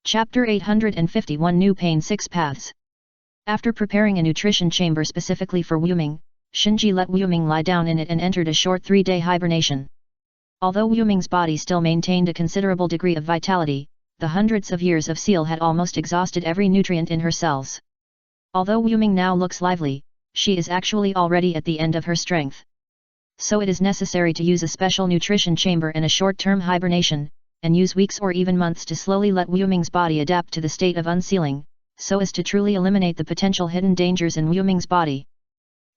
Chapter 851 New Pain 6 Paths. After preparing a nutrition chamber specifically for Wuming, Shinji let Wuming lie down in it and entered a short 3-day hibernation. Although Wuming's body still maintained a considerable degree of vitality, the hundreds of years of seal had almost exhausted every nutrient in her cells. Although Wuming now looks lively, she is actually already at the end of her strength. So it is necessary to use a special nutrition chamber in a short-term hibernation, and use weeks or even months to slowly let Wuming's body adapt to the state of unsealing, so as to truly eliminate the potential hidden dangers in Wuming's body.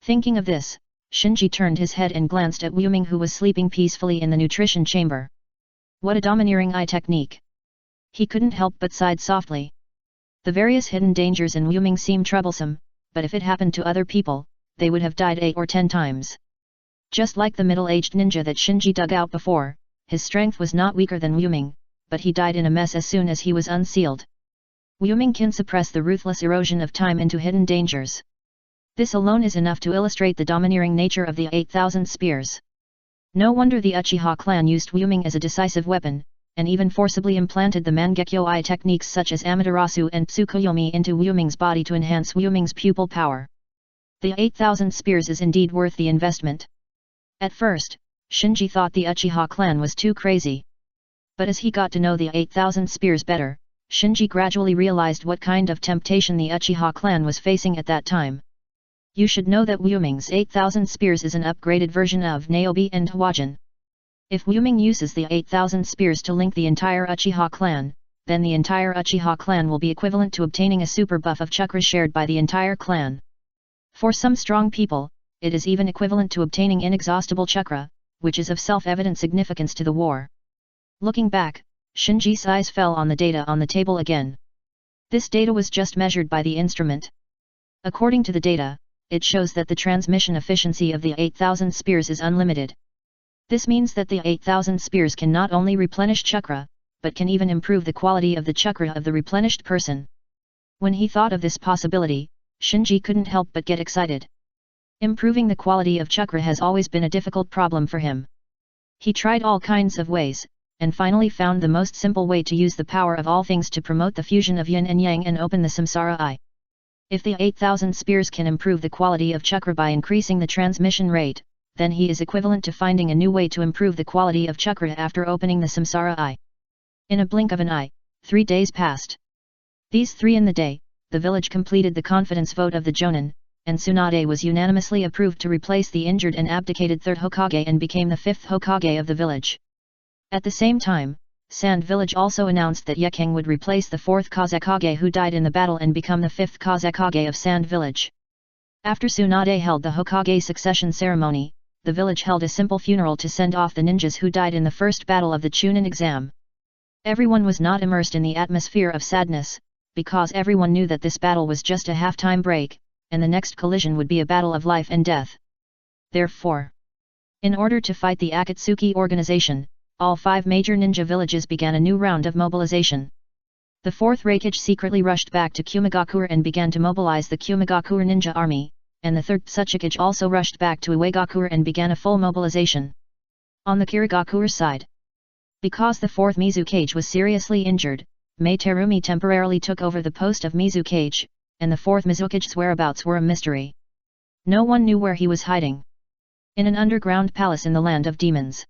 Thinking of this, Shinji turned his head and glanced at Wuming, who was sleeping peacefully in the nutrition chamber. What a domineering eye technique! He couldn't help but sigh softly. The various hidden dangers in Wuming seemed troublesome, but if it happened to other people, they would have died 8 or 10 times. Just like the middle-aged ninja that Shinji dug out before, his strength was not weaker than Wuming, but he died in a mess as soon as he was unsealed. Wuming can suppress the ruthless erosion of time into hidden dangers. This alone is enough to illustrate the domineering nature of the 8,000 spears. No wonder the Uchiha clan used Wuming as a decisive weapon, and even forcibly implanted the Mangekyo-ai techniques such as Amaterasu and Tsukuyomi into Wuming's body to enhance Wuming's pupil power. The 8,000 spears is indeed worth the investment. At first, Shinji thought the Uchiha clan was too crazy. But as he got to know the 8,000 spears better, Shinji gradually realized what kind of temptation the Uchiha clan was facing at that time. You should know that Wuming's 8,000 spears is an upgraded version of Niobe and Hwajin. If Wuming uses the 8,000 spears to link the entire Uchiha clan, then the entire Uchiha clan will be equivalent to obtaining a super buff of chakra shared by the entire clan. For some strong people, it is even equivalent to obtaining inexhaustible chakra, which is of self-evident significance to the war. Looking back, Shinji's eyes fell on the data on the table again. This data was just measured by the instrument. According to the data, it shows that the transmission efficiency of the 8,000 spears is unlimited. This means that the 8,000 spears can not only replenish chakra, but can even improve the quality of the chakra of the replenished person. When he thought of this possibility, Shinji couldn't help but get excited. Improving the quality of chakra has always been a difficult problem for him. He tried all kinds of ways, and finally found the most simple way to use the power of all things to promote the fusion of yin and yang and open the samsara eye. If the 8,000 spears can improve the quality of chakra by increasing the transmission rate, then he is equivalent to finding a new way to improve the quality of chakra after opening the samsara eye. In a blink of an eye, 3 days passed. These 3 in the day, the village completed the confidence vote of the Jonin, and Tsunade was unanimously approved to replace the injured and abdicated 3rd Hokage and became the 5th Hokage of the village. At the same time, Sand Village also announced that Yekeng would replace the 4th Kazekage who died in the battle and become the 5th Kazekage of Sand Village. After Tsunade held the Hokage succession ceremony, the village held a simple funeral to send off the ninjas who died in the first battle of the Chunin exam. Everyone was not immersed in the atmosphere of sadness, because everyone knew that this battle was just a half-time break, and the next collision would be a battle of life and death. Therefore, in order to fight the Akatsuki organization, all 5 major ninja villages began a new round of mobilization. The 4th Reikage secretly rushed back to Kumigakure and began to mobilize the Kumigakure ninja army, and the 3rd Tsuchikage also rushed back to Uegakure and began a full mobilization. On the Kirigakure side, because the 4th Mizukage was seriously injured, Mei Terumi temporarily took over the post of Mizukage, and the 4th Mizukage's whereabouts were a mystery. No one knew where he was hiding. In an underground palace in the land of demons,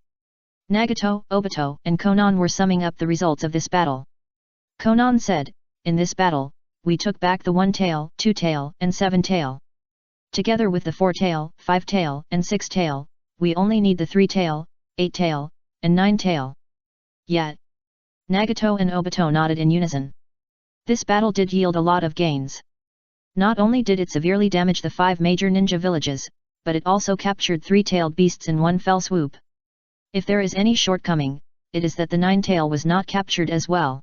Nagato, Obito, and Konan were summing up the results of this battle. Konan said, "In this battle, we took back the 1-tail, 2-tail, and 7-tail. Together with the 4-tail, 5-tail, and 6-tail, we only need the 3-tail, 8-tail, and 9-tail. Yet." Nagato and Obito nodded in unison. This battle did yield a lot of gains. Not only did it severely damage the 5 major ninja villages, but it also captured 3-tailed beasts in one fell swoop. If there is any shortcoming, it is that the 9-tail was not captured as well.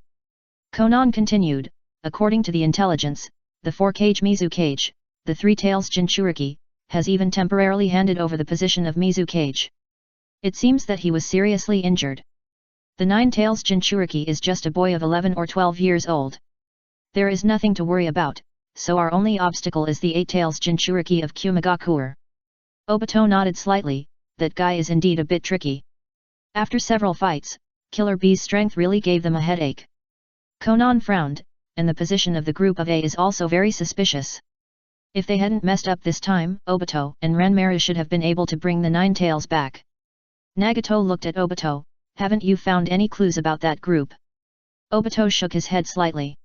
Konan continued, according to the intelligence, the 4-Kage Mizukage, the 3-tails Jinchuriki, has even temporarily handed over the position of Mizukage. It seems that he was seriously injured. The 9-tails Jinchuriki is just a boy of 11 or 12 years old. There is nothing to worry about, so our only obstacle is the 8-tails Jinchuriki of Kumigakure. Obito nodded slightly, that guy is indeed a bit tricky. After several fights, Killer Bee's strength really gave them a headache. Konan frowned, and the position of the group of A is also very suspicious. If they hadn't messed up this time, Obito and Ranmaru should have been able to bring the Nine Tails back. Nagato looked at Obito. Haven't you found any clues about that group? Obito shook his head slightly.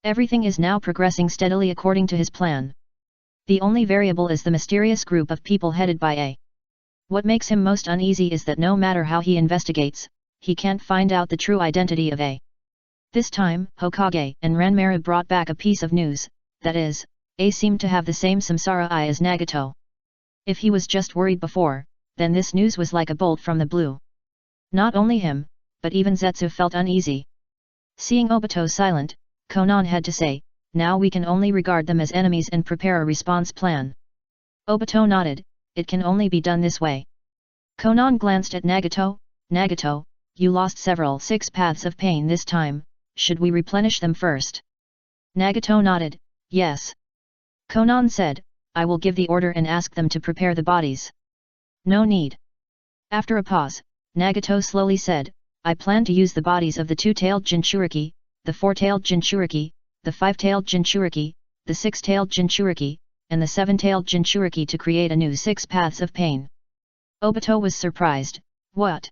Everything is now progressing steadily according to his plan. The only variable is the mysterious group of people headed by A. What makes him most uneasy is that no matter how he investigates, he can't find out the true identity of A. This time, Hokage and Ranmaru brought back a piece of news, that is, A seemed to have the same samsara eye as Nagato. If he was just worried before, then this news was like a bolt from the blue. Not only him, but even Zetsu felt uneasy. Seeing Obito silent, Konan had to say, now we can only regard them as enemies and prepare a response plan. Obito nodded, it can only be done this way. Konan glanced at Nagato. Nagato, you lost several 6 paths of pain this time, should we replenish them first? Nagato nodded, yes. Konan said, I will give the order and ask them to prepare the bodies. No need. After a pause, Nagato slowly said, I plan to use the bodies of the 2-tailed Jinchuriki, the 4-tailed Jinchuriki, the 5-tailed Jinchuriki, the 6-tailed Jinchuriki, and the 7-tailed Jinchuriki to create a new 6 paths of pain. Obito was surprised, what?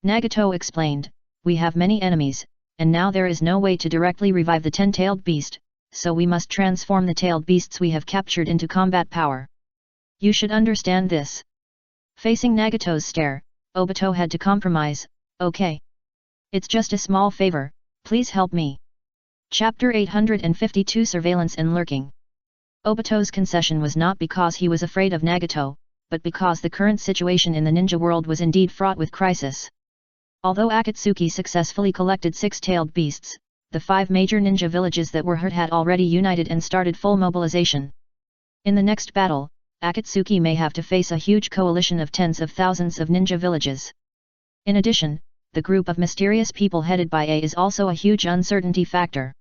Nagato explained, we have many enemies, and now there is no way to directly revive the 10-tailed beast, so we must transform the tailed beasts we have captured into combat power. You should understand this. Facing Nagato's stare, Obito had to compromise, okay. It's just a small favor, please help me. Chapter 852 Surveillance and Lurking. Obito's concession was not because he was afraid of Nagato, but because the current situation in the ninja world was indeed fraught with crisis. Although Akatsuki successfully collected 6-tailed beasts, the 5 major ninja villages that were hurt had already united and started full mobilization. In the next battle, Akatsuki may have to face a huge coalition of tens of thousands of ninja villages. In addition, the group of mysterious people headed by A is also a huge uncertainty factor.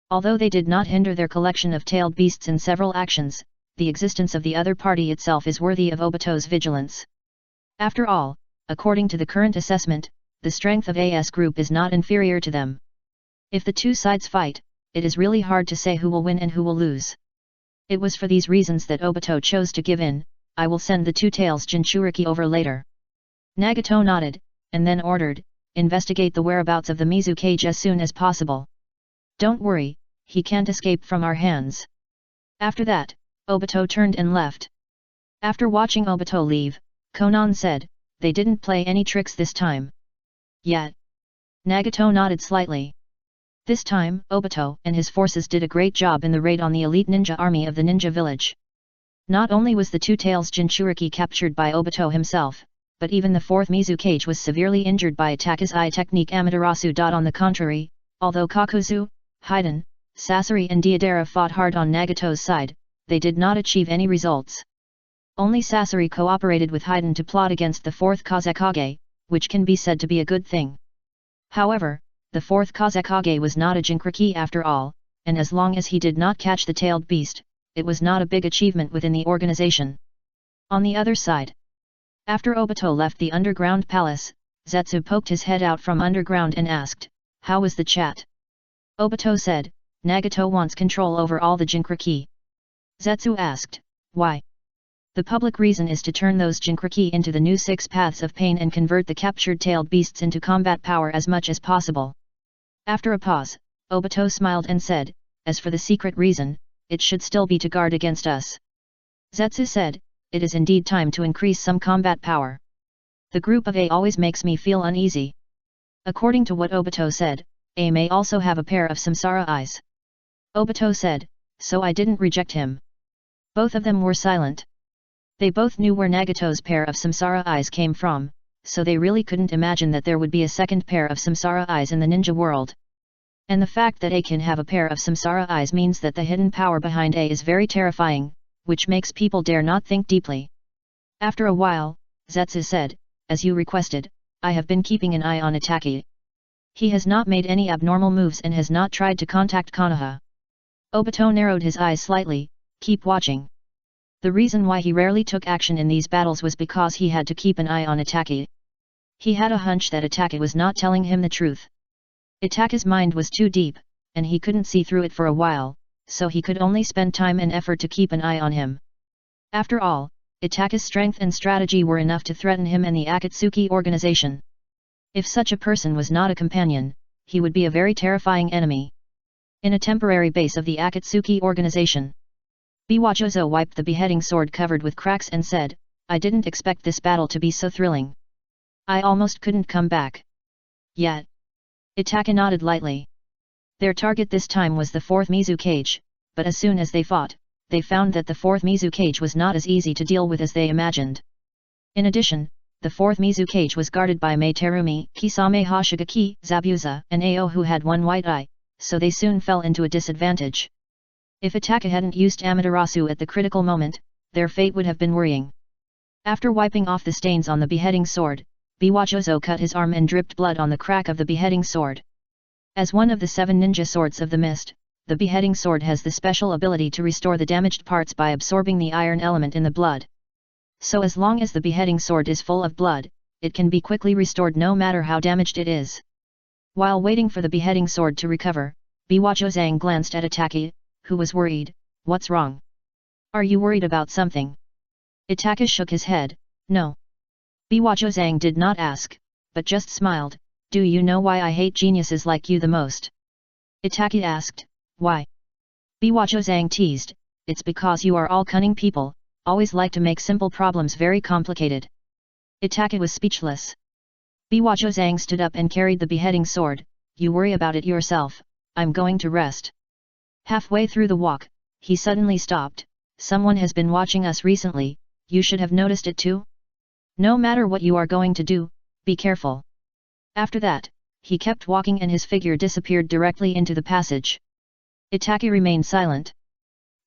Although they did not hinder their collection of tailed beasts in several actions, the existence of the other party itself is worthy of Obito's vigilance. After all, according to the current assessment, the strength of AS group is not inferior to them. If the two sides fight, it is really hard to say who will win and who will lose. It was for these reasons that Obito chose to give in. I will send the 2 tails Jinchuriki over later. Nagato nodded, and then ordered, investigate the whereabouts of the Mizu cage as soon as possible. Don't worry, he can't escape from our hands. After that, Obito turned and left. After watching Obito leave, Konan said, they didn't play any tricks this time. Yet. Nagato nodded slightly. This time, Obito and his forces did a great job in the raid on the elite ninja army of the ninja village. Not only was the 2 tails Jinchuriki captured by Obito himself, but even the 4th Mizu cage was severely injured by Taka's eye technique Amaterasu. On the contrary, although Kakuzu, Haiden, Sasori and Deidara fought hard on Nagato's side, they did not achieve any results. Only Sasori cooperated with Haiden to plot against the 4th Kazekage, which can be said to be a good thing. However, the 4th Kazekage was not a Jinchuriki after all, and as long as he did not catch the tailed beast, it was not a big achievement within the organization. On the other side, after Obito left the underground palace, Zetsu poked his head out from underground and asked, how was the chat? Obito said, Nagato wants control over all the Jinchuriki. Zetsu asked, why? The public reason is to turn those Jinchuriki into the new 6 paths of pain and convert the captured tailed beasts into combat power as much as possible. After a pause, Obito smiled and said, as for the secret reason, it should still be to guard against us. Zetsu said, it is indeed time to increase some combat power. The group of A always makes me feel uneasy. According to what Obito said, A may also have a pair of samsara eyes. Obito said, so I didn't reject him. Both of them were silent. They both knew where Nagato's pair of samsara eyes came from, so they really couldn't imagine that there would be a second pair of samsara eyes in the ninja world. And the fact that A can have a pair of samsara eyes means that the hidden power behind A is very terrifying, which makes people dare not think deeply. After a while, Zetsu said, as you requested, I have been keeping an eye on Itaki. He has not made any abnormal moves and has not tried to contact Konoha. Obito narrowed his eyes slightly, keep watching. The reason why he rarely took action in these battles was because he had to keep an eye on Itaki. He had a hunch that Itaki was not telling him the truth. Itake's mind was too deep, and he couldn't see through it for a while, so he could only spend time and effort to keep an eye on him. After all, Itake's strength and strategy were enough to threaten him and the Akatsuki organization. If such a person was not a companion, he would be a very terrifying enemy. In a temporary base of the Akatsuki organization, Biwajozo wiped the beheading sword covered with cracks and said, "I didn't expect this battle to be so thrilling. I almost couldn't come back." Yet, Itake nodded lightly. Their target this time was the 4th Mizu cage, but as soon as they fought, they found that the 4th Mizu cage was not as easy to deal with as they imagined. In addition, the 4th Mizu cage was guarded by Mei Terumi, Kisame Hoshigaki, Zabuza, and Ao who had one white eye, so they soon fell into a disadvantage. If Itake hadn't used Amaterasu at the critical moment, their fate would have been worrying. After wiping off the stains on the beheading sword, Biwajozo cut his arm and dripped blood on the crack of the beheading sword. As one of the 7 ninja swords of the mist, the beheading sword has the special ability to restore the damaged parts by absorbing the iron element in the blood. So as long as the beheading sword is full of blood, it can be quickly restored no matter how damaged it is. While waiting for the beheading sword to recover, Biwajozang glanced at Itake, who was worried. "What's wrong? Are you worried about something?" Itake shook his head. "No." Biwajozang did not ask, but just smiled. "Do you know why I hate geniuses like you the most?" Itake asked. "Why?" Biwajozang teased. "It's because you are all cunning people, always like to make simple problems very complicated." Itake was speechless. Biwajozang stood up and carried the beheading sword. "You worry about it yourself, I'm going to rest." Halfway through the walk, he suddenly stopped. "Someone has been watching us recently, you should have noticed it too? No matter what you are going to do, be careful." After that, he kept walking and his figure disappeared directly into the passage. Itake remained silent.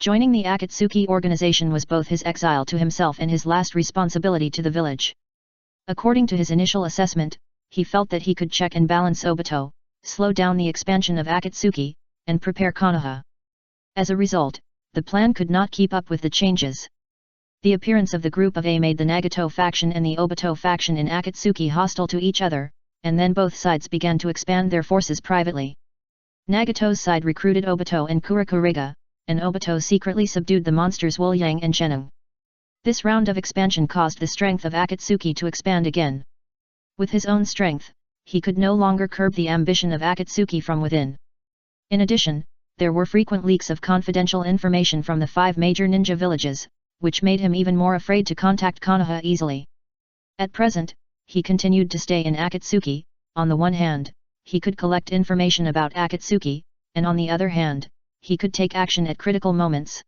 Joining the Akatsuki organization was both his exile to himself and his last responsibility to the village. According to his initial assessment, he felt that he could check and balance Obito, slow down the expansion of Akatsuki, and prepare Konoha. As a result, the plan could not keep up with the changes. The appearance of the group of A made the Nagato faction and the Obito faction in Akatsuki hostile to each other, and then both sides began to expand their forces privately. Nagato's side recruited Obito and Kurakuriga, and Obito secretly subdued the monsters Wolyang and Chenung. This round of expansion caused the strength of Akatsuki to expand again. With his own strength, he could no longer curb the ambition of Akatsuki from within. In addition, there were frequent leaks of confidential information from the 5 major ninja villages, which made him even more afraid to contact Konoha easily. At present, he continued to stay in Akatsuki. On the one hand, he could collect information about Akatsuki, and on the other hand, he could take action at critical moments.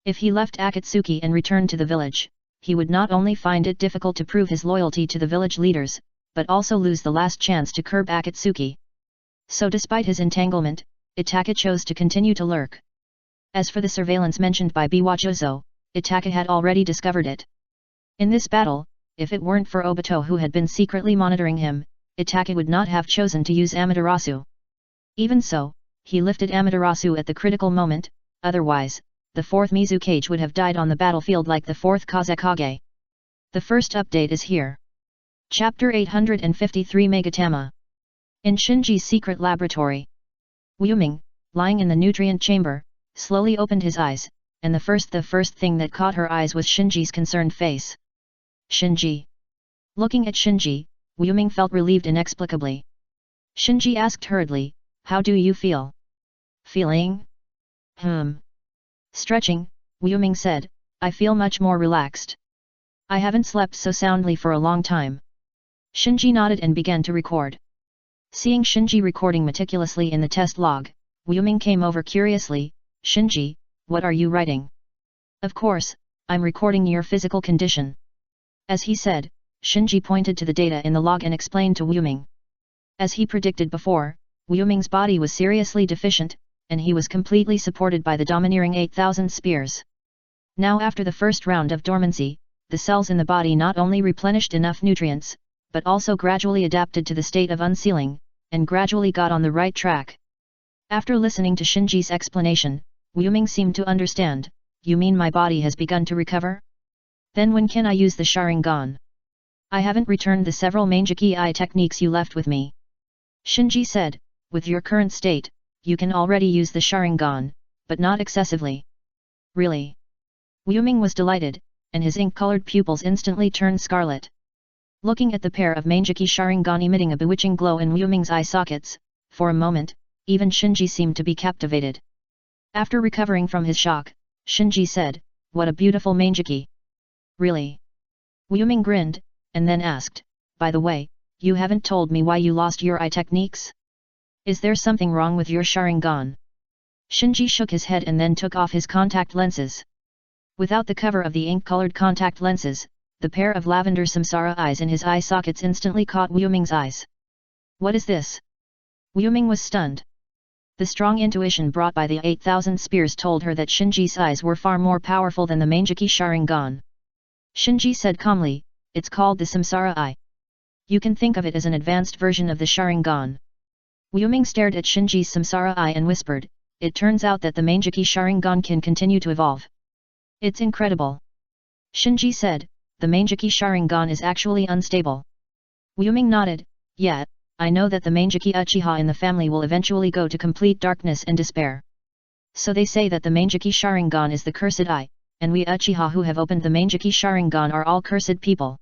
If he left Akatsuki and returned to the village, he would not only find it difficult to prove his loyalty to the village leaders, but also lose the last chance to curb Akatsuki. So despite his entanglement, Itake chose to continue to lurk. As for the surveillance mentioned by Biwajozo, Itake had already discovered it. In this battle, if it weren't for Obito who had been secretly monitoring him, Itake would not have chosen to use Amaterasu. Even so, he lifted Amaterasu at the critical moment, otherwise, the 4th Mizu cage would have died on the battlefield like the 4th Kazekage. The first update is here. Chapter 853 Megatama. In Shinji's secret laboratory, Wuming, lying in the nutrient chamber, slowly opened his eyes, and the first thing that caught her eyes was Shinji's concerned face. "Shinji." Looking at Shinji, Wuming felt relieved inexplicably. Shinji asked hurriedly, "How do you feel?" "Feeling? Stretching," Wuming said, "I feel much more relaxed. I haven't slept so soundly for a long time." Shinji nodded and began to record. Seeing Shinji recording meticulously in the test log, Wuming came over curiously. "Shinji, what are you writing?" "Of course, I'm recording your physical condition." As he said, Shinji pointed to the data in the log and explained to Wuming. As he predicted before, Wuming's body was seriously deficient, and he was completely supported by the domineering 8,000 spears. Now after the first round of dormancy, the cells in the body not only replenished enough nutrients, but also gradually adapted to the state of unsealing, and gradually got on the right track. After listening to Shinji's explanation, Wuming seemed to understand. "You mean my body has begun to recover? Then when can I use the Sharingan? I haven't returned the several Manjiki-I techniques you left with me." Shinji said, with your current state, you can already use the Sharingan, but not excessively. Really? Wu Ming was delighted, and his ink-colored pupils instantly turned scarlet. Looking at the pair of Manjiki Sharingan emitting a bewitching glow in Wu Ming's eye sockets, for a moment, even Shinji seemed to be captivated. After recovering from his shock, Shinji said, "What a beautiful Manjiki." "Really?" Wu Ming grinned, and then asked, "By the way, you haven't told me why you lost your eye techniques? Is there something wrong with your Sharingan?" Shinji shook his head and then took off his contact lenses. Without the cover of the ink-colored contact lenses, the pair of lavender samsara eyes in his eye sockets instantly caught Wu Ming's eyes. "What is this?" Wu Ming was stunned. The strong intuition brought by the 8,000 spears told her that Shinji's eyes were far more powerful than the Manjiki Sharingan. Shinji said calmly, "It's called the Samsara Eye. You can think of it as an advanced version of the Sharingan." Wu Ming stared at Shinji's Samsara Eye and whispered, "It turns out that the Manjiki Sharingan can continue to evolve. It's incredible." Shinji said, "The Manjiki Sharingan is actually unstable." Wu Ming nodded, "Yeah, I know that the Manjiki Uchiha in the family will eventually go to complete darkness and despair. So they say that the Manjiki Sharingan is the cursed eye, and we Uchiha who have opened the Manjiki Sharingan are all cursed people.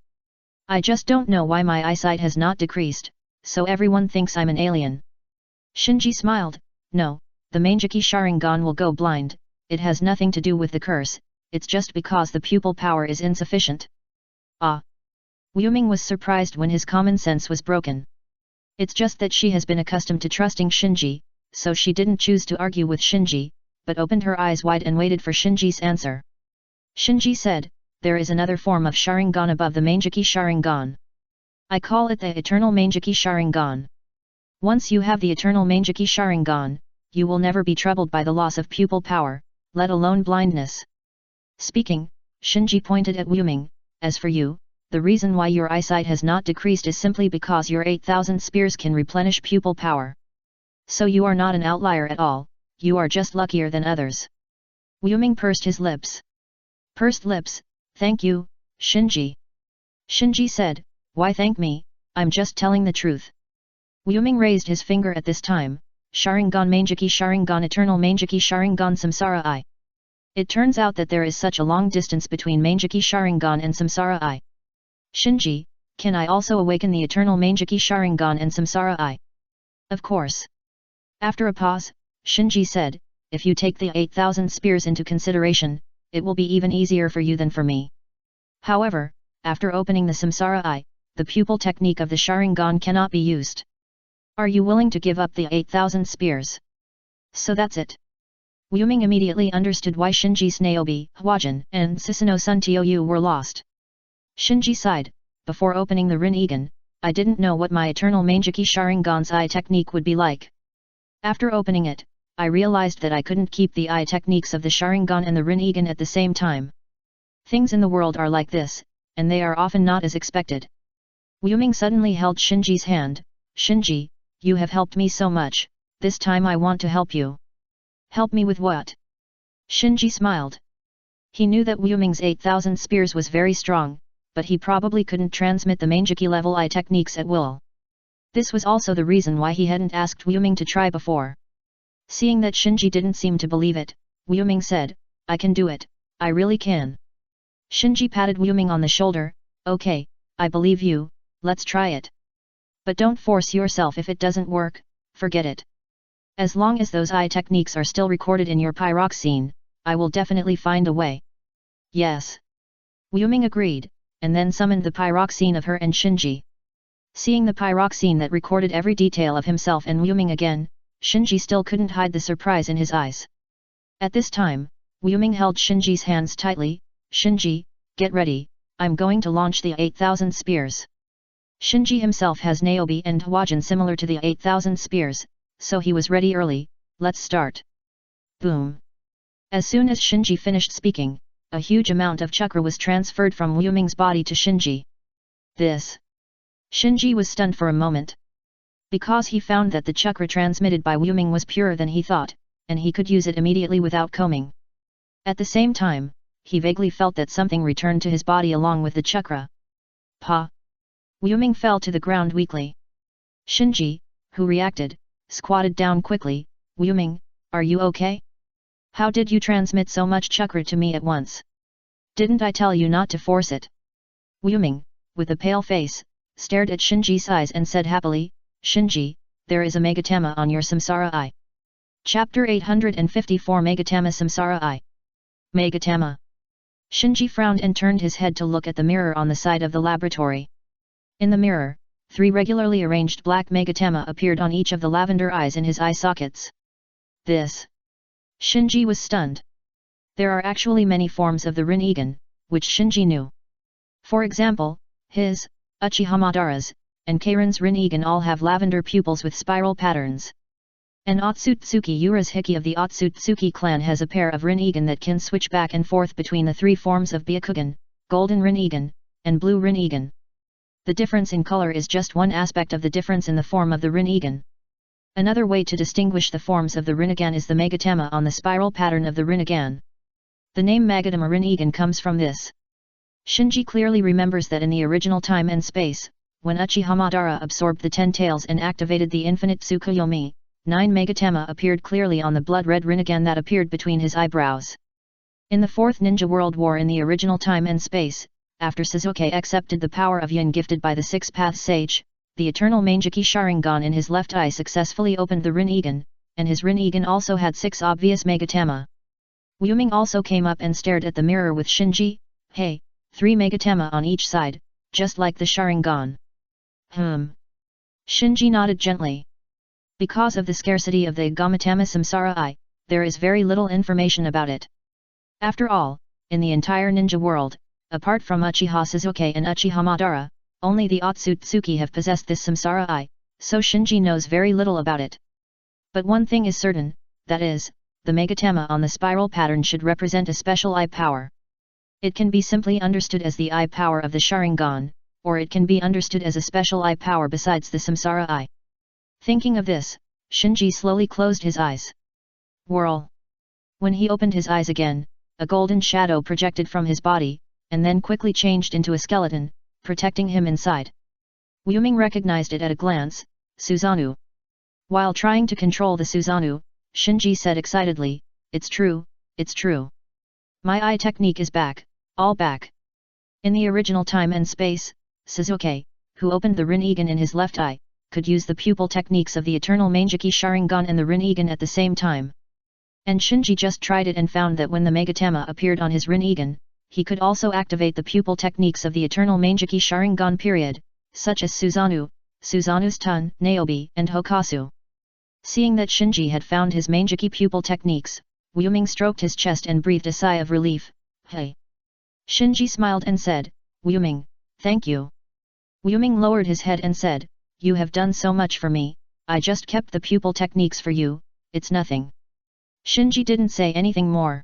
I just don't know why my eyesight has not decreased, so everyone thinks I'm an alien." Shinji smiled, "No, the Manjiki Sharingan will go blind, it has nothing to do with the curse, it's just because the pupil power is insufficient." "Ah." Wu Ming was surprised when his common sense was broken. It's just that she has been accustomed to trusting Shinji, so she didn't choose to argue with Shinji, but opened her eyes wide and waited for Shinji's answer. Shinji said, "There is another form of Sharingan above the Manjiki Sharingan. I call it the Eternal Manjiki Sharingan. Once you have the Eternal Manjiki Sharingan, you will never be troubled by the loss of pupil power, let alone blindness." Speaking, Shinji pointed at Wu Ming, "As for you, the reason why your eyesight has not decreased is simply because your 8,000 spears can replenish pupil power. So you are not an outlier at all, you are just luckier than others." Wu Ming pursed his lips. "Pursed lips, thank you, Shinji." Shinji said, "Why thank me, I'm just telling the truth." Wu Ming raised his finger at this time, "Sharingan Manjiki Sharingan Eternal Manjiki Sharingan Samsara Eye. It turns out that there is such a long distance between Manjiki Sharingan and Samsara Eye. Shinji, can I also awaken the Eternal Manjiki Sharingan and Samsara Eye?" "Of course." After a pause, Shinji said, "If you take the 8,000 spears into consideration, it will be even easier for you than for me. However, after opening the Samsara Eye, the pupil technique of the Sharingan cannot be used. Are you willing to give up the 8,000 spears?" "So that's it." Wu Ming immediately understood why Shinji's Naobi, Huajin, and Susanoo Sun Tou were lost. Shinji sighed, "Before opening the Rinnegan, I didn't know what my Eternal Manjiki Sharingan's eye technique would be like. After opening it, I realized that I couldn't keep the eye techniques of the Sharingan and the Rinnegan at the same time. Things in the world are like this, and they are often not as expected." Wu Ming suddenly held Shinji's hand, "Shinji, you have helped me so much, this time I want to help you." "Help me with what?" Shinji smiled. He knew that Wu Ming's 8,000 spears was very strong, but he probably couldn't transmit the Manjiki level eye techniques at will. This was also the reason why he hadn't asked Wu Ming to try before. Seeing that Shinji didn't seem to believe it, Wu Ming said, "I can do it, I really can." Shinji patted Wu Ming on the shoulder, "Okay, I believe you, let's try it. But don't force yourself. If it doesn't work, forget it. As long as those eye techniques are still recorded in your pyroxene, I will definitely find a way." "Yes." Wu Ming agreed, and then summoned the pyroxene of her and Shinji. Seeing the pyroxene that recorded every detail of himself and Wu Ming again, Shinji still couldn't hide the surprise in his eyes. At this time, Wu Ming held Shinji's hands tightly, "Shinji, get ready, I'm going to launch the 8,000 spears." Shinji himself has Naobi and Huajin similar to the 8,000 spears, so he was ready early. "Let's start." Boom! As soon as Shinji finished speaking, a huge amount of chakra was transferred from Wu Ming's body to Shinji. This! Shinji was stunned for a moment. Because he found that the chakra transmitted by Wu Ming was purer than he thought, and he could use it immediately without combing. At the same time, he vaguely felt that something returned to his body along with the chakra. Pa! Wu Ming fell to the ground weakly. Shinji, who reacted, squatted down quickly. Wuming, are you okay? How did you transmit so much chakra to me at once? Didn't I tell you not to force it? Wuming, with a pale face, stared at Shinji's eyes and said happily, Shinji, there is a Megatama on your samsara eye. Chapter 854 Megatama Samsara Eye. Megatama. Shinji frowned and turned his head to look at the mirror on the side of the laboratory. In the mirror, 3 regularly arranged black Megatama appeared on each of the lavender eyes in his eye sockets. This. Shinji was stunned. There are actually many forms of the Rinnegan, which Shinji knew. For example, his, Uchiha Madara's, and Keirin's Rinnegan all have lavender pupils with spiral patterns. And Otsutsuki Ura's Hiki of the Otsutsuki clan has a pair of Rinnegan that can switch back and forth between the 3 forms of Byakugan, Golden Rinnegan, and Blue Rinnegan. The difference in color is just one aspect of the difference in the form of the Rinnegan. Another way to distinguish the forms of the Rinnegan is the Megatama on the spiral pattern of the Rinnegan. The name Megatama Rinnegan comes from this. Shinji clearly remembers that in the original time and space, when Uchiha Madara absorbed the 10 tails and activated the infinite Tsukuyomi, 9 Megatama appeared clearly on the blood-red Rinnegan that appeared between his eyebrows. In the 4th Ninja World War in the original time and space, after Sasuke accepted the power of Yin gifted by the 6 Path Sage, the eternal Mangeki Sharingan in his left eye successfully opened the Rinnegan, and his Rinnegan also had 6 obvious Megatama. Wuming also came up and stared at the mirror with Shinji. Hey, 3 Megatama on each side, just like the Sharingan. Shinji nodded gently. Because of the scarcity of the Gamatama Samsara Eye, there is very little information about it. After all, in the entire ninja world, apart from Uchiha Sasuke and Uchiha Madara, only the Otsutsuki have possessed this Samsara Eye, so Shinji knows very little about it. But one thing is certain, that is, the Megatama on the spiral pattern should represent a special eye power. It can be simply understood as the eye power of the Sharingan, or it can be understood as a special eye power besides the Samsara Eye. Thinking of this, Shinji slowly closed his eyes. Whirl. When he opened his eyes again, a golden shadow projected from his body, and then quickly changed into a skeleton, protecting him inside. Wuming recognized it at a glance, Susanoo. While trying to control the Susanoo, Shinji said excitedly, it's true, it's true. My eye technique is back, all back. In the original time and space, Sasuke, who opened the Rinnegan in his left eye, could use the pupil techniques of the eternal Mangeki Sharingan and the Rinnegan at the same time. And Shinji just tried it and found that when the Megatama appeared on his Rinnegan, he could also activate the pupil techniques of the eternal Mangeki Sharingan period, such as Susanoo, Susanoo's Tun, Naobi, and Hokasu. Seeing that Shinji had found his Mangeki pupil techniques, Wuming stroked his chest and breathed a sigh of relief. Hey! Shinji smiled and said, Wuming, thank you. Wuming lowered his head and said, you have done so much for me, I just kept the pupil techniques for you, it's nothing. Shinji didn't say anything more.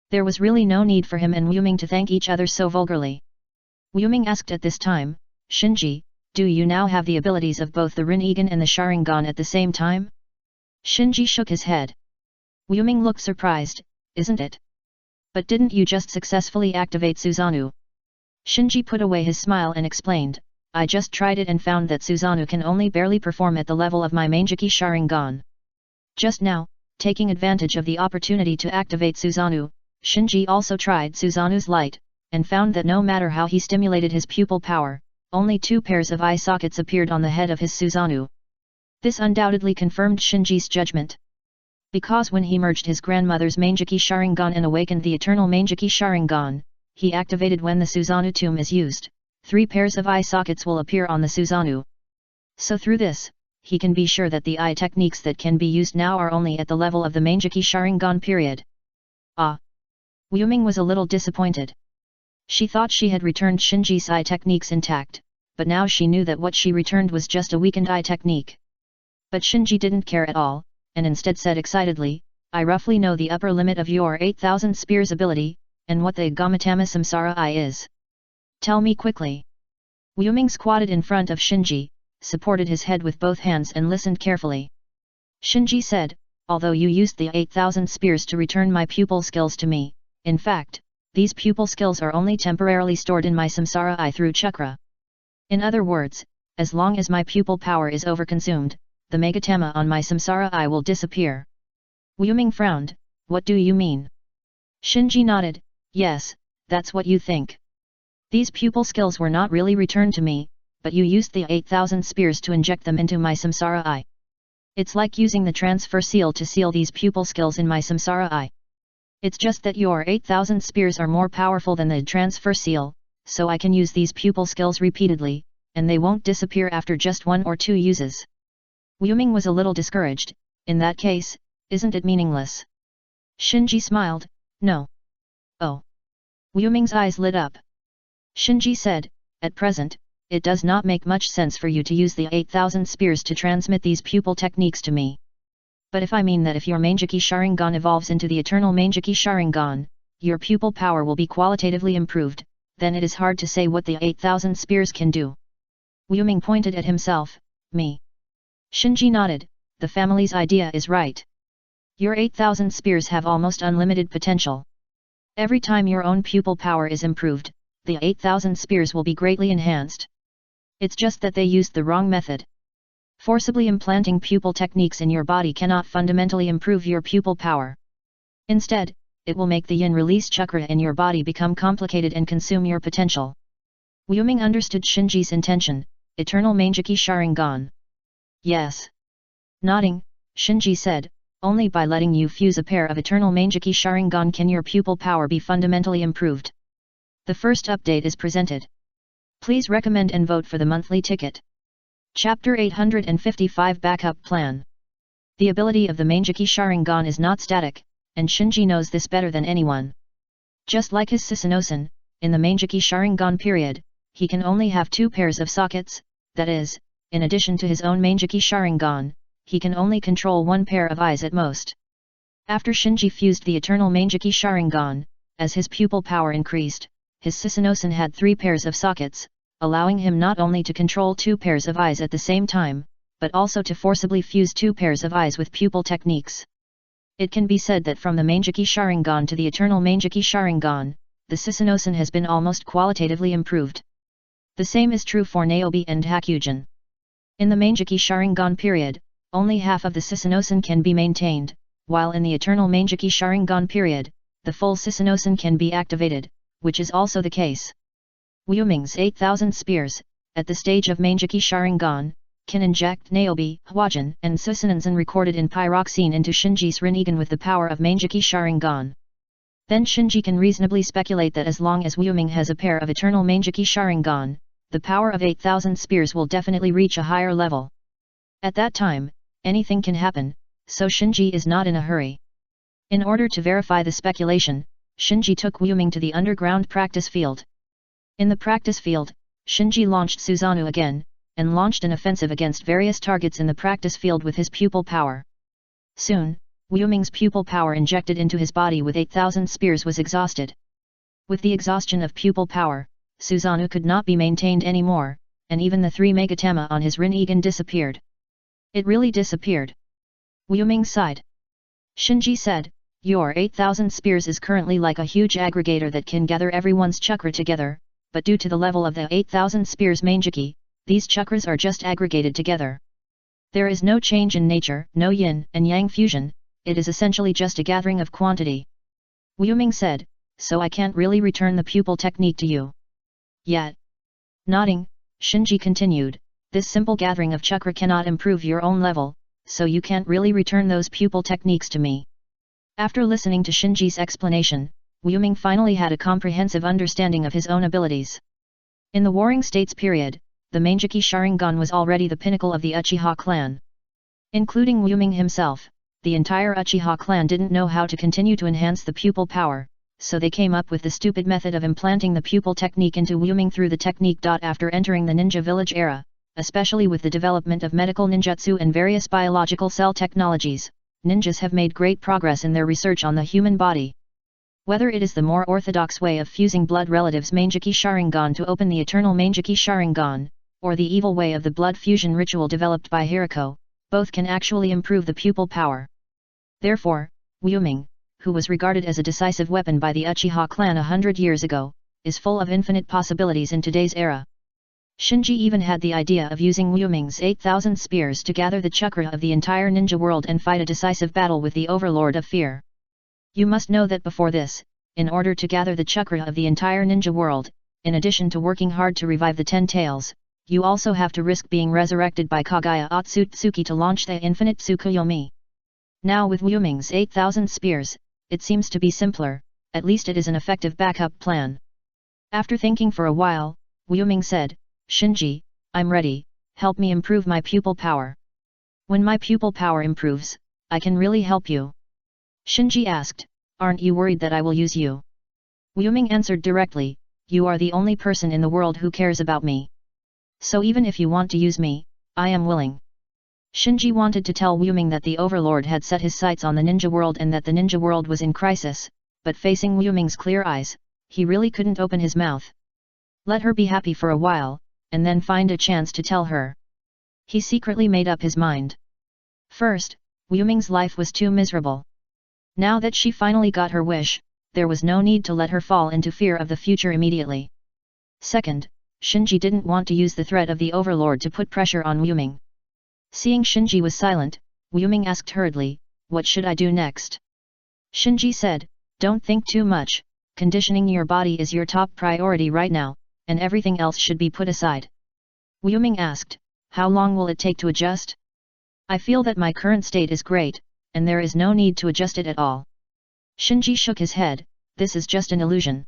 There was really no need for him and Wuming to thank each other so vulgarly. Wuming asked at this time, Shinji, do you now have the abilities of both the Rinnegan and the Sharingan at the same time? Shinji shook his head. Wuming looked surprised, isn't it? But didn't you just successfully activate Susanoo? Shinji put away his smile and explained, I just tried it and found that Susanoo can only barely perform at the level of my Mangeki Sharingan. Just now, taking advantage of the opportunity to activate Susanoo, Shinji also tried Susanoo's light, and found that no matter how he stimulated his pupil power, only 2 pairs of eye sockets appeared on the head of his Susanoo. This undoubtedly confirmed Shinji's judgment. Because when he merged his grandmother's Mangeki Sharingan and awakened the eternal Mangeki Sharingan, he activated when the Susanoo tomb is used, 3 pairs of eye sockets will appear on the Susanoo. So through this, he can be sure that the eye techniques that can be used now are only at the level of the Mangeki Sharingan period. Ah! Wuming was a little disappointed. She thought she had returned Shinji's eye techniques intact, but now she knew that what she returned was just a weakened eye technique. But Shinji didn't care at all, and instead said excitedly, I roughly know the upper limit of your 8,000 spears ability, and what the Gamatama Samsara Eye is. Tell me quickly. Wuming squatted in front of Shinji, supported his head with both hands and listened carefully. Shinji said, although you used the 8,000 spears to return my pupil skills to me, in fact, these pupil skills are only temporarily stored in my Samsara Eye through chakra. In other words, as long as my pupil power is overconsumed, the Megatama on my samsara eye will disappear. Wu Ming frowned, what do you mean? Shinji nodded, yes, that's what you think. These pupil skills were not really returned to me, but you used the 8,000 spears to inject them into my samsara eye. It's like using the transfer seal to seal these pupil skills in my samsara eye. It's just that your 8,000 spears are more powerful than the transfer seal, so I can use these pupil skills repeatedly, and they won't disappear after just 1 or 2 uses. Wu Ming was a little discouraged. In that case, isn't it meaningless? Shinji smiled, no. Oh. Wu Ming's eyes lit up. Shinji said, at present, it does not make much sense for you to use the 8,000 spears to transmit these pupil techniques to me. But if I mean that if your Manjiki Sharingan evolves into the eternal Manjiki Sharingan, your pupil power will be qualitatively improved, then it is hard to say what the 8,000 spears can do. Wu Ming pointed at himself, me. Shinji nodded, the family's idea is right. Your 8,000 spears have almost unlimited potential. Every time your own pupil power is improved, the 8,000 spears will be greatly enhanced. It's just that they used the wrong method. Forcibly implanting pupil techniques in your body cannot fundamentally improve your pupil power. Instead, it will make the yin release chakra in your body become complicated and consume your potential. Wu Ming understood Shinji's intention, eternal Manjiki Sharingan. Yes. Nodding, Shinji said, only by letting you fuse a pair of eternal Manjiki Sharingan can your pupil power be fundamentally improved. The first update is presented. Please recommend and vote for the monthly ticket. Chapter 855 Backup Plan. The ability of the Manjiki Sharingan is not static, and Shinji knows this better than anyone. Just like his Susanoo-san, in the Manjiki Sharingan period, he can only have 2 pairs of sockets, that is, in addition to his own Manjiki Sharingan, he can only control 1 pair of eyes at most. After Shinji fused the eternal Manjiki Sharingan, as his pupil power increased, his Susanoo-san had 3 pairs of sockets, allowing him not only to control 2 pairs of eyes at the same time, but also to forcibly fuse 2 pairs of eyes with pupil techniques. It can be said that from the Manjiki Sharingan to the eternal Manjiki Sharingan, the Susanoo-san has been almost qualitatively improved. The same is true for Niobe and Hakugen. In the Manjiki Sharingan period, only half of the Susanoo-san can be maintained, while in the eternal Manjiki Sharingan period, the full Susanoo-san can be activated, which is also the case. Wu Ming's 8,000 spears, at the stage of Manjiki Sharingan, can inject Niobe, Hwagen and Susanoo-san recorded in pyroxene into Shinji's Rinnegan with the power of Manjiki Sharingan. Then Shinji can reasonably speculate that as long as Wu Ming has a pair of eternal Manjiki Sharingan, the power of 8,000 spears will definitely reach a higher level. At that time, anything can happen, so Shinji is not in a hurry. In order to verify the speculation, Shinji took Wu Ming to the underground practice field. In the practice field, Shinji launched Susanoo again, and launched an offensive against various targets in the practice field with his pupil power. Soon, Wu Ming's pupil power injected into his body with 8,000 spears was exhausted. With the exhaustion of pupil power, Susanoo could not be maintained anymore, and even the 3 Megatama on his Rinnegan disappeared. It really disappeared. Wu Ming sighed. Shinji said, your 8,000 spears is currently like a huge aggregator that can gather everyone's chakra together, but due to the level of the 8,000 spears Manjiki, these chakras are just aggregated together. There is no change in nature, no yin and yang fusion, it is essentially just a gathering of quantity. Wu Ming said, so I can't really return the pupil technique to you. Yet. Nodding, Shinji continued, this simple gathering of chakra cannot improve your own level, so you can't really return those pupil techniques to me. After listening to Shinji's explanation, Wu Ming finally had a comprehensive understanding of his own abilities. In the Warring States period, the Manjiki Sharingan was already the pinnacle of the Uchiha clan. Including Wu Ming himself, the entire Uchiha clan didn't know how to continue to enhance the pupil power, so they came up with the stupid method of implanting the pupil technique into Wu Ming through the technique. After entering the ninja village era, especially with the development of medical ninjutsu and various biological cell technologies, ninjas have made great progress in their research on the human body. Whether it is the more orthodox way of fusing blood relatives Manjiki Sharingan to open the eternal Manjiki Sharingan, or the evil way of the blood fusion ritual developed by Hiriko, both can actually improve the pupil power. Therefore, Wu Ming, who was regarded as a decisive weapon by the Uchiha clan 100 years ago, is full of infinite possibilities in today's era. Shinji even had the idea of using Wuming's 8,000 spears to gather the chakra of the entire ninja world and fight a decisive battle with the overlord of fear. You must know that before this, in order to gather the chakra of the entire ninja world, in addition to working hard to revive the 10 tails, you also have to risk being resurrected by Kagaya Otsutsuki to launch the infinite Tsukuyomi. Now with Wuming's 8,000 spears, it seems to be simpler, at least it is an effective backup plan. After thinking for a while, Wuming said, Shinji, I'm ready, help me improve my pupil power. When my pupil power improves, I can really help you. Shinji asked, aren't you worried that I will use you? Wuming answered directly, you are the only person in the world who cares about me. So even if you want to use me, I am willing. Shinji wanted to tell Wuming that the overlord had set his sights on the ninja world and that the ninja world was in crisis, but facing Wuming's clear eyes, he really couldn't open his mouth. Let her be happy for a while, and then find a chance to tell her. He secretly made up his mind. First, Wuming's life was too miserable. Now that she finally got her wish, there was no need to let her fall into fear of the future immediately. Second, Shinji didn't want to use the threat of the overlord to put pressure on Wuming. Seeing Shinji was silent, Wuming asked hurriedly, what should I do next? Shinji said, don't think too much, conditioning your body is your top priority right now, and everything else should be put aside. Wuming asked, how long will it take to adjust? I feel that my current state is great, and there is no need to adjust it at all. Shinji shook his head, this is just an illusion.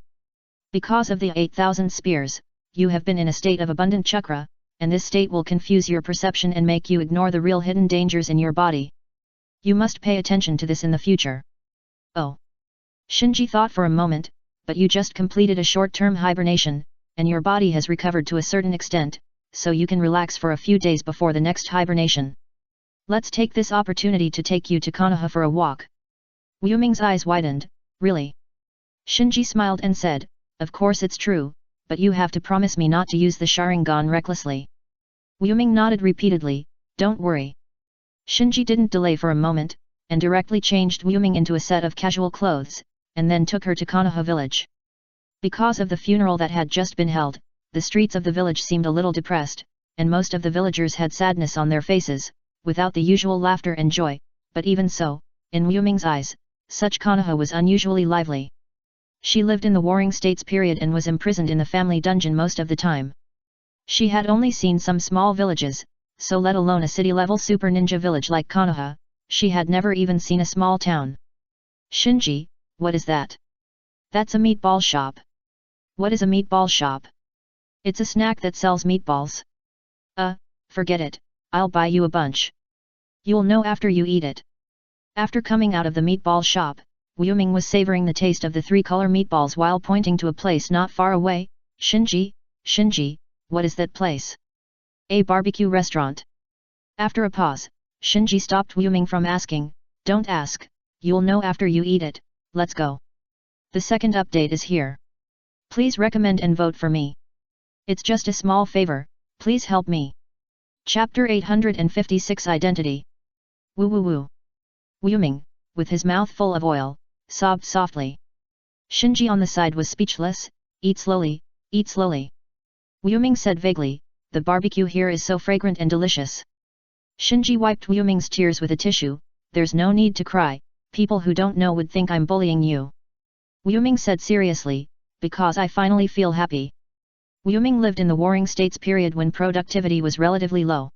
Because of the 8,000 spears, you have been in a state of abundant chakra, and this state will confuse your perception and make you ignore the real hidden dangers in your body. You must pay attention to this in the future. Oh. Shinji thought for a moment, but you just completed a short-term hibernation, and your body has recovered to a certain extent, so you can relax for a few days before the next hibernation. Let's take this opportunity to take you to Konoha for a walk. Wuming's eyes widened, really? Shinji smiled and said, of course it's true, but you have to promise me not to use the Sharingan recklessly. Wuming nodded repeatedly, don't worry. Shinji didn't delay for a moment, and directly changed Wuming into a set of casual clothes, and then took her to Konoha village. Because of the funeral that had just been held, the streets of the village seemed a little depressed, and most of the villagers had sadness on their faces, without the usual laughter and joy, but even so, in Wuming's eyes, such Konoha was unusually lively. She lived in the Warring States period and was imprisoned in the family dungeon most of the time. She had only seen some small villages, so let alone a city-level super ninja village like Konoha, she had never even seen a small town. Shinji, what is that? That's a meatball shop. What is a meatball shop? It's a snack that sells meatballs. Forget it, I'll buy you a bunch. You'll know after you eat it. After coming out of the meatball shop, Wuming was savoring the taste of the three-color meatballs while pointing to a place not far away. Shinji, what is that place? A barbecue restaurant. After a pause, Shinji stopped Wuming from asking, don't ask, you'll know after you eat it, let's go. The second update is here. Please recommend and vote for me. It's just a small favor, please help me. Chapter 856 Identity. Woo woo woo. Wuming, with his mouth full of oil, sobbed softly. Shinji on the side was speechless, eat slowly, eat slowly. Wuming said vaguely, the barbecue here is so fragrant and delicious. Shinji wiped Wuming's tears with a tissue, there's no need to cry, people who don't know would think I'm bullying you. Wuming said seriously, because I finally feel happy. Wuming lived in the Warring States period when productivity was relatively low.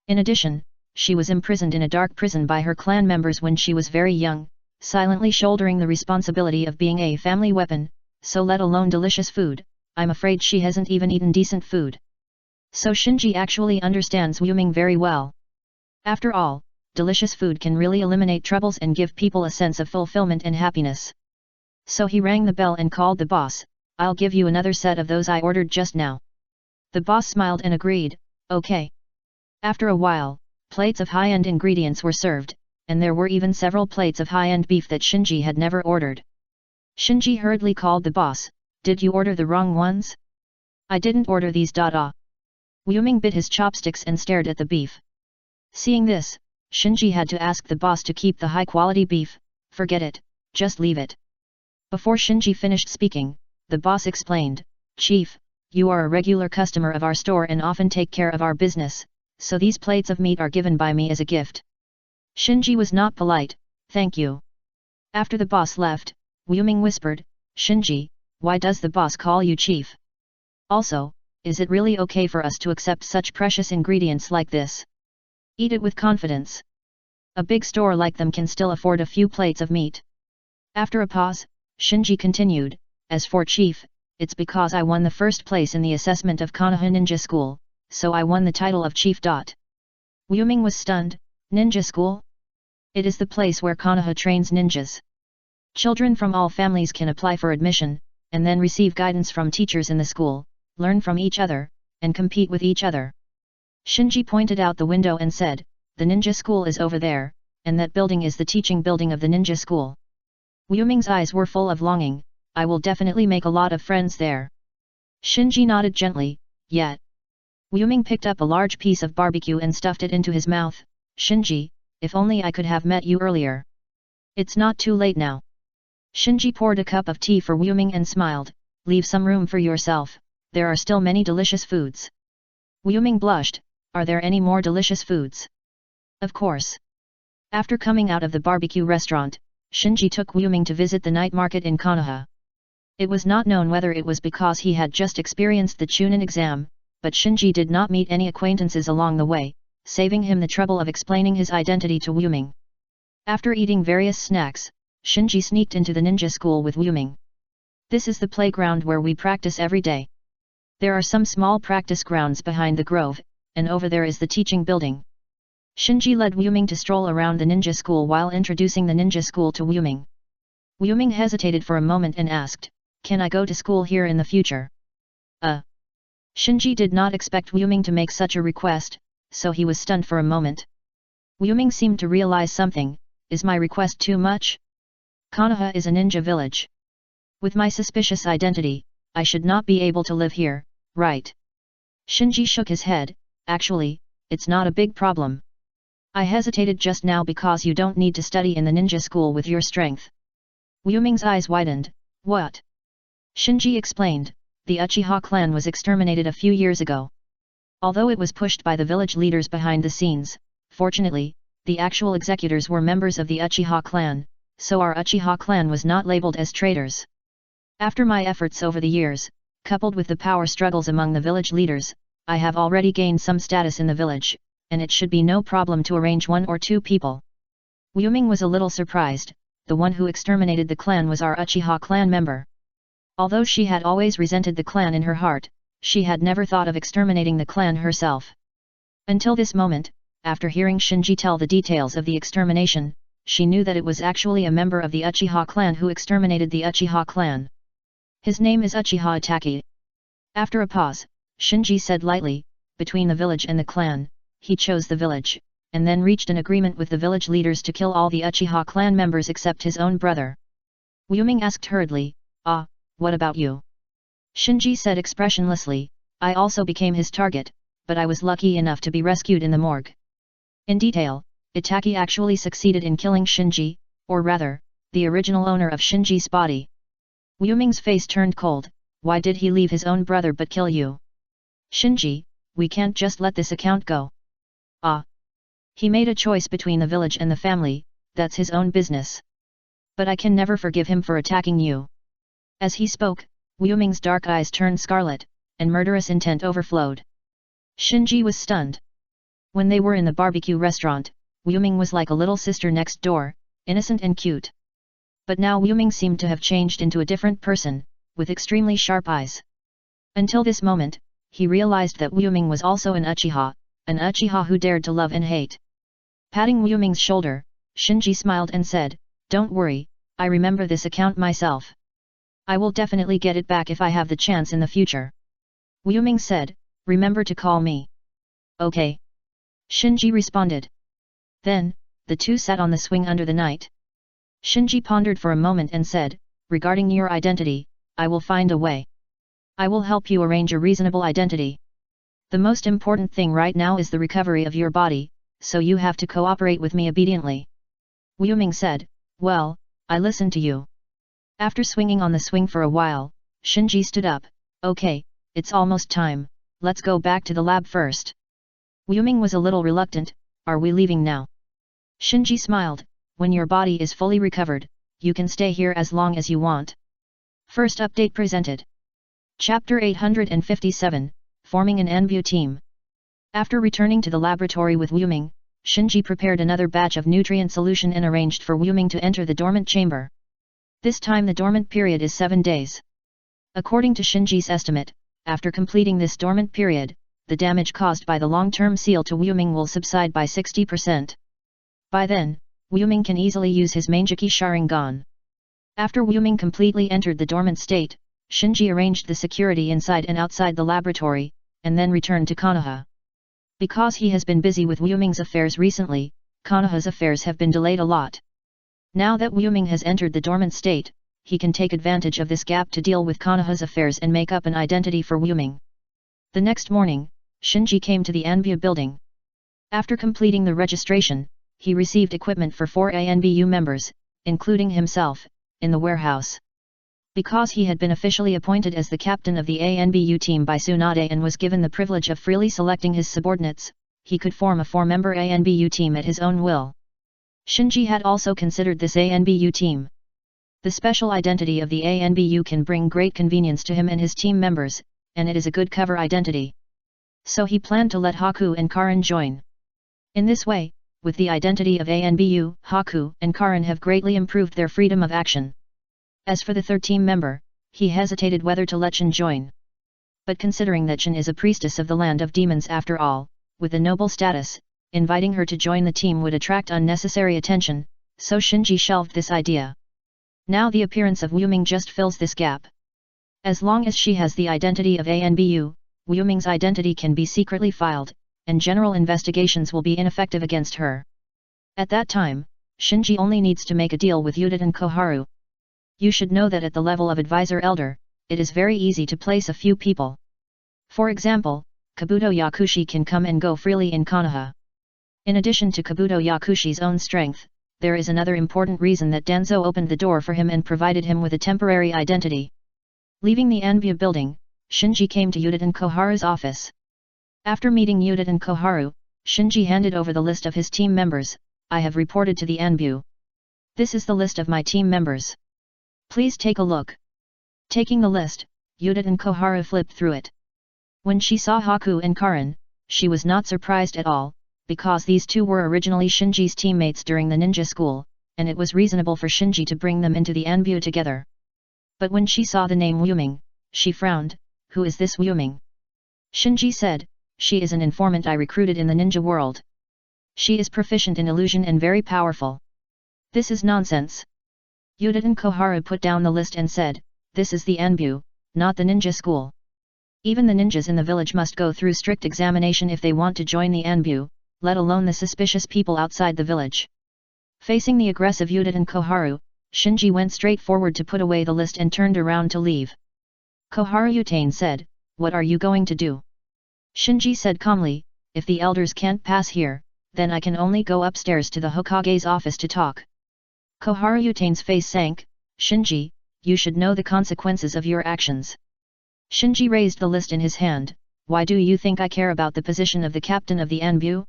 In addition, she was imprisoned in a dark prison by her clan members when she was very young, silently shouldering the responsibility of being a family weapon, so let alone delicious food, I'm afraid she hasn't even eaten decent food. So Shinji actually understands Wuming very well. After all, delicious food can really eliminate troubles and give people a sense of fulfillment and happiness. So he rang the bell and called the boss, I'll give you another set of those I ordered just now. The boss smiled and agreed, okay. After a while, plates of high-end ingredients were served, and there were even several plates of high-end beef that Shinji had never ordered. Shinji hurriedly called the boss, did you order the wrong ones? I didn't order these. Wuming bit his chopsticks and stared at the beef. Seeing this, Shinji had to ask the boss to keep the high-quality beef, forget it, just leave it. Before Shinji finished speaking, the boss explained, Chief, you are a regular customer of our store and often take care of our business, so these plates of meat are given by me as a gift. Shinji was not polite, thank you. After the boss left, Wuming whispered, Shinji, why does the boss call you chief? Also, is it really okay for us to accept such precious ingredients like this? Eat it with confidence. A big store like them can still afford a few plates of meat. After a pause, Shinji continued, as for chief, it's because I won the first place in the assessment of Konoha Ninja School, so I won the title of chief. Wuming was stunned, ninja school? It is the place where Konoha trains ninjas. Children from all families can apply for admission, and then receive guidance from teachers in the school, learn from each other, and compete with each other. Shinji pointed out the window and said, the ninja school is over there, and that building is the teaching building of the ninja school. Wuming's eyes were full of longing, I will definitely make a lot of friends there. Shinji nodded gently, yet. Wuming picked up a large piece of barbecue and stuffed it into his mouth, Shinji, if only I could have met you earlier. It's not too late now. Shinji poured a cup of tea for Wuming and smiled, leave some room for yourself, there are still many delicious foods. Wuming blushed, are there any more delicious foods? Of course. After coming out of the barbecue restaurant, Shinji took Wuming to visit the night market in Konoha. It was not known whether it was because he had just experienced the Chunin exam, but Shinji did not meet any acquaintances along the way, saving him the trouble of explaining his identity to Wuming. After eating various snacks, Shinji sneaked into the ninja school with Wuming. This is the playground where we practice every day. There are some small practice grounds behind the grove, and over there is the teaching building. Shinji led Wuming to stroll around the ninja school while introducing the ninja school to Wuming. Wuming hesitated for a moment and asked, can I go to school here in the future? Shinji did not expect Wuming to make such a request, so he was stunned for a moment. Wuming seemed to realize something, is my request too much? Konoha is a ninja village. With my suspicious identity, I should not be able to live here, right? Shinji shook his head, actually, it's not a big problem. I hesitated just now because you don't need to study in the ninja school with your strength. Wuming's eyes widened, what? Shinji explained, the Uchiha clan was exterminated a few years ago. Although it was pushed by the village leaders behind the scenes, fortunately, the actual executors were members of the Uchiha clan, so our Uchiha clan was not labeled as traitors. After my efforts over the years, coupled with the power struggles among the village leaders, I have already gained some status in the village, and it should be no problem to arrange 1 or 2 people. Wuming was a little surprised, the one who exterminated the clan was our Uchiha clan member. Although she had always resented the clan in her heart, she had never thought of exterminating the clan herself. Until this moment, after hearing Shinji tell the details of the extermination, she knew that it was actually a member of the Uchiha clan who exterminated the Uchiha clan. His name is Uchiha Itachi. After a pause, Shinji said lightly, between the village and the clan, he chose the village, and then reached an agreement with the village leaders to kill all the Uchiha clan members except his own brother. Wuming asked hurriedly, what about you? Shinji said expressionlessly, I also became his target, but I was lucky enough to be rescued in the morgue. In detail, Itachi actually succeeded in killing Shinji, or rather, the original owner of Shinji's body. Wuming's face turned cold, why did he leave his own brother but kill you? Shinji, we can't just let this account go. He made a choice between the village and the family, that's his own business. But I can never forgive him for attacking you. As he spoke, Wuming's dark eyes turned scarlet, and murderous intent overflowed. Shinji was stunned. When they were in the barbecue restaurant, Wuming was like a little sister next door, innocent and cute. But now Wuming seemed to have changed into a different person, with extremely sharp eyes. Until this moment, he realized that Wuming was also an Uchiha who dared to love and hate. Patting Wuming's shoulder, Shinji smiled and said, don't worry, I remember this account myself. I will definitely get it back if I have the chance in the future. Wuming said, remember to call me. Okay. Shinji responded. Then, the two sat on the swing under the night. Shinji pondered for a moment and said, regarding your identity, I will find a way. I will help you arrange a reasonable identity. The most important thing right now is the recovery of your body, so you have to cooperate with me obediently. Wuming said, well, I listen to you. After swinging on the swing for a while, Shinji stood up, okay, it's almost time, let's go back to the lab first. Yuming was a little reluctant, are we leaving now? Shinji smiled, when your body is fully recovered, you can stay here as long as you want. First update presented. Chapter 857, Forming an Anbu Team. After returning to the laboratory with Yuming, Shinji prepared another batch of nutrient solution and arranged for Yuming to enter the dormant chamber. This time the dormant period is 7 days. According to Shinji's estimate, after completing this dormant period, the damage caused by the long-term seal to Yuming will subside by 60%. By then, Yuming can easily use his Manjiki Sharingan. After Yuming completely entered the dormant state, Shinji arranged the security inside and outside the laboratory, and then returned to Konoha. Because he has been busy with Yuming's affairs recently, Konoha's affairs have been delayed a lot. Now that Yuming has entered the dormant state, he can take advantage of this gap to deal with Konoha's affairs and make up an identity for Yuming. The next morning, Shinji came to the Anbu building. After completing the registration, he received equipment for 4 ANBU members, including himself, in the warehouse. Because he had been officially appointed as the captain of the ANBU team by Tsunade and was given the privilege of freely selecting his subordinates, he could form a 4-member ANBU team at his own will. Shinji had also considered this ANBU team. The special identity of the ANBU can bring great convenience to him and his team members, and it is a good cover identity. So he planned to let Haku and Karin join. In this way, with the identity of ANBU, Haku and Karin have greatly improved their freedom of action. As for the third team member, he hesitated whether to let Chen join. But considering that Chen is a priestess of the land of demons after all, with a noble status, inviting her to join the team would attract unnecessary attention, so Shinji shelved this idea. Now the appearance of Yuming just fills this gap. As long as she has the identity of ANBU, Yuming's identity can be secretly filed, and general investigations will be ineffective against her. At that time, Shinji only needs to make a deal with Yudit and Koharu. You should know that at the level of advisor elder, it is very easy to place a few people. For example, Kabuto Yakushi can come and go freely in Konoha. In addition to Kabuto Yakushi's own strength, there is another important reason that Danzo opened the door for him and provided him with a temporary identity. Leaving the Anbu building, Shinji came to Yudit and Koharu's office. After meeting Yudit and Koharu, Shinji handed over the list of his team members. I have reported to the Anbu. This is the list of my team members. Please take a look. Taking the list, Yudit and Koharu flipped through it. When she saw Haku and Karin, she was not surprised at all, because these two were originally Shinji's teammates during the ninja school, and it was reasonable for Shinji to bring them into the Anbu together. But when she saw the name Yuming, she frowned. Who is this Yuming? Shinji said, she is an informant I recruited in the ninja world. She is proficient in illusion and very powerful. This is nonsense. Yudit and Koharu put down the list and said, this is the Anbu, not the ninja school. Even the ninjas in the village must go through strict examination if they want to join the Anbu, let alone the suspicious people outside the village. Facing the aggressive Yudit and Koharu, Shinji went straight forward to put away the list and turned around to leave. Koharu Yutane said, what are you going to do? Shinji said calmly, if the elders can't pass here, then I can only go upstairs to the Hokage's office to talk. Koharu Yutane's face sank. Shinji, you should know the consequences of your actions. Shinji raised the list in his hand. Why do you think I care about the position of the captain of the Anbu?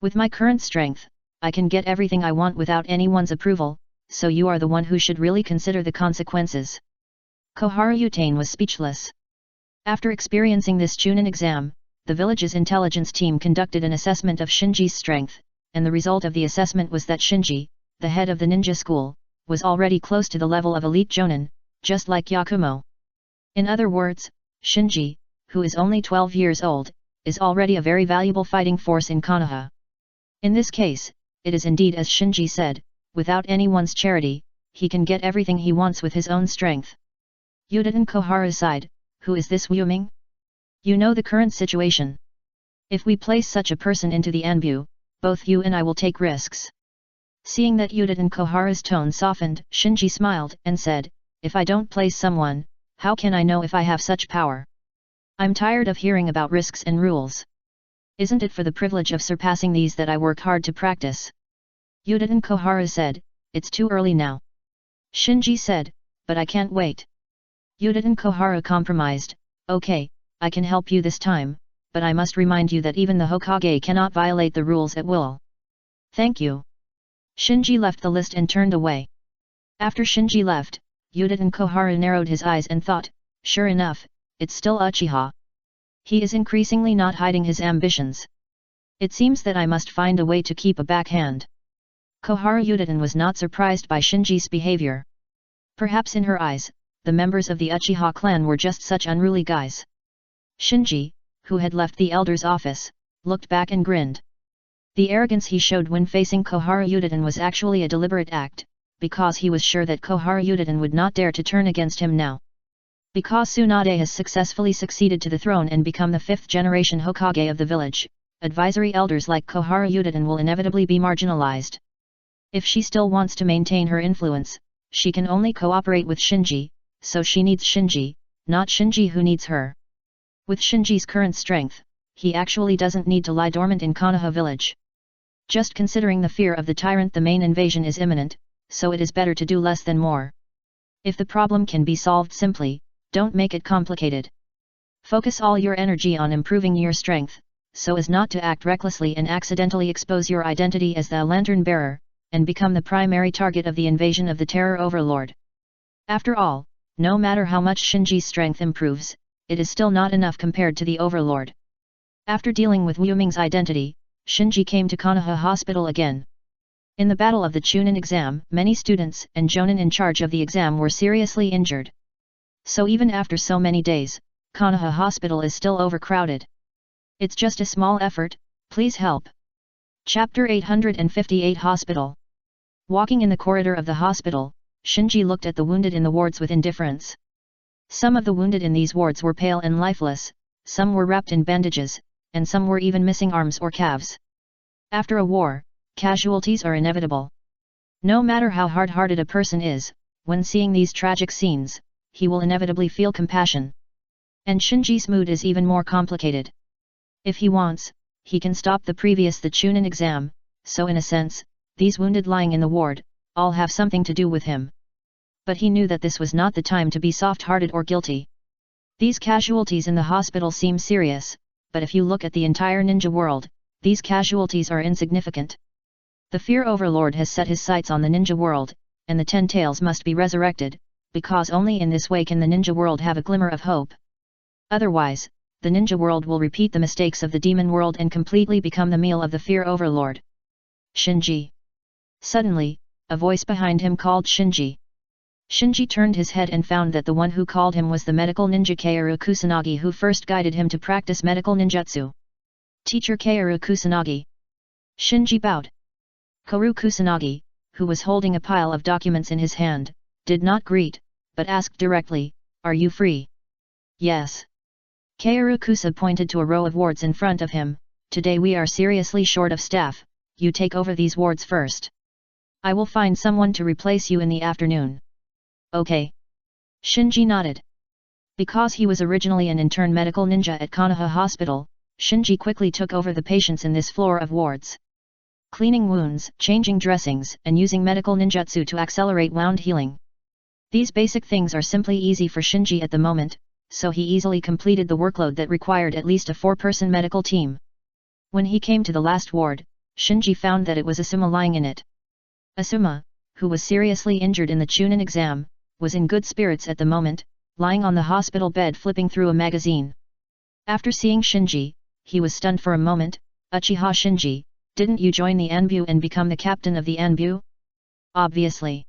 With my current strength, I can get everything I want without anyone's approval, so you are the one who should really consider the consequences. Koharu Yutane was speechless. After experiencing this Chunin exam, the village's intelligence team conducted an assessment of Shinji's strength, and the result of the assessment was that Shinji, the head of the ninja school, was already close to the level of elite Jonin, just like Yakumo. In other words, Shinji, who is only 12 years old, is already a very valuable fighting force in Konoha. In this case, it is indeed as Shinji said, without anyone's charity, he can get everything he wants with his own strength. Yudit and Koharu sighed, who is this Yuming? You know the current situation. If we place such a person into the Anbu, both you and I will take risks. Seeing that Yudit and Koharu's tone softened, Shinji smiled and said, if I don't place someone, how can I know if I have such power? I'm tired of hearing about risks and rules. Isn't it for the privilege of surpassing these that I work hard to practice? Yudit and Koharu said, it's too early now. Shinji said, but I can't wait. Yudit and Koharu compromised, okay, I can help you this time, but I must remind you that even the Hokage cannot violate the rules at will. Thank you. Shinji left the list and turned away. After Shinji left, Udaten Koharu narrowed his eyes and thought, sure enough, it's still Uchiha. He is increasingly not hiding his ambitions. It seems that I must find a way to keep a backhand. Koharu Udaten was not surprised by Shinji's behavior. Perhaps in her eyes, the members of the Uchiha clan were just such unruly guys. Shinji, who had left the elder's office, looked back and grinned. The arrogance he showed when facing Koharu Udaten was actually a deliberate act, because he was sure that Koharu Udaten would not dare to turn against him now. Because Tsunade has successfully succeeded to the throne and become the 5th generation Hokage of the village, advisory elders like Koharu Udaten will inevitably be marginalized. If she still wants to maintain her influence, she can only cooperate with Shinji, so she needs Shinji, not Shinji who needs her. With Shinji's current strength, he actually doesn't need to lie dormant in Konoha village. Just considering the fear of the tyrant, the main invasion is imminent, so it is better to do less than more. If the problem can be solved simply, don't make it complicated. Focus all your energy on improving your strength, so as not to act recklessly and accidentally expose your identity as the lantern bearer, and become the primary target of the invasion of the Terror Overlord. After all, no matter how much Shinji's strength improves, it is still not enough compared to the Overlord. After dealing with Wu Ming's identity, Shinji came to Konoha Hospital again. In the battle of the Chunin exam, many students and Jonin in charge of the exam were seriously injured. So even after so many days, Konoha Hospital is still overcrowded. It's just a small effort, please help. Chapter 858 Hospital. Walking in the corridor of the hospital, Shinji looked at the wounded in the wards with indifference. Some of the wounded in these wards were pale and lifeless, some were wrapped in bandages, and some were even missing arms or calves. After a war, casualties are inevitable. No matter how hard-hearted a person is, when seeing these tragic scenes, he will inevitably feel compassion. And Shinji's mood is even more complicated. If he wants, he can stop the Chunin exam, so in a sense, these wounded lying in the ward, all have something to do with him. But he knew that this was not the time to be soft-hearted or guilty. These casualties in the hospital seem serious, but if you look at the entire ninja world, these casualties are insignificant. The Fear Overlord has set his sights on the ninja world, and the 10 Tails must be resurrected, because only in this way can the ninja world have a glimmer of hope. Otherwise, the ninja world will repeat the mistakes of the demon world and completely become the meal of the Fear Overlord. Shinji. Suddenly, a voice behind him called Shinji. Shinji turned his head and found that the one who called him was the medical ninja Kaoru Kusanagi, who first guided him to practice medical ninjutsu. Teacher Kaoru Kusanagi. Shinji bowed. Kaoru Kusanagi, who was holding a pile of documents in his hand, did not greet, but asked directly, "Are you free?" "Yes." Kaoru Kusa pointed to a row of wards in front of him. "Today we are seriously short of staff, you take over these wards first. I will find someone to replace you in the afternoon." "Okay." Shinji nodded. Because he was originally an intern medical ninja at Konoha Hospital, Shinji quickly took over the patients in this floor of wards. Cleaning wounds, changing dressings, and using medical ninjutsu to accelerate wound healing. These basic things are simply easy for Shinji at the moment, so he easily completed the workload that required at least a 4-person medical team. When he came to the last ward, Shinji found that it was Asuma lying in it. Asuma, who was seriously injured in the Chunin exam, was in good spirits at the moment, lying on the hospital bed flipping through a magazine. After seeing Shinji, he was stunned for a moment. "Uchiha Shinji, didn't you join the Anbu and become the captain of the Anbu?" "Obviously.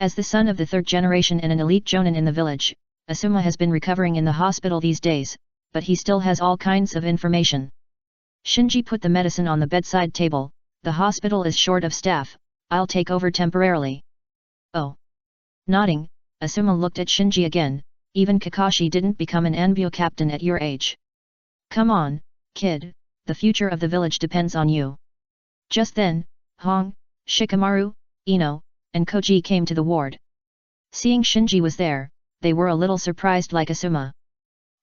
As the son of the 3rd generation and an elite jonin in the village, Asuma has been recovering in the hospital these days, but he still has all kinds of information." Shinji put the medicine on the bedside table. "The hospital is short of staff, I'll take over temporarily." "Oh." Nodding, Asuma looked at Shinji again. "Even Kakashi didn't become an Anbu captain at your age. Come on, kid, the future of the village depends on you." Just then, Hong, Shikamaru, Ino, and Koji came to the ward. Seeing Shinji was there, they were a little surprised like Asuma.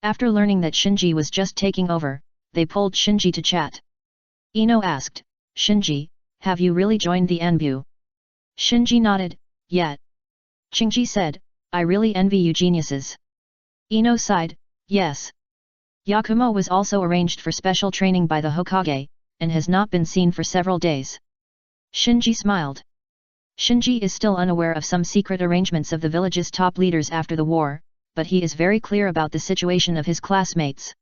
After learning that Shinji was just taking over, they pulled Shinji to chat. Ino asked, "Shinji, have you really joined the Anbu?" Shinji nodded, "Yet." Shinji said, "I really envy you geniuses." Ino sighed, "Yes. Yakumo was also arranged for special training by the Hokage, and has not been seen for several days. Shinji smiled. Shinji is still unaware of some secret arrangements of the village's top leaders after the war, but he is very clear about the situation of his classmates.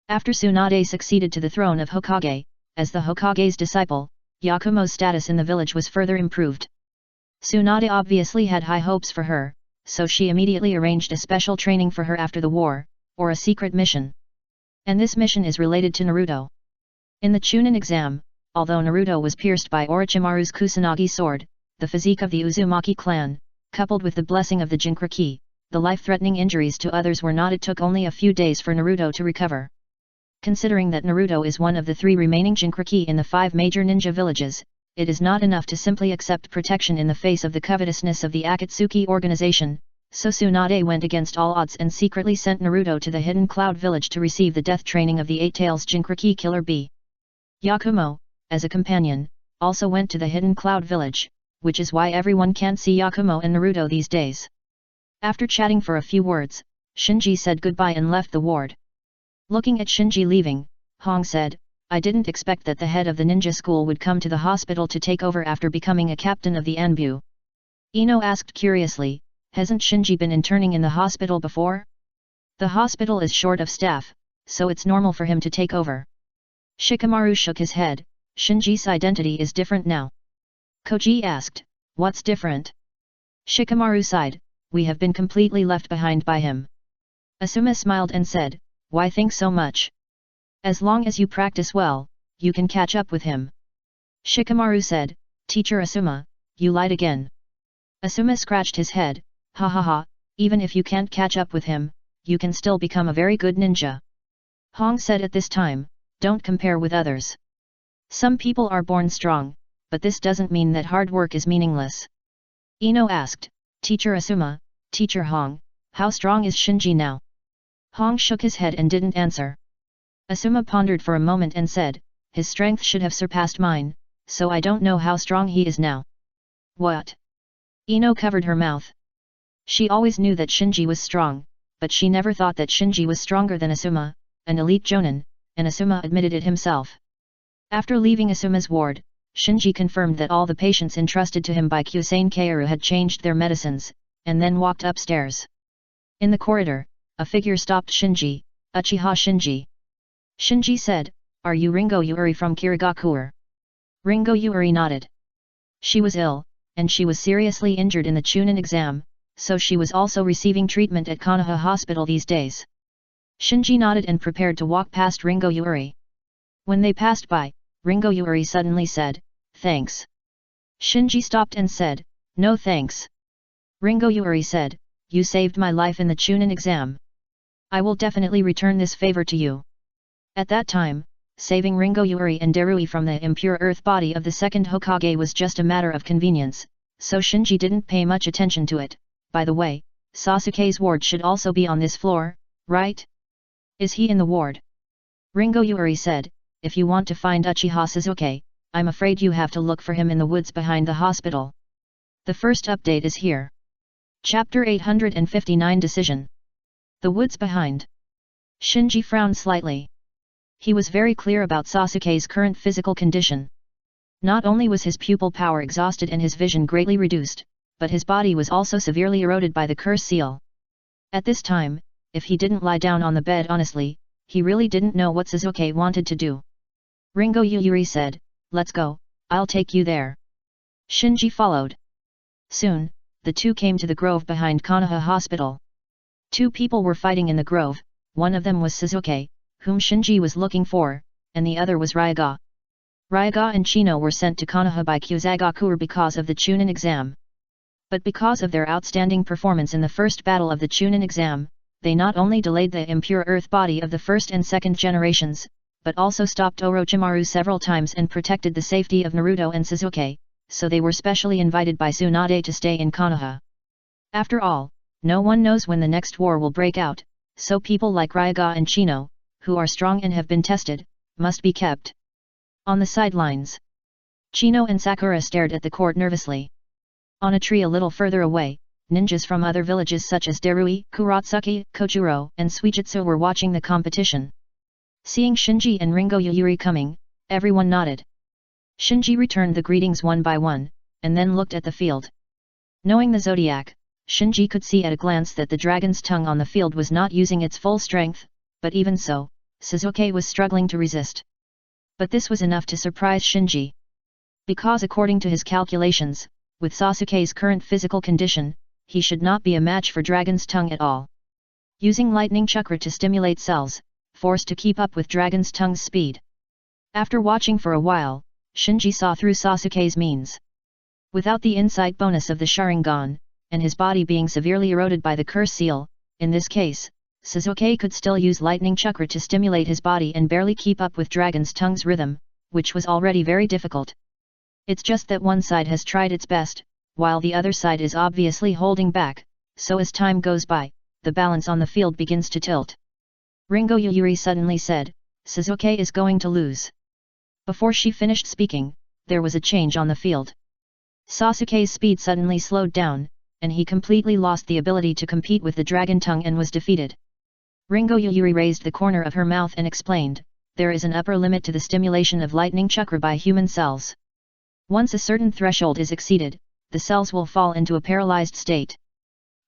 After Tsunade succeeded to the throne of Hokage, as the Hokage's disciple, Yakumo's status in the village was further improved. Tsunade obviously had high hopes for her, so she immediately arranged a special training for her after the war, or a secret mission. And this mission is related to Naruto. In the Chunin exam, although Naruto was pierced by Orochimaru's Kusanagi sword, the physique of the Uzumaki clan, coupled with the blessing of the Jinchuriki, the life-threatening injuries to others were not. It took only a few days for Naruto to recover. Considering that Naruto is one of the 3 remaining Jinchuriki in the 5 major ninja villages, it is not enough to simply accept protection in the face of the covetousness of the Akatsuki organization, so Tsunade went against all odds and secretly sent Naruto to the Hidden Cloud village to receive the death training of the 8 Tails Jinchuriki killer bee. Yakumo, as a companion, also went to the Hidden Cloud village, which is why everyone can't see Yakumo and Naruto these days. After chatting for a few words, Shinji said goodbye and left the ward. Looking at Shinji leaving, Hong said, "I didn't expect that the head of the ninja school would come to the hospital to take over after becoming a captain of the Anbu." Ino asked curiously, "Hasn't Shinji been interning in the hospital before?" "The hospital is short of staff, so it's normal for him to take over." Shikamaru shook his head. "Shinji's identity is different now." Koji asked, "What's different?" Shikamaru sighed, "We have been completely left behind by him." Asuma smiled and said, "Why think so much? As long as you practice well, you can catch up with him." Shikamaru said, "Teacher Asuma, you lied again." Asuma scratched his head, "Ha ha ha, even if you can't catch up with him, you can still become a very good ninja." Hong said at this time, "Don't compare with others. Some people are born strong, but this doesn't mean that hard work is meaningless." Ino asked, "Teacher Asuma, Teacher Hong, how strong is Shinji now?" Hong shook his head and didn't answer. Asuma pondered for a moment and said, "His strength should have surpassed mine, so I don't know how strong he is now." "What?" Ino covered her mouth. She always knew that Shinji was strong, but she never thought that Shinji was stronger than Asuma, an elite jonin, and Asuma admitted it himself. After leaving Asuma's ward, Shinji confirmed that all the patients entrusted to him by Kyusane Kaoru had changed their medicines, and then walked upstairs. In the corridor, a figure stopped Shinji. "Uchiha Shinji." Shinji said, "Are you Ringo Yuri from Kirigakure?" Ringo Yuri nodded. She was ill, and she was seriously injured in the Chunin exam, so she was also receiving treatment at Konoha Hospital these days. Shinji nodded and prepared to walk past Ringo Yuri. When they passed by, Ringo Yuri suddenly said, "Thanks." Shinji stopped and said, "No thanks." Ringo Yuri said, "You saved my life in the Chunin exam. I will definitely return this favor to you." At that time, saving Ringo Yuri and Darui from the impure earth body of the second Hokage was just a matter of convenience, so Shinji didn't pay much attention to it. "By the way, Sasuke's ward should also be on this floor, right? Is he in the ward?" Ringo Yuri said, "If you want to find Uchiha Sasuke, I'm afraid you have to look for him in the woods behind the hospital." The first update is here. Chapter 859 Decision. The woods behind. Shinji frowned slightly. He was very clear about Sasuke's current physical condition. Not only was his pupil power exhausted and his vision greatly reduced, but his body was also severely eroded by the curse seal. At this time, if he didn't lie down on the bed honestly, he really didn't know what Sasuke wanted to do. Ringo Yuri said, "Let's go, I'll take you there." Shinji followed. Soon, the two came to the grove behind Konoha Hospital. Two people were fighting in the grove, one of them was Sasuke, whom Shinji was looking for, and the other was Ryaga. Ryaga and Chino were sent to Konoha by Kusagakure because of the Chunin exam. But because of their outstanding performance in the first battle of the Chunin exam, they not only delayed the impure earth body of the first and second generations, but also stopped Orochimaru several times and protected the safety of Naruto and Sasuke, so they were specially invited by Tsunade to stay in Konoha. After all, no one knows when the next war will break out, so people like Ryaga and Chino, who are strong and have been tested, must be kept. On the sidelines, Chino and Sakura stared at the court nervously. On a tree a little further away, ninjas from other villages such as Darui, Kuratsuki, Kojuro, and Suijutsu were watching the competition. Seeing Shinji and Ringo Yuyuri coming, everyone nodded. Shinji returned the greetings one by one, and then looked at the field. Knowing the zodiac, Shinji could see at a glance that the dragon's tongue on the field was not using its full strength, but even so, Sasuke was struggling to resist. But this was enough to surprise Shinji. Because according to his calculations, with Sasuke's current physical condition, he should not be a match for dragon's tongue at all. Using lightning chakra to stimulate cells, forced to keep up with dragon's tongue's speed. After watching for a while, Shinji saw through Sasuke's means. Without the insight bonus of the Sharingan, and his body being severely eroded by the curse seal, in this case, Sasuke could still use lightning chakra to stimulate his body and barely keep up with dragon's tongue's rhythm, which was already very difficult. It's just that one side has tried its best, while the other side is obviously holding back, so as time goes by, the balance on the field begins to tilt. Ringo Yuyuri suddenly said, "Sasuke is going to lose." Before she finished speaking, there was a change on the field. Sasuke's speed suddenly slowed down, and he completely lost the ability to compete with the dragon tongue and was defeated. Ringo Yuyuri raised the corner of her mouth and explained, "There is an upper limit to the stimulation of lightning chakra by human cells. Once a certain threshold is exceeded, the cells will fall into a paralyzed state.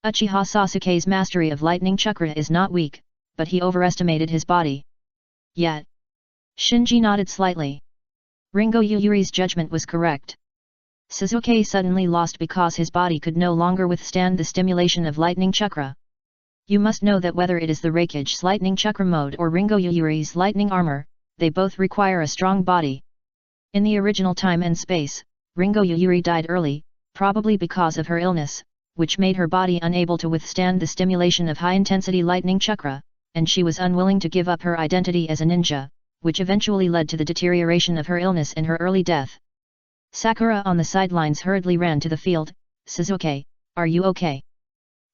Uchiha Sasuke's mastery of lightning chakra is not weak, but he overestimated his body." Yet, Shinji nodded slightly. Ringo Yuyuri's judgment was correct. Sasuke suddenly lost because his body could no longer withstand the stimulation of lightning chakra. You must know that whether it is the Raikage's lightning chakra mode or Ringo Yuyuri's lightning armor, they both require a strong body. In the original time and space, Ringo Yuyuri died early, probably because of her illness, which made her body unable to withstand the stimulation of high-intensity lightning chakra, and she was unwilling to give up her identity as a ninja, which eventually led to the deterioration of her illness and her early death. Sakura on the sidelines hurriedly ran to the field. "Sasuke, are you okay?"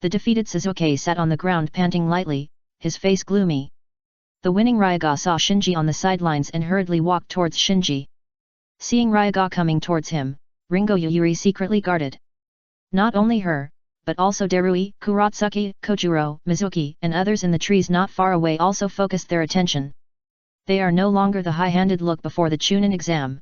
The defeated Sasuke sat on the ground panting lightly, his face gloomy. The winning Ryaga saw Shinji on the sidelines and hurriedly walked towards Shinji. Seeing Ryaga coming towards him, Ringo Yuyuri secretly guarded. Not only her, but also Darui, Kuratsuki, Kojuro, Mizuki, and others in the trees not far away also focused their attention. They are no longer the high-handed look before the Chunin exam.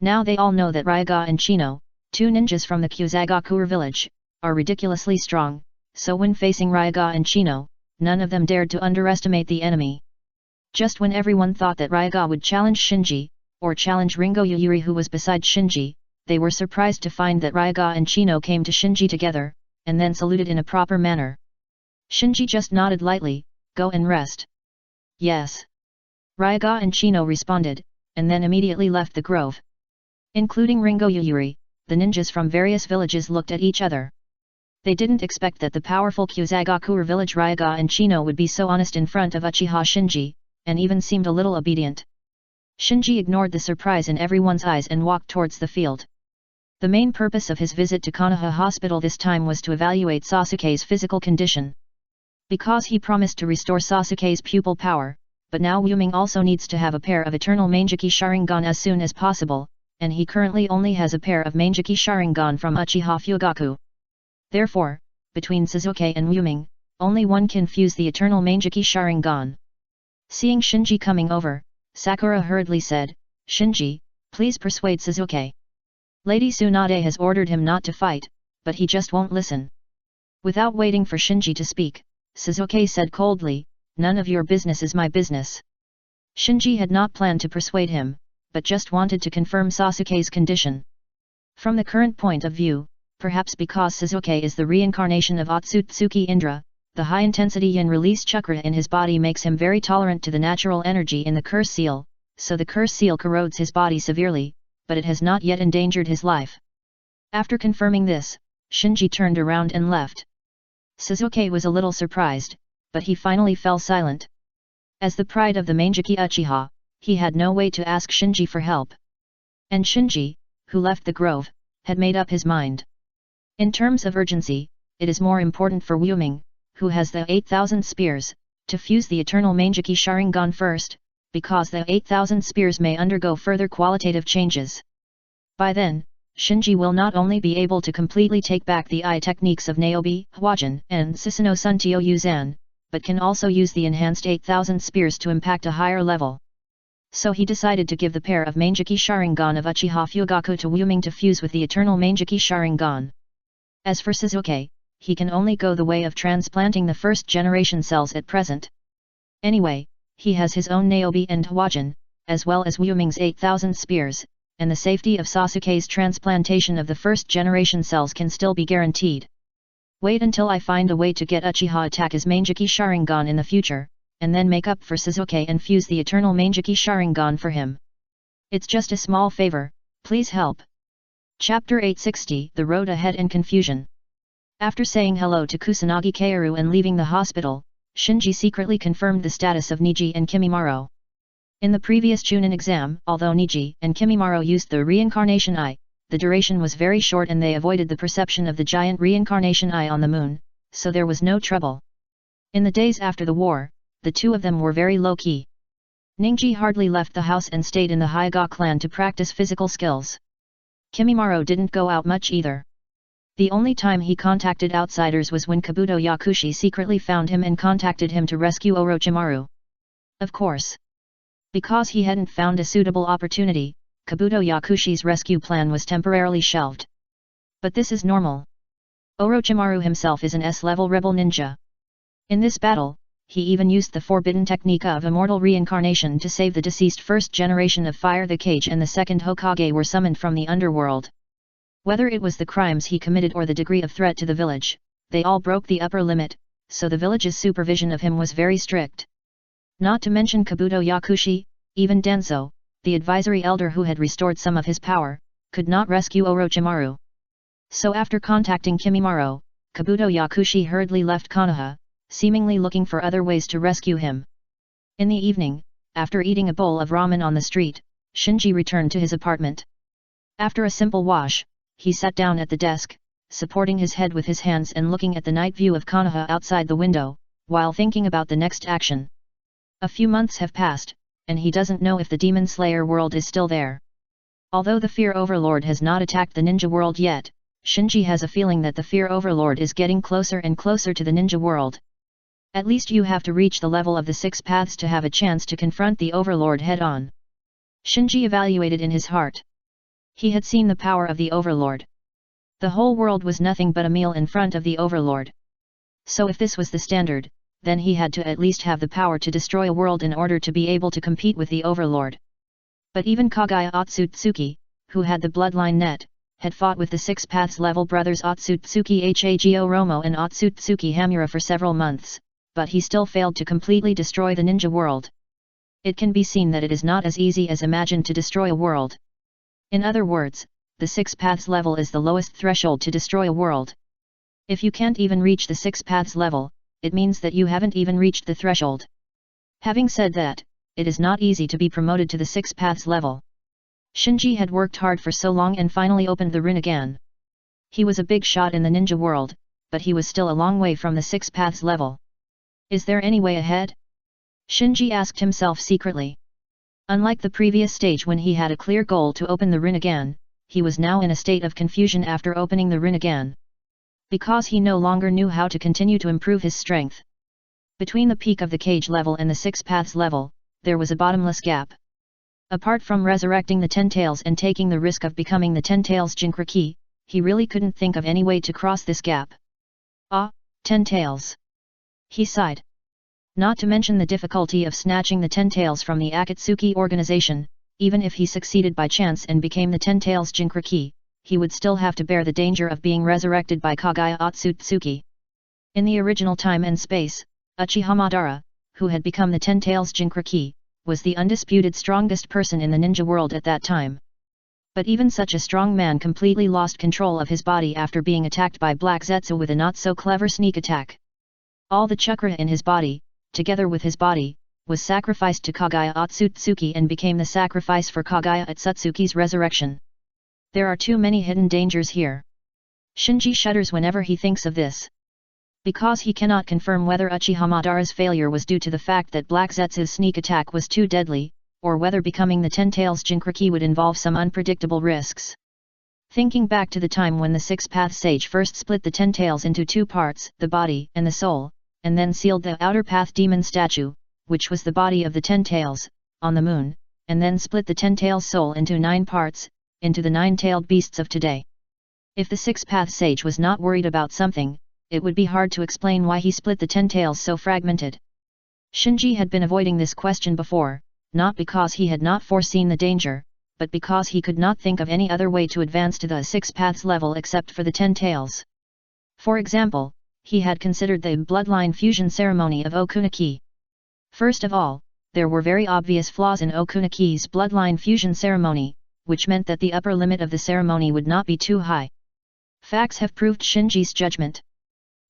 Now they all know that Ryaga and Chino, two ninjas from the Kusagakure village, are ridiculously strong, so when facing Ryaga and Chino, none of them dared to underestimate the enemy. Just when everyone thought that Ryaga would challenge Shinji, or challenge Ringo Yuyuri who was beside Shinji, they were surprised to find that Ryaga and Chino came to Shinji together, and then saluted in a proper manner. Shinji just nodded lightly, "Go and rest." "Yes." Ryaga and Chino responded, and then immediately left the grove. Including Ringo Yuyuri, the ninjas from various villages looked at each other. They didn't expect that the powerful Kusagakure village Ryaga and Chino would be so honest in front of Uchiha Shinji, and even seemed a little obedient. Shinji ignored the surprise in everyone's eyes and walked towards the field. The main purpose of his visit to Konoha Hospital this time was to evaluate Sasuke's physical condition. Because he promised to restore Sasuke's pupil power, but now Wuming also needs to have a pair of Eternal Mangeki Sharingan as soon as possible, and he currently only has a pair of Mangeki Sharingan from Uchiha Fugaku. Therefore, between Sasuke and Wuming, only one can fuse the Eternal Mangeki Sharingan. Seeing Shinji coming over, Sakura hurriedly said, "Shinji, please persuade Sasuke. Lady Tsunade has ordered him not to fight, but he just won't listen." Without waiting for Shinji to speak, Sasuke said coldly, "None of your business is my business." Shinji had not planned to persuade him, but just wanted to confirm Sasuke's condition. From the current point of view, perhaps because Sasuke is the reincarnation of Otsutsuki Indra, the high-intensity yin release chakra in his body makes him very tolerant to the natural energy in the curse seal, so the curse seal corrodes his body severely, but it has not yet endangered his life. After confirming this, Shinji turned around and left. Sasuke was a little surprised, but he finally fell silent. As the pride of the Mangeki Uchiha, he had no way to ask Shinji for help. And Shinji, who left the grove, had made up his mind. In terms of urgency, it is more important for Wuming, who has the 8,000 spears, to fuse the Eternal Mangeki Sharingan first, because the 8,000 spears may undergo further qualitative changes. By then, Shinji will not only be able to completely take back the eye techniques of Niobe, Hwajin, and Susanoo Suntio Yuzan, but can also use the enhanced 8,000 spears to impact a higher level. So he decided to give the pair of Manjiki Sharingan of Uchiha Fugaku to Wuming to fuse with the eternal Manjiki Sharingan. As for Sasuke, he can only go the way of transplanting the first generation cells at present. Anyway, he has his own Niobe and Hwajin, as well as Wuming's 8,000 spears, and the safety of Sasuke's transplantation of the first generation cells can still be guaranteed. Wait until I find a way to get Uchiha attack his Manjiki Sharingan in the future, and then make up for Sasuke and fuse the eternal Manjiki Sharingan for him. It's just a small favor, please help. Chapter 860 The Road Ahead and Confusion. After saying hello to Kusanagi Kaoru and leaving the hospital, Shinji secretly confirmed the status of Niji and Kimimaro. In the previous Chunin exam, although Niji and Kimimaro used the reincarnation eye, the duration was very short and they avoided the perception of the giant reincarnation eye on the moon, so there was no trouble. In the days after the war, the two of them were very low-key. Ningji hardly left the house and stayed in the Hyuga clan to practice physical skills. Kimimaro didn't go out much either. The only time he contacted outsiders was when Kabuto Yakushi secretly found him and contacted him to rescue Orochimaru. Of course. Because he hadn't found a suitable opportunity, Kabuto Yakushi's rescue plan was temporarily shelved. But this is normal. Orochimaru himself is an S-level rebel ninja. In this battle, he even used the forbidden technique of immortal reincarnation to save the deceased first generation of Fire the Cage and the second Hokage were summoned from the underworld. Whether it was the crimes he committed or the degree of threat to the village, they all broke the upper limit, so the village's supervision of him was very strict. Not to mention Kabuto Yakushi, even Danzo, the advisory elder who had restored some of his power, could not rescue Orochimaru. So after contacting Kimimaro, Kabuto Yakushi hurriedly left Konoha, seemingly looking for other ways to rescue him. In the evening, after eating a bowl of ramen on the street, Shinji returned to his apartment. After a simple wash, he sat down at the desk, supporting his head with his hands and looking at the night view of Konoha outside the window, while thinking about the next action. A few months have passed, and he doesn't know if the Demon Slayer world is still there. Although the Fear Overlord has not attacked the ninja world yet, Shinji has a feeling that the Fear Overlord is getting closer and closer to the ninja world. At least you have to reach the level of the 6 paths to have a chance to confront the Overlord head-on. Shinji evaluated in his heart. He had seen the power of the Overlord. The whole world was nothing but a meal in front of the Overlord. So if this was the standard, then he had to at least have the power to destroy a world in order to be able to compete with the Overlord. But even Kagaya Otsutsuki, who had the bloodline net, had fought with the 6 paths level brothers Otsutsuki Hago Romo and Otsutsuki Hamura for several months, but he still failed to completely destroy the ninja world. It can be seen that it is not as easy as imagined to destroy a world. In other words, the 6 paths level is the lowest threshold to destroy a world. If you can't even reach the 6 paths level, it means that you haven't even reached the threshold. Having said that, it is not easy to be promoted to the 6 paths level. Shinji had worked hard for so long and finally opened the Rinnegan. He was a big shot in the ninja world, but he was still a long way from the 6 paths level. Is there any way ahead? Shinji asked himself secretly. Unlike the previous stage when he had a clear goal to open the Rinnegan, he was now in a state of confusion after opening the Rinnegan. Because he no longer knew how to continue to improve his strength. Between the peak of the cage level and the 6 paths level, there was a bottomless gap. Apart from resurrecting the 10 tails and taking the risk of becoming the 10 tails Jinchuriki, he really couldn't think of any way to cross this gap. 10 tails. He sighed. Not to mention the difficulty of snatching the 10 tails from the Akatsuki organization, even if he succeeded by chance and became the 10 tails Jinchuriki, he would still have to bear the danger of being resurrected by Kagaya Otsutsuki. In the original time and space, Uchiha Madara, who had become the 10 tails Jinchuriki, was the undisputed strongest person in the ninja world at that time. But even such a strong man completely lost control of his body after being attacked by Black Zetsu with a not-so-clever sneak attack. All the chakra in his body, together with his body, was sacrificed to Kagaya Otsutsuki and became the sacrifice for Kagaya Otsutsuki's resurrection. There are too many hidden dangers here. Shinji shudders whenever he thinks of this. Because he cannot confirm whether Uchiha Madara's failure was due to the fact that Black Zetsu's sneak attack was too deadly, or whether becoming the 10 tails Jinchuriki would involve some unpredictable risks. Thinking back to the time when the six-path sage first split the 10 tails into two parts, the body and the soul, and then sealed the outer path demon statue, which was the body of the 10 tails, on the moon, and then split the 10 tails soul into 9 parts, into the 9-tailed beasts of today. If the six-path sage was not worried about something, it would be hard to explain why he split the 10 tails so fragmented. Shinji had been avoiding this question before, not because he had not foreseen the danger, but because he could not think of any other way to advance to the six paths level except for the 10 tails. For example, he had considered the bloodline fusion ceremony of Okunaki. First of all, there were very obvious flaws in Okunaki's bloodline fusion ceremony, which meant that the upper limit of the ceremony would not be too high. Facts have proved Shinji's judgment.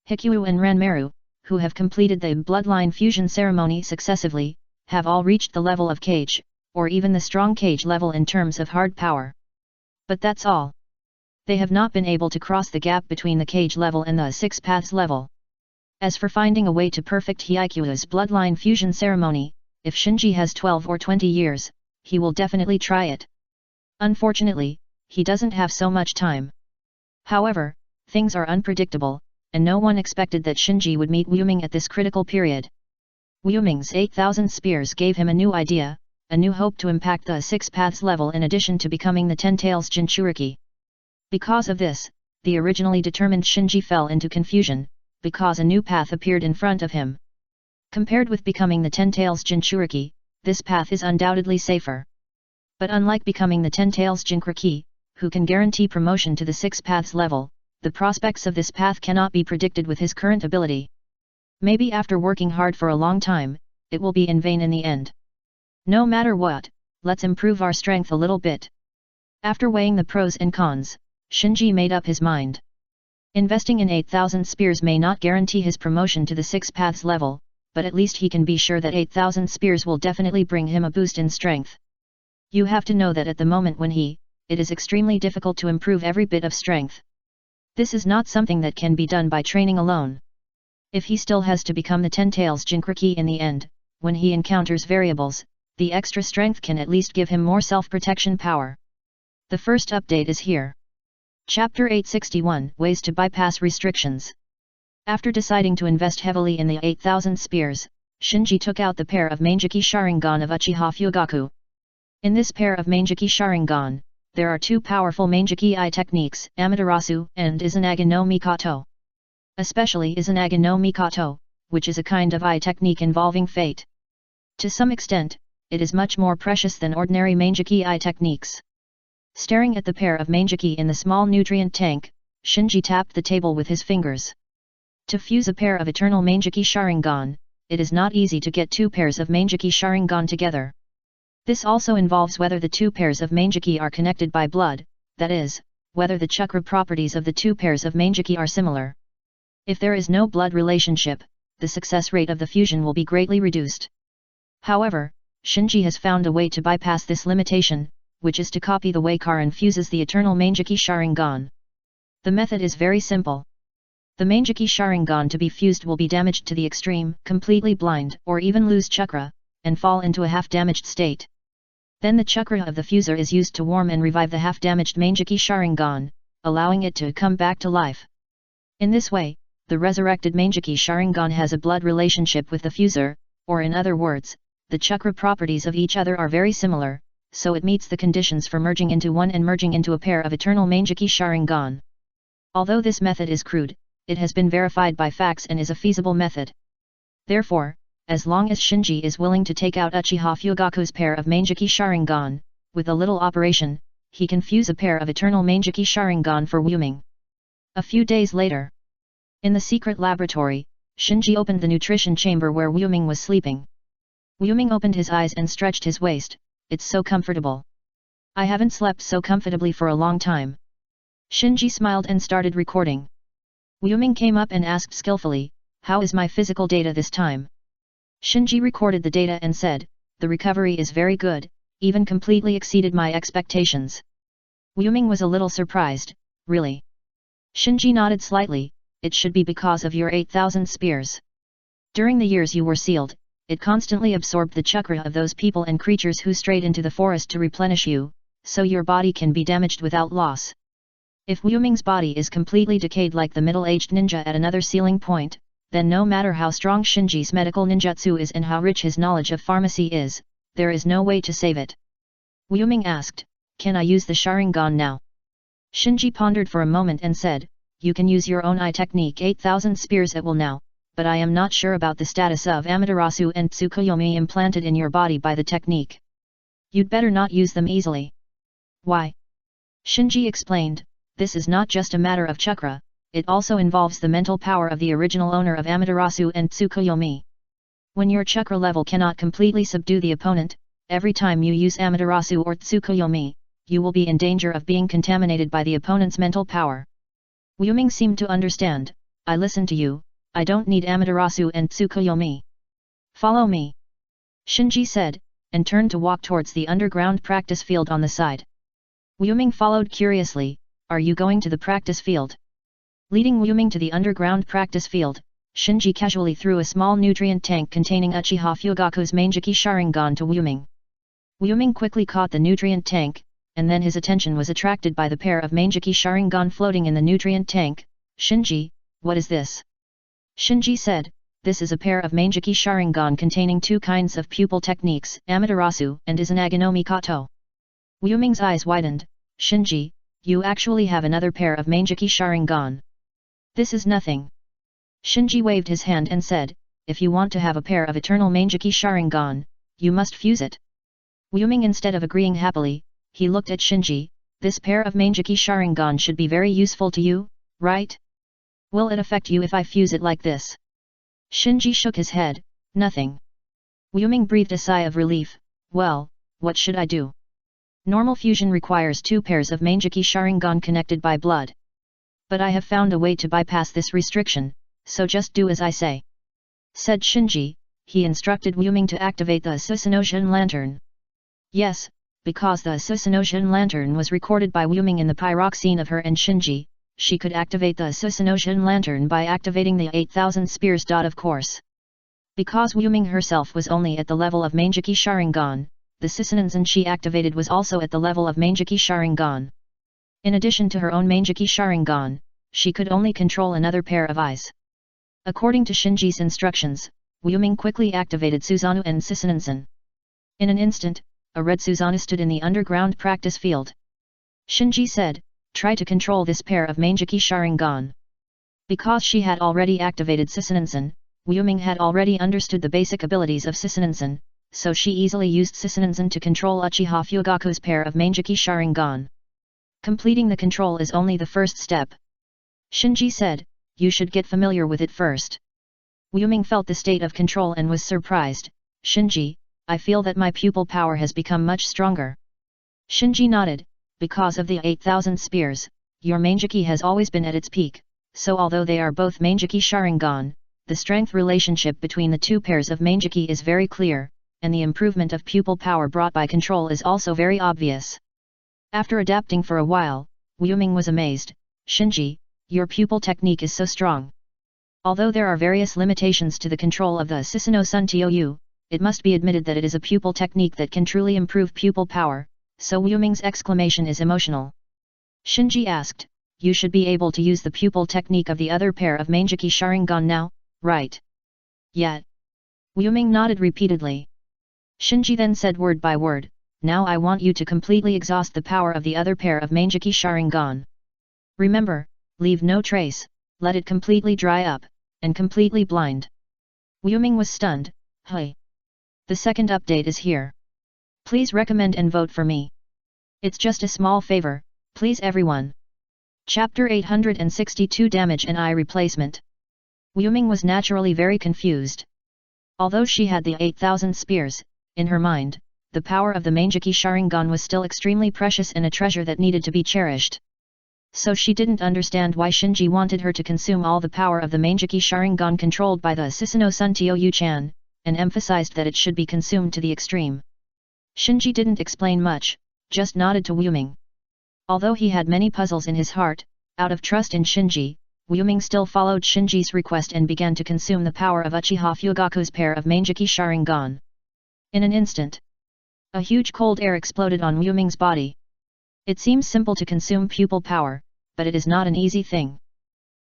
Hikyu and Ranmaru, who have completed the bloodline fusion ceremony successively, have all reached the level of Kage, or even the strong Kage level in terms of hard power. But that's all. They have not been able to cross the gap between the Kage level and the six paths level. As for finding a way to perfect Hikyu's bloodline fusion ceremony, if Shinji has 12 or 20 years, he will definitely try it. Unfortunately, he doesn't have so much time. However, things are unpredictable, and no one expected that Shinji would meet Wuming at this critical period. Wuming's 8,000 spears gave him a new idea, a new hope to impact the six paths level in addition to becoming the 10 tails Jinchuriki. Because of this, the originally determined Shinji fell into confusion, because a new path appeared in front of him. Compared with becoming the 10 tails Jinchuriki, this path is undoubtedly safer. But unlike becoming the 10 tails Jinchuriki, who can guarantee promotion to the six paths level, the prospects of this path cannot be predicted with his current ability. Maybe after working hard for a long time, it will be in vain in the end. No matter what, let's improve our strength a little bit. After weighing the pros and cons, Shinji made up his mind. Investing in 8,000 spears may not guarantee his promotion to the six paths level, but at least he can be sure that 8,000 spears will definitely bring him a boost in strength. You have to know that at the moment when it is extremely difficult to improve every bit of strength. This is not something that can be done by training alone. If he still has to become the 10 tails Jinchuriki in the end, when he encounters variables, the extra strength can at least give him more self-protection power. The first update is here. Chapter 861 Ways to Bypass Restrictions. After deciding to invest heavily in the 8,000 spears, Shinji took out the pair of Manjiki Sharingan of Uchiha Fugaku. In this pair of Manjiki Sharingan, there are two powerful Manjiki-I techniques, Amaterasu and Izanagi no Mikoto. Especially Izanagi no Mikoto, which is a kind of I technique involving fate. To some extent, it is much more precious than ordinary Manjiki-I techniques. Staring at the pair of Manjiki in the small nutrient tank, Shinji tapped the table with his fingers. To fuse a pair of eternal Manjiki Sharingan, it is not easy to get two pairs of Manjiki Sharingan together. This also involves whether the two pairs of Manjiki are connected by blood, that is, whether the chakra properties of the two pairs of Manjiki are similar. If there is no blood relationship, the success rate of the fusion will be greatly reduced. However, Shinji has found a way to bypass this limitation, which is to copy the way Karin fuses the eternal Manjiki Sharingan. The method is very simple. The Manjiki Sharingan to be fused will be damaged to the extreme, completely blind, or even lose chakra, and fall into a half-damaged state. Then the chakra of the fuser is used to warm and revive the half-damaged Manjiki Sharingan, allowing it to come back to life. In this way, the resurrected Manjiki Sharingan has a blood relationship with the fuser, or in other words, the chakra properties of each other are very similar, so it meets the conditions for merging into one and merging into a pair of eternal Manjiki Sharingan. Although this method is crude, it has been verified by facts and is a feasible method. Therefore, as long as Shinji is willing to take out Uchiha Fugaku's pair of Manjiki Sharingan, with a little operation, he can fuse a pair of eternal Manjiki Sharingan for Wuming. A few days later, in the secret laboratory, Shinji opened the nutrition chamber where Wuming was sleeping. Wuming opened his eyes and stretched his waist. It's so comfortable. I haven't slept so comfortably for a long time. Shinji smiled and started recording. Wuming came up and asked skillfully, "How is my physical data this time?" Shinji recorded the data and said, "The recovery is very good, even completely exceeded my expectations." Wuming was a little surprised, "Really?" Shinji nodded slightly, "It should be because of your 8,000 spears. During the years you were sealed, it constantly absorbed the chakra of those people and creatures who strayed into the forest to replenish you, so your body can be damaged without loss. If Wu Ming's body is completely decayed like the middle-aged ninja at another ceiling point, then no matter how strong Shinji's medical ninjutsu is and how rich his knowledge of pharmacy is, there is no way to save it. Wu Ming asked, "Can I use the Sharingan now?" Shinji pondered for a moment and said, "You can use your own eye technique 8,000 spears at will now, but I am not sure about the status of Amaterasu and Tsukuyomi implanted in your body by the technique. You'd better not use them easily." "Why?" Shinji explained, "This is not just a matter of chakra, it also involves the mental power of the original owner of Amaterasu and Tsukuyomi. When your chakra level cannot completely subdue the opponent, every time you use Amaterasu or Tsukuyomi, you will be in danger of being contaminated by the opponent's mental power." Wu Ming seemed to understand. "I listen to you, I don't need Amaterasu and Tsukuyomi. Follow me," Shinji said, and turned to walk towards the underground practice field on the side. Wu Ming followed curiously. "Are you going to the practice field?" Leading Wu Ming to the underground practice field, Shinji casually threw a small nutrient tank containing Uchiha Fugaku's Mangeki Sharingan to Wu Ming. Wu Ming quickly caught the nutrient tank, and then his attention was attracted by the pair of Mangeki Sharingan floating in the nutrient tank. "Shinji, what is this?" Shinji said, "This is a pair of Mangeki Sharingan containing two kinds of pupil techniques, Amaterasu and Izanagi no Mikoto." Wu Ming's eyes widened. "Shinji, you actually have another pair of Mangeki Sharingan. This is nothing." Shinji waved his hand and said, "If you want to have a pair of eternal Mangeki Sharingan, you must fuse it." Wu Ming, instead of agreeing happily, he looked at Shinji. "This pair of Mangeki Sharingan should be very useful to you, right? Will it affect you if I fuse it like this?" Shinji shook his head. "Nothing." Wu Ming breathed a sigh of relief. "Well, what should I do? Normal fusion requires two pairs of Mangeki Sharingan connected by blood. But I have found a way to bypass this restriction, so just do as I say," said Shinji. He instructed Wu Ming to activate the Susanoo lantern. Yes, because the Susanoo lantern was recorded by Wu Ming in the pyroxene of her and Shinji, she could activate the Susanoo lantern by activating the 8,000 spears. Of course. Because Wu Ming herself was only at the level of Mangeki Sharingan, the Susanoo she activated was also at the level of Mangeki Sharingan. In addition to her own Mangeki Sharingan, she could only control another pair of eyes. According to Shinji's instructions, Wu Ming quickly activated Susanoo and Susanoo. In an instant, a red Susanoo stood in the underground practice field. Shinji said, "Try to control this pair of Mangeki Sharingan." Because she had already activated Susanoo, Wu Ming had already understood the basic abilities of Susanoo, so she easily used Susanoo to control Uchiha Fugaku's pair of Mangeki Sharingan. "Completing the control is only the first step," Shinji said, "you should get familiar with it first." Wu Ming felt the state of control and was surprised. "Shinji, I feel that my pupil power has become much stronger." Shinji nodded. "Because of the 8,000 spears, your Mangeki has always been at its peak, so although they are both Mangeki Sharingan, the strength relationship between the two pairs of Mangeki is very clear, and the improvement of pupil power brought by control is also very obvious." After adapting for a while, Wu Ming was amazed. "Shinji, your pupil technique is so strong. Although there are various limitations to the control of the Susanoo Tou, it must be admitted that it is a pupil technique that can truly improve pupil power," so Wu Ming's exclamation is emotional. Shinji asked, "You should be able to use the pupil technique of the other pair of Mangeki Sharingan now, right?" "Yeah." Wu Ming nodded repeatedly. Shinji then said word by word, "Now I want you to completely exhaust the power of the other pair of Mangeki Sharingan. Remember, leave no trace, let it completely dry up, and completely blind." Wu Ming was stunned. "Hey! The second update is here. Please recommend and vote for me. It's just a small favor, please everyone." Chapter 862 Damage and Eye Replacement. Wu Ming was naturally very confused. Although she had the 8,000 spears, in her mind, the power of the Mangeki Sharingan was still extremely precious and a treasure that needed to be cherished. So she didn't understand why Shinji wanted her to consume all the power of the Mangeki Sharingan controlled by the Susanoo Tou-chan, and emphasized that it should be consumed to the extreme. Shinji didn't explain much, just nodded to Wu Ming. Although he had many puzzles in his heart, out of trust in Shinji, Wu Ming still followed Shinji's request and began to consume the power of Uchiha Fugaku's pair of Mangeki Sharingan. In an instant, a huge cold air exploded on Wu Ming's body. It seems simple to consume pupil power, but it is not an easy thing.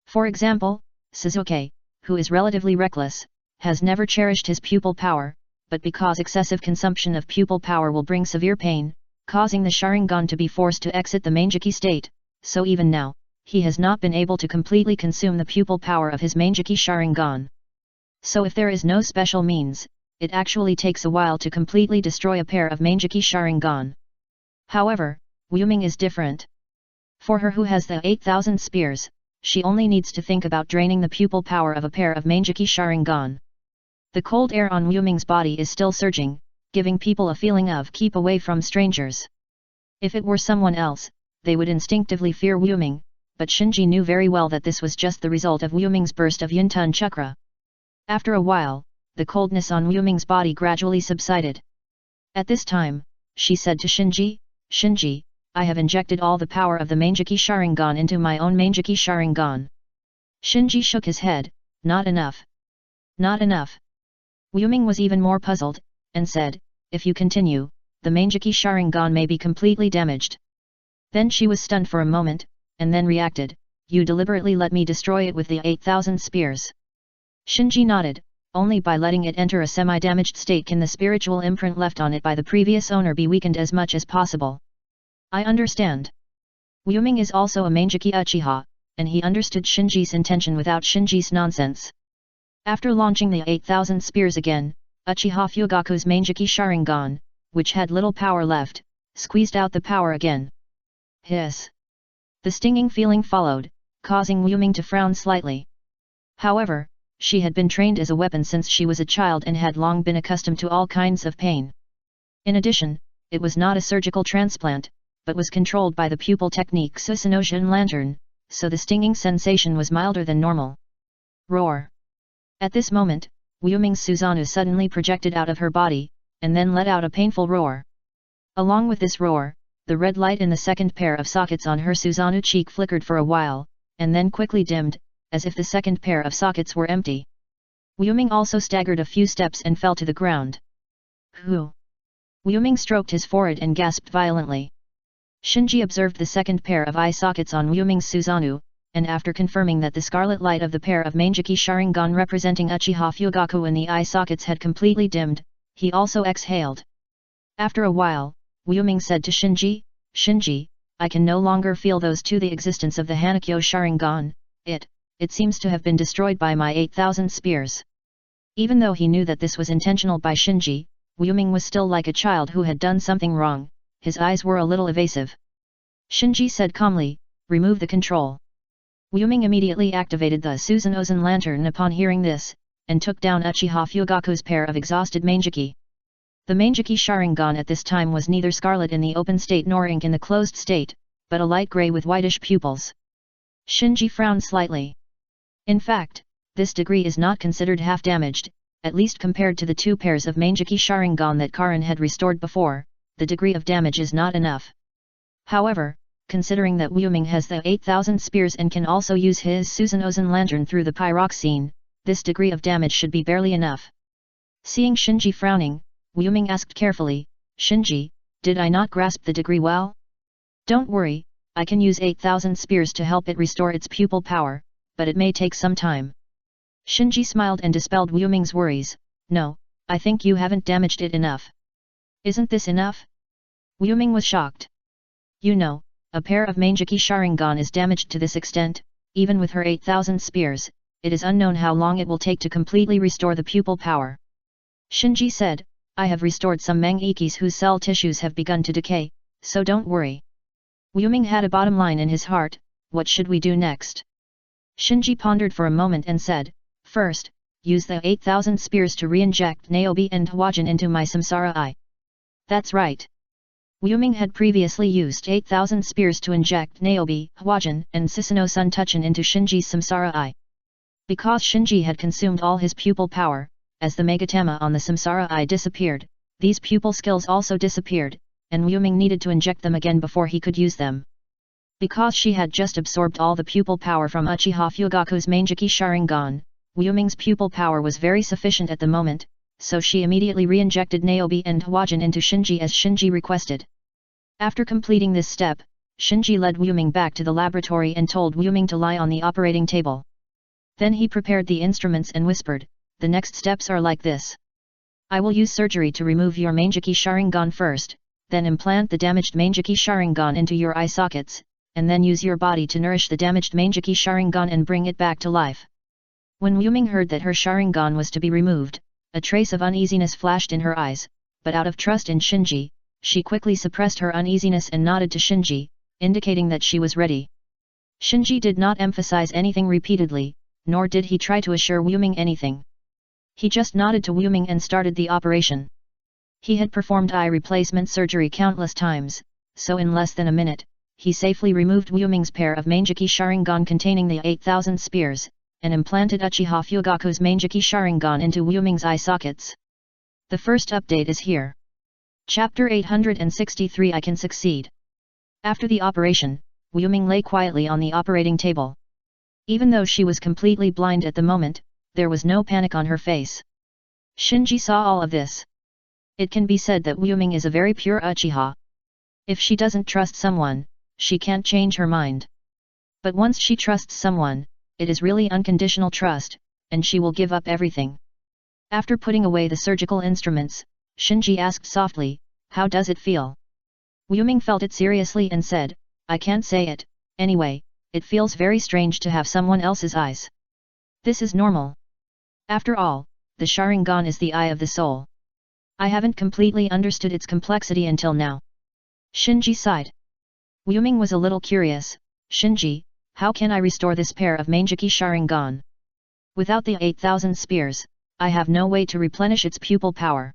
For example, Suzuki, who is relatively reckless, has never cherished his pupil power, but because excessive consumption of pupil power will bring severe pain, causing the Sharingan to be forced to exit the Manjiki state, so even now, he has not been able to completely consume the pupil power of his Manjiki Sharingan. So if there is no special means, it actually takes a while to completely destroy a pair of Manjiki Sharingan. However, Wuming is different. For her who has the 8,000 spears, she only needs to think about draining the pupil power of a pair of Manjiki Sharingan. The cold air on Wuming's body is still surging, giving people a feeling of keep away from strangers. If it were someone else, they would instinctively fear Wuming, but Shinji knew very well that this was just the result of Wuming's burst of Yuntun chakra. After a while, the coldness on Wuming's body gradually subsided. At this time, she said to Shinji, "Shinji, I have injected all the power of the Manjiki Sharingan into my own Manjiki Sharingan." Shinji shook his head, "Not enough. Not enough." Wuming was even more puzzled, and said, "If you continue, the Manjiki Sharingan may be completely damaged." Then she was stunned for a moment, and then reacted, "You deliberately let me destroy it with the 8,000 spears." Shinji nodded, "Only by letting it enter a semi-damaged state can the spiritual imprint left on it by the previous owner be weakened as much as possible." "I understand." Wuming is also a Manjiki Uchiha, and he understood Shinji's intention without Shinji's nonsense. After launching the 8,000 spears again, Uchiha Fugaku's Manjiki Sharingan, which had little power left, squeezed out the power again. Hiss! The stinging feeling followed, causing Wuming to frown slightly. However, she had been trained as a weapon since she was a child and had long been accustomed to all kinds of pain. In addition, it was not a surgical transplant, but was controlled by the pupil technique Susanojin lantern, so the stinging sensation was milder than normal. Roar! At this moment, Wuming's Susanoo suddenly projected out of her body, and then let out a painful roar. Along with this roar, the red light in the second pair of sockets on her Susanoo cheek flickered for a while, and then quickly dimmed, as if the second pair of sockets were empty. Wuming also staggered a few steps and fell to the ground. "Who?" Wuming stroked his forehead and gasped violently. Shinji observed the second pair of eye sockets on Wuming's Susanoo, and after confirming that the scarlet light of the pair of Manjiki Sharingan representing Uchiha Fugaku in the eye sockets had completely dimmed, he also exhaled. After a while, Wuming said to Shinji, "Shinji, I can no longer feel those to the existence of the Hanakyo Sharingan, it seems to have been destroyed by my 8,000 spears." Even though he knew that this was intentional by Shinji, Wuming was still like a child who had done something wrong, his eyes were a little evasive. Shinji said calmly, "Remove the control." Wuming immediately activated the Susanoo lantern upon hearing this, and took down Uchiha Fugaku's pair of exhausted Manjiki. The Manjiki Sharingan at this time was neither scarlet in the open state nor ink in the closed state, but a light grey with whitish pupils. Shinji frowned slightly. In fact, this degree is not considered half damaged, at least compared to the two pairs of Manjiki Sharingan that Karin had restored before, the degree of damage is not enough. However, considering that Wuming has the 8,000 spears and can also use his Susanoo lantern through the pyroxene, this degree of damage should be barely enough. Seeing Shinji frowning, Wuming asked carefully, "Shinji, did I not grasp the degree well?" "Don't worry, I can use 8,000 spears to help it restore its pupil power, but it may take some time." Shinji smiled and dispelled Wuming's worries, "No, I think you haven't damaged it enough." "Isn't this enough?" Wuming was shocked. "You know, a pair of Manjiki Sharingan is damaged to this extent, even with her 8,000 spears, it is unknown how long it will take to completely restore the pupil power." Shinji said, "I have restored some Mangekis whose cell tissues have begun to decay, so don't worry." Wuming had a bottom line in his heart, what should we do next? Shinji pondered for a moment and said, "First, use the 8,000 spears to re-inject Niobe and Hwajin into my samsara eye." "That's right." Wuming had previously used 8,000 spears to inject Niobe, Hwajin and Susanoo Sun Tuchin into Shinji's samsara eye. Because Shinji had consumed all his pupil power, as the Megatama on the samsara eye disappeared, these pupil skills also disappeared, and Wuming needed to inject them again before he could use them. Because she had just absorbed all the pupil power from Uchiha Fugaku's Manjiki Sharingan, Wuming's pupil power was very sufficient at the moment, so she immediately re-injected Niobe and Hwajin into Shinji as Shinji requested. After completing this step, Shinji led Wu-ming back to the laboratory and told Wu-ming to lie on the operating table. Then he prepared the instruments and whispered, "The next steps are like this. I will use surgery to remove your Mangeki Sharingan first, then implant the damaged Mangeki Sharingan into your eye sockets, and then use your body to nourish the damaged Mangeki Sharingan and bring it back to life." When Wu-ming heard that her Sharingan was to be removed, a trace of uneasiness flashed in her eyes, but out of trust in Shinji, she quickly suppressed her uneasiness and nodded to Shinji, indicating that she was ready. Shinji did not emphasize anything repeatedly, nor did he try to assure Wu-ming anything. He just nodded to Wu-ming and started the operation. He had performed eye replacement surgery countless times, so in less than a minute, he safely removed Wu-ming's pair of Mangeki Sharingan containing the 8,000 spears, and implanted Uchiha Fugaku's Mangeki Sharingan into Wu-ming's eye sockets. The first update is here. Chapter 863 I Can Succeed. After the operation, Wu-ming lay quietly on the operating table. Even though she was completely blind at the moment, there was no panic on her face. Shinji saw all of this. It can be said that Wu-ming is a very pure Uchiha. If she doesn't trust someone, she can't change her mind. But once she trusts someone, it is really unconditional trust, and she will give up everything. After putting away the surgical instruments, Shinji asked softly, "How does it feel?" Wu-ming felt it seriously and said, "I can't say it, anyway, it feels very strange to have someone else's eyes. This is normal. After all, the Sharingan is the eye of the soul. I haven't completely understood its complexity until now." Shinji sighed. Wu-ming was a little curious, "Shinji, how can I restore this pair of Mangeki Sharingan? Without the 8,000 spears, I have no way to replenish its pupil power."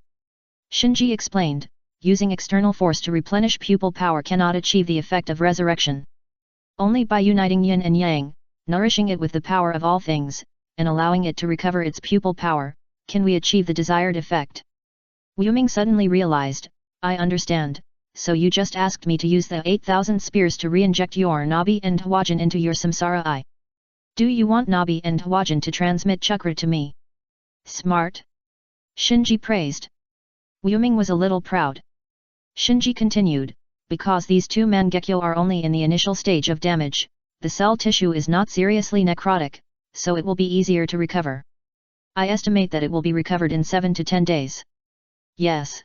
Shinji explained, "Using external force to replenish pupil power cannot achieve the effect of resurrection. Only by uniting yin and yang, nourishing it with the power of all things, and allowing it to recover its pupil power, can we achieve the desired effect." Wu-ming suddenly realized, "I understand, so you just asked me to use the 8,000 spears to re-inject your Nabi and Hwajin into your samsara eye. Do you want Nabi and Hwajin to transmit chakra to me?" "Smart!" Shinji praised. Wu-ming was a little proud. Shinji continued, "Because these two Mangekyo are only in the initial stage of damage, the cell tissue is not seriously necrotic, so it will be easier to recover. I estimate that it will be recovered in 7 to 10 days. Yes."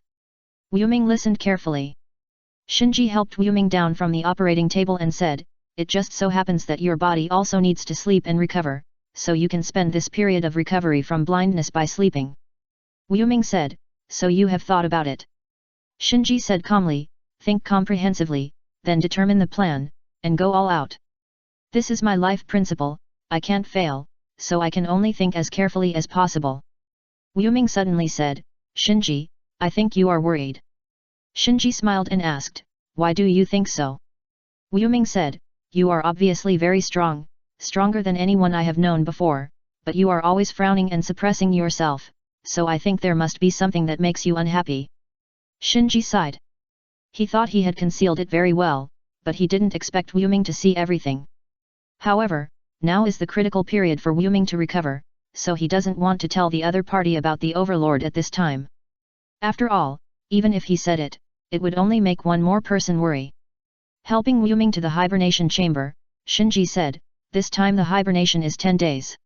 Wu-ming listened carefully. Shinji helped Wu-ming down from the operating table and said, "It just so happens that your body also needs to sleep and recover, so you can spend this period of recovery from blindness by sleeping." Wu-ming said, "So you have thought about it?" Shinji said calmly, "Think comprehensively, then determine the plan, and go all out. This is my life principle, I can't fail, so I can only think as carefully as possible." Wu-ming suddenly said, "Shinji, I think you are worried." Shinji smiled and asked, "Why do you think so?" Wu-ming said, "You are obviously very strong, stronger than anyone I have known before, but you are always frowning and suppressing yourself, so I think there must be something that makes you unhappy." Shinji sighed. He thought he had concealed it very well, but he didn't expect Wu-ming to see everything. However, now is the critical period for Wu-ming to recover, so he doesn't want to tell the other party about the overlord at this time. After all, even if he said it, it would only make one more person worry. Helping Wu-ming to the hibernation chamber, Shinji said, "This time the hibernation is 10 days.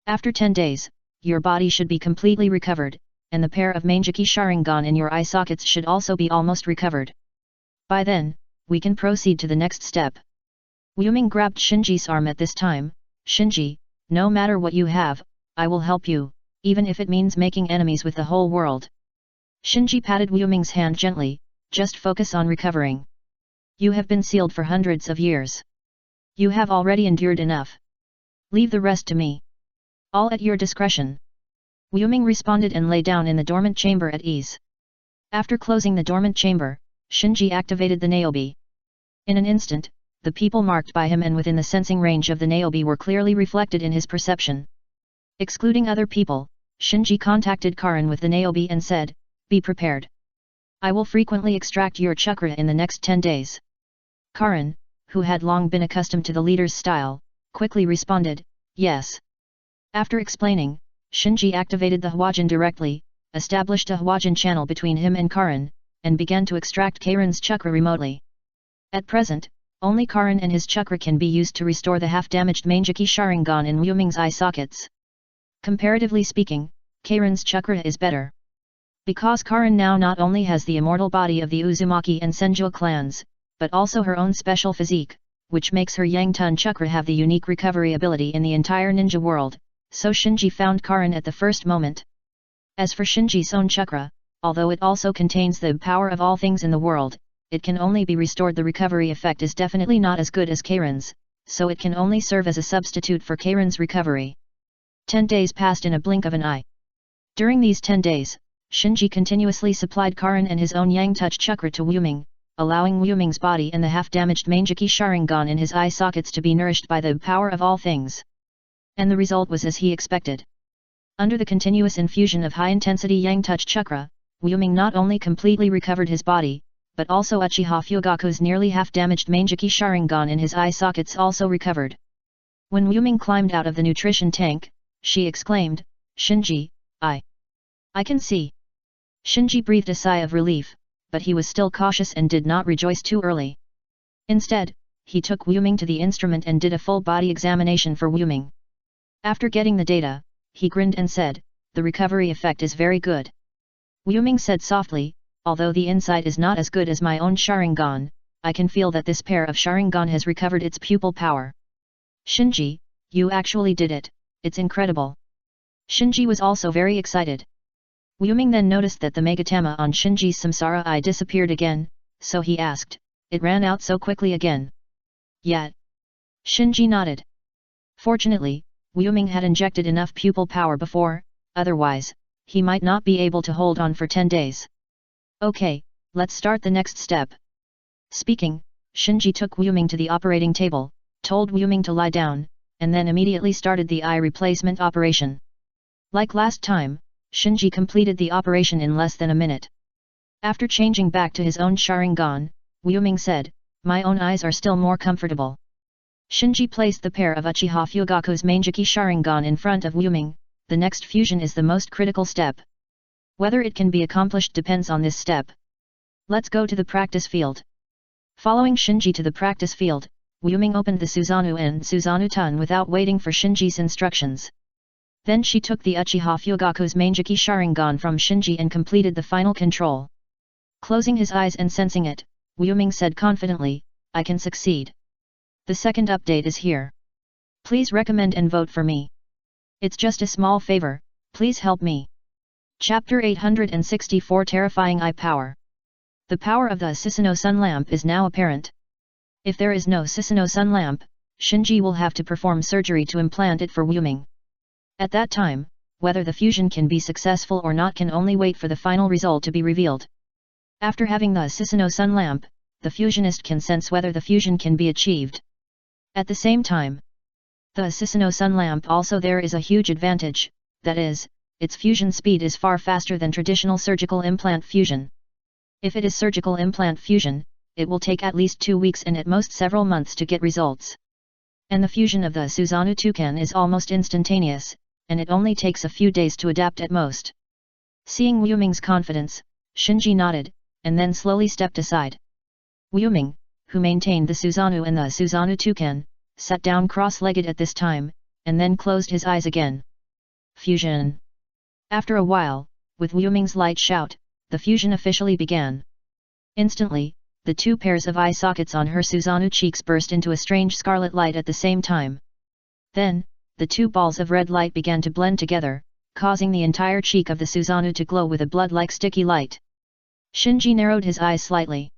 After 10 days, your body should be completely recovered, and the pair of Mangeki Sharingan in your eye sockets should also be almost recovered. By then, we can proceed to the next step." Wu-ming grabbed Shinji's arm at this time, "Shinji, no matter what you have, I will help you, even if it means making enemies with the whole world." Shinji patted Wu-ming's hand gently, "Just focus on recovering. You have been sealed for hundreds of years. You have already endured enough. Leave the rest to me. All at your discretion." Wu-ming responded and lay down in the dormant chamber at ease. After closing the dormant chamber, Shinji activated the Naobi. In an instant, the people marked by him and within the sensing range of the Naobi were clearly reflected in his perception. Excluding other people, Shinji contacted Karin with the Naobi and said, "Be prepared. I will frequently extract your chakra in the next 10 days." Karin, who had long been accustomed to the leader's style, quickly responded, "Yes." After explaining, Shinji activated the Hwajin directly, established a Hwajin channel between him and Karin, and began to extract Karin's chakra remotely. At present, Only Karin and his chakra can be used to restore the half-damaged Manjaki Sharingan in Wu Ming's eye sockets. Comparatively speaking, Karin's chakra is better. Because Karin now not only has the immortal body of the Uzumaki and Senju clans, but also her own special physique, which makes her Yangtun chakra have the unique recovery ability in the entire ninja world, so Shinji found Karin at the first moment. As for Shinji's own chakra, although it also contains the power of all things in the world, it can only be restored. The recovery effect is definitely not as good as Karin's, so it can only serve as a substitute for Karin's recovery. 10 days passed in a blink of an eye. During these 10 days, Shinji continuously supplied Karin and his own Yang Touch chakra to Wu Ming, allowing Wu Ming's body and the half-damaged Manjaki Sharingan in his eye sockets to be nourished by the power of all things. And the result was as he expected. Under the continuous infusion of high-intensity Yang Touch chakra, Wu Ming not only completely recovered his body, but also Uchiha Fugaku's nearly half-damaged Manjaki Sharingan in his eye sockets also recovered. When Wu Ming climbed out of the nutrition tank, she exclaimed, "Shinji, I can see." Shinji breathed a sigh of relief, but he was still cautious and did not rejoice too early. Instead, he took Wu Ming to the instrument and did a full body examination for Wu Ming. After getting the data, he grinned and said, "The recovery effect is very good." Wu Ming said softly, "Although the insight is not as good as my own Sharingan, I can feel that this pair of Sharingan has recovered its pupil power." "Shinji, you actually did it, it's incredible." Shinji was also very excited. Wu Ming then noticed that the Megatama on Shinji's Samsara eye disappeared again, so he asked, "It ran out so quickly again?" "Yeah." Shinji nodded. Fortunately, Wu Ming had injected enough pupil power before, otherwise, he might not be able to hold on for 10 days. "Okay, let's start the next step." Speaking, Shinji took Wu Ming to the operating table, told Wu Ming to lie down, and then immediately started the eye replacement operation. Like last time, Shinji completed the operation in less than a minute. After changing back to his own Sharingan, Wu Ming said, "My own eyes are still more comfortable." Shinji placed the pair of Uchiha Fugaku's Manjaki Sharingan in front of Wu Ming. The next fusion is the most critical step. Whether it can be accomplished depends on this step. Let's go to the practice field. Following Shinji to the practice field, Wu Ming opened the Susanoo and Susanoo Tun without waiting for Shinji's instructions. Then she took the Uchiha Fugaku's Manjaki Sharingan from Shinji and completed the final control. Closing his eyes and sensing it, Wu Ming said confidently, "I can succeed. The second update is here. Please recommend and vote for me. It's just a small favor, please help me." Chapter 864 Terrifying Eye Power. The power of the Susanoo Sun Lamp is now apparent. If there is no Susanoo Sun Lamp, Shinji will have to perform surgery to implant it for Wu Ming. At that time, whether the fusion can be successful or not can only wait for the final result to be revealed. After having the Susanoo Sun Lamp, the fusionist can sense whether the fusion can be achieved. At the same time, the Susanoo Sun Lamp also there is a huge advantage, that is, its fusion speed is far faster than traditional surgical implant fusion. If it is surgical implant fusion, it will take at least 2 weeks and at most several months to get results. And the fusion of the Susanoo Toucan is almost instantaneous, and it only takes a few days to adapt at most. Seeing Wu Ming's confidence, Shinji nodded, and then slowly stepped aside. Wu Ming, who maintained the Susanoo and the Susanoo Toucan, sat down cross-legged at this time, and then closed his eyes again. Fusion. After a while, with Wu Ming's light shout, the fusion officially began. Instantly, the two pairs of eye sockets on her Susanoo cheeks burst into a strange scarlet light at the same time. Then, the two balls of red light began to blend together, causing the entire cheek of the Susanoo to glow with a blood-like sticky light. Shinji narrowed his eyes slightly.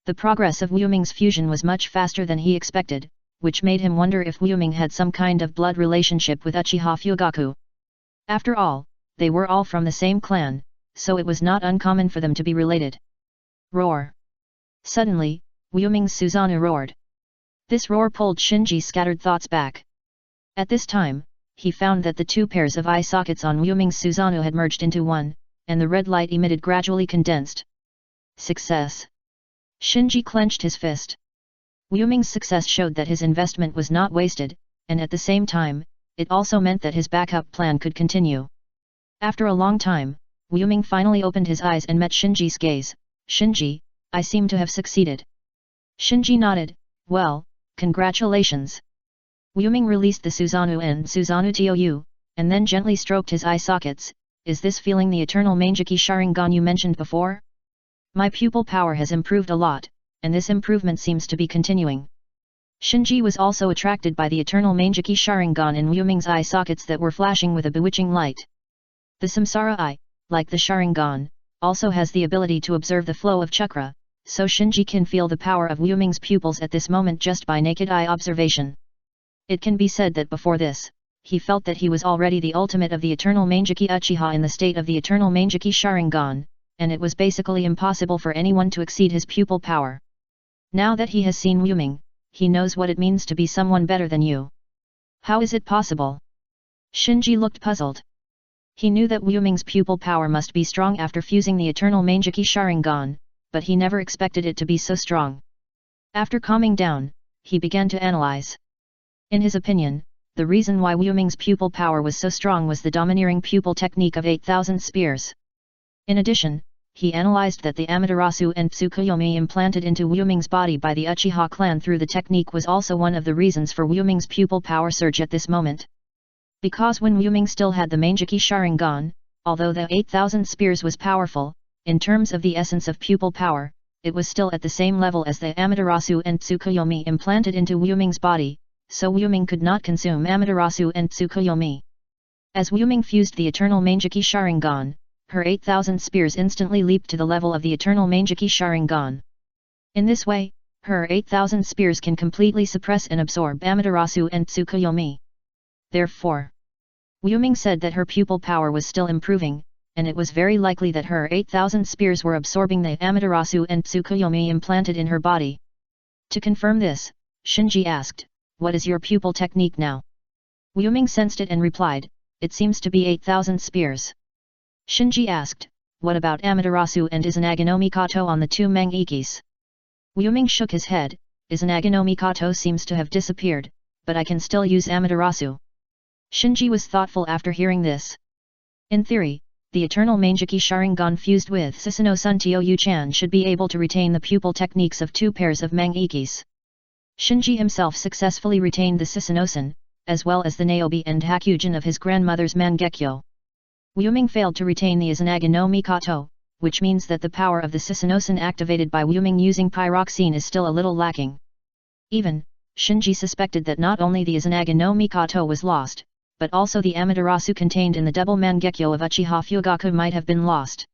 The progress of Wu Ming's fusion was much faster than he expected, which made him wonder if Wu Ming had some kind of blood relationship with Uchiha Fugaku. After all, they were all from the same clan, so it was not uncommon for them to be related. Roar! Suddenly, Wu Ming's Susanoo roared. This roar pulled Shinji's scattered thoughts back. At this time, he found that the two pairs of eye sockets on Wu Ming's Susanoo had merged into one, and the red light emitted gradually condensed. Success! Shinji clenched his fist. Wu Ming's success showed that his investment was not wasted, and at the same time, it also meant that his backup plan could continue. After a long time, Wu Ming finally opened his eyes and met Shinji's gaze. "Shinji, I seem to have succeeded." Shinji nodded, Well, congratulations. Wu-Ming released the Suzanu and Suzanu Tou, and then gently stroked his eye sockets. Is this feeling the eternal Mangeki Sharingan you mentioned before? My pupil power has improved a lot, and this improvement seems to be continuing. Shinji was also attracted by the eternal Mangeki Sharingan in Wu-Ming's eye sockets that were flashing with a bewitching light. The Samsara Eye, like the Sharingan, also has the ability to observe the flow of chakra, so Shinji can feel the power of Wu-Ming's pupils at this moment just by naked eye observation. It can be said that before this, he felt that he was already the ultimate of the eternal Mangeki Uchiha in the state of the eternal Mangeki Sharingan, and it was basically impossible for anyone to exceed his pupil power. Now that he has seen Wu-Ming, he knows what it means to be someone better than you. How is it possible? Shinji looked puzzled. He knew that Wu-Ming's pupil power must be strong after fusing the eternal Mangeki Sharingan, but he never expected it to be so strong. After calming down, he began to analyze. In his opinion, the reason why Wu-Ming's pupil power was so strong was the domineering pupil technique of 8,000 spears. In addition, he analyzed that the Amaterasu and Tsukuyomi implanted into Wu-Ming's body by the Uchiha clan through the technique was also one of the reasons for Wu-Ming's pupil power surge at this moment. Because when Wu-Ming still had the Mangeki Sharingan, although the 8,000 spears was powerful, in terms of the essence of pupil power, it was still at the same level as the Amaterasu and Tsukuyomi implanted into Wu-Ming's body, so Wu-Ming could not consume Amaterasu and Tsukuyomi. As Wu-Ming fused the eternal Mangeki Sharingan, her 8,000 spears instantly leaped to the level of the eternal Mangeki Sharingan. In this way, her 8,000 spears can completely suppress and absorb Amaterasu and Tsukuyomi. Therefore, Wu-Ming said that her pupil power was still improving, and it was very likely that her 8,000 spears were absorbing the Amaterasu and Tsukuyomi implanted in her body. To confirm this, Shinji asked, "What is your pupil technique now?" Wu-Ming sensed it and replied, "It seems to be 8,000 spears." Shinji asked, "What about Amaterasu and Izanagi no Mikoto on the two Mangekis?" Wu-Ming shook his head, "Izanagi no Mikoto seems to have disappeared, but I can still use Amaterasu." Shinji was thoughtful after hearing this. In theory, the eternal Mangeki Sharingan fused with Susanoo-sun Tio-Yu-chan should be able to retain the pupil techniques of two pairs of Mangekis. Shinji himself successfully retained the Susanoo-sun, as well as the Niobe and Hakyujin of his grandmother's Mangekyo. Wu-Ming failed to retain the Izanagi no Mikoto, which means that the power of the Susanoo-sun activated by Wu-Ming using pyroxene is still a little lacking. Even, Shinji suspected that not only the Izanagi no Mikoto was lost, but also the Amaterasu contained in the double Mangekyo of Uchiha Fugaku might have been lost.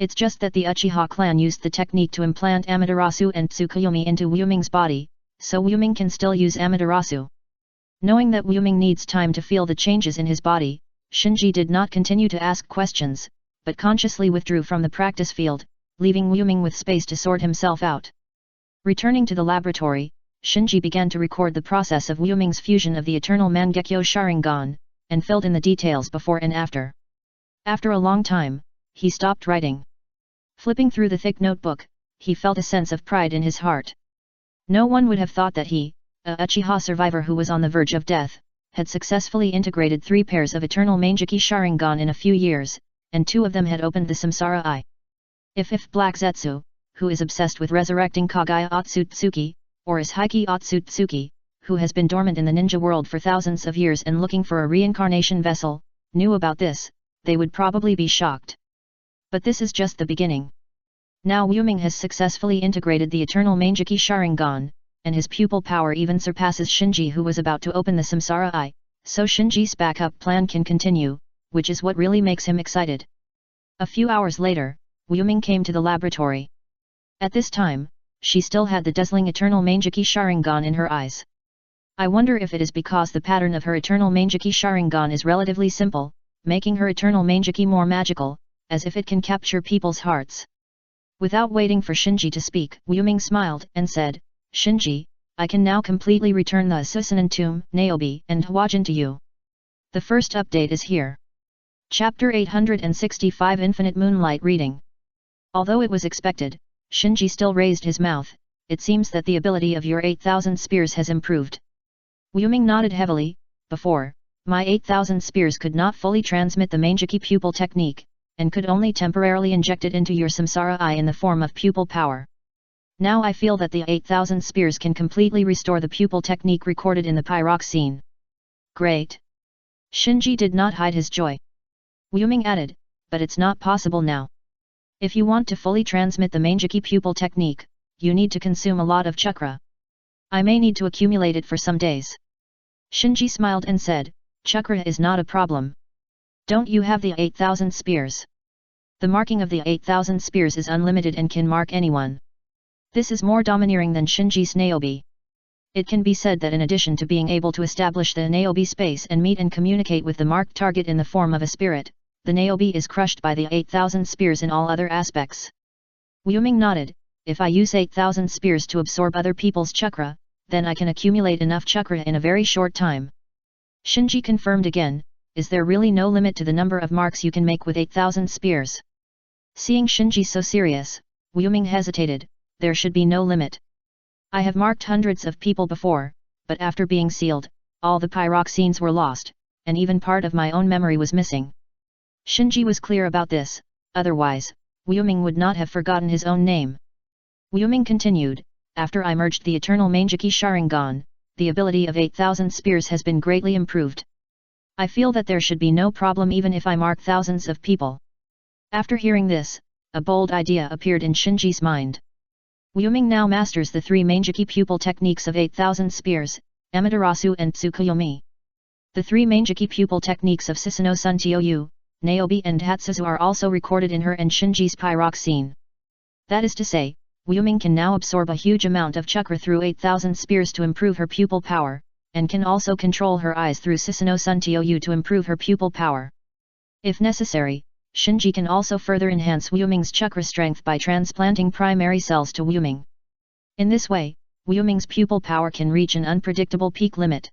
It's just that the Uchiha clan used the technique to implant Amaterasu and Tsukuyomi into Wu-Ming's body, so Wu-Ming can still use Amaterasu. Knowing that Wu-Ming needs time to feel the changes in his body, Shinji did not continue to ask questions, but consciously withdrew from the practice field, leaving Wu-Ming with space to sort himself out. Returning to the laboratory, Shinji began to record the process of Wu-Ming's fusion of the eternal Mangekyo Sharingan, and filled in the details before and after. After a long time, he stopped writing. Flipping through the thick notebook, he felt a sense of pride in his heart. No one would have thought that he, a Uchiha survivor who was on the verge of death, had successfully integrated 3 pairs of eternal Mangeki Sharingan in a few years, and 2 of them had opened the Samsara Eye. If Black Zetsu, who is obsessed with resurrecting Kagaya Otsutsuki, or is Heike Otsutsuki, who has been dormant in the ninja world for thousands of years and looking for a reincarnation vessel, knew about this, they would probably be shocked. But this is just the beginning. Now Wu-Ming has successfully integrated the eternal Mangeki Sharingan, and his pupil power even surpasses Shinji, who was about to open the Samsara Eye, so Shinji's backup plan can continue, which is what really makes him excited. A few hours later, Wu-Ming came to the laboratory. At this time, she still had the dazzling eternal Mangeki Sharingan in her eyes. I wonder if it is because the pattern of her eternal Mangeki Sharingan is relatively simple, making her eternal Mangeki more magical, as if it can capture people's hearts. Without waiting for Shinji to speak, Wu-Ming smiled and said, "Shinji, I can now completely return the Susanan tomb, Niobe, and Hwajin to you. The first update is here." Chapter 865 Infinite Moonlight Reading. Although it was expected, Shinji still raised his mouth. "It seems that the ability of your 8,000 spears has improved." Wu-Ming nodded heavily. "Before, my 8,000 spears could not fully transmit the Mangeki pupil technique, and could only temporarily inject it into your Samsara Eye in the form of pupil power. Now I feel that the 8,000 spears can completely restore the pupil technique recorded in the pyroxene. Great! Shinji did not hide his joy. Wuming added, but it's not possible now. If you want to fully transmit the Manjiki pupil technique, you need to consume a lot of chakra. I may need to accumulate it for some days. Shinji smiled and said, chakra is not a problem. Don't you have the 8,000 spears? The marking of the 8,000 spears is unlimited and can mark anyone. This is more domineering than Shinji's Naobi. It can be said that in addition to being able to establish the Naobi space and meet and communicate with the marked target in the form of a spirit, the Naobi is crushed by the 8,000 spears in all other aspects. Wuming nodded, if I use 8,000 spears to absorb other people's chakra, then I can accumulate enough chakra in a very short time. Shinji confirmed again, is there really no limit to the number of marks you can make with 8,000 spears? Seeing Shinji so serious, Wuming hesitated, there should be no limit. I have marked hundreds of people before, but after being sealed, all the pyroxenes were lost, and even part of my own memory was missing. Shinji was clear about this, otherwise, Wuming would not have forgotten his own name. Wuming continued, after I merged the Eternal Manjiki Sharingan, the ability of 8,000 spears has been greatly improved. I feel that there should be no problem even if I mark thousands of people. After hearing this, a bold idea appeared in Shinji's mind. Wuming now masters the 3 Manjiki pupil techniques of 8,000 spears, Amaterasu and Tsukuyomi. The 3 Manjiki pupil techniques of Susanoo Sun Tioyu, Naobi and Hatsuzu are also recorded in her and Shinji's pyroxene. That is to say, Wuming can now absorb a huge amount of chakra through 8,000 spears to improve her pupil power, and can also control her eyes through Susanoo Sun Tioyu to improve her pupil power. If necessary, Shinji can also further enhance Wuming's chakra strength by transplanting primary cells to Wuming. In this way, Wuming's pupil power can reach an unpredictable peak limit.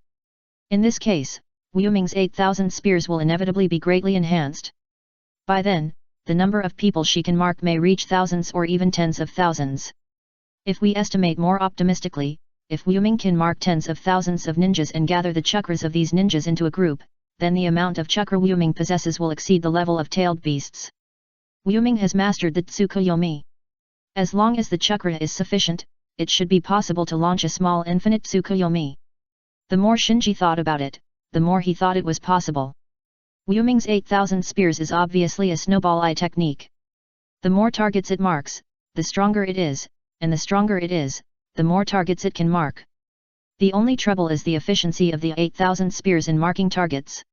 In this case, Wuming's 8,000 spears will inevitably be greatly enhanced. By then, the number of people she can mark may reach thousands or even tens of thousands. If we estimate more optimistically, if Wuming can mark tens of thousands of ninjas and gather the chakras of these ninjas into a group, then the amount of chakra Wuming possesses will exceed the level of tailed beasts. Wuming has mastered the Tsukuyomi. As long as the chakra is sufficient, it should be possible to launch a small infinite Tsukuyomi. The more Shinji thought about it, the more he thought it was possible. Wuming's 8,000 spears is obviously a snowball eye technique. The more targets it marks, the stronger it is, and the stronger it is, the more targets it can mark. The only trouble is the efficiency of the 8,000 spears in marking targets.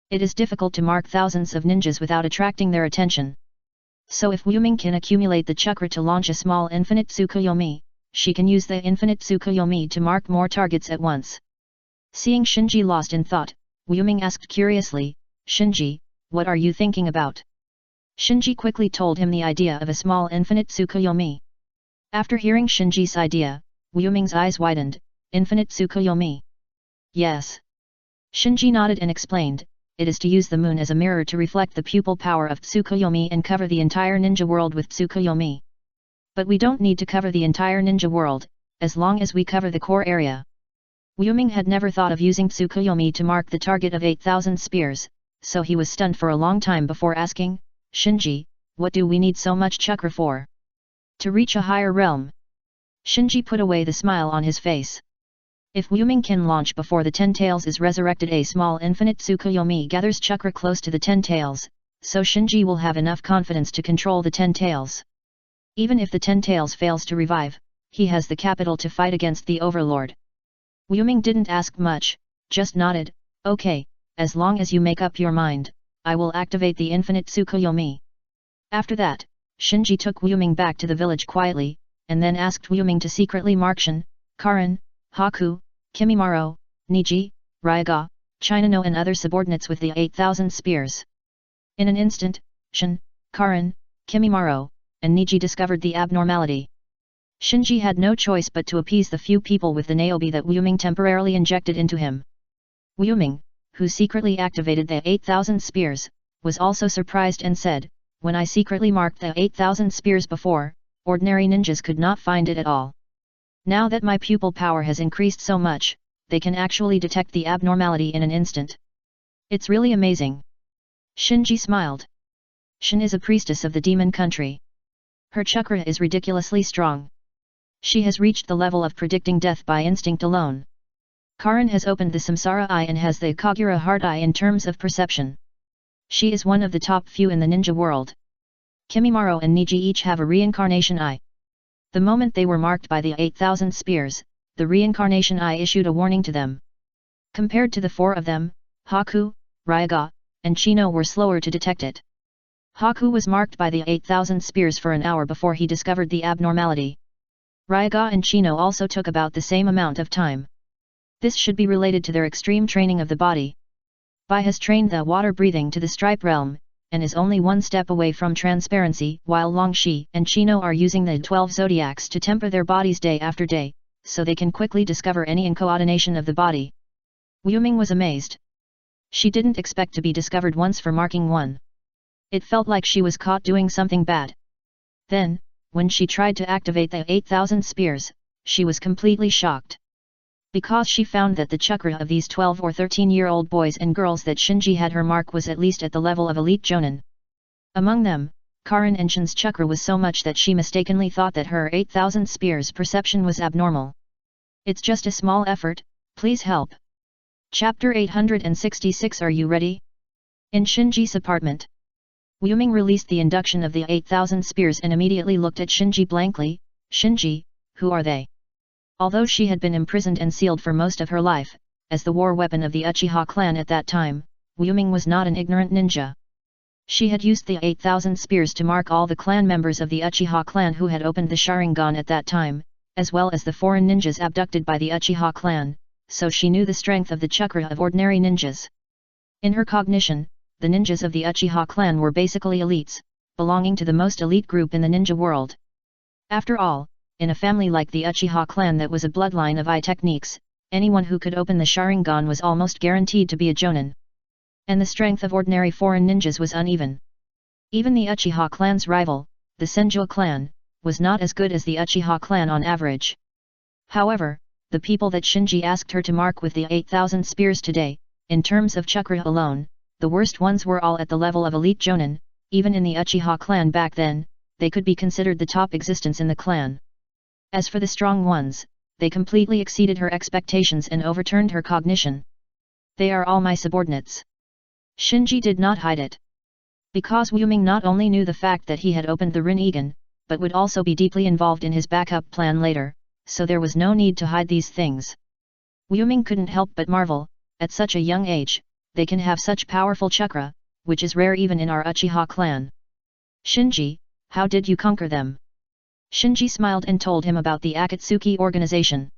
It is difficult to mark thousands of ninjas without attracting their attention. So if Wuming can accumulate the chakra to launch a small infinite Tsukuyomi, she can use the infinite Tsukuyomi to mark more targets at once. Seeing Shinji lost in thought, Wuming asked curiously, Shinji, what are you thinking about? Shinji quickly told him the idea of a small infinite Tsukuyomi. After hearing Shinji's idea, Wuming's eyes widened, infinite Tsukuyomi. Yes. Shinji nodded and explained, it is to use the moon as a mirror to reflect the pupil power of Tsukuyomi and cover the entire ninja world with Tsukuyomi. But we don't need to cover the entire ninja world, as long as we cover the core area. Wuming had never thought of using Tsukuyomi to mark the target of 8,000 spears, so he was stunned for a long time before asking, Shinji, what do we need so much chakra for? To reach a higher realm. Shinji put away the smile on his face. If Wuming can launch before the 10 tails is resurrected, a small infinite Tsukuyomi gathers chakra close to the 10 tails, so Shinji will have enough confidence to control the 10 tails. Even if the 10 tails fails to revive, he has the capital to fight against the overlord. Wuming didn't ask much, just nodded, okay, as long as you make up your mind, I will activate the infinite Tsukuyomi. After that, Shinji took Wuming back to the village quietly, and then asked Wuming to secretly mark Shin, Karin, Haku, Kimimaro, Niji, Ryaga, Chinano and other subordinates with the 8,000 spears. In an instant, Shin, Karin, Kimimaro, and Niji discovered the abnormality. Shinji had no choice but to appease the few people with the Naobi that Wuming temporarily injected into him. Wuming, who secretly activated the 8,000 spears, was also surprised and said, when I secretly marked the 8,000 spears before, ordinary ninjas could not find it at all. Now that my pupil power has increased so much, they can actually detect the abnormality in an instant. It's really amazing. Shinji smiled. Shin is a priestess of the demon country. Her chakra is ridiculously strong. She has reached the level of predicting death by instinct alone. Karin has opened the Samsara Eye and has the Kagura Heart Eye in terms of perception. She is one of the top few in the ninja world. Kimimaro and Niji each have a reincarnation eye. The moment they were marked by the 8,000 spears, the reincarnation eye issued a warning to them. Compared to the four of them, Haku, Ryaga, and Chino were slower to detect it. Haku was marked by the 8,000 spears for an hour before he discovered the abnormality. Ryaga and Chino also took about the same amount of time. This should be related to their extreme training of the body. Bai has trained the water breathing to the stripe realm, and is only one step away from transparency, while Longxi and Chino are using the 12 zodiacs to temper their bodies day after day, so they can quickly discover any incoordination of the body. Wuming was amazed. She didn't expect to be discovered once for marking one. It felt like she was caught doing something bad. Then, when she tried to activate the 8,000 spears, she was completely shocked. Because she found that the chakra of these 12 or 13-year-old boys and girls that Shinji had her mark was at least at the level of elite jonin. Among them, Karin Enshin's chakra was so much that she mistakenly thought that her 8,000 spears perception was abnormal. It's just a small effort, please help. Chapter 866. Are you ready? In Shinji's apartment. Wuming released the induction of the 8,000 spears and immediately looked at Shinji blankly. Shinji, who are they? Although she had been imprisoned and sealed for most of her life, as the war weapon of the Uchiha clan at that time, Wuming was not an ignorant ninja. She had used the 8,000 spears to mark all the clan members of the Uchiha clan who had opened the Sharingan at that time, as well as the foreign ninjas abducted by the Uchiha clan, so she knew the strength of the chakra of ordinary ninjas. In her cognition, the ninjas of the Uchiha clan were basically elites, belonging to the most elite group in the ninja world. After all, in a family like the Uchiha clan that was a bloodline of eye techniques, anyone who could open the Sharingan was almost guaranteed to be a jonin. And the strength of ordinary foreign ninjas was uneven. Even the Uchiha clan's rival, the Senju clan, was not as good as the Uchiha clan on average. However, the people that Shinji asked her to mark with the 8,000 spears today, in terms of chakra alone, the worst ones were all at the level of elite jonin. Even in the Uchiha clan back then, they could be considered the top existence in the clan. As for the strong ones, they completely exceeded her expectations and overturned her cognition. They are all my subordinates. Shinji did not hide it. Because Wuming not only knew the fact that he had opened the Rinnegan, but would also be deeply involved in his backup plan later, so there was no need to hide these things. Wuming couldn't help but marvel, at such a young age, they can have such powerful chakra, which is rare even in our Uchiha clan. Shinji, how did you conquer them? Shinji smiled and told him about the Akatsuki organization.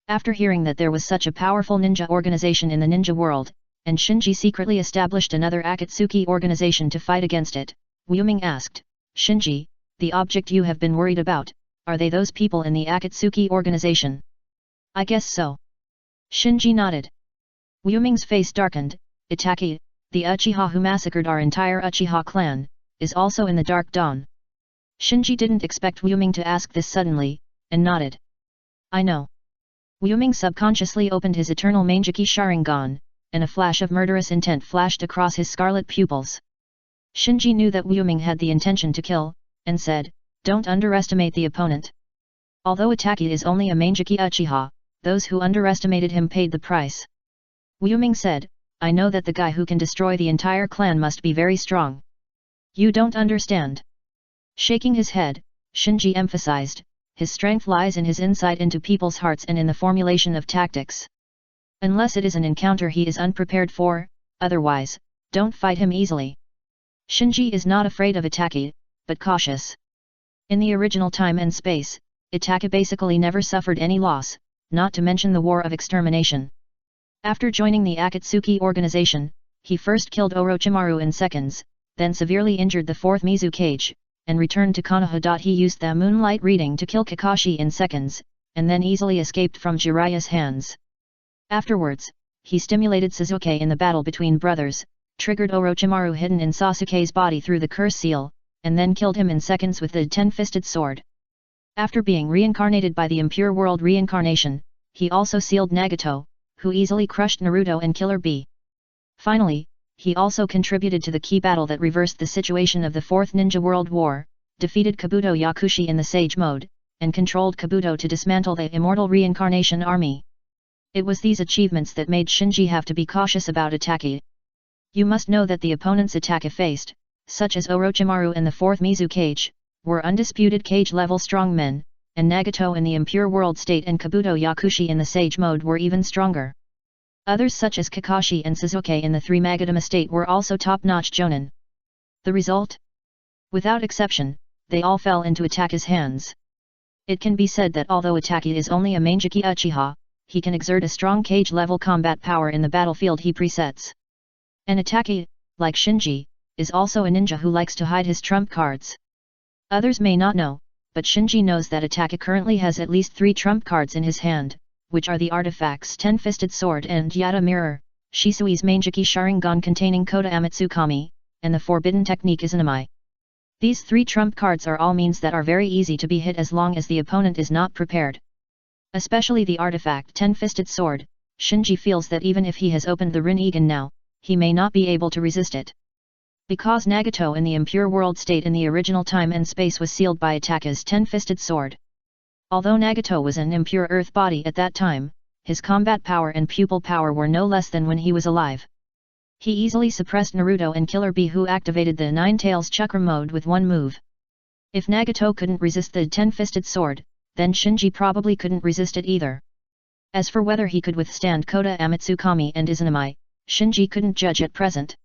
After hearing that there was such a powerful ninja organization in the ninja world, and Shinji secretly established another Akatsuki organization to fight against it, Wuming asked, Shinji, the object you have been worried about, are they those people in the Akatsuki organization? I guess so. Shinji nodded. Wuming's face darkened. Itaki, the Uchiha who massacred our entire Uchiha clan, is also in the Dark Dawn. Shinji didn't expect Wuming to ask this suddenly, and nodded. I know. Wuming subconsciously opened his eternal Mangeki Sharingan, and a flash of murderous intent flashed across his scarlet pupils. Shinji knew that Wuming had the intention to kill, and said, don't underestimate the opponent. Although Itaki is only a Mangeki Uchiha, those who underestimated him paid the price. Wuming said, I know that the guy who can destroy the entire clan must be very strong. You don't understand. Shaking his head, Shinji emphasized, his strength lies in his insight into people's hearts and in the formulation of tactics. Unless it is an encounter he is unprepared for, otherwise, don't fight him easily. Shinji is not afraid of Itaki, but cautious. In the original time and space, Itaki basically never suffered any loss, not to mention the war of extermination. After joining the Akatsuki organization, he first killed Orochimaru in seconds, then severely injured the 4th Mizukage, and returned to Konoha. He used the moonlight reading to kill Kakashi in seconds, and then easily escaped from Jiraiya's hands. Afterwards, he stimulated Sasuke in the battle between brothers, triggered Orochimaru hidden in Sasuke's body through the curse seal, and then killed him in seconds with the 10-fisted sword. After being reincarnated by the Impure World reincarnation, he also sealed Nagato, who easily crushed Naruto and Killer Bee. Finally, he also contributed to the key battle that reversed the situation of the 4th Ninja World War, defeated Kabuto Yakushi in the Sage mode, and controlled Kabuto to dismantle the Immortal Reincarnation Army. It was these achievements that made Shinji have to be cautious about attacking. You must know that the opponents Attack faced, such as Orochimaru and the 4th Mizukage, were undisputed cage-level strongmen, and Nagato in the impure world state and Kabuto Yakushi in the sage mode were even stronger. Others such as Kakashi and Sasuke in the 3 Magadama state were also top-notch jonin. The result? Without exception, they all fell into Attacker's hands. It can be said that although Attacker is only a Mangeki Uchiha, he can exert a strong cage-level combat power in the battlefield he presets. An Attacker, like Shinji, is also a ninja who likes to hide his trump cards. Others may not know, but Shinji knows that Attacker currently has at least 3 trump cards in his hand, which are the artifacts Ten-Fisted Sword and Yata Mirror, Shisui's Mangeki Sharingan containing Kota Amatsukami, and the forbidden technique Izanami. These 3 trump cards are all means that are very easy to be hit as long as the opponent is not prepared. Especially the artifact Ten-Fisted Sword, Shinji feels that even if he has opened the Rinnegan now, he may not be able to resist it. Because Nagato in the impure world state in the original time and space was sealed by Attacker's Ten-Fisted Sword. Although Nagato was an impure earth body at that time, his combat power and pupil power were no less than when he was alive. He easily suppressed Naruto and Killer Bee, who activated the Nine Tails Chakra mode with one move. If Nagato couldn't resist the Ten-Fisted Sword, then Shinji probably couldn't resist it either. As for whether he could withstand Kota Amatsukami and Izanami, Shinji couldn't judge at present.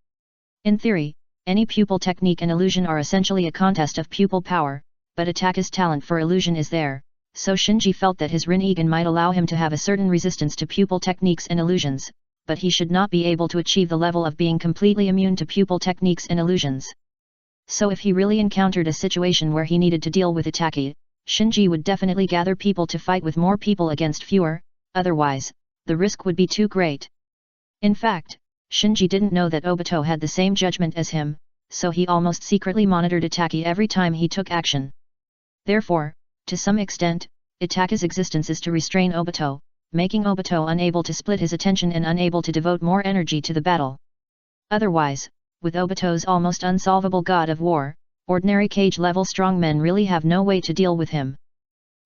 In theory, any pupil technique and illusion are essentially a contest of pupil power, but Attacker's talent for illusion is there, so Shinji felt that his Rinnegan might allow him to have a certain resistance to pupil techniques and illusions, but he should not be able to achieve the level of being completely immune to pupil techniques and illusions. So if he really encountered a situation where he needed to deal with Attacker, Shinji would definitely gather people to fight with more people against fewer, otherwise, the risk would be too great. In fact, Shinji didn't know that Obito had the same judgment as him, so he almost secretly monitored Attacker every time he took action. Therefore, to some extent, Attacker's existence is to restrain Obito, making Obito unable to split his attention and unable to devote more energy to the battle. Otherwise, with Obito's almost unsolvable god of war, ordinary cage-level strongmen really have no way to deal with him.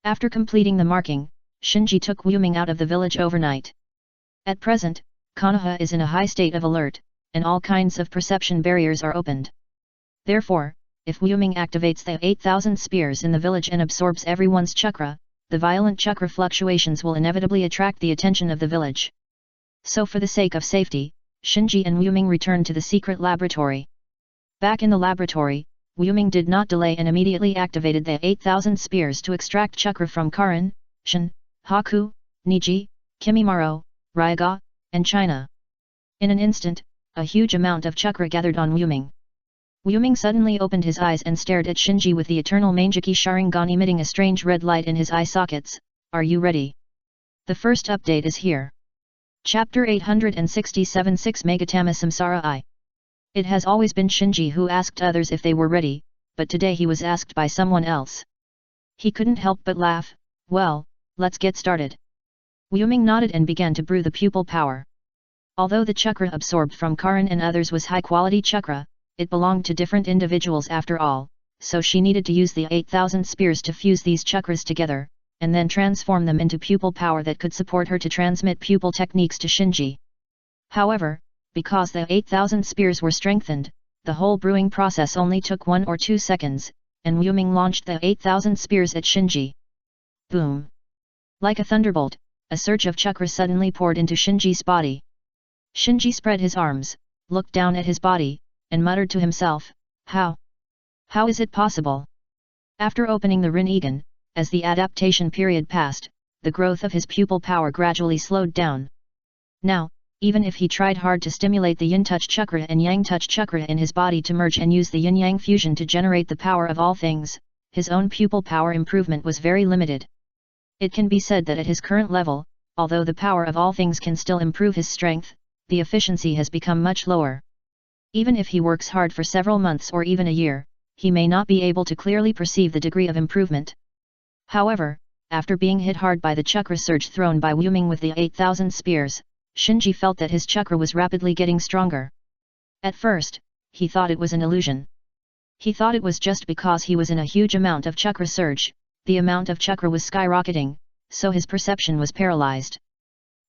After completing the marking, Shinji took Wuming out of the village overnight. At present, Konoha is in a high state of alert, and all kinds of perception barriers are opened. Therefore, if Wuming activates the 8,000 spears in the village and absorbs everyone's chakra, the violent chakra fluctuations will inevitably attract the attention of the village. So for the sake of safety, Shinji and Wuming returned to the secret laboratory. Back in the laboratory, Wuming did not delay and immediately activated the 8,000 spears to extract chakra from Karin, Shin, Haku, Niji, Kimimaro, Ryaga, and China. In an instant, a huge amount of chakra gathered on Wuming. Wuming suddenly opened his eyes and stared at Shinji with the eternal Mangeki Sharingan emitting a strange red light in his eye sockets. Are you ready? The first update is here. Chapter 867 6 Megatama Samsara I. It has always been Shinji who asked others if they were ready, but today he was asked by someone else. He couldn't help but laugh. Well, let's get started. Wuming nodded and began to brew the pupil power. Although the chakra absorbed from Karin and others was high-quality chakra, it belonged to different individuals after all, so she needed to use the 8,000 spears to fuse these chakras together, and then transform them into pupil power that could support her to transmit pupil techniques to Shinji. However, because the 8,000 spears were strengthened, the whole brewing process only took 1 or 2 seconds, and Wuming launched the 8,000 spears at Shinji. Boom! Like a thunderbolt, a surge of chakra suddenly poured into Shinji's body. Shinji spread his arms, looked down at his body, and muttered to himself, How is it possible? After opening the Rinnegan, as the adaptation period passed, the growth of his pupil power gradually slowed down. Now, even if he tried hard to stimulate the Yin-Touch Chakra and Yang-Touch Chakra in his body to merge and use the Yin-Yang fusion to generate the power of all things, his own pupil power improvement was very limited. It can be said that at his current level, although the power of all things can still improve his strength, the efficiency has become much lower. Even if he works hard for several months or even a year, he may not be able to clearly perceive the degree of improvement. However, after being hit hard by the chakra surge thrown by Wuming with the 8,000 spears, Shinji felt that his chakra was rapidly getting stronger. At first, he thought it was an illusion. He thought it was just because he was in a huge amount of chakra surge, The amount of chakra was skyrocketing, so his perception was paralyzed.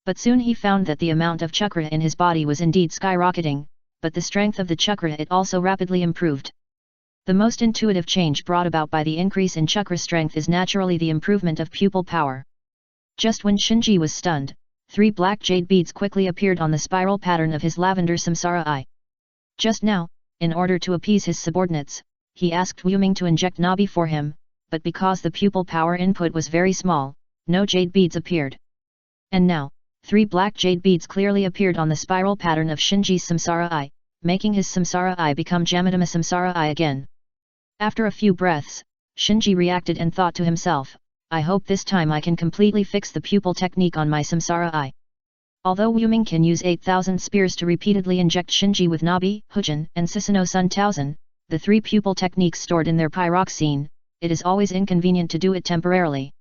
But soon he found that the amount of chakra in his body was indeed skyrocketing, but the strength of the chakra it also rapidly improved. The most intuitive change brought about by the increase in chakra strength is naturally the improvement of pupil power. Just when Shinji was stunned, 3 black jade beads quickly appeared on the spiral pattern of his lavender samsara eye. Just now, in order to appease his subordinates, he asked Wu Ming to inject Nabi for him, but because the pupil power input was very small, no jade beads appeared. And now, 3 black jade beads clearly appeared on the spiral pattern of Shinji's samsara eye, making his samsara eye become Jamadama samsara eye again. After a few breaths, Shinji reacted and thought to himself, I hope this time I can completely fix the pupil technique on my samsara eye. Although Wu Ming can use 8,000 spears to repeatedly inject Shinji with Nabi, Hujin, and Susanoo Sun Taozen, the 3 pupil techniques stored in their pyroxene, it is always inconvenient to do it temporarily.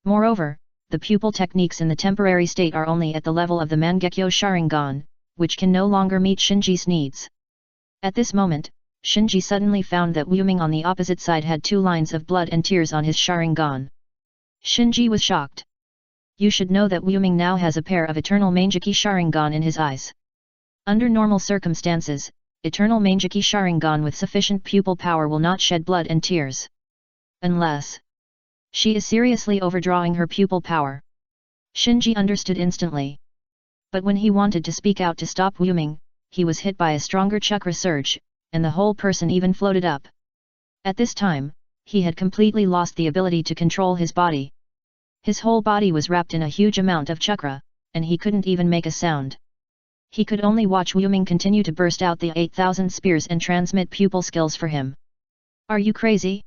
Moreover, the pupil techniques in the temporary state are only at the level of the Mangekyo Sharingan, which can no longer meet Shinji's needs. At this moment, Shinji suddenly found that Wu Ming on the opposite side had 2 lines of blood and tears on his Sharingan. Shinji was shocked. You should know that Wu Ming now has a pair of eternal Mangeki Sharingan in his eyes. Under normal circumstances, eternal Mangeki Sharingan with sufficient pupil power will not shed blood and tears. Unless she is seriously overdrawing her pupil power. Shinji understood instantly. But when he wanted to speak out to stop Wu Ming, he was hit by a stronger chakra surge, and the whole person even floated up. At this time, he had completely lost the ability to control his body. His whole body was wrapped in a huge amount of chakra, and he couldn't even make a sound. He could only watch Wu Ming continue to burst out the 8,000 spears and transmit pupil skills for him. Are you crazy?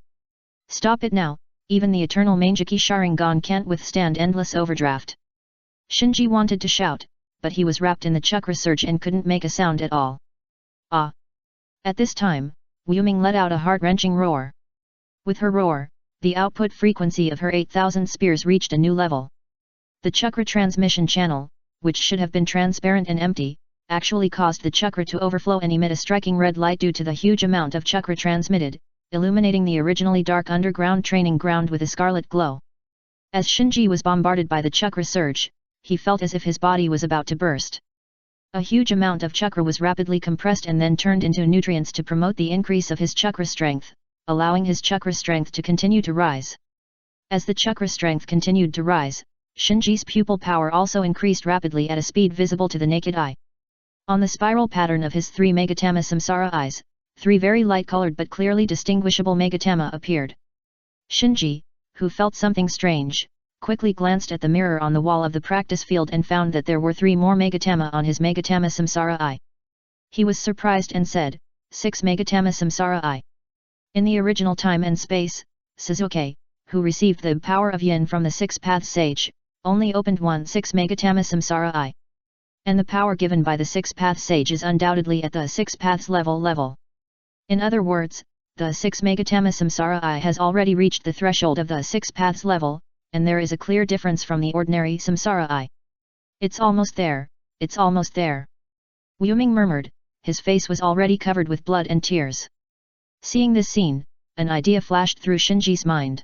Stop it now, even the eternal Mangeki Sharingan can't withstand endless overdraft. Shinji wanted to shout, but he was wrapped in the chakra surge and couldn't make a sound at all. Ah! At this time, Wu Ming let out a heart-wrenching roar. With her roar, the output frequency of her 8,000 spears reached a new level. The chakra transmission channel, which should have been transparent and empty, actually caused the chakra to overflow and emit a striking red light due to the huge amount of chakra transmitted, illuminating the originally dark underground training ground with a scarlet glow. As Shinji was bombarded by the chakra surge, he felt as if his body was about to burst. A huge amount of chakra was rapidly compressed and then turned into nutrients to promote the increase of his chakra strength, allowing his chakra strength to continue to rise. As the chakra strength continued to rise, Shinji's pupil power also increased rapidly at a speed visible to the naked eye. On the spiral pattern of his 3 Megatama Samsara eyes, 3 very light-colored but clearly distinguishable Megatama appeared. Shinji, who felt something strange, quickly glanced at the mirror on the wall of the practice field and found that there were 3 more Megatama on his Megatama Samsara eye. He was surprised and said, 6 Megatama Samsara eye. In the original time and space, Suzuki, who received the power of Yin from the 6 Path Sage, only opened 6 Megatama Samsara eye. And the power given by the 6 Path Sage is undoubtedly at the 6 Paths level. In other words, the 6 Megatama Samsara eye has already reached the threshold of the 6 Paths level, and there is a clear difference from the ordinary Samsara eye. It's almost there, it's almost there. Wu Ming murmured, his face was already covered with blood and tears. Seeing this scene, an idea flashed through Shinji's mind.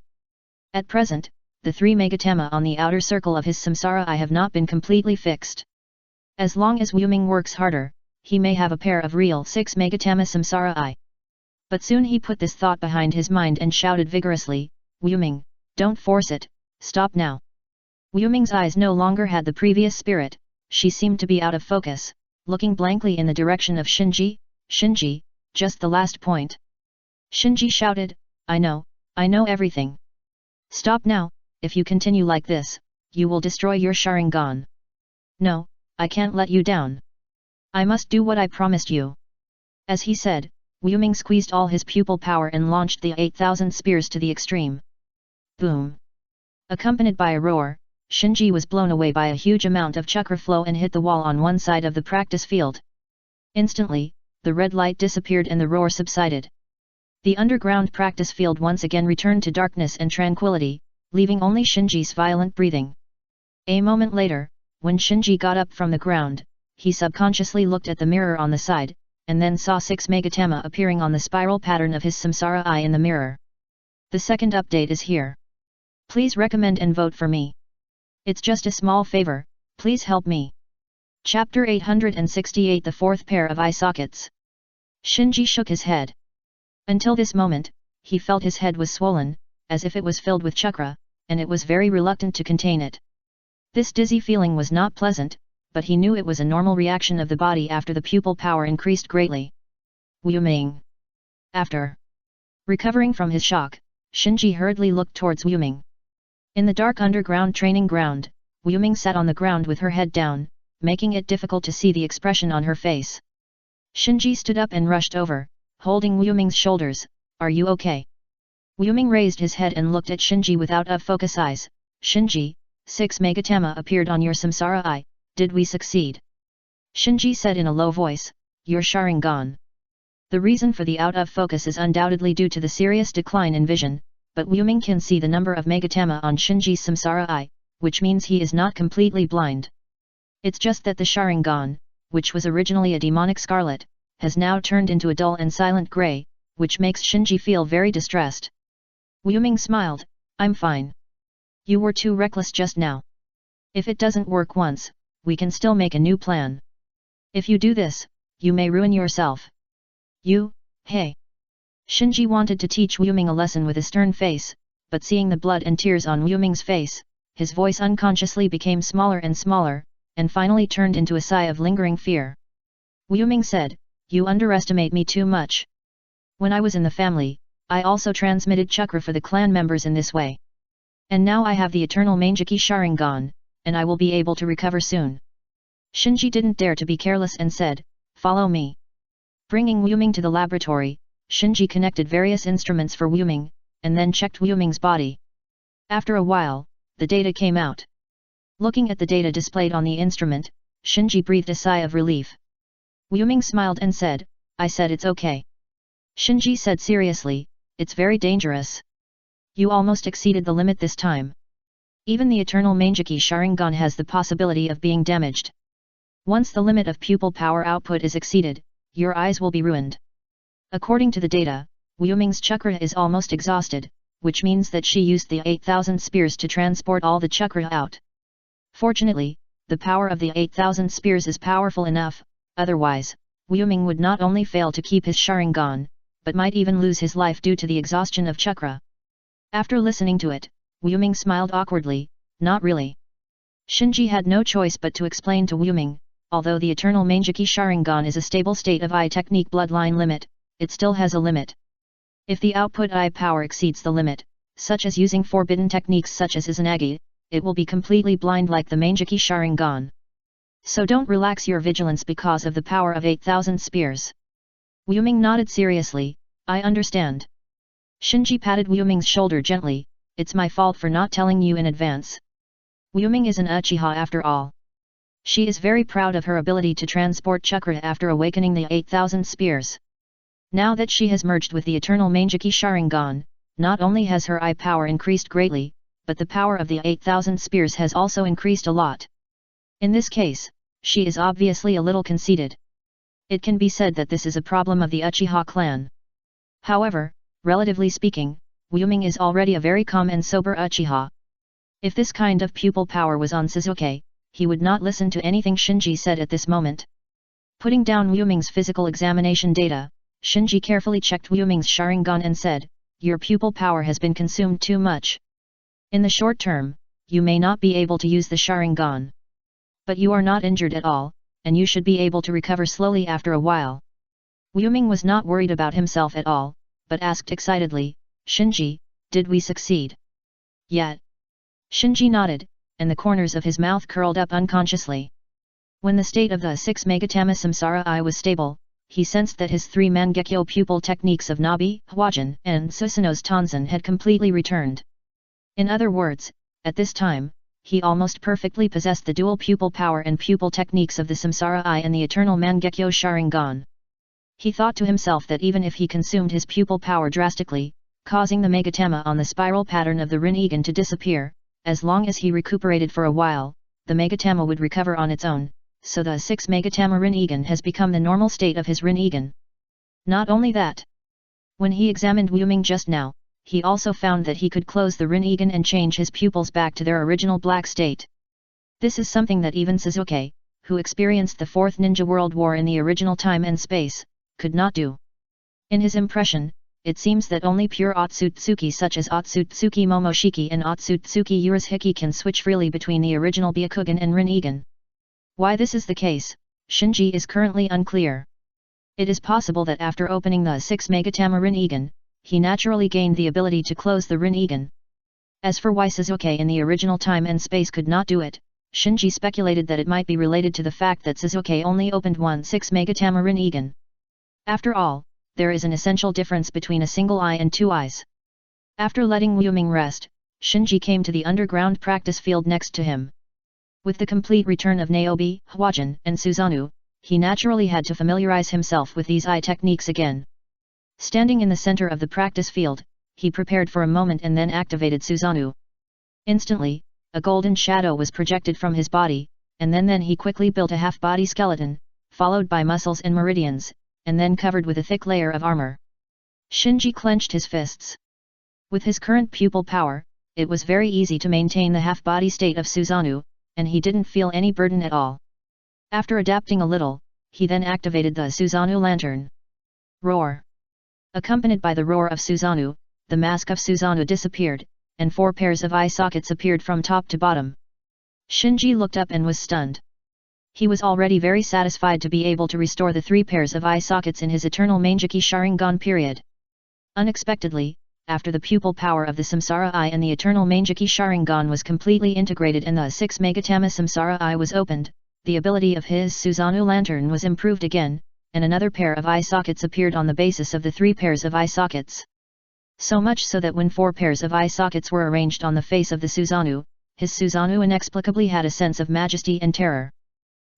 At present, the 3 Megatama on the outer circle of his Samsara eye have not been completely fixed. As long as Wu Ming works harder, he may have a pair of real 6 Megatama Samsara eye. But soon he put this thought behind his mind and shouted vigorously, Wu Ming, don't force it, stop now. Wu Ming's eyes no longer had the previous spirit, she seemed to be out of focus, looking blankly in the direction of Shinji, just the last point. Shinji shouted, I know everything. Stop now, if you continue like this, you will destroy your Sharingan. No, I can't let you down. I must do what I promised you. As he said, Wu Ming squeezed all his pupil power and launched the 8,000 spears to the extreme. Boom! Accompanied by a roar, Shinji was blown away by a huge amount of chakra flow and hit the wall on one side of the practice field. Instantly, the red light disappeared and the roar subsided. The underground practice field once again returned to darkness and tranquility, leaving only Shinji's violent breathing. A moment later, when Shinji got up from the ground, he subconsciously looked at the mirror on the side, and then saw 6 Megatama appearing on the spiral pattern of his Samsara eye in the mirror. The second update is here. Please recommend and vote for me. It's just a small favor, please help me. Chapter 868 The Fourth Pair of Eye Sockets. Shinji shook his head. Until this moment, he felt his head was swollen, as if it was filled with chakra, and it was very reluctant to contain it. This dizzy feeling was not pleasant, but he knew it was a normal reaction of the body after the pupil power increased greatly. Wuming. After recovering from his shock, Shinji hurriedly looked towards Wuming. In the dark underground training ground, Wuming sat on the ground with her head down, making it difficult to see the expression on her face. Shinji stood up and rushed over, holding Wuming's shoulders. Are you okay? Wuming raised his head and looked at Shinji with out-of-focus eyes. Shinji, 6 Megatama appeared on your samsara eye, did we succeed? Shinji said in a low voice, your Sharingan. The reason for the out-of-focus is undoubtedly due to the serious decline in vision, but Wuming can see the number of Megatama on Shinji's samsara eye, which means he is not completely blind. It's just that the Sharingan, which was originally a demonic scarlet, has now turned into a dull and silent grey, which makes Shinji feel very distressed. Wuming smiled, I'm fine. You were too reckless just now. If it doesn't work once, we can still make a new plan. If you do this, you may ruin yourself. Hey. Shinji wanted to teach Wuming a lesson with a stern face, but seeing the blood and tears on Wuming's face, his voice unconsciously became smaller and smaller, and finally turned into a sigh of lingering fear. Wuming said, you underestimate me too much. When I was in the family, I also transmitted chakra for the clan members in this way. And now I have the eternal Mangeki Sharingan, and I will be able to recover soon. Shinji didn't dare to be careless and said, follow me. Bringing Wuming to the laboratory, Shinji connected various instruments for Wuming, and then checked Wuming's body. After a while, the data came out. Looking at the data displayed on the instrument, Shinji breathed a sigh of relief. Wuming smiled and said, I said it's okay. Shinji said seriously, it's very dangerous. You almost exceeded the limit this time. Even the eternal Mangeki Sharingan has the possibility of being damaged. Once the limit of pupil power output is exceeded, your eyes will be ruined. According to the data, Wuming's chakra is almost exhausted, which means that she used the 8,000 spears to transport all the chakra out. Fortunately, the power of the 8,000 spears is powerful enough, otherwise, Wuming would not only fail to keep his Sharingan, but might even lose his life due to the exhaustion of chakra. After listening to it, Wuming smiled awkwardly, not really. Shinji had no choice but to explain to Wuming, although the eternal Mangeki Sharingan is a stable state of eye technique bloodline limit, it still has a limit. If the output eye power exceeds the limit, such as using forbidden techniques such as Izanagi, it will be completely blind like the Mangeki Sharingan. So don't relax your vigilance because of the power of 8,000 spears. Wuming nodded seriously, I understand. Shinji patted Wuming's shoulder gently, it's my fault for not telling you in advance. Wuming is an Uchiha after all. She is very proud of her ability to transport chakra after awakening the 8,000 spears. Now that she has merged with the eternal Mangeki Sharingan, not only has her eye power increased greatly, but the power of the 8,000 spears has also increased a lot. In this case, she is obviously a little conceited. It can be said that this is a problem of the Uchiha clan. However, relatively speaking, Wuming is already a very calm and sober Uchiha. If this kind of pupil power was on Sasuke, he would not listen to anything Shinji said at this moment. Putting down Wuming's physical examination data, Shinji carefully checked Wuming's Sharingan and said, your pupil power has been consumed too much. In the short term, you may not be able to use the Sharingan. But you are not injured at all, and you should be able to recover slowly after a while. Wuming was not worried about himself at all, but asked excitedly, Shinji, did we succeed? Yet. Shinji nodded, and the corners of his mouth curled up unconsciously. When the state of the 6 Megatama Samsara eye was stable, he sensed that his 3 Mangekyo pupil techniques of Nabi, Hwajin, and Susanoo's Tonzan had completely returned. In other words, at this time, he almost perfectly possessed the dual pupil power and pupil techniques of the Samsara eye and the eternal Mangekyo Sharingan. He thought to himself that even if he consumed his pupil power drastically, causing the Megatama on the spiral pattern of the Rinnegan to disappear, as long as he recuperated for a while, the Megatama would recover on its own, so the 6 Megatama Rinnegan has become the normal state of his Rinnegan. Not only that. When he examined Wuming just now, he also found that he could close the Rin-Egan and change his pupils back to their original black state. This is something that even Sasuke, who experienced the Fourth Ninja World War in the original time and space, could not do. In his impression, it seems that only pure Otsutsuki such as Otsutsuki Momoshiki and Otsutsuki Urashiki can switch freely between the original Byakugan and Rin-Egan. Why this is the case, Shinji is currently unclear. It is possible that after opening the 6 Megatama Rin-Egan, he naturally gained the ability to close the Rin-Egan. As for why Sasuke in the original time and space could not do it, Shinji speculated that it might be related to the fact that Sasuke only opened one 6 Megatama Rin-Egan. After all, there is an essential difference between a single eye and two eyes. After letting Wyoming rest, Shinji came to the underground practice field next to him. With the complete return of Niobe, Hwajin, and Susanoo, he naturally had to familiarize himself with these eye techniques again. Standing in the center of the practice field, he prepared for a moment and then activated Susanoo. Instantly, a golden shadow was projected from his body, and then he quickly built a half-body skeleton, followed by muscles and meridians, and then covered with a thick layer of armor. Shinji clenched his fists. With his current pupil power, it was very easy to maintain the half-body state of Susanoo, and he didn't feel any burden at all. After adapting a little, he then activated the Susanoo lantern. Roar! Accompanied by the roar of Susanoo, the mask of Susanoo disappeared, and 4 pairs of eye sockets appeared from top to bottom. Shinji looked up and was stunned. He was already very satisfied to be able to restore the 3 pairs of eye sockets in his eternal Mangeki Sharingan period. Unexpectedly, after the pupil power of the Samsara Eye and the eternal Mangeki Sharingan was completely integrated and the 6 Megatama Samsara Eye was opened, the ability of his Susanoo lantern was improved again, and another pair of eye sockets appeared on the basis of the 3 pairs of eye sockets. So much so that when 4 pairs of eye sockets were arranged on the face of the Susanoo, his Susanoo inexplicably had a sense of majesty and terror.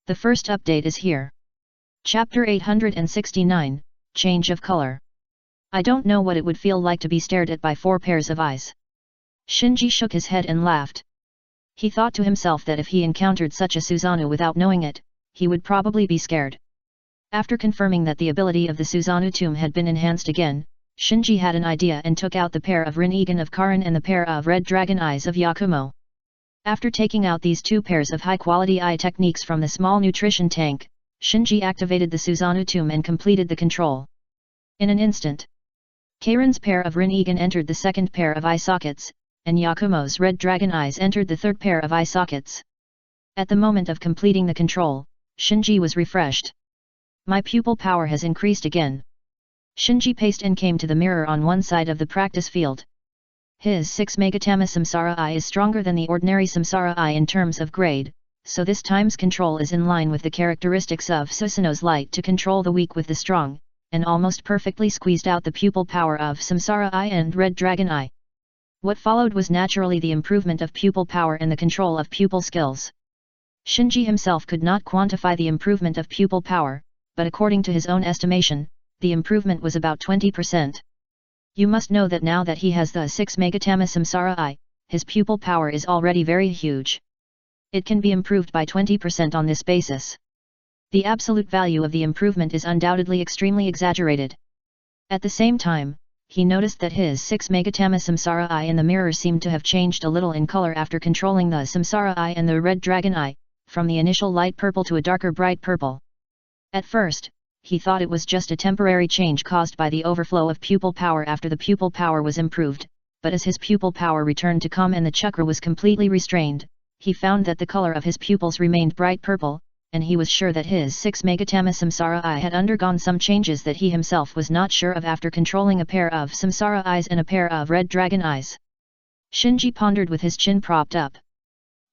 The first update is here. Chapter 869, Change of Color. I don't know what it would feel like to be stared at by 4 pairs of eyes. Shinji shook his head and laughed. He thought to himself that if he encountered such a Susanoo without knowing it, he would probably be scared. After confirming that the ability of the Susanoo tomb had been enhanced again, Shinji had an idea and took out the pair of Rin-Egan of Karin and the pair of red dragon eyes of Yakumo. After taking out these 2 pairs of high-quality eye techniques from the small nutrition tank, Shinji activated the Susanoo tomb and completed the control. In an instant, Karin's pair of Rin-Egan entered the 2nd pair of eye sockets, and Yakumo's red dragon eyes entered the 3rd pair of eye sockets. At the moment of completing the control, Shinji was refreshed. My pupil power has increased again. Shinji paced and came to the mirror on one side of the practice field. His 6 Megatama Samsara Eye is stronger than the ordinary Samsara Eye in terms of grade, so this time's control is in line with the characteristics of Susanoo's light to control the weak with the strong, and almost perfectly squeezed out the pupil power of Samsara Eye and Red Dragon Eye. What followed was naturally the improvement of pupil power and the control of pupil skills. Shinji himself could not quantify the improvement of pupil power, but according to his own estimation, the improvement was about 20%. You must know that now that he has the 6 Megatama Samsara Eye, his pupil power is already very huge. It can be improved by 20% on this basis. The absolute value of the improvement is undoubtedly extremely exaggerated. At the same time, he noticed that his 6 Megatama Samsara Eye in the mirror seemed to have changed a little in color after controlling the Samsara Eye and the Red Dragon Eye, from the initial light purple to a darker bright purple. At first, he thought it was just a temporary change caused by the overflow of pupil power after the pupil power was improved, but as his pupil power returned to calm and the chakra was completely restrained, he found that the color of his pupils remained bright purple, and he was sure that his 6 Megatama Samsara Eye had undergone some changes that he himself was not sure of after controlling a pair of Samsara Eyes and a pair of Red Dragon Eyes. Shinji pondered with his chin propped up.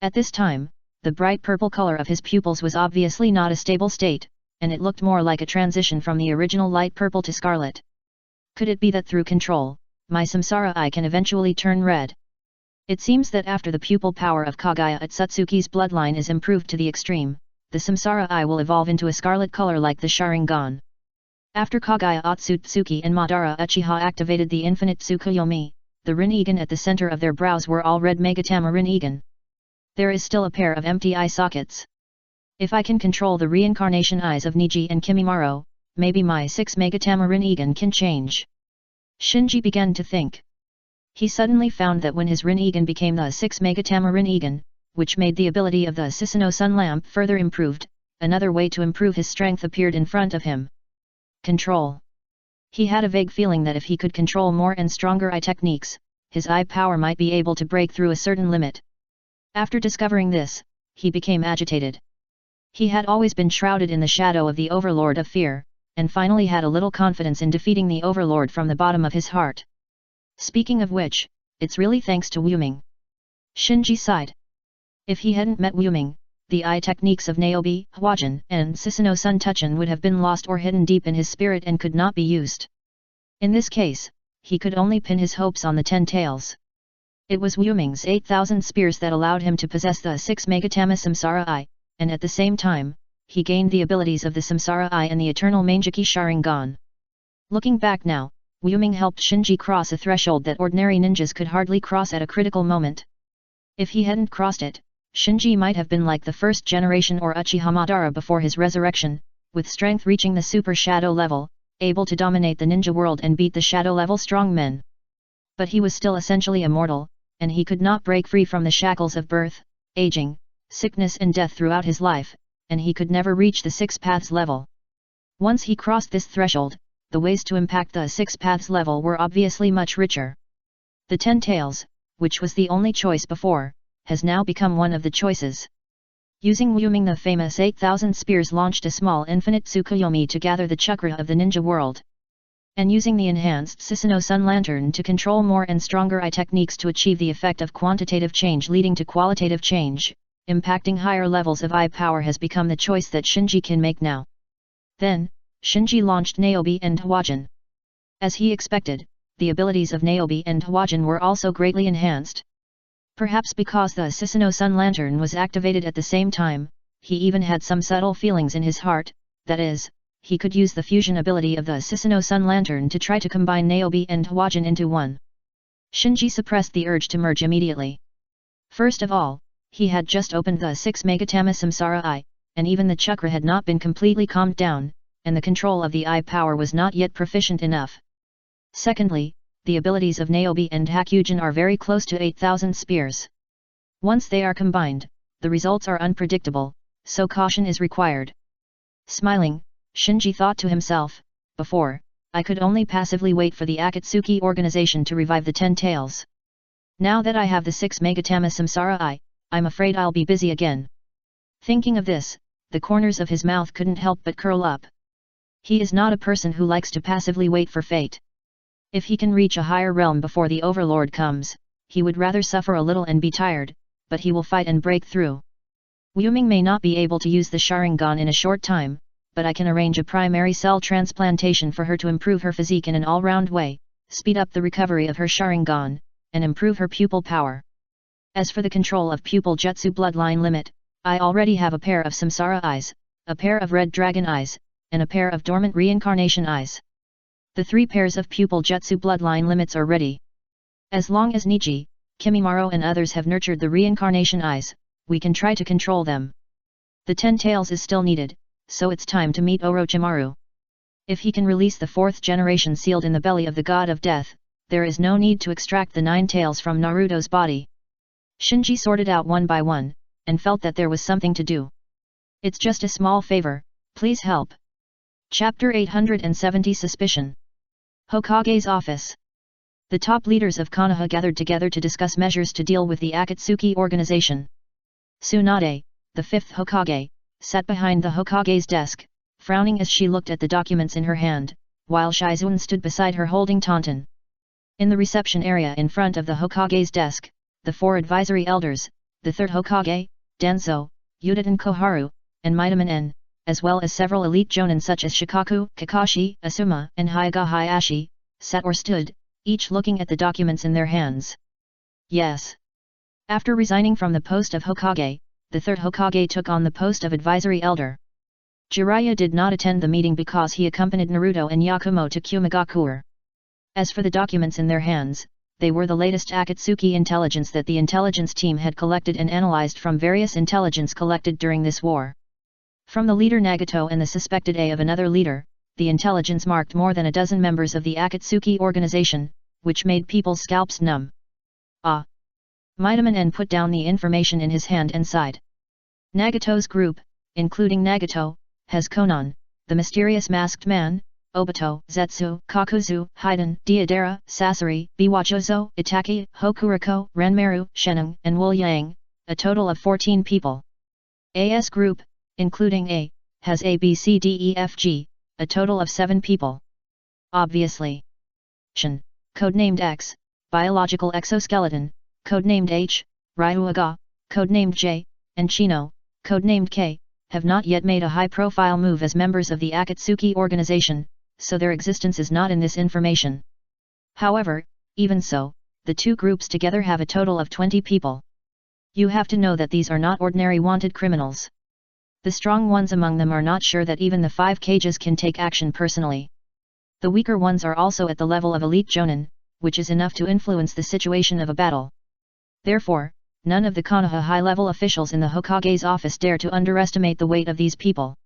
At this time, the bright purple color of his pupils was obviously not a stable state, and it looked more like a transition from the original light purple to scarlet. Could it be that through control, my Samsara Eye can eventually turn red? It seems that after the pupil power of Kaguya Otsutsuki's bloodline is improved to the extreme, the Samsara Eye will evolve into a scarlet color like the Sharingan. After Kaguya Otsutsuki and Madara Uchiha activated the infinite Tsukuyomi, the Rin-Egan at the center of their brows were all red Megatama Rin-Egan. There is still a pair of empty eye sockets. If I can control the reincarnation eyes of Niji and Kimimaro, maybe my 6 Megatama Rin-Egan can change. Shinji began to think. He suddenly found that when his Rinnegan became the 6 Megatama Rinnegan, which made the ability of the Susanoo Sun Lamp further improved, another way to improve his strength appeared in front of him. Control. He had a vague feeling that if he could control more and stronger eye techniques, his eye power might be able to break through a certain limit. After discovering this, he became agitated. He had always been shrouded in the shadow of the Overlord of Fear, and finally had a little confidence in defeating the Overlord from the bottom of his heart. Speaking of which, it's really thanks to Wu Ming. Shinji sighed. If he hadn't met Wu Ming, the eye techniques of Niobe, Hwajin, and Susanoo Sun Tuchin would have been lost or hidden deep in his spirit and could not be used. In this case, he could only pin his hopes on the 10 tails. It was Wu Ming's 8,000 spears that allowed him to possess the 6 Megatama Samsara Eye, and at the same time, he gained the abilities of the Samsara Eye and the Eternal Mangeki Sharingan. Looking back now, Wu Ming helped Shinji cross a threshold that ordinary ninjas could hardly cross at a critical moment. If he hadn't crossed it, Shinji might have been like the first generation or Uchiha Madara before his resurrection, with strength reaching the super shadow level, able to dominate the ninja world and beat the shadow level strong men. But he was still essentially immortal, and he could not break free from the shackles of birth, aging, sickness and death throughout his life, and he could never reach the 6 paths level. Once he crossed this threshold, the ways to impact the 6 paths level were obviously much richer. The 10 tails, which was the only choice before, has now become one of the choices. Using Wu Ming, the famous 8,000 spears launched a small infinite Tsukuyomi to gather the chakra of the ninja world. And using the enhanced Susanoo Sun Lantern to control more and stronger eye techniques to achieve the effect of quantitative change leading to qualitative change, impacting higher levels of eye power has become the choice that Shinji can make now. Then, Shinji launched Niobe and Hwajin. As he expected, the abilities of Niobe and Hwajin were also greatly enhanced. Perhaps because the Susanoo Sun Lantern was activated at the same time, he even had some subtle feelings in his heart, that is, he could use the fusion ability of the Susanoo Sun Lantern to try to combine Niobe and Hwajin into one. Shinji suppressed the urge to merge immediately. First of all, he had just opened the 6 Megatama Samsara Eye, and even the chakra had not been completely calmed down, and the control of the eye power was not yet proficient enough. Secondly, the abilities of Niobe and Hakyujin are very close to 8,000 spears. Once they are combined, the results are unpredictable, so caution is required. Smiling, Shinji thought to himself, before, I could only passively wait for the Akatsuki organization to revive the 10 tails. Now that I have the 6 Megatama Samsara Eye, I'm afraid I'll be busy again. Thinking of this, the corners of his mouth couldn't help but curl up. He is not a person who likes to passively wait for fate. If he can reach a higher realm before the Overlord comes, he would rather suffer a little and be tired, but he will fight and break through. Wu Ming may not be able to use the Sharingan in a short time, but I can arrange a primary cell transplantation for her to improve her physique in an all-round way, speed up the recovery of her Sharingan, and improve her pupil power. As for the control of pupil jutsu bloodline limit, I already have a pair of Samsara eyes, a pair of red dragon eyes, and a pair of dormant reincarnation eyes. The 3 pairs of pupil jutsu bloodline limits are ready. As long as Niji, Kimimaro and others have nurtured the reincarnation eyes, we can try to control them. The 10 tails is still needed, so it's time to meet Orochimaru. If he can release the 4th generation sealed in the belly of the god of death, there is no need to extract the 9 tails from Naruto's body. Shinji sorted out one by one, and felt that there was something to do. It's just a small favor, please help. Chapter 870 Suspicion. Hokage's office. The top leaders of Konoha gathered together to discuss measures to deal with the Akatsuki organization. Tsunade, the 5th Hokage, sat behind the Hokage's desk, frowning as she looked at the documents in her hand, while Shizune stood beside her holding Tauntaun. In the reception area in front of the Hokage's desk, the 4 advisory elders, the 3rd Hokage, Danzo, Udaten Koharu, and Midaman N, as well as several elite jonin such as Shikaku, Kakashi, Asuma, and Hyuga Hayashi, sat or stood, each looking at the documents in their hands. Yes. After resigning from the post of Hokage, the 3rd Hokage took on the post of advisory elder. Jiraiya did not attend the meeting because he accompanied Naruto and Yakumo to Kumagakure. As for the documents in their hands, they were the latest Akatsuki intelligence that the intelligence team had collected and analyzed from various intelligence collected during this war. From the leader Nagato and the suspected A of another leader, the intelligence marked more than a dozen members of the Akatsuki organization, which made people's scalps numb. Ah! Midaman N put down the information in his hand and sighed. Nagato's group, including Nagato, has Konan, the mysterious masked man, Obito, Zetsu, Kakuzu, Haiden, Deidara, Sasori, Biwajozo, Itaki, Hokuriko, Ranmaru, Sheneng, and Wu Yang, a total of 14 people. AS group, including A, has A B C D E F G, a total of 7 people. Obviously. Shin, codenamed X, biological exoskeleton, codenamed H, Ryuaga, codenamed J, and Chino, codenamed K, have not yet made a high-profile move as members of the Akatsuki organization, so their existence is not in this information. However, even so, the two groups together have a total of 20 people. You have to know that these are not ordinary wanted criminals. The strong ones among them are not sure that even the 5 cages can take action personally. The weaker ones are also at the level of elite jonin, which is enough to influence the situation of a battle. Therefore, none of the Konoha high-level officials in the Hokage's office dare to underestimate the weight of these people.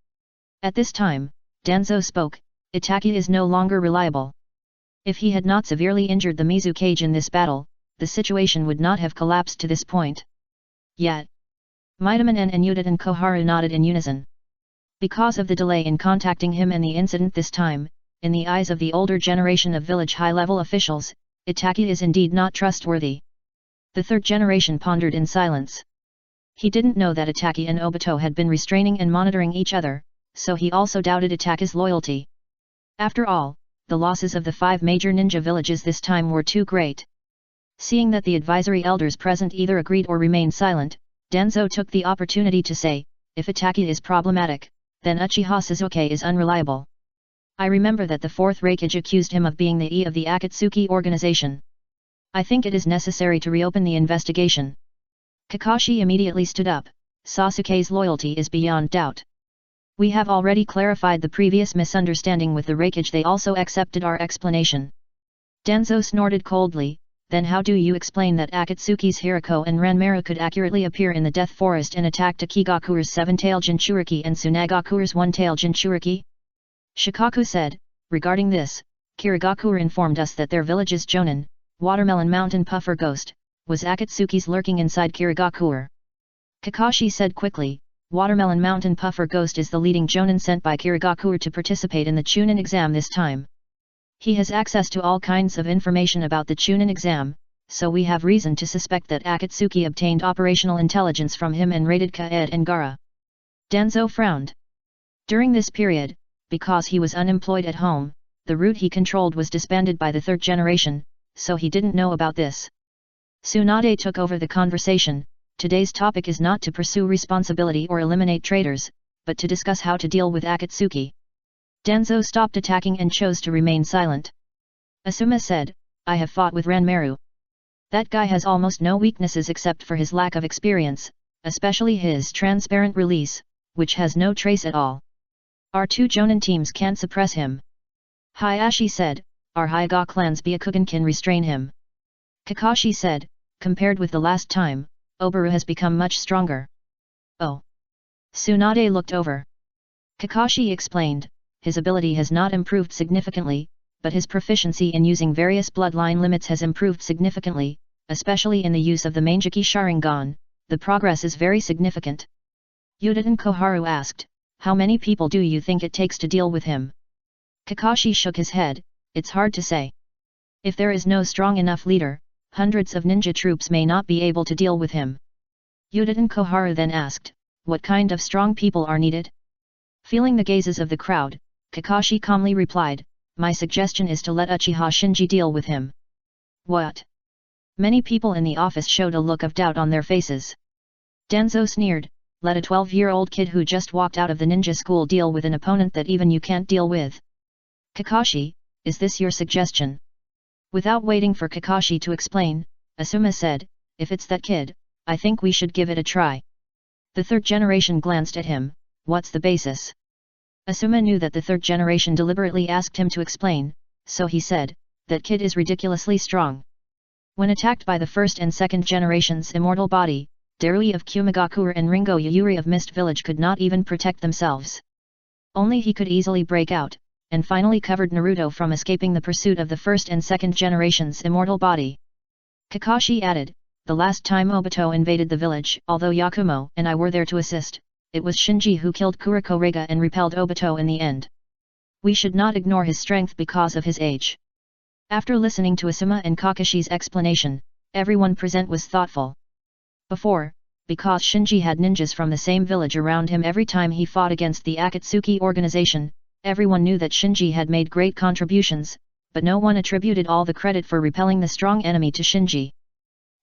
At this time, Danzo spoke, Itaki is no longer reliable. If he had not severely injured the Mizu cage in this battle, the situation would not have collapsed to this point. Yet, Midaman N and Udat and Koharu nodded in unison. Because of the delay in contacting him and the incident this time, in the eyes of the older generation of village high-level officials, Itaki is indeed not trustworthy. The third generation pondered in silence. He didn't know that Itaki and Obito had been restraining and monitoring each other, so he also doubted Itaki's loyalty. After all, the losses of the 5 major ninja villages this time were too great. Seeing that the advisory elders present either agreed or remained silent, Danzo took the opportunity to say, if Itaki is problematic, then Uchiha Sasuke is unreliable. I remember that the 4th Raikage accused him of being the E of the Akatsuki organization. I think it is necessary to reopen the investigation. Kakashi immediately stood up, Sasuke's loyalty is beyond doubt. We have already clarified the previous misunderstanding with the Raikage, they also accepted our explanation. Danzo snorted coldly, then how do you explain that Akatsuki's Hirako and Ranmaru could accurately appear in the Death Forest and attack Takigakure's 7-tailed Jinchuriki and Tsunagakure's 1-tailed Jinchuriki? Shikaku said, regarding this, Kirigakure informed us that their village's Jonin, Watermelon Mountain Puffer Ghost, was Akatsuki's lurking inside Kirigakure. Kakashi said quickly, Watermelon Mountain Puffer Ghost is the leading Jonin sent by Kirigakure to participate in the Chunin exam this time. He has access to all kinds of information about the Chunin exam, so we have reason to suspect that Akatsuki obtained operational intelligence from him and raided Kaed and Gara. Danzo frowned. During this period, because he was unemployed at home, the route he controlled was disbanded by the 3rd generation, so he didn't know about this. Tsunade took over the conversation. Today's topic is not to pursue responsibility or eliminate traitors, but to discuss how to deal with Akatsuki. Danzo stopped attacking and chose to remain silent. Asuma said, I have fought with Ranmaru. That guy has almost no weaknesses except for his lack of experience, especially his transparent release, which has no trace at all. Our 2 Jonin teams can't suppress him. Hayashi said, our Hyuga clan's Byakugan can restrain him. Kakashi said, compared with the last time, Obaru has become much stronger. Oh. Tsunade looked over. Kakashi explained, his ability has not improved significantly, but his proficiency in using various bloodline limits has improved significantly, especially in the use of the Manjiki Sharingan. The progress is very significant. Udaten Koharu asked, how many people do you think it takes to deal with him? Kakashi shook his head, it's hard to say. If there is no strong enough leader, hundreds of ninja troops may not be able to deal with him. Udaten Koharu then asked, what kind of strong people are needed? Feeling the gazes of the crowd, Kakashi calmly replied, my suggestion is to let Uchiha Shinji deal with him. What? Many people in the office showed a look of doubt on their faces. Danzo sneered, let a 12-year-old kid who just walked out of the ninja school deal with an opponent that even you can't deal with. Kakashi, is this your suggestion? Without waiting for Kakashi to explain, Asuma said, if it's that kid, I think we should give it a try. The 3rd generation glanced at him, what's the basis? Asuma knew that the 3rd generation deliberately asked him to explain, so he said, that kid is ridiculously strong. When attacked by the 1st and 2nd generations immortal body, Darui of Kumagakure and Ringo Yuyuri of Mist Village could not even protect themselves. Only he could easily break out, and finally covered Naruto from escaping the pursuit of the first and second generation's immortal body. Kakashi added, the last time Obito invaded the village, although Yakumo and I were there to assist, it was Shinji who killed Kuriko Rega and repelled Obito in the end. We should not ignore his strength because of his age. After listening to Asuma and Kakashi's explanation, everyone present was thoughtful. Before, because Shinji had ninjas from the same village around him every time he fought against the Akatsuki organization, everyone knew that Shinji had made great contributions, but no one attributed all the credit for repelling the strong enemy to Shinji.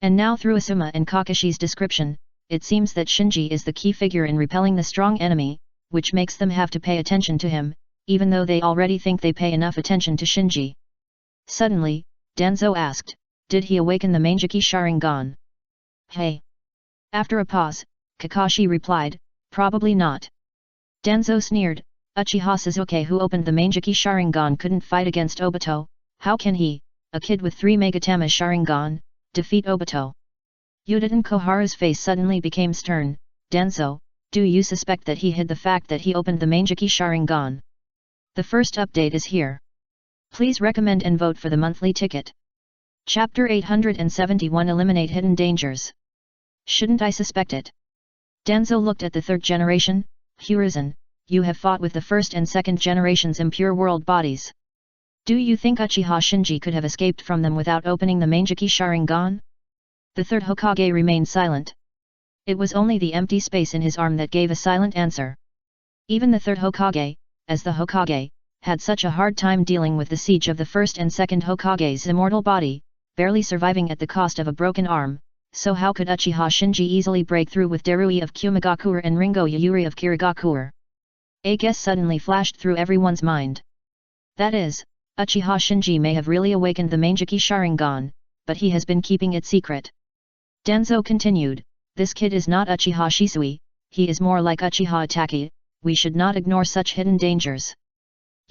And now through Asuma and Kakashi's description, it seems that Shinji is the key figure in repelling the strong enemy, which makes them have to pay attention to him, even though they already think they pay enough attention to Shinji. Suddenly, Danzo asked, did he awaken the Mangeki Sharingan? Hey! After a pause, Kakashi replied, probably not. Danzo sneered, Uchiha Sasuke who opened the Mangeki Sharingan couldn't fight against Obito, how can he, a kid with 3 Megatama Sharingan, defeat Obito? Yudin Koharu's face suddenly became stern, Danzo, do you suspect that he hid the fact that he opened the Mangeki Sharingan? The first update is here. Please recommend and vote for the monthly ticket. Chapter 871 Eliminate Hidden Dangers. Shouldn't I suspect it? Danzo looked at the third generation, Hiruzen, you have fought with the first and second generations impure world bodies. Do you think Uchiha Shinji could have escaped from them without opening the Mangeki Sharingan? The third Hokage remained silent. It was only the empty space in his arm that gave a silent answer. Even the third Hokage, as the Hokage, had such a hard time dealing with the siege of the first and second Hokage's immortal body, barely surviving at the cost of a broken arm, so how could Uchiha Shinji easily break through with Darui of Kumigakure and Ringo Yayuri of Kirigakure? A guess suddenly flashed through everyone's mind. That is, Uchiha Shinji may have really awakened the Mangeki Sharingan, but he has been keeping it secret. Danzo continued, this kid is not Uchiha Shisui, he is more like Uchiha Itachi, we should not ignore such hidden dangers.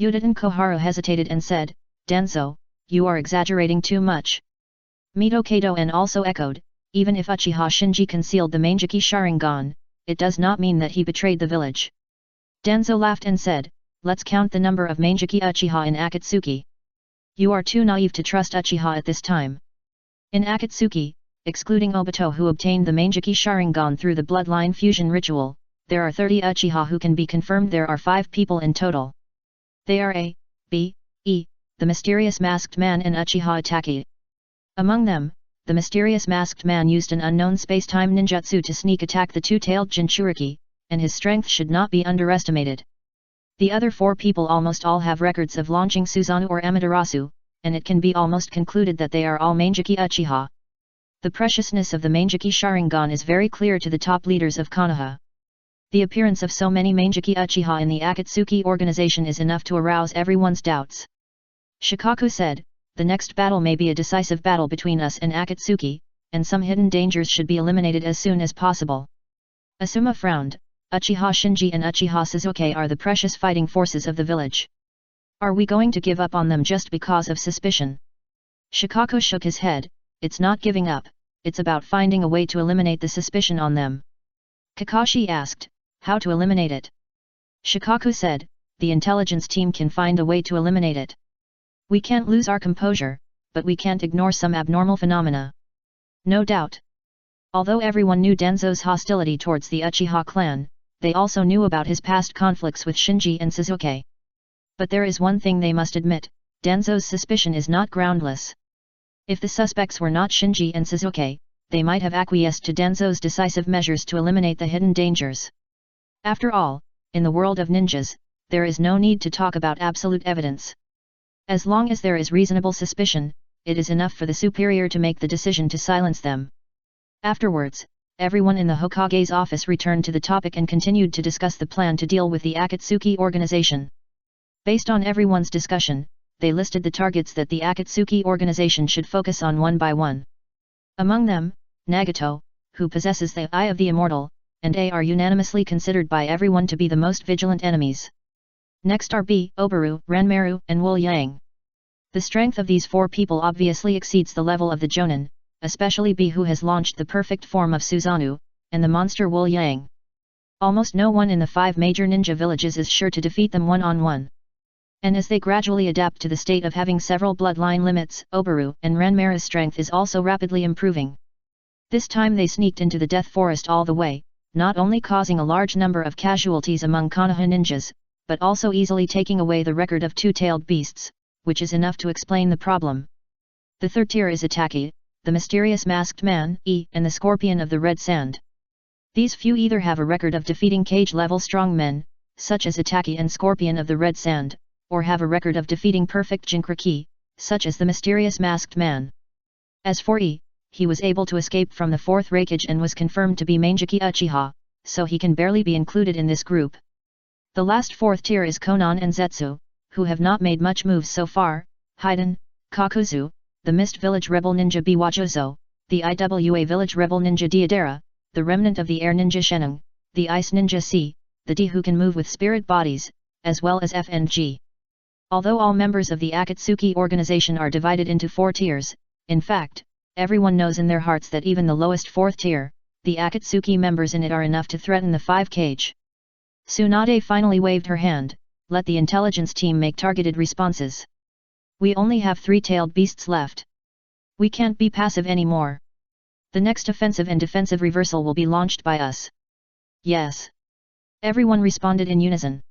Yudin Koharu hesitated and said, Danzo, you are exaggerating too much. Mito Kato-en also echoed, even if Uchiha Shinji concealed the Mangeki Sharingan, it does not mean that he betrayed the village. Danzo laughed and said, let's count the number of Mangeki Uchiha in Akatsuki. You are too naive to trust Uchiha at this time. In Akatsuki, excluding Obito who obtained the Mangeki Sharingan through the bloodline fusion ritual, there are 30 Uchiha who can be confirmed. There are 5 people in total. They are A, B, E, the mysterious masked man and Uchiha Itachi. Among them, the mysterious masked man used an unknown space-time ninjutsu to sneak attack the two-tailed Jinchuriki, and his strength should not be underestimated. The other 4 people almost all have records of launching Susanoo or Amaterasu, and it can be almost concluded that they are all Mangeki Uchiha. The preciousness of the Mangeki Sharingan is very clear to the top leaders of Konoha. The appearance of so many Mangeki Uchiha in the Akatsuki organization is enough to arouse everyone's doubts. Shikaku said, the next battle may be a decisive battle between us and Akatsuki, and some hidden dangers should be eliminated as soon as possible. Asuma frowned, Uchiha Shinji and Uchiha Sasuke are the precious fighting forces of the village. Are we going to give up on them just because of suspicion? Shikaku shook his head, it's not giving up, it's about finding a way to eliminate the suspicion on them. Kakashi asked, how to eliminate it? Shikaku said, the intelligence team can find a way to eliminate it. We can't lose our composure, but we can't ignore some abnormal phenomena. No doubt. Although everyone knew Danzo's hostility towards the Uchiha clan, they also knew about his past conflicts with Shinji and Sasuke. But there is one thing they must admit, Danzo's suspicion is not groundless. If the suspects were not Shinji and Sasuke, they might have acquiesced to Danzo's decisive measures to eliminate the hidden dangers. After all, in the world of ninjas, there is no need to talk about absolute evidence. As long as there is reasonable suspicion, it is enough for the superior to make the decision to silence them. Afterwards, everyone in the Hokage's office returned to the topic and continued to discuss the plan to deal with the Akatsuki organization. Based on everyone's discussion, they listed the targets that the Akatsuki organization should focus on one by one. Among them, Nagato, who possesses the Eye of the Immortal, and A are unanimously considered by everyone to be the most vigilant enemies. Next are B, Obaru, Ranmaru, and Wool Yang. The strength of these 4 people obviously exceeds the level of the Jonin, especially B who has launched the perfect form of Susanoo, and the monster Wool Yang. Almost no one in the 5 major ninja villages is sure to defeat them one-on-one. And as they gradually adapt to the state of having several bloodline limits, Obaru and Ranmara's strength is also rapidly improving. This time they sneaked into the death forest all the way, not only causing a large number of casualties among Konoha ninjas, but also easily taking away the record of two-tailed beasts, which is enough to explain the problem. The third tier is Itaki, the mysterious masked man, and the scorpion of the red sand. These few either have a record of defeating cage-level strong men, such as Itaki and Scorpion of the red sand, or have a record of defeating perfect Jinkraki, such as the mysterious masked man. As for he was able to escape from the fourth Raikage and was confirmed to be Manjiki Uchiha, so he can barely be included in this group. The last fourth tier is Konan and Zetsu, who have not made much moves so far, Haiden, Kakuzu, the Mist Village Rebel Ninja Biwajozo, the Iwa Village Rebel Ninja Deidara, the Remnant of the Air Ninja Shenung, the Ice Ninja C, the D who can move with spirit bodies, as well as F and G. Although all members of the Akatsuki organization are divided into 4 tiers, in fact, everyone knows in their hearts that even the lowest 4th tier, the Akatsuki members in it are enough to threaten the 5 cage. Tsunade finally waved her hand, let the intelligence team make targeted responses. We only have 3-tailed beasts left. We can't be passive anymore. The next offensive and defensive reversal will be launched by us. Yes. Everyone responded in unison.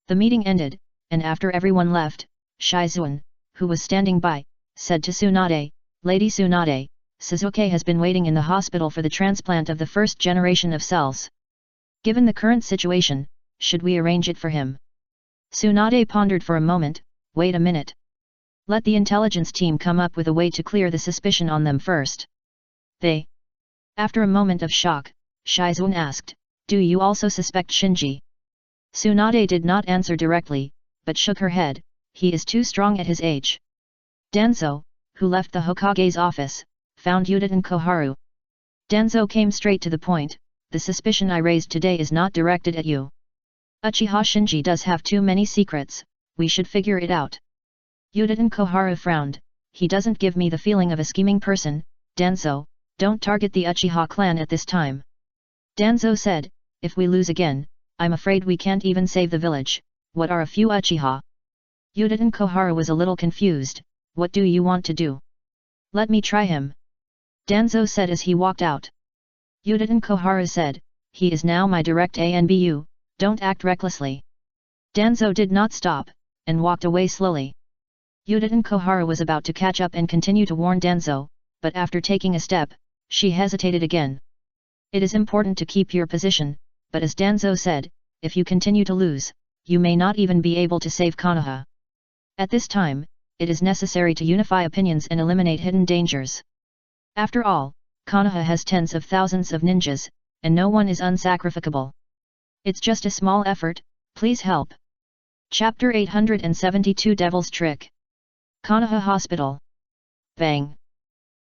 The meeting ended, and after everyone left, Shizuan, who was standing by, said to Tsunade, Lady Tsunade, Suzuki has been waiting in the hospital for the transplant of the first generation of cells. Given the current situation, should we arrange it for him? Tsunade pondered for a moment, wait a minute. Let the intelligence team come up with a way to clear the suspicion on them first. They. After a moment of shock, Shizuan asked, do you also suspect Shinji? Tsunade did not answer directly, but shook her head, he is too strong at his age. Danzo, who left the Hokage's office, found Yuditen Koharu. Danzo came straight to the point, the suspicion I raised today is not directed at you. Uchiha Shinji does have too many secrets, we should figure it out. Yuditen Koharu frowned, he doesn't give me the feeling of a scheming person, Danzo, don't target the Uchiha clan at this time. Danzo said, if we lose again, I'm afraid we can't even save the village, what are a few Uchiha? Yuditen Koharu was a little confused, what do you want to do? Let me try him. Danzo said as he walked out. Yuditen Koharu said, he is now my direct ANBU, don't act recklessly. Danzo did not stop, and walked away slowly. Yuditen Koharu was about to catch up and continue to warn Danzo, but after taking a step, she hesitated again. It is important to keep your position, but as Danzo said, if you continue to lose, you may not even be able to save Konoha. At this time, it is necessary to unify opinions and eliminate hidden dangers. After all, Konoha has tens of thousands of ninjas, and no one is unsacrificable. It's just a small effort, please help. Chapter 872 Devil's Trick. Konoha Hospital. Bang.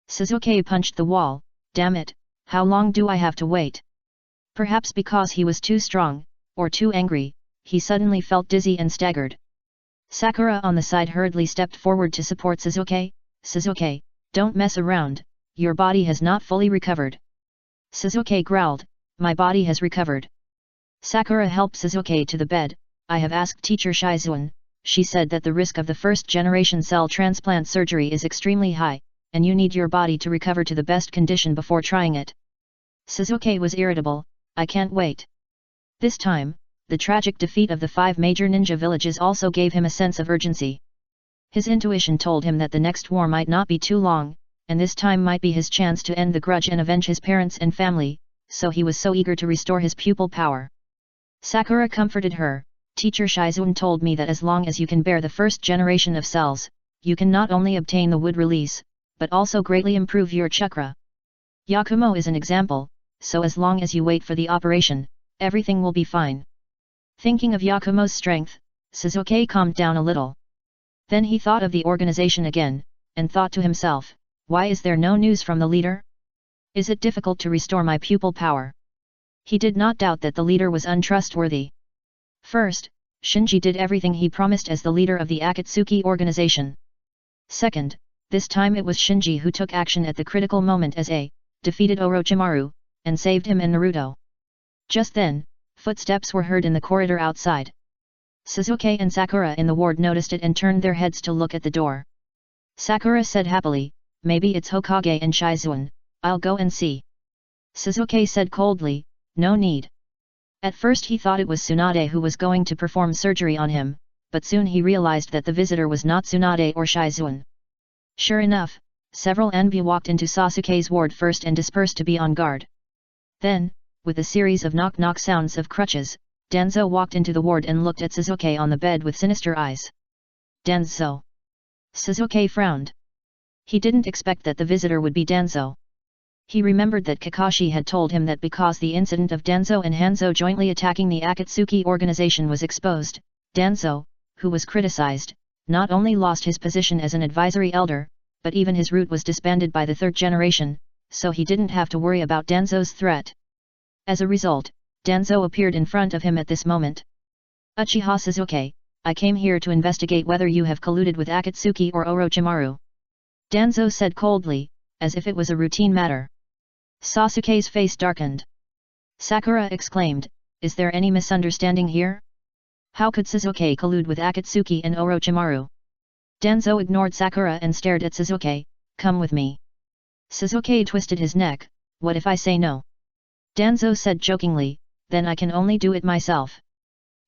Suzuki punched the wall, damn it, how long do I have to wait? Perhaps because he was too strong, or too angry, he suddenly felt dizzy and staggered. Sakura on the side hurriedly stepped forward to support Suzuki. Suzuki, don't mess around, your body has not fully recovered. Suzuki growled, my body has recovered. Sakura helped Suzuki to the bed, I have asked teacher Shizuan, she said that the risk of the first-generation cell transplant surgery is extremely high, and you need your body to recover to the best condition before trying it. Suzuki was irritable, I can't wait. This time, the tragic defeat of the 5 major ninja villages also gave him a sense of urgency. His intuition told him that the next war might not be too long, and this time might be his chance to end the grudge and avenge his parents and family, so he was so eager to restore his pupil power. Sakura comforted her, teacher Shizuan told me that as long as you can bear the first generation of cells, you can not only obtain the wood release, but also greatly improve your chakra. Yakumo is an example, so as long as you wait for the operation, everything will be fine. Thinking of Yakumo's strength, Suzuki calmed down a little. Then he thought of the organization again, and thought to himself, why is there no news from the leader? Is it difficult to restore my pupil power? He did not doubt that the leader was untrustworthy. First, Shinji did everything he promised as the leader of the Akatsuki organization. Second, this time it was Shinji who took action at the critical moment as defeated Orochimaru, and saved him and Naruto. Just then, footsteps were heard in the corridor outside. Suzuki and Sakura in the ward noticed it and turned their heads to look at the door. Sakura said happily, "Maybe it's Hokage and Shizuan, I'll go and see." Suzuki said coldly, "No need." At first he thought it was Tsunade who was going to perform surgery on him, but soon he realized that the visitor was not Tsunade or Shizuan. Sure enough, several Anbu walked into Sasuke's ward first and dispersed to be on guard. Then, with a series of knock-knock sounds of crutches, Danzo walked into the ward and looked at Suzuki on the bed with sinister eyes. "Danzo." Suzuki frowned. He didn't expect that the visitor would be Danzo. He remembered that Kakashi had told him that because the incident of Danzo and Hanzo jointly attacking the Akatsuki organization was exposed, Danzo, who was criticized, not only lost his position as an advisory elder, but even his root was disbanded by the third generation, so he didn't have to worry about Danzo's threat. As a result, Danzo appeared in front of him at this moment. "Uchiha Suzuki, I came here to investigate whether you have colluded with Akatsuki or Orochimaru." Danzo said coldly, as if it was a routine matter. Sasuke's face darkened. Sakura exclaimed, "Is there any misunderstanding here? How could Suzuki collude with Akatsuki and Orochimaru?" Danzo ignored Sakura and stared at Suzuki, "Come with me." Suzuki twisted his neck, "What if I say no?" Danzo said jokingly, "Then I can only do it myself."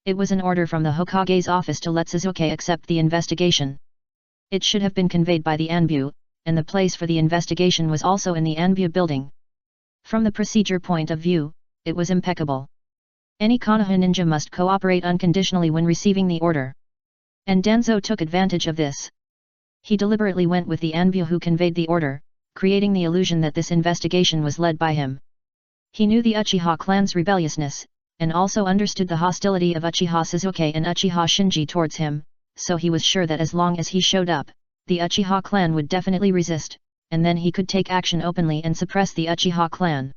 It was an order from the Hokage's office to let Suzuki accept the investigation. It should have been conveyed by the Anbu, and the place for the investigation was also in the Anbu building. From the procedure point of view, it was impeccable. Any Konoha ninja must cooperate unconditionally when receiving the order. And Danzo took advantage of this. He deliberately went with the Anbu who conveyed the order, creating the illusion that this investigation was led by him. He knew the Uchiha clan's rebelliousness, and also understood the hostility of Uchiha Suzuki and Uchiha Shinji towards him, so he was sure that as long as he showed up, the Uchiha clan would definitely resist, and then he could take action openly and suppress the Uchiha clan.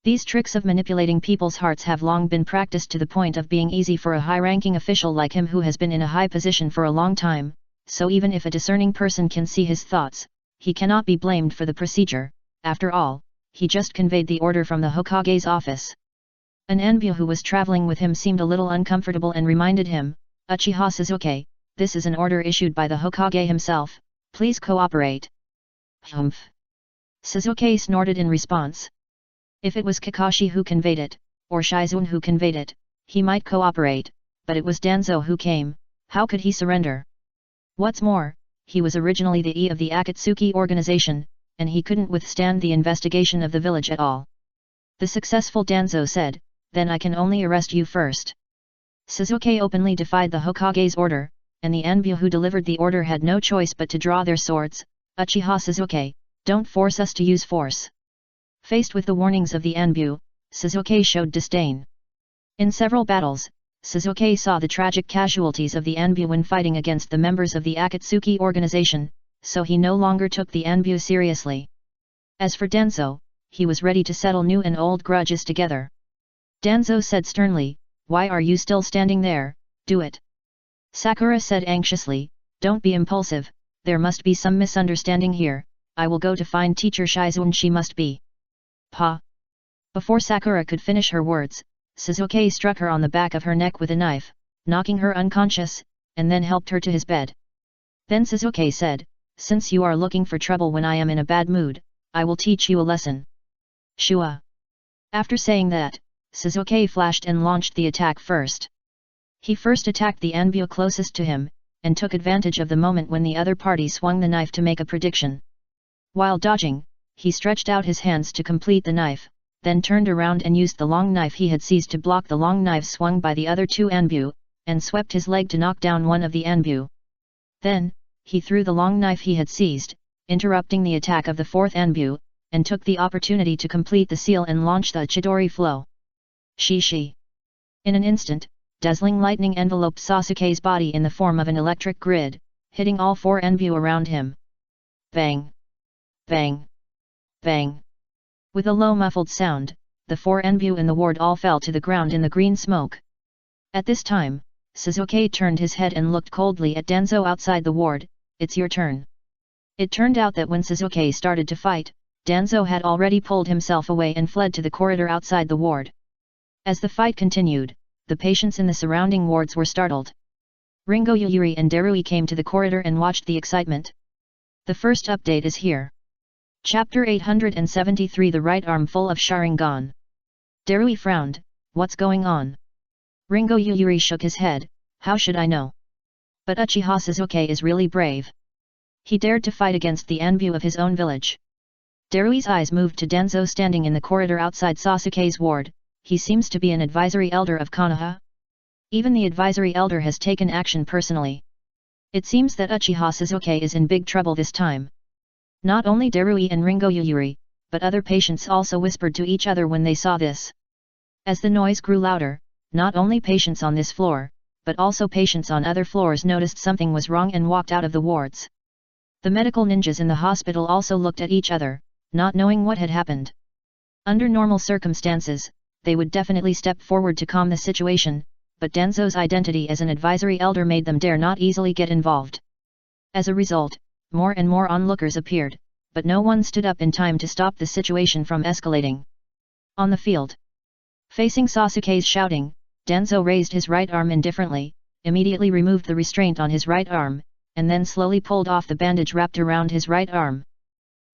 These tricks of manipulating people's hearts have long been practiced to the point of being easy for a high-ranking official like him who has been in a high position for a long time, so even if a discerning person can see his thoughts, he cannot be blamed for the procedure. After all, he just conveyed the order from the Hokage's office. An Anbu who was traveling with him seemed a little uncomfortable and reminded him, "Uchiha Suzuki, this is an order issued by the Hokage himself, please cooperate." "Humph." Suzuki snorted in response. If it was Kakashi who conveyed it, or Shizuan who conveyed it, he might cooperate, but it was Danzo who came, how could he surrender? What's more, he was originally the E of the Akatsuki organization, and he couldn't withstand the investigation of the village at all. The successful Danzo said, "Then I can only arrest you first." Suzuki openly defied the Hokage's order, and the Anbu who delivered the order had no choice but to draw their swords. "Uchiha Suzuki, don't force us to use force." Faced with the warnings of the Anbu, Suzuki showed disdain. In several battles, Suzuki saw the tragic casualties of the Anbu when fighting against the members of the Akatsuki organization, so he no longer took the Anbu seriously. As for Danzo, he was ready to settle new and old grudges together. Danzo said sternly, "Why are you still standing there? Do it." Sakura said anxiously, "Don't be impulsive, there must be some misunderstanding here, I will go to find teacher Shizuan, she must be." "Pa!" Before Sakura could finish her words, Suzuki struck her on the back of her neck with a knife, knocking her unconscious, and then helped her to his bed. Then Suzuki said, "Since you are looking for trouble when I am in a bad mood, I will teach you a lesson." Shua. After saying that, Suzuki flashed and launched the attack first. He first attacked the Anbu closest to him, and took advantage of the moment when the other party swung the knife to make a prediction. While dodging, he stretched out his hands to complete the knife, then turned around and used the long knife he had seized to block the long knife swung by the other two Anbu, and swept his leg to knock down one of the Anbu. Then, he threw the long knife he had seized, interrupting the attack of the fourth Anbu, and took the opportunity to complete the seal and launch the Chidori flow. Shishi. In an instant, dazzling lightning enveloped Sasuke's body in the form of an electric grid, hitting all four Anbu around him. Bang! Bang! Bang! With a low muffled sound, the four Anbu in the ward all fell to the ground in the green smoke. At this time, Suzuki turned his head and looked coldly at Danzo outside the ward. "It's your turn." It turned out that when Suzuki started to fight, Danzo had already pulled himself away and fled to the corridor outside the ward. As the fight continued, the patients in the surrounding wards were startled. Ringo Yuyuri and Darui came to the corridor and watched the excitement. The first update is here. Chapter 873 The right arm full of Sharingan. Darui frowned, what's going on? Ringo Yuyuri shook his head, how should I know? But Uchiha Sasuke is really brave. He dared to fight against the Anbu of his own village. Darui's eyes moved to Denzo standing in the corridor outside Sasuke's ward. He seems to be an advisory elder of Konoha. Even the advisory elder has taken action personally. It seems that Uchiha Sasuke is in big trouble this time. Not only Darui and Ringo Yuyuri, but other patients also whispered to each other when they saw this. As the noise grew louder, not only patients on this floor, but also patients on other floors noticed something was wrong and walked out of the wards. The medical ninjas in the hospital also looked at each other, not knowing what had happened. Under normal circumstances, they would definitely step forward to calm the situation, but Denzo's identity as an advisory elder made them dare not easily get involved. As a result, more and more onlookers appeared, but no one stood up in time to stop the situation from escalating. On the field, facing Sasuke's shouting, Denzo raised his right arm indifferently, immediately removed the restraint on his right arm, and then slowly pulled off the bandage wrapped around his right arm.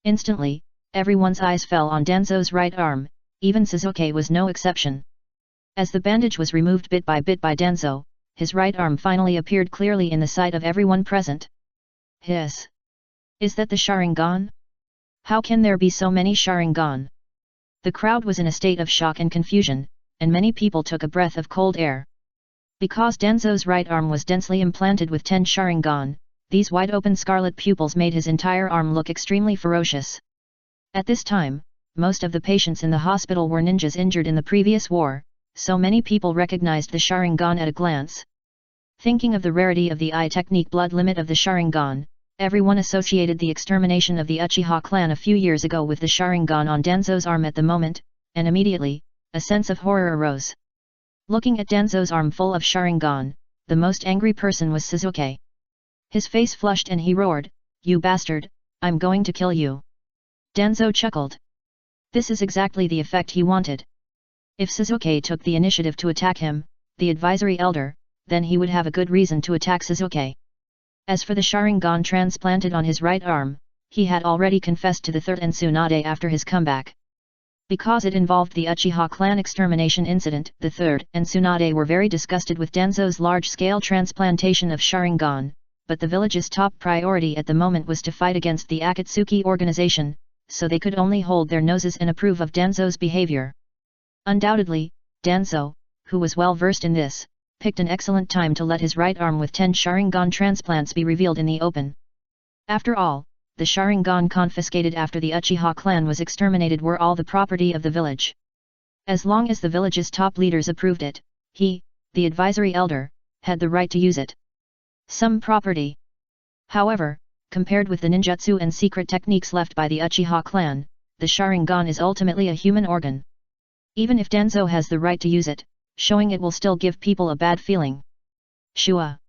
Instantly, everyone's eyes fell on Denzo's right arm, even Sasuke was no exception. As the bandage was removed bit by Denzo, his right arm finally appeared clearly in the sight of everyone present. Hiss! Is that the Sharingan? How can there be so many Sharingan? The crowd was in a state of shock and confusion, and many people took a breath of cold air. Because Denzo's right arm was densely implanted with 10 Sharingan, these wide-open scarlet pupils made his entire arm look extremely ferocious. At this time, most of the patients in the hospital were ninjas injured in the previous war, so many people recognized the Sharingan at a glance. Thinking of the rarity of the eye technique blood limit of the Sharingan, everyone associated the extermination of the Uchiha clan a few years ago with the Sharingan on Denzo's arm at the moment, and immediately, a sense of horror arose. Looking at Denzo's arm full of Sharingan, the most angry person was Sasuke. His face flushed and he roared, "You bastard, I'm going to kill you." Denzo chuckled. This is exactly the effect he wanted. If Sasuke took the initiative to attack him, the advisory elder, then he would have a good reason to attack Sasuke. As for the Sharingan transplanted on his right arm, he had already confessed to the third and Tsunade after his comeback. Because it involved the Uchiha clan extermination incident, the third and Tsunade were very disgusted with Denzo's large-scale transplantation of Sharingan, but the village's top priority at the moment was to fight against the Akatsuki organization, so they could only hold their noses and approve of Denzo's behavior. Undoubtedly, Denzo, who was well versed in this, picked an excellent time to let his right arm with 10 Sharingan transplants be revealed in the open. After all, the Sharingan confiscated after the Uchiha clan was exterminated were all the property of the village. As long as the village's top leaders approved it, he, the advisory elder, had the right to use it. Some property. However, compared with the ninjutsu and secret techniques left by the Uchiha clan, the Sharingan is ultimately a human organ. Even if Denzo has the right to use it, showing it will still give people a bad feeling. Shua!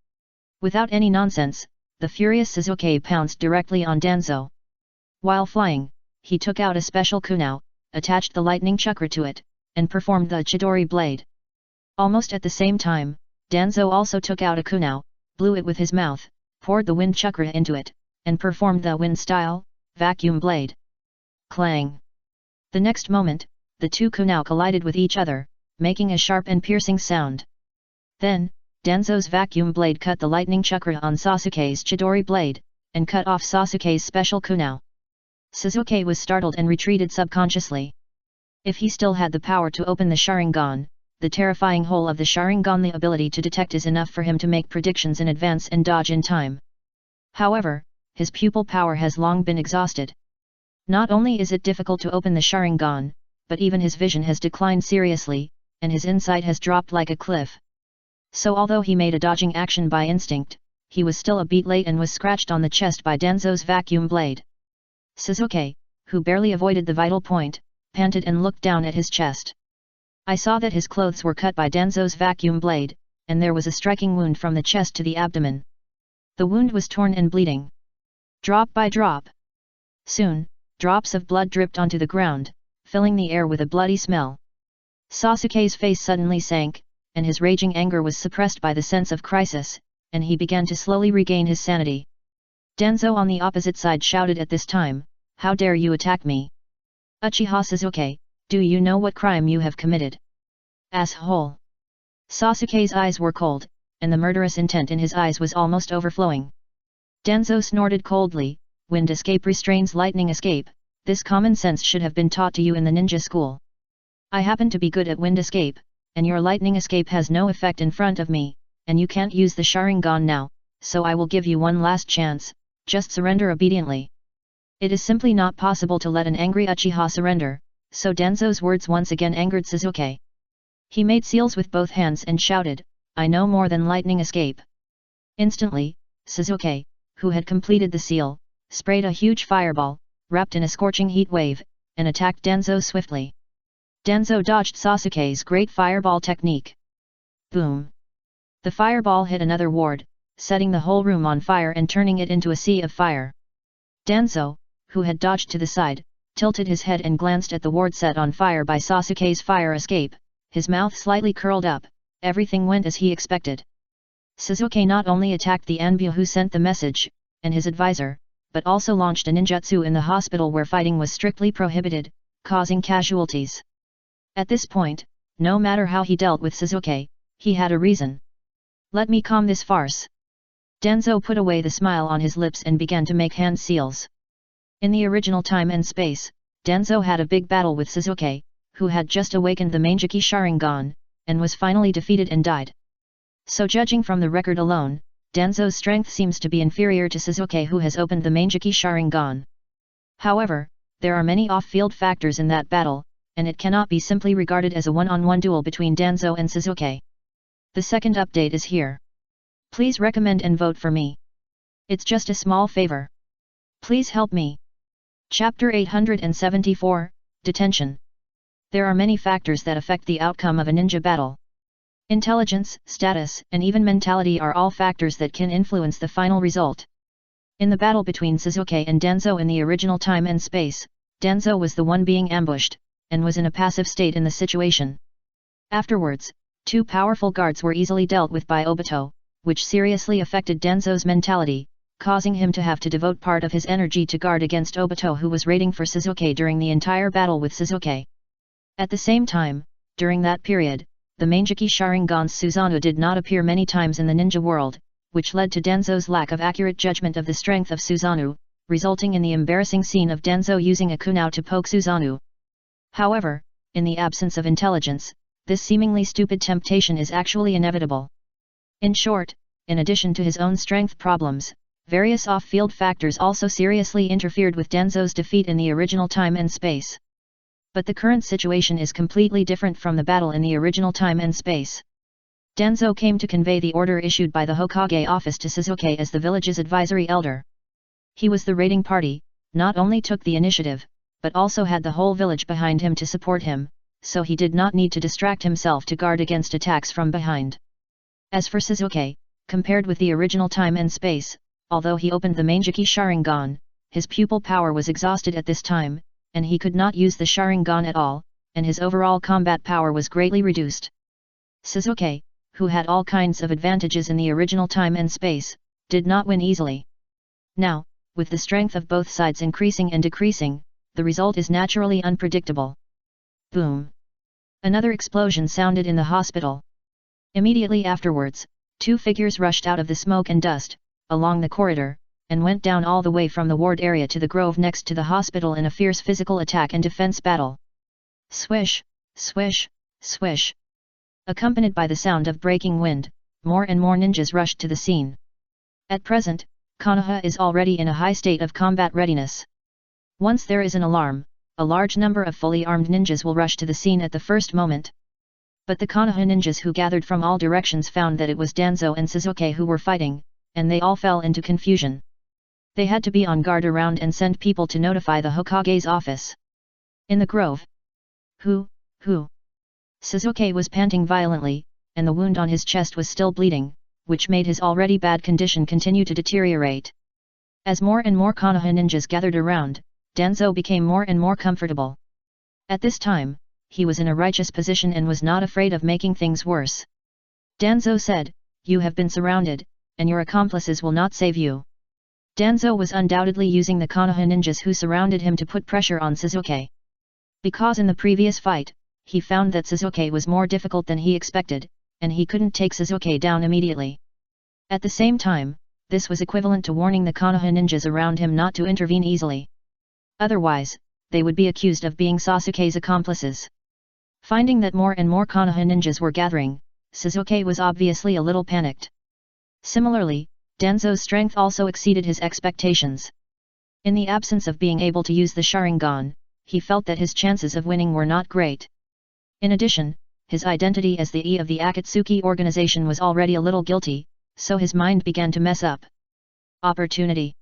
Without any nonsense, the furious Sasuke pounced directly on Denzo. While flying, he took out a special kunai, attached the lightning chakra to it, and performed the Chidori blade. Almost at the same time, Denzo also took out a kunai, blew it with his mouth, poured the wind chakra into it, and performed the wind-style vacuum blade. Clang! The next moment, the two kunai collided with each other, making a sharp and piercing sound. Then, Denzo's vacuum blade cut the lightning chakra on Sasuke's Chidori blade, and cut off Sasuke's special kunai. Sasuke was startled and retreated subconsciously. If he still had the power to open the Sharingan, the terrifying hole of the Sharingan, the ability to detect is enough for him to make predictions in advance and dodge in time. However, his pupil power has long been exhausted. Not only is it difficult to open the Sharingan, but even his vision has declined seriously, and his insight has dropped like a cliff. So although he made a dodging action by instinct, he was still a beat late and was scratched on the chest by Denzo's vacuum blade. Sasuke, who barely avoided the vital point, panted and looked down at his chest. I saw that his clothes were cut by Denzo's vacuum blade, and there was a striking wound from the chest to the abdomen. The wound was torn and bleeding. Drop by drop. Soon, drops of blood dripped onto the ground, filling the air with a bloody smell. Sasuke's face suddenly sank, and his raging anger was suppressed by the sense of crisis, and he began to slowly regain his sanity. Danzo on the opposite side shouted at this time, "How dare you attack me? Uchiha Sasuke, do you know what crime you have committed? Asshole!" Sasuke's eyes were cold, and the murderous intent in his eyes was almost overflowing. Danzo snorted coldly, "Wind escape restrains lightning escape, this common sense should have been taught to you in the ninja school. I happen to be good at wind escape, and your lightning escape has no effect in front of me, and you can't use the Sharingan now, so I will give you one last chance, just surrender obediently." It is simply not possible to let an angry Uchiha surrender, so Danzo's words once again angered Sasuke. He made seals with both hands and shouted, "I know more than lightning escape." Instantly, Sasuke, who had completed the seal, sprayed a huge fireball, wrapped in a scorching heat wave, and attacked Danzo swiftly. Danzo dodged Sasuke's great fireball technique. Boom! The fireball hit another ward, setting the whole room on fire and turning it into a sea of fire. Danzo, who had dodged to the side, tilted his head and glanced at the ward set on fire by Sasuke's fire escape, his mouth slightly curled up. Everything went as he expected. Sasuke not only attacked the Anbu who sent the message, and his advisor, but also launched a ninjutsu in the hospital where fighting was strictly prohibited, causing casualties. At this point, no matter how he dealt with Sasuke, he had a reason. "Let me calm this farce." Danzo put away the smile on his lips and began to make hand seals. In the original time and space, Danzo had a big battle with Sasuke, who had just awakened the Manjiki Sharingan, and was finally defeated and died. So judging from the record alone, Danzo's strength seems to be inferior to Sasuke who has opened the Manjiki Sharingan. However, there are many off-field factors in that battle, and it cannot be simply regarded as a one-on-one duel between Danzo and Sasuke. The second update is here. Please recommend and vote for me. It's just a small favor. Please help me. Chapter 874, Detention. There are many factors that affect the outcome of a ninja battle. Intelligence, status, and even mentality are all factors that can influence the final result. In the battle between Sasuke and Danzo in the original time and space, Danzo was the one being ambushed, and was in a passive state in the situation. Afterwards, two powerful guards were easily dealt with by Obito, which seriously affected Danzo's mentality, causing him to have to devote part of his energy to guard against Obito who was raiding for Sasuke during the entire battle with Sasuke. At the same time, during that period, the Manjiki Sharingan's Susanoo did not appear many times in the ninja world, which led to Danzo's lack of accurate judgment of the strength of Susanoo, resulting in the embarrassing scene of Danzo using a kunao to poke Susanoo. However, in the absence of intelligence, this seemingly stupid temptation is actually inevitable. In short, in addition to his own strength problems, various off-field factors also seriously interfered with Danzo's defeat in the original time and space. But the current situation is completely different from the battle in the original time and space. Danzo came to convey the order issued by the Hokage office to Sasuke as the village's advisory elder. He was the raiding party, not only took the initiative, but also had the whole village behind him to support him, so he did not need to distract himself to guard against attacks from behind. As for Sasuke, compared with the original time and space, although he opened the Manjiki Sharingan, his pupil power was exhausted at this time, and he could not use the Sharingan at all, and his overall combat power was greatly reduced. Sasuke, who had all kinds of advantages in the original time and space, did not win easily. Now, with the strength of both sides increasing and decreasing, the result is naturally unpredictable. Boom! Another explosion sounded in the hospital. Immediately afterwards, two figures rushed out of the smoke and dust, along the corridor, and went down all the way from the ward area to the grove next to the hospital in a fierce physical attack and defense battle. Swish, swish, swish. Accompanied by the sound of breaking wind, more and more ninjas rushed to the scene. At present, Konoha is already in a high state of combat readiness. Once there is an alarm, a large number of fully armed ninjas will rush to the scene at the first moment. But the Konoha ninjas who gathered from all directions found that it was Danzo and Sasuke who were fighting, and they all fell into confusion. They had to be on guard around and send people to notify the Hokage's office. In the grove. Who? Sasuke was panting violently, and the wound on his chest was still bleeding, which made his already bad condition continue to deteriorate. As more and more Konoha ninjas gathered around, Danzo became more and more comfortable. At this time, he was in a righteous position and was not afraid of making things worse. Danzo said, "You have been surrounded, and your accomplices will not save you. Danzo was undoubtedly using the Konoha ninjas who surrounded him to put pressure on Sasuke. Because in the previous fight, he found that Sasuke was more difficult than he expected, and he couldn't take Sasuke down immediately. At the same time, this was equivalent to warning the Konoha ninjas around him not to intervene easily. Otherwise, they would be accused of being Sasuke's accomplices. Finding that more and more Konoha ninjas were gathering, Sasuke was obviously a little panicked. Similarly, Danzo's strength also exceeded his expectations. In the absence of being able to use the Sharingan, he felt that his chances of winning were not great. In addition, his identity as the E of the Akatsuki organization was already a little guilty, so his mind began to mess up. Opportunity.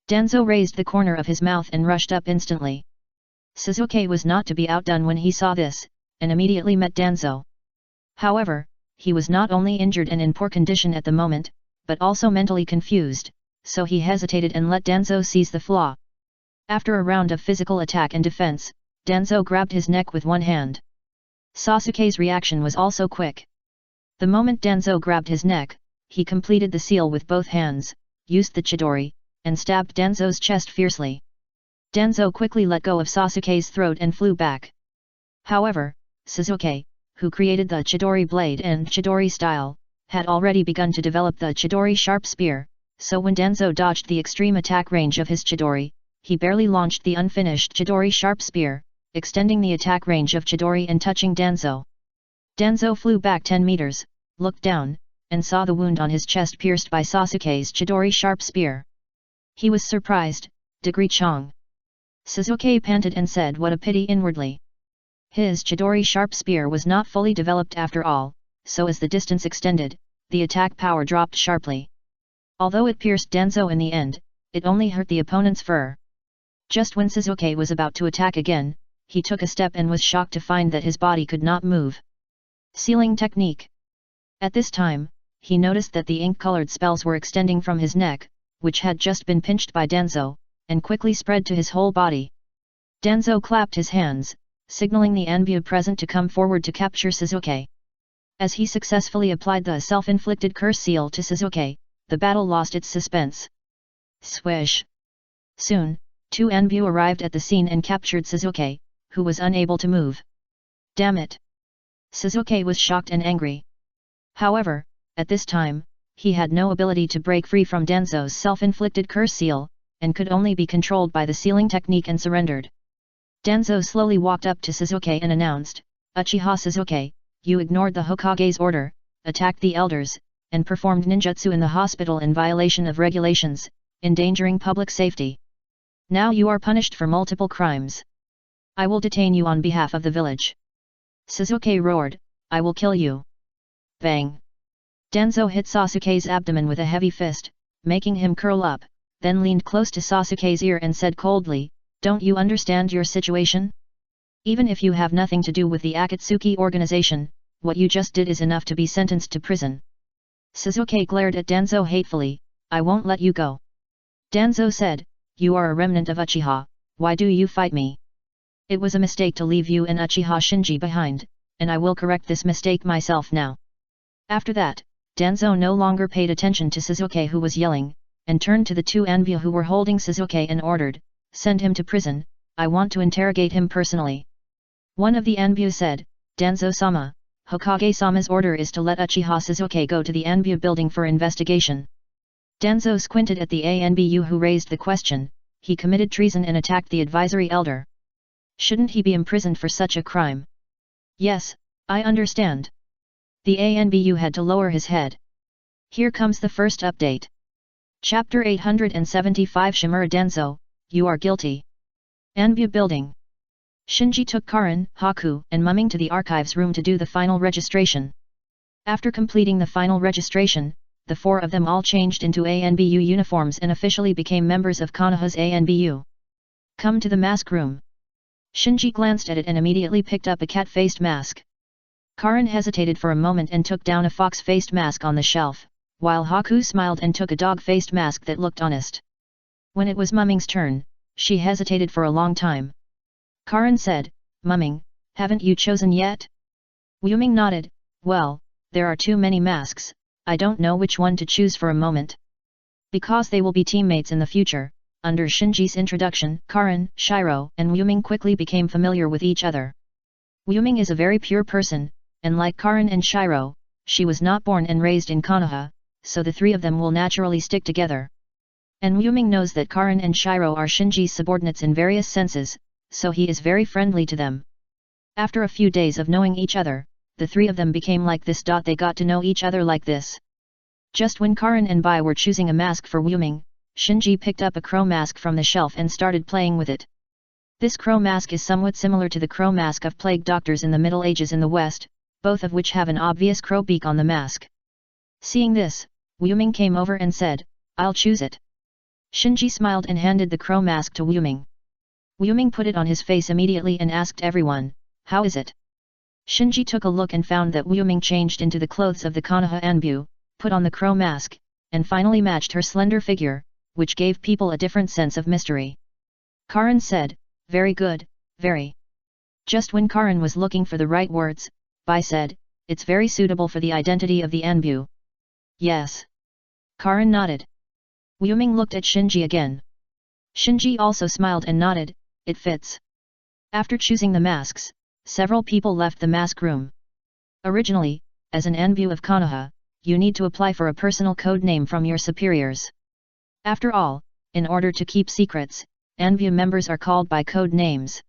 Danzo raised the corner of his mouth and rushed up instantly. Sasuke was not to be outdone when he saw this, and immediately met Danzo. However, he was not only injured and in poor condition at the moment, but also mentally confused, so he hesitated and let Danzo seize the flaw. After a round of physical attack and defense, Danzo grabbed his neck with one hand. Sasuke's reaction was also quick. The moment Danzo grabbed his neck, he completed the seal with both hands, used the Chidori, and stabbed Danzo's chest fiercely. Danzo quickly let go of Sasuke's throat and flew back. However, Sasuke, who created the Chidori blade and Chidori style, had already begun to develop the Chidori sharp spear, so when Danzo dodged the extreme attack range of his Chidori, he barely launched the unfinished Chidori sharp spear, extending the attack range of Chidori and touching Danzo. Danzo flew back 10 meters, looked down, and saw the wound on his chest pierced by Sasuke's Chidori sharp spear. He was surprised, Degree Chong. Sasuke panted and said what a pity inwardly. His Chidori sharp spear was not fully developed after all, so as the distance extended, the attack power dropped sharply. Although it pierced Danzo in the end, it only hurt the opponent's fur. Just when Sasuke was about to attack again, he took a step and was shocked to find that his body could not move. Sealing technique. At this time, he noticed that the ink-colored spells were extending from his neck, which had just been pinched by Danzo, and quickly spread to his whole body. Danzo clapped his hands, signaling the Anbu present to come forward to capture Sasuke. As he successfully applied the self-inflicted curse seal to Sasuke, the battle lost its suspense. Swish! Soon, 2 Anbu arrived at the scene and captured Sasuke, who was unable to move. Damn it! Sasuke was shocked and angry. However, at this time, he had no ability to break free from Danzo's self-inflicted curse seal, and could only be controlled by the sealing technique and surrendered. Danzo slowly walked up to Sasuke and announced, "Uchiha Sasuke, you ignored the Hokage's order, attacked the elders, and performed ninjutsu in the hospital in violation of regulations, endangering public safety. Now you are punished for multiple crimes. I will detain you on behalf of the village." Sasuke roared, "I will kill you." Bang! Danzo hit Sasuke's abdomen with a heavy fist, making him curl up, then leaned close to Sasuke's ear and said coldly, "Don't you understand your situation? Even if you have nothing to do with the Akatsuki organization, what you just did is enough to be sentenced to prison." Sasuke glared at Danzo hatefully, "I won't let you go." Danzo said, "You are a remnant of Uchiha, why do you fight me? It was a mistake to leave you and Uchiha Shinji behind, and I will correct this mistake myself now." After that, Danzo no longer paid attention to Sasuke who was yelling, and turned to the 2 Anbu who were holding Sasuke and ordered, "Send him to prison, I want to interrogate him personally." One of the Anbu said, "Danzo-sama, Hokage-sama's order is to let Uchiha Sasuke go to the Anbu building for investigation." Danzo squinted at the Anbu who raised the question, "He committed treason and attacked the advisory elder. Shouldn't he be imprisoned for such a crime?" "Yes, I understand." The Anbu had to lower his head. Here comes the first update. Chapter 875 Shimura Danzo, you are guilty. Anbu building. Shinji took Karin, Haku, and Mumming to the archives room to do the final registration. After completing the final registration, the 4 of them all changed into ANBU uniforms and officially became members of Konoha's ANBU. "Come to the mask room." Shinji glanced at it and immediately picked up a cat-faced mask. Karin hesitated for a moment and took down a fox-faced mask on the shelf, while Haku smiled and took a dog-faced mask that looked honest. When it was Mumming's turn, she hesitated for a long time. Karin said, "Mumming, haven't you chosen yet?" Mumming nodded, "Well, there are too many masks, I don't know which one to choose for a moment. Because they will be teammates in the future. Under Shinji's introduction, Karin, Shiro, and Wuming quickly became familiar with each other. Wuming is a very pure person, and like Karin and Shiro, she was not born and raised in Konoha, so the three of them will naturally stick together. And Wuming knows that Karin and Shiro are Shinji's subordinates in various senses, so he is very friendly to them. After a few days of knowing each other, the three of them became like this. They got to know each other like this. Just when Karin and Bai were choosing a mask for Wuming, Shinji picked up a crow mask from the shelf and started playing with it. This crow mask is somewhat similar to the crow mask of plague doctors in the Middle Ages in the West, both of which have an obvious crow beak on the mask. Seeing this, Wuming came over and said, "I'll choose it." Shinji smiled and handed the crow mask to Wuming. Wuming put it on his face immediately and asked everyone, "How is it?" Shinji took a look and found that Wuming changed into the clothes of the Konoha Anbu, put on the crow mask, and finally matched her slender figure, which gave people a different sense of mystery. Karin said, "Very good, very." Just when Karin was looking for the right words, Bai said, "It's very suitable for the identity of the Anbu." "Yes." Karin nodded. Wuming looked at Shinji again. Shinji also smiled and nodded, "It fits." After choosing the masks, several people left the mask room. Originally, as an Anbu of Konoha, you need to apply for a personal code name from your superiors. After all, in order to keep secrets, Anbu members are called by code names.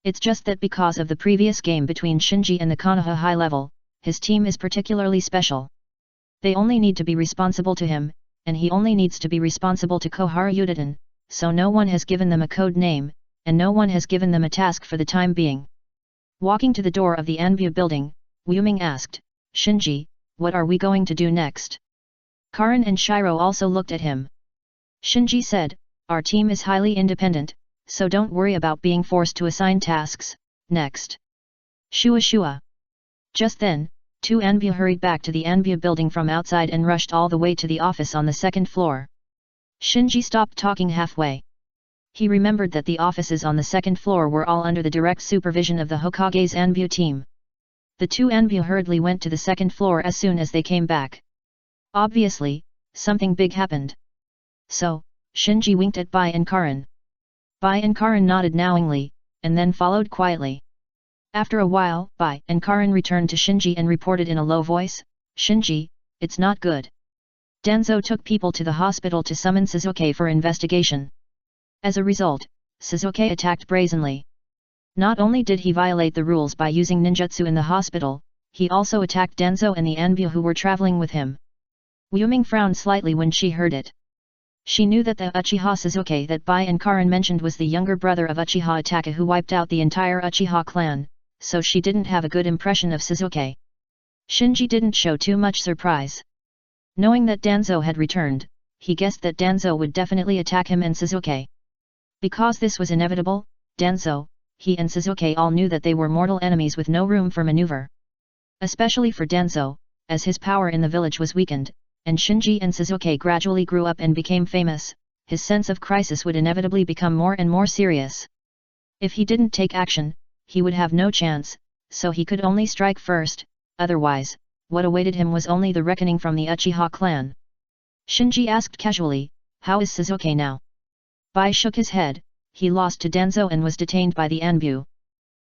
It's just that because of the previous game between Shinji and the Konoha high level, his team is particularly special. They only need to be responsible to him, and he only needs to be responsible to Koharu Udaten, so no one has given them a code name, and no one has given them a task for the time being. Walking to the door of the Anbu building, Wuming asked, "Shinji, what are we going to do next?" Karin and Shiro also looked at him. Shinji said, "Our team is highly independent, so don't worry about being forced to assign tasks. Next." Shua shua. Just then, two Anbu hurried back to the Anbu building from outside and rushed all the way to the office on the second floor. Shinji stopped talking halfway. He remembered that the offices on the second floor were all under the direct supervision of the Hokage's Anbu team. The two Anbu hurriedly went to the second floor as soon as they came back. Obviously, something big happened. So, Shinji winked at Bai and Karin. Bai and Karin nodded knowingly, and then followed quietly. After a while, Bai and Karin returned to Shinji and reported in a low voice, "Shinji, it's not good. Danzo took people to the hospital to summon Suzuki for investigation. As a result, Suzuki attacked brazenly. Not only did he violate the rules by using ninjutsu in the hospital, he also attacked Danzo and the Anbu who were traveling with him." Wuming frowned slightly when she heard it. She knew that the Uchiha Suzuki that Bai and Karin mentioned was the younger brother of Uchiha Itachi who wiped out the entire Uchiha clan, so she didn't have a good impression of Suzuki. Shinji didn't show too much surprise. Knowing that Danzo had returned, he guessed that Danzo would definitely attack him and Suzuki. Because this was inevitable, Danzo, he and Suzuki all knew that they were mortal enemies with no room for maneuver. Especially for Danzo, as his power in the village was weakened, and Shinji and Suzuki gradually grew up and became famous, his sense of crisis would inevitably become more and more serious. If he didn't take action, he would have no chance, so he could only strike first, otherwise, what awaited him was only the reckoning from the Uchiha clan. Shinji asked casually, "How is Suzuki now?" Bai shook his head, "He lost to Danzo and was detained by the Anbu."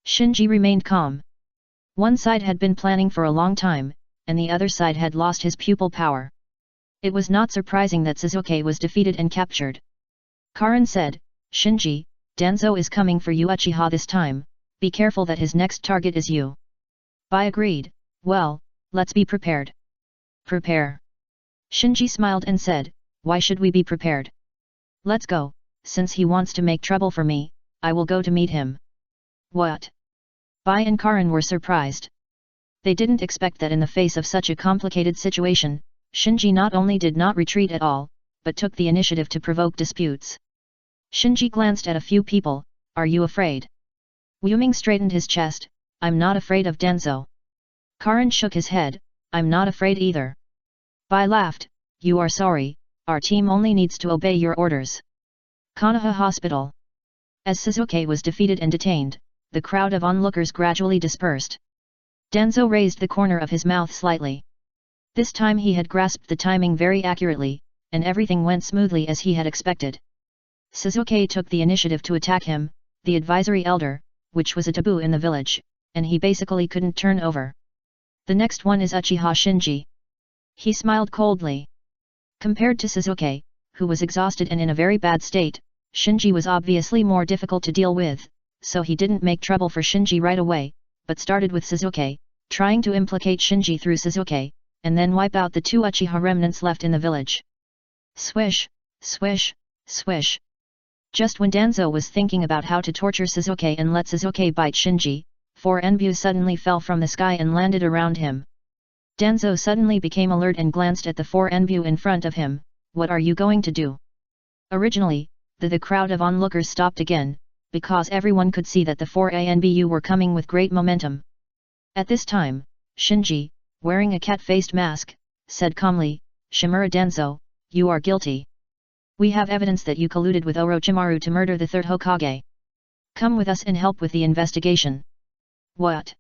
Shinji remained calm. One side had been planning for a long time, and the other side had lost his pupil power. It was not surprising that Suzuki was defeated and captured. Karin said, "Shinji, Danzo is coming for you Uchiha this time, be careful that his next target is you." Bai agreed, "Well, let's be prepared." "Prepare?" Shinji smiled and said, "Why should we be prepared? Let's go, since he wants to make trouble for me, I will go to meet him." "What?" Bai and Karin were surprised. They didn't expect that in the face of such a complicated situation, Shinji not only did not retreat at all, but took the initiative to provoke disputes. Shinji glanced at a few people, "Are you afraid?" Wuming straightened his chest, "I'm not afraid of Danzo." Karin shook his head, "I'm not afraid either." Bai laughed, "You are sorry, our team only needs to obey your orders." Konoha Hospital. As Suzuki was defeated and detained, the crowd of onlookers gradually dispersed. Danzo raised the corner of his mouth slightly. This time he had grasped the timing very accurately, and everything went smoothly as he had expected. Suzuki took the initiative to attack him, the advisory elder, which was a taboo in the village, and he basically couldn't turn over. The next one is Uchiha Shinji. He smiled coldly. Compared to Suzuki, who was exhausted and in a very bad state, Shinji was obviously more difficult to deal with, so he didn't make trouble for Shinji right away, but started with Suzuki, trying to implicate Shinji through Suzuki, and then wipe out the two Uchiha remnants left in the village. Swish, swish, swish. Just when Danzo was thinking about how to torture Suzuki and let Suzuki bite Shinji, 4 enbu suddenly fell from the sky and landed around him. Danzo suddenly became alert and glanced at the 4 enbu in front of him. What are you going to do? Originally, the crowd of onlookers stopped again, because everyone could see that the 4 anbu were coming with great momentum. At this time, Shinji, wearing a cat-faced mask, said calmly, "Shimura Danzo, you are guilty. We have evidence that you colluded with Orochimaru to murder the 3rd Hokage. Come with us and help with the investigation." What?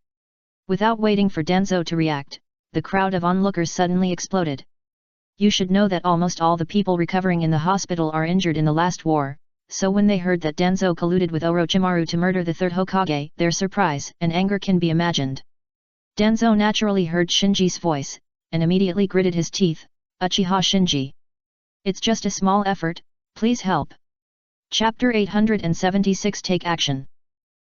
Without waiting for Danzo to react, the crowd of onlookers suddenly exploded. You should know that almost all the people recovering in the hospital are injured in the last war, so when they heard that Danzo colluded with Orochimaru to murder the 3rd Hokage, their surprise and anger can be imagined. Danzo naturally heard Shinji's voice, and immediately gritted his teeth. "Uchiha Shinji. It's just a small effort, please help." Chapter 876 Take Action.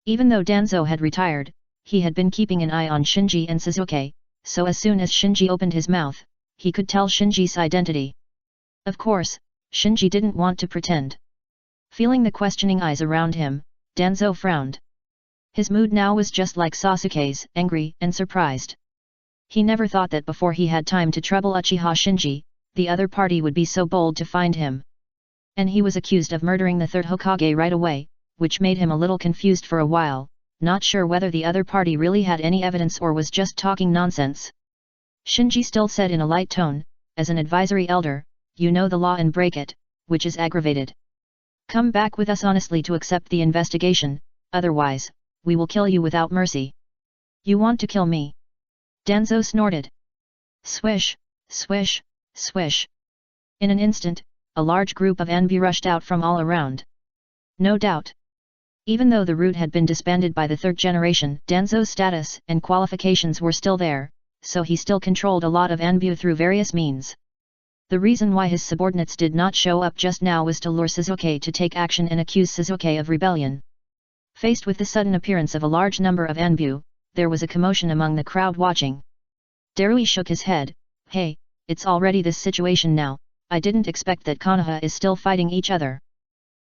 Even though Danzo had retired, he had been keeping an eye on Shinji and Suzuki, so as soon as Shinji opened his mouth, he could tell Shinji's identity. Of course, Shinji didn't want to pretend. Feeling the questioning eyes around him, Danzo frowned. His mood now was just like Sasuke's, angry and surprised. He never thought that before he had time to trouble Uchiha Shinji, the other party would be so bold to find him. And he was accused of murdering the 3rd Hokage right away, which made him a little confused for a while, not sure whether the other party really had any evidence or was just talking nonsense. Shinji still said in a light tone, "As an advisory elder, you know the law and break it, which is aggravated. Come back with us honestly to accept the investigation, otherwise, we will kill you without mercy." "You want to kill me?" Danzo snorted. Swish, swish, swish. In an instant, a large group of enbu rushed out from all around. No doubt. Even though the route had been disbanded by the 3rd generation, Danzo's status and qualifications were still there, so he still controlled a lot of enbu through various means. The reason why his subordinates did not show up just now was to lure Suzuki to take action and accuse Suzuki of rebellion. Faced with the sudden appearance of a large number of enbu, there was a commotion among the crowd watching. Darui shook his head. "Hey, it's already this situation now, I didn't expect that Konoha is still fighting each other."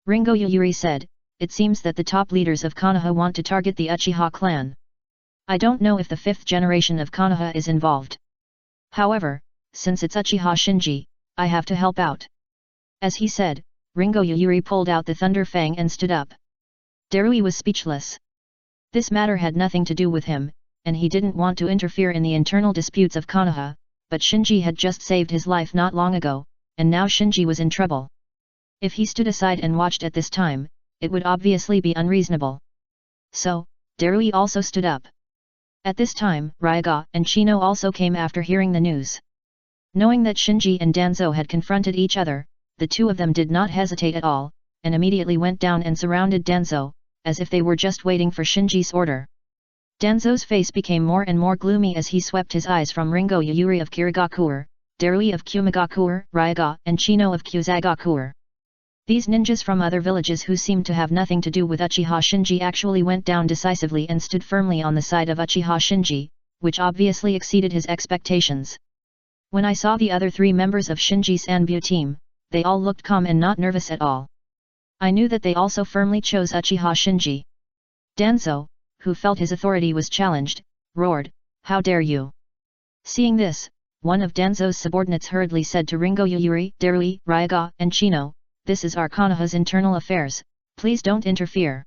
Ringo Yuyuri said, "It seems that the top leaders of Konoha want to target the Uchiha clan. I don't know if the 5th generation of Konoha is involved. However, since it's Uchiha Shinji, I have to help out." As he said, Ringo Yuyuri pulled out the Thunder Fang and stood up. Darui was speechless. This matter had nothing to do with him, and he didn't want to interfere in the internal disputes of Konoha, but Shinji had just saved his life not long ago, and now Shinji was in trouble. If he stood aside and watched at this time, it would obviously be unreasonable. So, Darui also stood up. At this time, Ryaga and Chino also came after hearing the news. Knowing that Shinji and Danzo had confronted each other, the two of them did not hesitate at all, and immediately went down and surrounded Danzo, as if they were just waiting for Shinji's order. Danzo's face became more and more gloomy as he swept his eyes from Ringo Yuyuri of Kirigakuer, Darui of Kumagakuer, Ryaga and Chino of Kuzagakuer. These ninjas from other villages who seemed to have nothing to do with Uchiha Shinji actually went down decisively and stood firmly on the side of Uchiha Shinji, which obviously exceeded his expectations. When I saw the other 3 members of Shinji's Anbu team, they all looked calm and not nervous at all. I knew that they also firmly chose Uchiha Shinji. Danzo, who felt his authority was challenged, roared, "How dare you!" Seeing this, one of Danzo's subordinates hurriedly said to Ringo Yuyuri, Darui, Ryaga and Chino, "This is our Konoha's internal affairs, please don't interfere."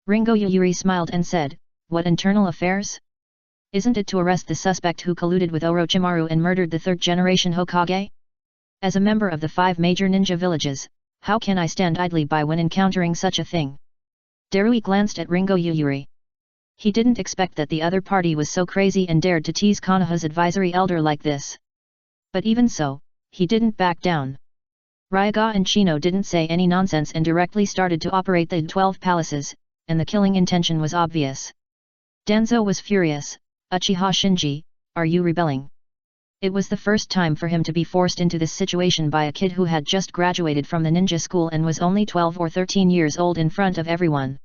Ringo Yuyuri smiled and said, "What internal affairs? Isn't it to arrest the suspect who colluded with Orochimaru and murdered the 3rd generation Hokage? As a member of the 5 major ninja villages, how can I stand idly by when encountering such a thing?" Darui glanced at Ringo Yuyuri. He didn't expect that the other party was so crazy and dared to tease Konoha's advisory elder like this. But even so, he didn't back down. Ryaga and Chino didn't say any nonsense and directly started to operate the 12 palaces, and the killing intention was obvious. Danzo was furious. Uchiha Shinji, are you rebelling? It was the first time for him to be forced into this situation by a kid who had just graduated from the ninja school and was only 12 or 13 years old in front of everyone.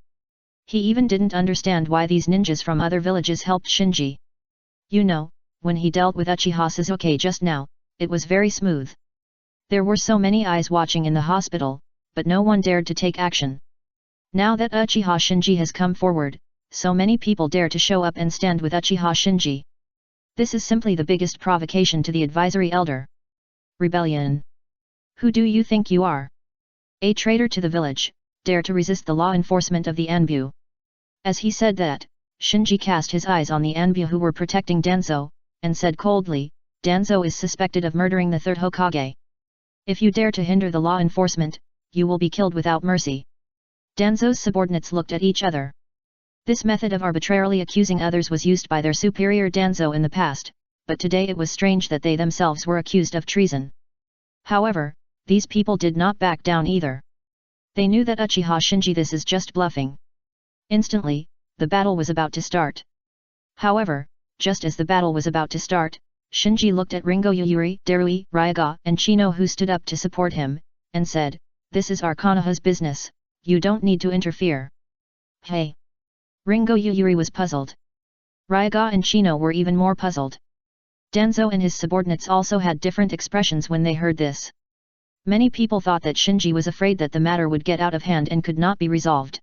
He even didn't understand why these ninjas from other villages helped Shinji. You know, when he dealt with Uchiha Sasuke just now, it was very smooth. There were so many eyes watching in the hospital, but no one dared to take action. Now that Uchiha Shinji has come forward, so many people dare to show up and stand with Uchiha Shinji. This is simply the biggest provocation to the advisory elder. Rebellion. Who do you think you are? A traitor to the village, dare to resist the law enforcement of the Anbu. As he said that, Shinji cast his eyes on the Anbu who were protecting Danzo, and said coldly, Danzo is suspected of murdering the third Hokage. If you dare to hinder the law enforcement, you will be killed without mercy. Danzo's subordinates looked at each other. This method of arbitrarily accusing others was used by their superior Danzo in the past, but today it was strange that they themselves were accused of treason. However, these people did not back down either. They knew that Uchiha Shinji this is just bluffing. Instantly, the battle was about to start. However, just as the battle was about to start, Shinji looked at Ringo Yuyuri, Darui, Ryaga, and Chino who stood up to support him, and said, "This is our Konoha's business, you don't need to interfere." Hey! Ringo Yuyuri was puzzled. Ryaga and Chino were even more puzzled. Danzo and his subordinates also had different expressions when they heard this. Many people thought that Shinji was afraid that the matter would get out of hand and could not be resolved.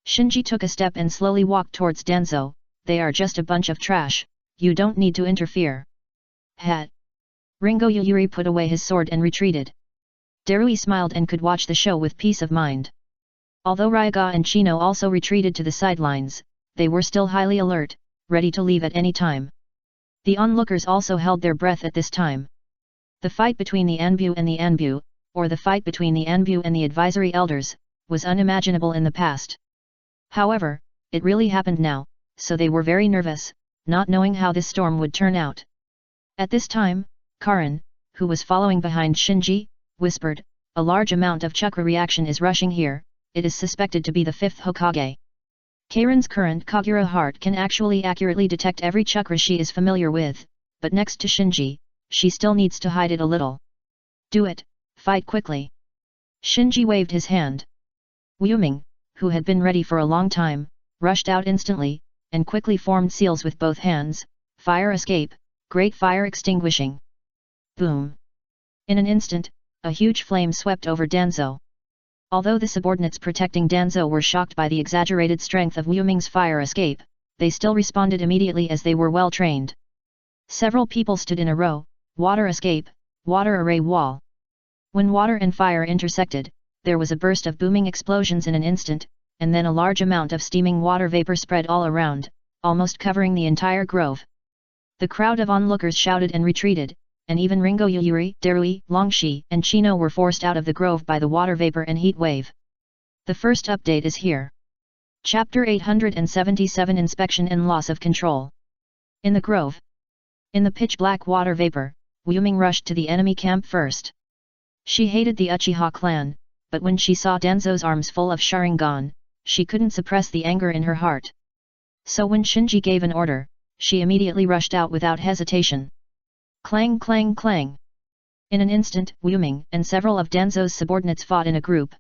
Shinji took a step and slowly walked towards Danzo. They are just a bunch of trash, you don't need to interfere. Hat. Ringo Yuyuri put away his sword and retreated. Darui smiled and could watch the show with peace of mind. Although Ryaga and Chino also retreated to the sidelines, they were still highly alert, ready to leave at any time. The onlookers also held their breath at this time. The fight between the Anbu and the Anbu, or the fight between the Anbu and the advisory elders, was unimaginable in the past. However, it really happened now, so they were very nervous, not knowing how this storm would turn out. At this time, Karin, who was following behind Shinji, whispered, "A large amount of chakra reaction is rushing here, it is suspected to be the fifth Hokage." Karin's current Kagura heart can actually accurately detect every chakra she is familiar with, but next to Shinji, she still needs to hide it a little. "Do it, fight quickly." Shinji waved his hand. Wu Ming, who had been ready for a long time, rushed out instantly, and quickly formed seals with both hands, fire escape, great fire extinguishing. Boom! In an instant, a huge flame swept over Danzo. Although the subordinates protecting Danzo were shocked by the exaggerated strength of Wu Ming's fire escape, they still responded immediately as they were well trained. Several people stood in a row, water escape, water array wall. When water and fire intersected, there was a burst of booming explosions in an instant, and then a large amount of steaming water vapor spread all around, almost covering the entire grove. The crowd of onlookers shouted and retreated, and even Ringo Yuyuri, Darui, Longshi, and Chino were forced out of the grove by the water vapor and heat wave. The first update is here. Chapter 877 Inspection and Loss of Control. In the grove. In the pitch-black water vapor, Wu Ming rushed to the enemy camp first. She hated the Uchiha clan, but when she saw Danzo's arms full of Sharingan, she couldn't suppress the anger in her heart. So when Shinji gave an order, she immediately rushed out without hesitation. Clang clang clang. In an instant, Wu Ming and several of Danzo's subordinates fought in a group.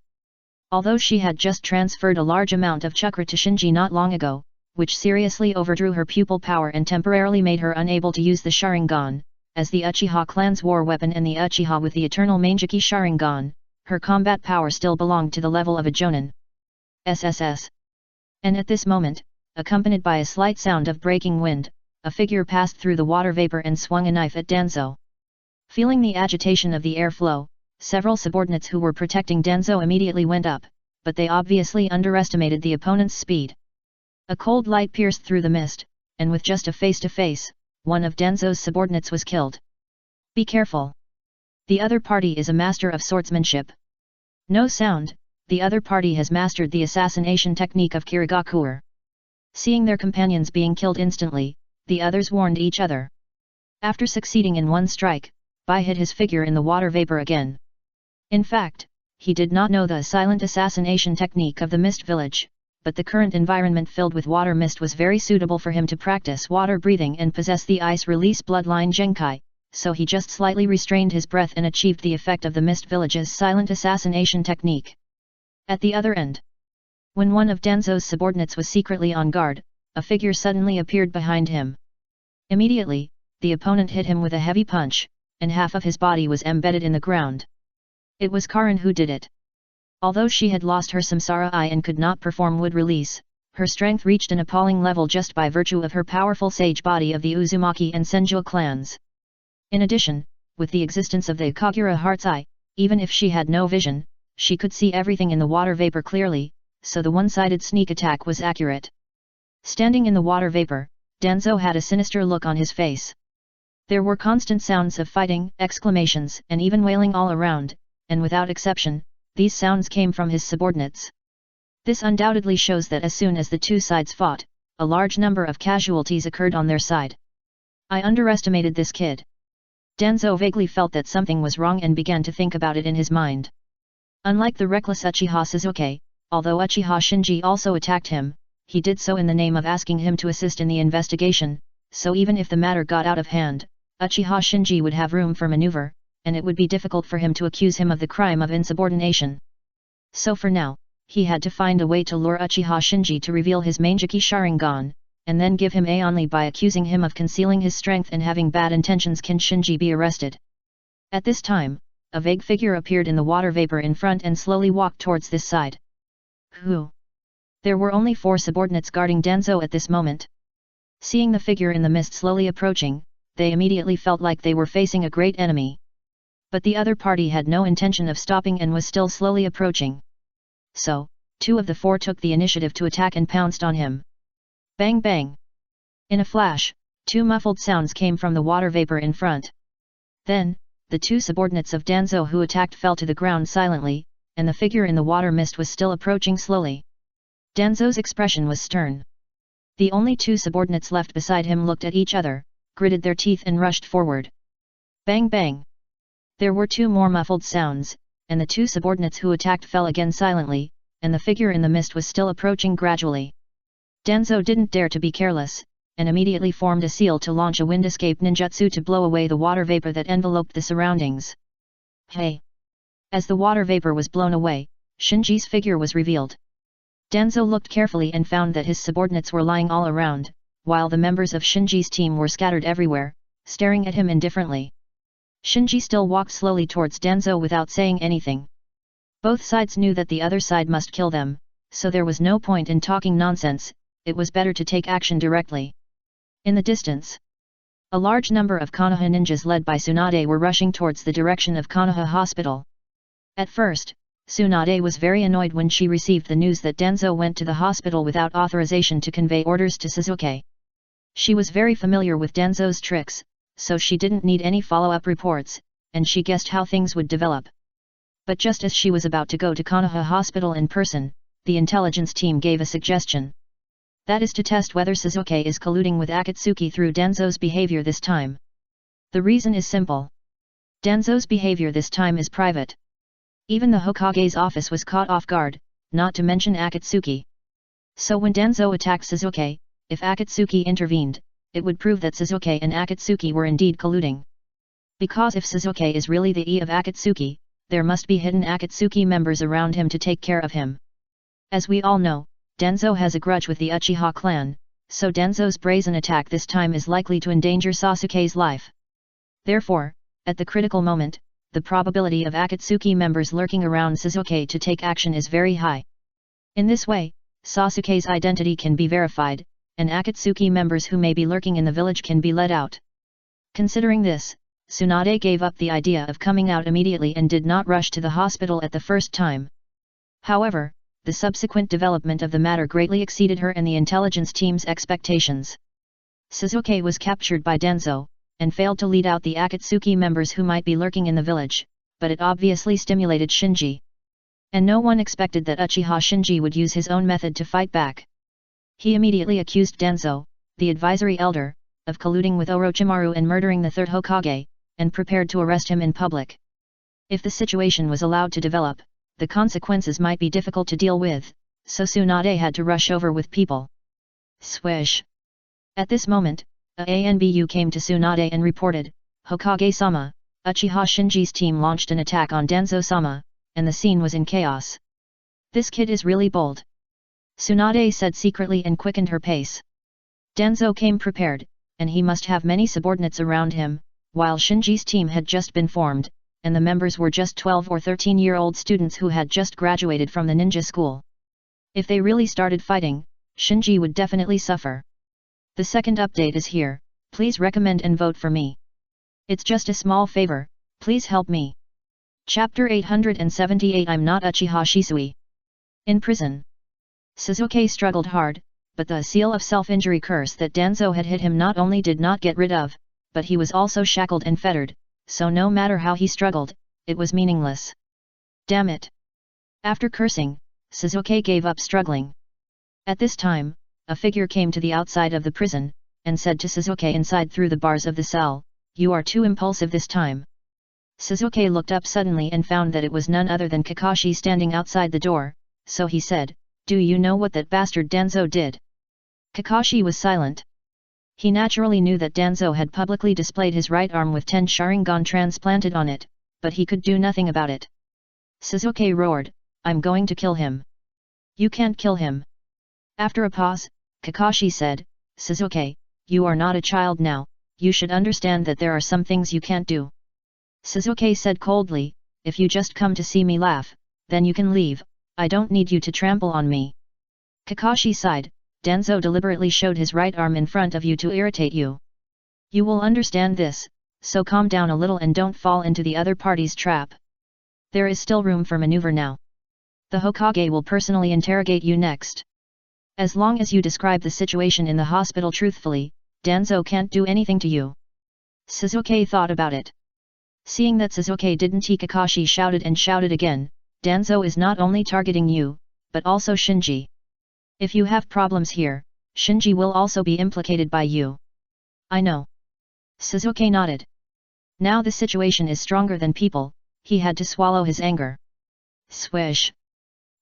Although she had just transferred a large amount of chakra to Shinji not long ago, which seriously overdrew her pupil power and temporarily made her unable to use the Sharingan, as the Uchiha clan's war weapon and the Uchiha with the eternal Manjiki Sharingan, her combat power still belonged to the level of a Jonin. SSS. And at this moment, accompanied by a slight sound of breaking wind, a figure passed through the water vapor and swung a knife at Danzo. Feeling the agitation of the airflow, several subordinates who were protecting Danzo immediately went up, but they obviously underestimated the opponent's speed. A cold light pierced through the mist, and with just a face-to-face, one of Danzo's subordinates was killed. Be careful. The other party is a master of swordsmanship. No sound, the other party has mastered the assassination technique of Kirigakuer. Seeing their companions being killed instantly, the others warned each other. After succeeding in one strike, Bai hid his figure in the water vapor again. In fact, he did not know the silent assassination technique of the mist village, but the current environment filled with water mist was very suitable for him to practice water breathing and possess the ice release bloodline Genkai, so he just slightly restrained his breath and achieved the effect of the mist village's silent assassination technique. At the other end, when one of Danzo's subordinates was secretly on guard, a figure suddenly appeared behind him. Immediately, the opponent hit him with a heavy punch, and half of his body was embedded in the ground. It was Karin who did it. Although she had lost her samsara eye and could not perform wood release, her strength reached an appalling level just by virtue of her powerful sage body of the Uzumaki and Senju clans. In addition, with the existence of the Kagura Heart's Eye, even if she had no vision, she could see everything in the water vapor clearly, so the one-sided sneak attack was accurate. Standing in the water vapor, Danzo had a sinister look on his face. There were constant sounds of fighting, exclamations, and even wailing all around, and without exception, these sounds came from his subordinates. This undoubtedly shows that as soon as the two sides fought, a large number of casualties occurred on their side. I underestimated this kid. Danzo vaguely felt that something was wrong and began to think about it in his mind. Unlike the reckless Uchiha Suzuki, although Uchiha Shinji also attacked him, he did so in the name of asking him to assist in the investigation, so even if the matter got out of hand, Uchiha Shinji would have room for maneuver, and it would be difficult for him to accuse him of the crime of insubordination. So for now, he had to find a way to lure Uchiha Shinji to reveal his Mangeki Sharingan, and then give him a only by accusing him of concealing his strength and having bad intentions. Can Shinji be arrested? At this time, a vague figure appeared in the water vapor in front and slowly walked towards this side. Who? There were only 4 subordinates guarding Danzo at this moment. Seeing the figure in the mist slowly approaching, they immediately felt like they were facing a great enemy. But the other party had no intention of stopping and was still slowly approaching. So, 2 of the 4 took the initiative to attack and pounced on him. Bang bang! In a flash, 2 muffled sounds came from the water vapor in front. Then, the 2 subordinates of Danzo who attacked fell to the ground silently, and the figure in the water mist was still approaching slowly. Danzo's expression was stern. The only 2 subordinates left beside him looked at each other, gritted their teeth and rushed forward. Bang bang! There were 2 more muffled sounds, and the 2 subordinates who attacked fell again silently, and the figure in the mist was still approaching gradually. Danzo didn't dare to be careless, and immediately formed a seal to launch a wind escape ninjutsu to blow away the water vapor that enveloped the surroundings. Hey! As the water vapor was blown away, Shinji's figure was revealed. Danzo looked carefully and found that his subordinates were lying all around, while the members of Shinji's team were scattered everywhere, staring at him indifferently. Shinji still walked slowly towards Danzo without saying anything. Both sides knew that the other side must kill them, so there was no point in talking nonsense, it was better to take action directly. In the distance, a large number of Konoha ninjas led by Tsunade were rushing towards the direction of Konoha Hospital. At first, Tsunade was very annoyed when she received the news that Danzo went to the hospital without authorization to convey orders to Suzuki. She was very familiar with Danzo's tricks, so she didn't need any follow-up reports, and she guessed how things would develop. But just as she was about to go to Konoha Hospital in person, the intelligence team gave a suggestion. That is to test whether Suzuki is colluding with Akatsuki through Danzo's behavior this time. The reason is simple. Danzo's behavior this time is private. Even the Hokage's office was caught off guard, not to mention Akatsuki. So when Danzo attacked Suzuki, if Akatsuki intervened, it would prove that Suzuki and Akatsuki were indeed colluding. Because if Suzuki is really the E of Akatsuki, there must be hidden Akatsuki members around him to take care of him. As we all know, Danzo has a grudge with the Uchiha clan, so Danzo's brazen attack this time is likely to endanger Sasuke's life. Therefore, at the critical moment, the probability of Akatsuki members lurking around Suzuki to take action is very high. In this way, Sasuke's identity can be verified, and Akatsuki members who may be lurking in the village can be let out. Considering this, Tsunade gave up the idea of coming out immediately and did not rush to the hospital at the first time. However, the subsequent development of the matter greatly exceeded her and the intelligence team's expectations. Suzuki was captured by Danzo, and failed to lead out the Akatsuki members who might be lurking in the village, but it obviously stimulated Shinji. And no one expected that Uchiha Shinji would use his own method to fight back. He immediately accused Danzo, the advisory elder, of colluding with Orochimaru and murdering the third Hokage, and prepared to arrest him in public. If the situation was allowed to develop, the consequences might be difficult to deal with, so Tsunade had to rush over with people. Swish! At this moment, a ANBU came to Tsunade and reported, "Hokage-sama, Uchiha Shinji's team launched an attack on Danzo-sama, and the scene was in chaos. This kid is really bold." Tsunade said secretly and quickened her pace. Danzo came prepared, and he must have many subordinates around him, while Shinji's team had just been formed, and the members were just 12 or 13-year-old students who had just graduated from the ninja school. If they really started fighting, Shinji would definitely suffer. The second update is here, please recommend and vote for me. It's just a small favor, please help me. Chapter 878 I'm not Uchiha Shisui. In prison. Sasuke struggled hard, but the seal of self-injury curse that Danzo had hit him not only did not get rid of, but he was also shackled and fettered, so no matter how he struggled, it was meaningless. Damn it! After cursing, Sasuke gave up struggling. At this time, a figure came to the outside of the prison, and said to Sasuke inside through the bars of the cell, "You are too impulsive this time." Sasuke looked up suddenly and found that it was none other than Kakashi standing outside the door, so he said, "Do you know what that bastard Danzo did?" Kakashi was silent. He naturally knew that Danzo had publicly displayed his right arm with 10 Sharingan transplanted on it, but he could do nothing about it. Sasuke roared, "I'm going to kill him." "You can't kill him." After a pause, Kakashi said, "Sasuke, you are not a child now, you should understand that there are some things you can't do." Sasuke said coldly, "If you just come to see me laugh, then you can leave, I don't need you to trample on me." Kakashi sighed, "Danzo deliberately showed his right arm in front of you to irritate you. You will understand this, so calm down a little and don't fall into the other party's trap. There is still room for maneuver now. The Hokage will personally interrogate you next. As long as you describe the situation in the hospital truthfully, Danzo can't do anything to you." Sasuke thought about it. Seeing that Sasuke didn't, Kakashi shouted and shouted again, "Danzo is not only targeting you, but also Shinji. If you have problems here, Shinji will also be implicated by you." "I know." Sasuke nodded. Now the situation is stronger than people, he had to swallow his anger. Swish!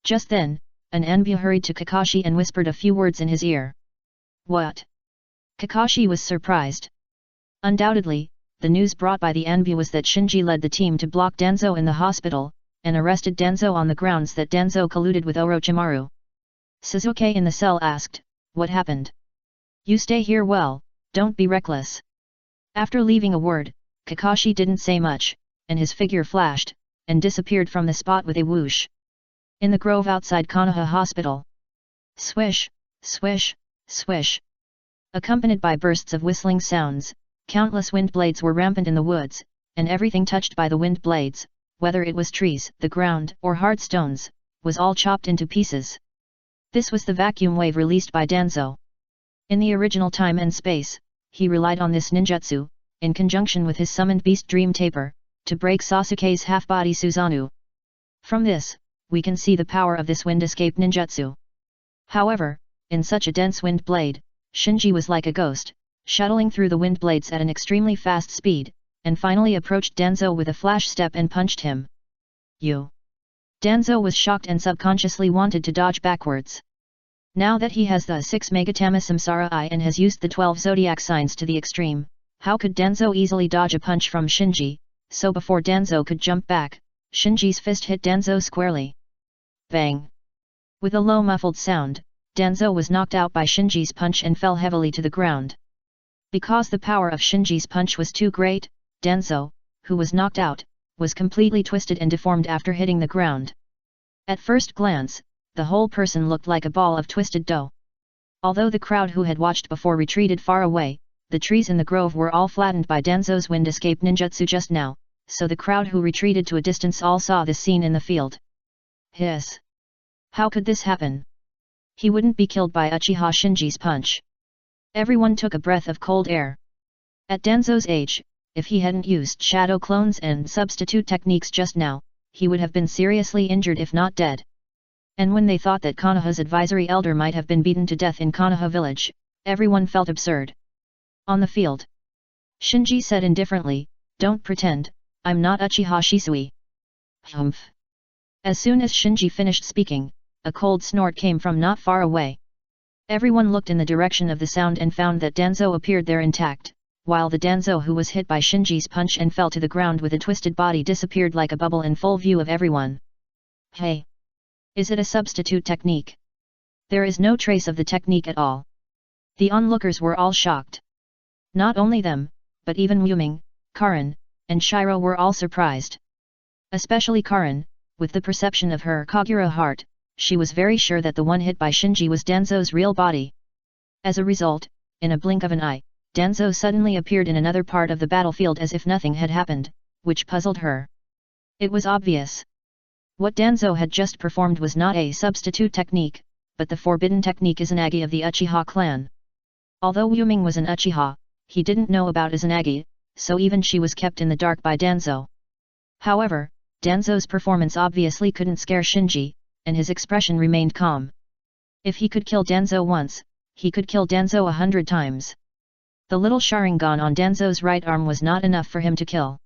Just then, an Anbu hurried to Kakashi and whispered a few words in his ear. "What?" Kakashi was surprised. Undoubtedly, the news brought by the Anbu was that Shinji led the team to block Danzo in the hospital, and arrested Danzo on the grounds that Danzo colluded with Orochimaru. Sasuke in the cell asked, "What happened?" "You stay here well, don't be reckless." After leaving a word, Kakashi didn't say much, and his figure flashed, and disappeared from the spot with a whoosh. In the grove outside Konoha Hospital. Swish, swish, swish. Accompanied by bursts of whistling sounds, countless wind blades were rampant in the woods, and everything touched by the wind blades, whether it was trees, the ground, or hard stones, was all chopped into pieces. This was the vacuum wave released by Danzo. In the original time and space, he relied on this ninjutsu, in conjunction with his summoned beast Dream Taper, to break Sasuke's half-body Susanoo. From this, we can see the power of this wind escape ninjutsu. However, in such a dense wind blade, Shinji was like a ghost, shuttling through the wind blades at an extremely fast speed, and finally approached Danzo with a flash step and punched him. "You!" Danzo was shocked and subconsciously wanted to dodge backwards. Now that he has the 6 Megatama Samsara Eye and has used the 12 zodiac signs to the extreme, how could Danzo easily dodge a punch from Shinji? So before Danzo could jump back, Shinji's fist hit Danzo squarely. Bang! With a low muffled sound, Danzo was knocked out by Shinji's punch and fell heavily to the ground. Because the power of Shinji's punch was too great, Danzo, who was knocked out, was completely twisted and deformed after hitting the ground. At first glance, the whole person looked like a ball of twisted dough. Although the crowd who had watched before retreated far away, the trees in the grove were all flattened by Danzo's wind escape ninjutsu just now, so the crowd who retreated to a distance all saw this scene in the field. Hiss! How could this happen? He wouldn't be killed by Uchiha Shinji's punch. Everyone took a breath of cold air. At Danzo's age, if he hadn't used shadow clones and substitute techniques just now, he would have been seriously injured if not dead. And when they thought that Konoha's advisory elder might have been beaten to death in Konoha village, everyone felt absurd. On the field, Shinji said indifferently, Don't pretend, I'm not Uchiha Shisui. Humph. As soon as Shinji finished speaking, a cold snort came from not far away. Everyone looked in the direction of the sound and found that Danzo appeared there intact, while the Danzo who was hit by Shinji's punch and fell to the ground with a twisted body disappeared like a bubble in full view of everyone. Hey! Is it a substitute technique? There is no trace of the technique at all. The onlookers were all shocked. Not only them, but even Wuming, Karin, and Shiro were all surprised. Especially Karin, with the perception of her Kagura heart, she was very sure that the one hit by Shinji was Danzo's real body. As a result, in a blink of an eye, Danzo suddenly appeared in another part of the battlefield as if nothing had happened, which puzzled her. It was obvious. What Danzo had just performed was not a substitute technique, but the forbidden technique Izanagi of the Uchiha clan. Although Wuming was an Uchiha, he didn't know about Izanagi, so even she was kept in the dark by Danzo. However, Danzo's performance obviously couldn't scare Shinji, and his expression remained calm. If he could kill Danzo once, he could kill Danzo 100 times. The little Sharingan on Danzo's right arm was not enough for him to kill.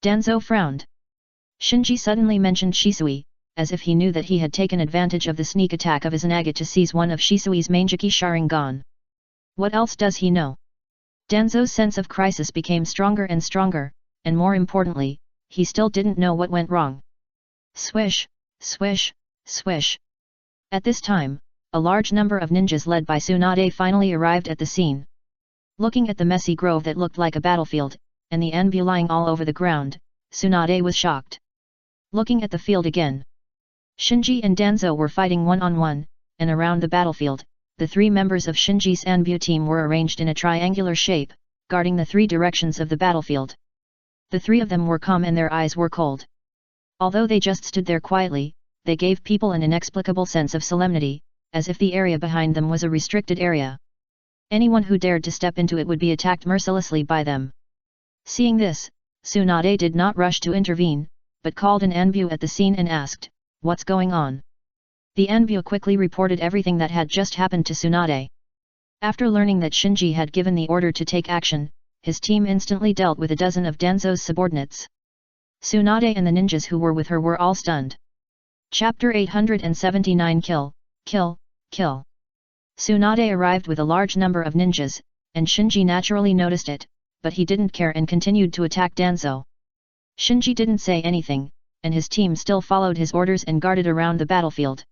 Danzo frowned. Shinji suddenly mentioned Shisui, as if he knew that he had taken advantage of the sneak attack of Izanagi to seize one of Shisui's Mangeki Sharingan. What else does he know? Danzo's sense of crisis became stronger and stronger, and more importantly, he still didn't know what went wrong. Swish, swish, swish. At this time, a large number of ninjas led by Tsunade finally arrived at the scene. Looking at the messy grove that looked like a battlefield, and the Anbu lying all over the ground, Tsunade was shocked. Looking at the field again. Shinji and Danzo were fighting one-on-one, and around the battlefield, the three members of Shinji's Anbu team were arranged in a triangular shape, guarding the three directions of the battlefield. The three of them were calm and their eyes were cold. Although they just stood there quietly, they gave people an inexplicable sense of solemnity, as if the area behind them was a restricted area. Anyone who dared to step into it would be attacked mercilessly by them. Seeing this, Tsunade did not rush to intervene, but called an Anbu at the scene and asked, "What's going on?" The Anbu quickly reported everything that had just happened to Tsunade. After learning that Shinji had given the order to take action, his team instantly dealt with a dozen of Danzo's subordinates. Tsunade and the ninjas who were with her were all stunned. Chapter 879 Kill, Kill, Kill. Tsunade arrived with a large number of ninjas, and Shinji naturally noticed it, but he didn't care and continued to attack Danzo. Shinji didn't say anything, and his team still followed his orders and guarded around the battlefield.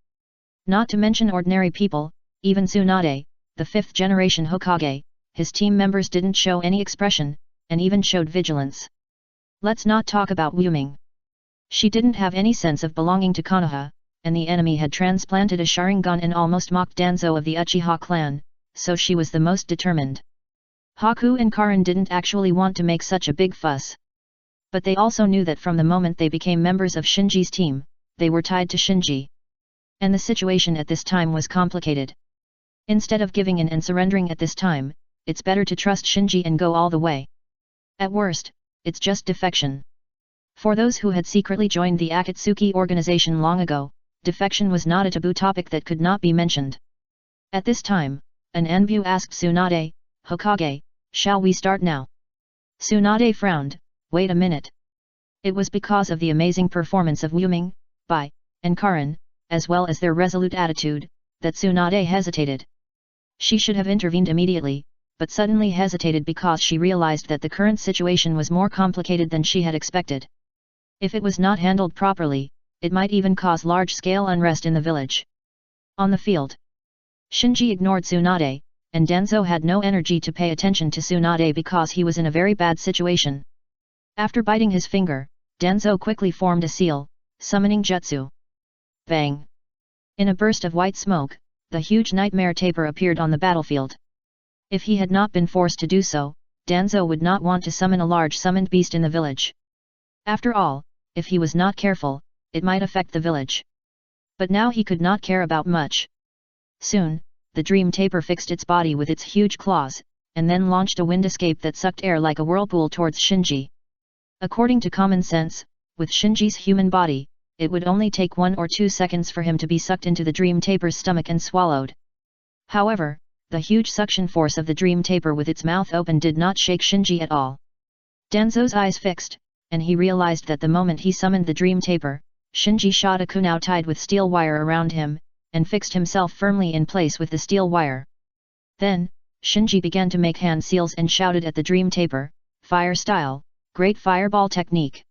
Not to mention ordinary people, even Tsunade, the fifth-generation Hokage, his team members didn't show any expression, and even showed vigilance. Let's not talk about Wuming. She didn't have any sense of belonging to Konoha, and the enemy had transplanted a Sharingan and almost mocked Danzo of the Uchiha clan, so she was the most determined. Haku and Karin didn't actually want to make such a big fuss. But they also knew that from the moment they became members of Shinji's team, they were tied to Shinji. And the situation at this time was complicated. Instead of giving in and surrendering at this time, it's better to trust Shinji and go all the way. At worst, it's just defection. For those who had secretly joined the Akatsuki organization long ago, defection was not a taboo topic that could not be mentioned. At this time, an Anbu asked Tsunade, "Hokage, shall we start now?" Tsunade frowned. Wait a minute. It was because of the amazing performance of Wuming, Bai, and Karin, as well as their resolute attitude, that Tsunade hesitated. She should have intervened immediately, but suddenly hesitated because she realized that the current situation was more complicated than she had expected. If it was not handled properly, it might even cause large-scale unrest in the village. On the field, Shinji ignored Tsunade, and Danzo had no energy to pay attention to Tsunade because he was in a very bad situation. After biting his finger, Danzo quickly formed a seal, summoning jutsu. Bang! In a burst of white smoke, the huge nightmare taper appeared on the battlefield. If he had not been forced to do so, Danzo would not want to summon a large summoned beast in the village. After all, if he was not careful, it might affect the village. But now he could not care about much. Soon, the dream taper fixed its body with its huge claws, and then launched a wind escape that sucked air like a whirlpool towards Shinji. According to common sense, with Shinji's human body, it would only take 1 or 2 seconds for him to be sucked into the dream taper's stomach and swallowed. However, the huge suction force of the dream taper with its mouth open did not shake Shinji at all. Danzo's eyes fixed, and he realized that the moment he summoned the dream taper, Shinji shot a kunao tied with steel wire around him, and fixed himself firmly in place with the steel wire. Then, Shinji began to make hand seals and shouted at the dream taper, "Fire style, great fireball technique!"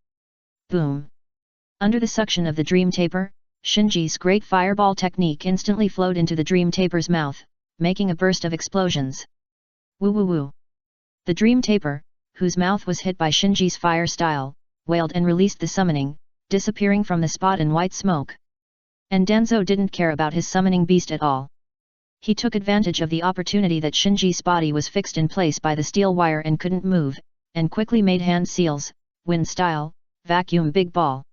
Boom! Under the suction of the dream taper, Shinji's great fireball technique instantly flowed into the dream taper's mouth, making a burst of explosions. Woo woo woo! The dream taper, whose mouth was hit by Shinji's fire style, wailed and released the summoning, disappearing from the spot in white smoke. And Danzo didn't care about his summoning beast at all. He took advantage of the opportunity that Shinji's body was fixed in place by the steel wire and couldn't move, and quickly made hand seals, wind style, vacuum big ball.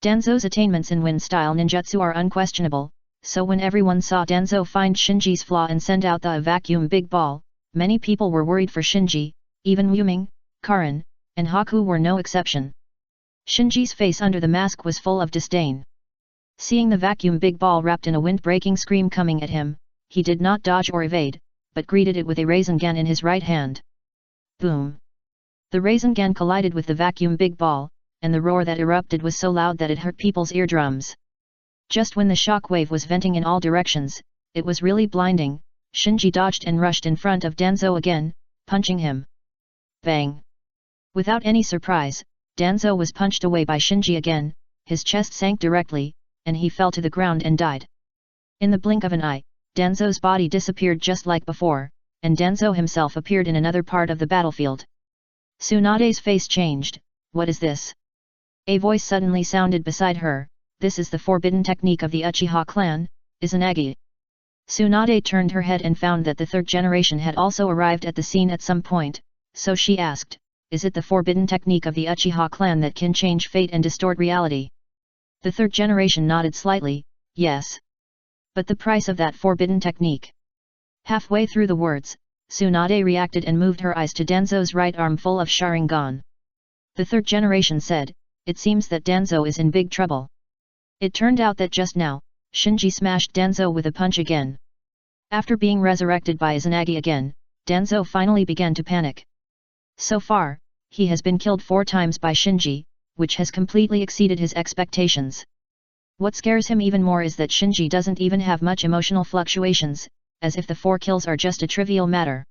Danzo's attainments in wind style ninjutsu are unquestionable, so when everyone saw Danzo find Shinji's flaw and send out the vacuum big ball, many people were worried for Shinji, even Yuming, Karin, and Haku were no exception. Shinji's face under the mask was full of disdain. Seeing the vacuum big ball wrapped in a wind-breaking scream coming at him, he did not dodge or evade, but greeted it with a Rasengan in his right hand. Boom! The Rasengan collided with the vacuum big ball, and the roar that erupted was so loud that it hurt people's eardrums. Just when the shock wave was venting in all directions, it was really blinding. Shinji dodged and rushed in front of Danzo again, punching him. Bang! Without any surprise, Danzo was punched away by Shinji again, his chest sank directly, and he fell to the ground and died. In the blink of an eye, Danzo's body disappeared just like before, and Danzo himself appeared in another part of the battlefield. Tsunade's face changed. What is this? A voice suddenly sounded beside her. This is the forbidden technique of the Uchiha clan, Izanagi. Tsunade turned her head and found that the third generation had also arrived at the scene at some point, so she asked, "Is it the forbidden technique of the Uchiha clan that can change fate and distort reality?" The third generation nodded slightly, "Yes. But the price of that forbidden technique?" Halfway through the words, Tsunade reacted and moved her eyes to Danzo's right arm full of Sharingan. The third generation said, "It seems that Danzo is in big trouble." It turned out that just now, Shinji smashed Danzo with a punch again. After being resurrected by Izanagi again, Danzo finally began to panic. So far, he has been killed 4 times by Shinji, which has completely exceeded his expectations. What scares him even more is that Shinji doesn't even have much emotional fluctuations, as if the 4 kills are just a trivial matter.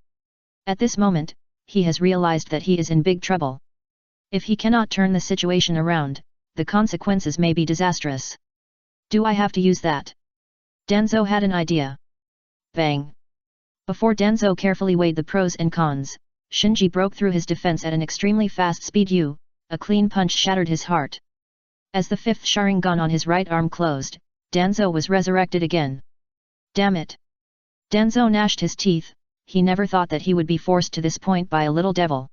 At this moment, he has realized that he is in big trouble. If he cannot turn the situation around, the consequences may be disastrous. Do I have to use that? Danzo had an idea. Bang! Before Danzo carefully weighed the pros and cons, Shinji broke through his defense at an extremely fast speed. A clean punch shattered his heart. As the 5th Sharingan on his right arm closed, Danzo was resurrected again. Damn it! Danzo gnashed his teeth. He never thought that he would be forced to this point by a little devil.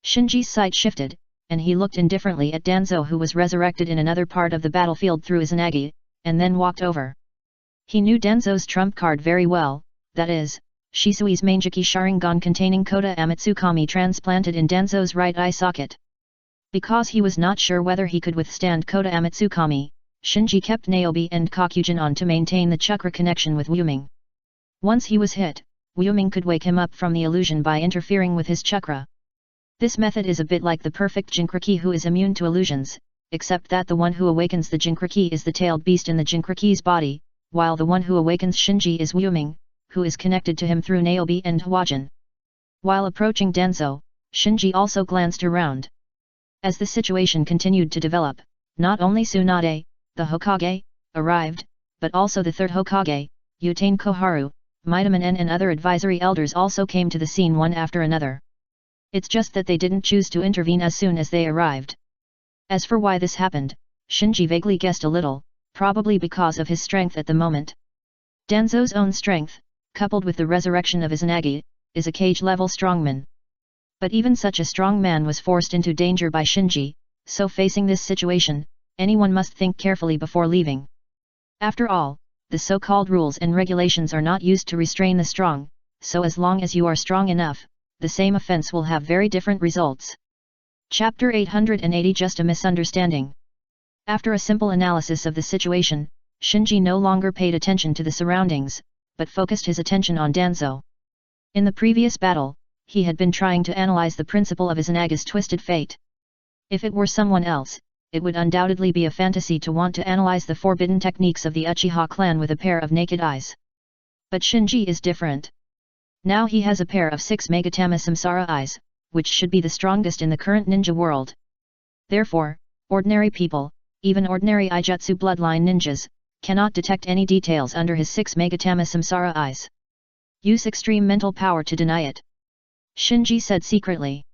Shinji's sight shifted, and he looked indifferently at Danzo, who was resurrected in another part of the battlefield through Izanagi, and then walked over. He knew Danzo's trump card very well, that is, Shisui's Mangeki Sharingan containing Kota Amatsukami transplanted in Danzo's right eye socket. Because he was not sure whether he could withstand Kota Amatsukami, Shinji kept Naobi and Kokujin on to maintain the chakra connection with Wuming. Once he was hit, Wuming could wake him up from the illusion by interfering with his chakra. This method is a bit like the perfect Jinkriki who is immune to illusions, except that the one who awakens the Jinkriki is the tailed beast in the Jinkriki's body, while the one who awakens Shinji is Wuming, who is connected to him through Naobi and Hwajin. While approaching Danzo, Shinji also glanced around. As the situation continued to develop, not only Tsunade, the Hokage, arrived, but also the 3rd Hokage, Utain Koharu, Midaman and other advisory elders also came to the scene one after another. It's just that they didn't choose to intervene as soon as they arrived. As for why this happened, Shinji vaguely guessed a little, probably because of his strength at the moment. Danzo's own strength, coupled with the resurrection of Izanagi, is a cage-level strongman. But even such a strong man was forced into danger by Shinji, so facing this situation, anyone must think carefully before leaving. After all, the so-called rules and regulations are not used to restrain the strong, so as long as you are strong enough, the same offense will have very different results. Chapter 880 Just a Misunderstanding. After a simple analysis of the situation, Shinji no longer paid attention to the surroundings, but focused his attention on Danzo. In the previous battle, he had been trying to analyze the principle of Izanagi's twisted fate. If it were someone else, it would undoubtedly be a fantasy to want to analyze the forbidden techniques of the Uchiha clan with a pair of naked eyes. But Shinji is different. Now he has a pair of 6 Megatama Samsara eyes, which should be the strongest in the current ninja world. Therefore, ordinary people, even ordinary Ijutsu bloodline ninjas, cannot detect any details under his 6 Megatama Samsara eyes. Use extreme mental power to deny it, Shinji said secretly.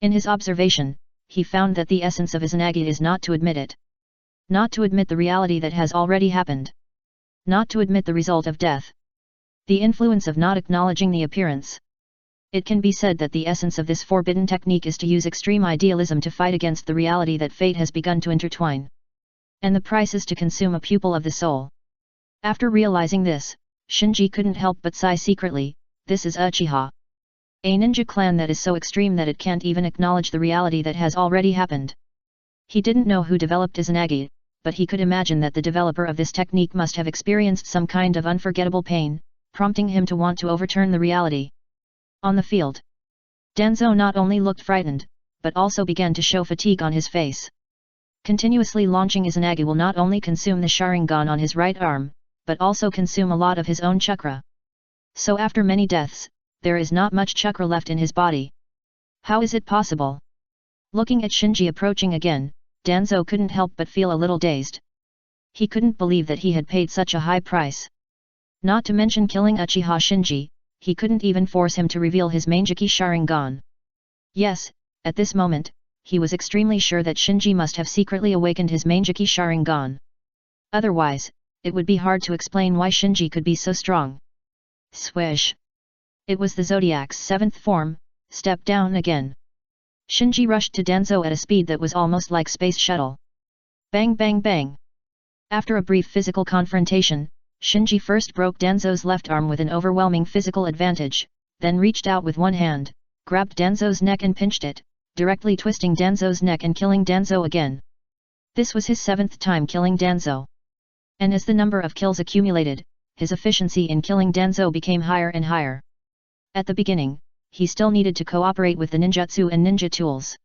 In his observation, he found that the essence of Izanagi is not to admit it. Not to admit the reality that has already happened. Not to admit the result of death. The influence of not acknowledging the appearance. It can be said that the essence of this forbidden technique is to use extreme idealism to fight against the reality that fate has begun to intertwine. And the price is to consume a pupil of the soul. After realizing this, Shinji couldn't help but sigh secretly. This is Uchiha. A ninja clan that is so extreme that it can't even acknowledge the reality that has already happened. He didn't know who developed Izanagi, but he could imagine that the developer of this technique must have experienced some kind of unforgettable pain, prompting him to want to overturn the reality. On the field, Danzo not only looked frightened, but also began to show fatigue on his face. Continuously launching Izanagi will not only consume the Sharingan on his right arm, but also consume a lot of his own chakra. So after many deaths, there is not much chakra left in his body. How is it possible? Looking at Shinji approaching again, Danzo couldn't help but feel a little dazed. He couldn't believe that he had paid such a high price. Not to mention killing Uchiha Shinji, he couldn't even force him to reveal his Manjiki Sharingan. Yes, at this moment, he was extremely sure that Shinji must have secretly awakened his Manjiki Sharingan. Otherwise, it would be hard to explain why Shinji could be so strong. Swish! It was the Zodiac's 7th form, step down again. Shinji rushed to Danzo at a speed that was almost like space shuttle. Bang bang bang! After a brief physical confrontation, Shinji first broke Danzo's left arm with an overwhelming physical advantage, then reached out with one hand, grabbed Danzo's neck and pinched it, directly twisting Danzo's neck and killing Danzo again. This was his 7th time killing Danzo. And as the number of kills accumulated, his efficiency in killing Danzo became higher and higher. At the beginning, he still needed to cooperate with the ninjutsu and ninja tools.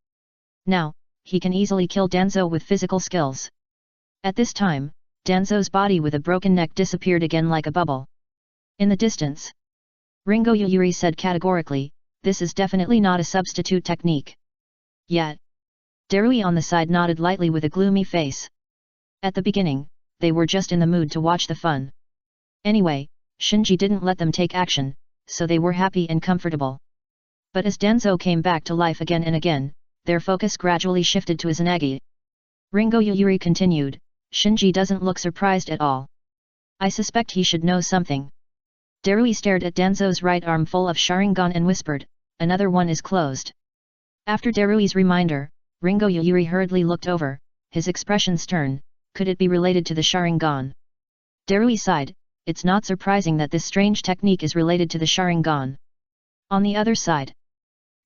Now, he can easily kill Danzo with physical skills. At this time, Danzo's body with a broken neck disappeared again like a bubble. In the distance, Ringo Yuyuri said categorically, "This is definitely not a substitute technique." Yet, Darui on the side nodded lightly with a gloomy face. At the beginning, they were just in the mood to watch the fun. Anyway, Shinji didn't let them take action, so they were happy and comfortable. But as Danzo came back to life again and again, their focus gradually shifted to Izanagi. Ringo Yuyuri continued, "Shinji doesn't look surprised at all. I suspect he should know something." Darui stared at Danzo's right arm full of Sharingan and whispered, "Another one is closed." After Darui's reminder, Ringo Yuyuri hurriedly looked over, his expression stern. Could it be related to the Sharingan? Darui sighed, "It's not surprising that this strange technique is related to the Sharingan." On the other side,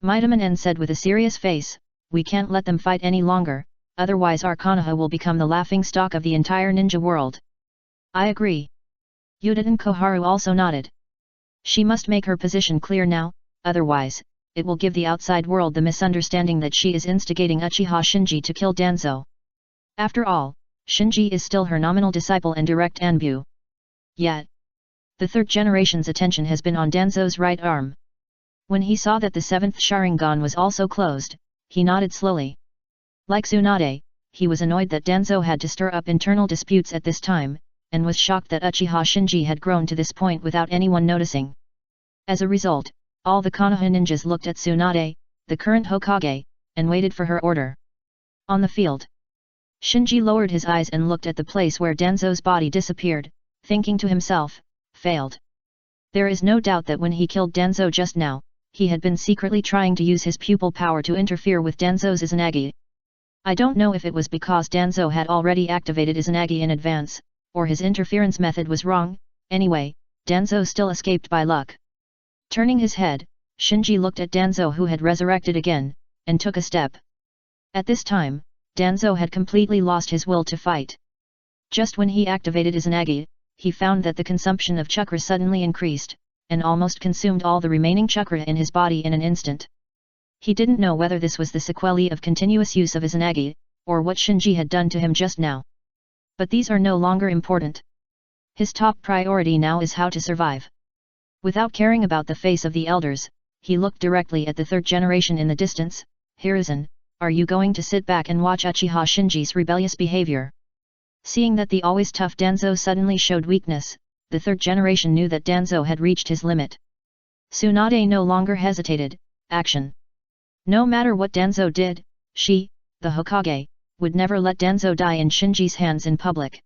Maidamanen said with a serious face, "We can't let them fight any longer, otherwise our Konoha will become the laughing stock of the entire ninja world." "I agree." Yudin Koharu also nodded. She must make her position clear now, otherwise, it will give the outside world the misunderstanding that she is instigating Uchiha Shinji to kill Danzo. After all, Shinji is still her nominal disciple and direct Anbu. Yet, the third generation's attention has been on Danzo's right arm. When he saw that the 7th Sharingan was also closed, he nodded slowly. Like Tsunade, he was annoyed that Danzo had to stir up internal disputes at this time, and was shocked that Uchiha Shinji had grown to this point without anyone noticing. As a result, all the Konoha ninjas looked at Tsunade, the current Hokage, and waited for her order. On the field, Shinji lowered his eyes and looked at the place where Danzo's body disappeared, thinking to himself, "Failed." There is no doubt that when he killed Danzo just now, he had been secretly trying to use his pupil power to interfere with Danzo's Izanagi. I don't know if it was because Danzo had already activated Izanagi in advance, or his interference method was wrong. Anyway, Danzo still escaped by luck. Turning his head, Shinji looked at Danzo who had resurrected again, and took a step. At this time, Danzo had completely lost his will to fight. Just when he activated Izanagi, he found that the consumption of chakra suddenly increased, and almost consumed all the remaining chakra in his body in an instant. He didn't know whether this was the sequelae of continuous use of Izanagi, or what Shinji had done to him just now. But these are no longer important. His top priority now is how to survive. Without caring about the face of the elders, he looked directly at the third generation in the distance. Hiruzen, are you going to sit back and watch Uchiha Shinji's rebellious behavior? Seeing that the always tough Danzo suddenly showed weakness, the third generation knew that Danzo had reached his limit. Tsunade no longer hesitated. Action. No matter what Danzo did, she, the Hokage, would never let Danzo die in Shinji's hands in public.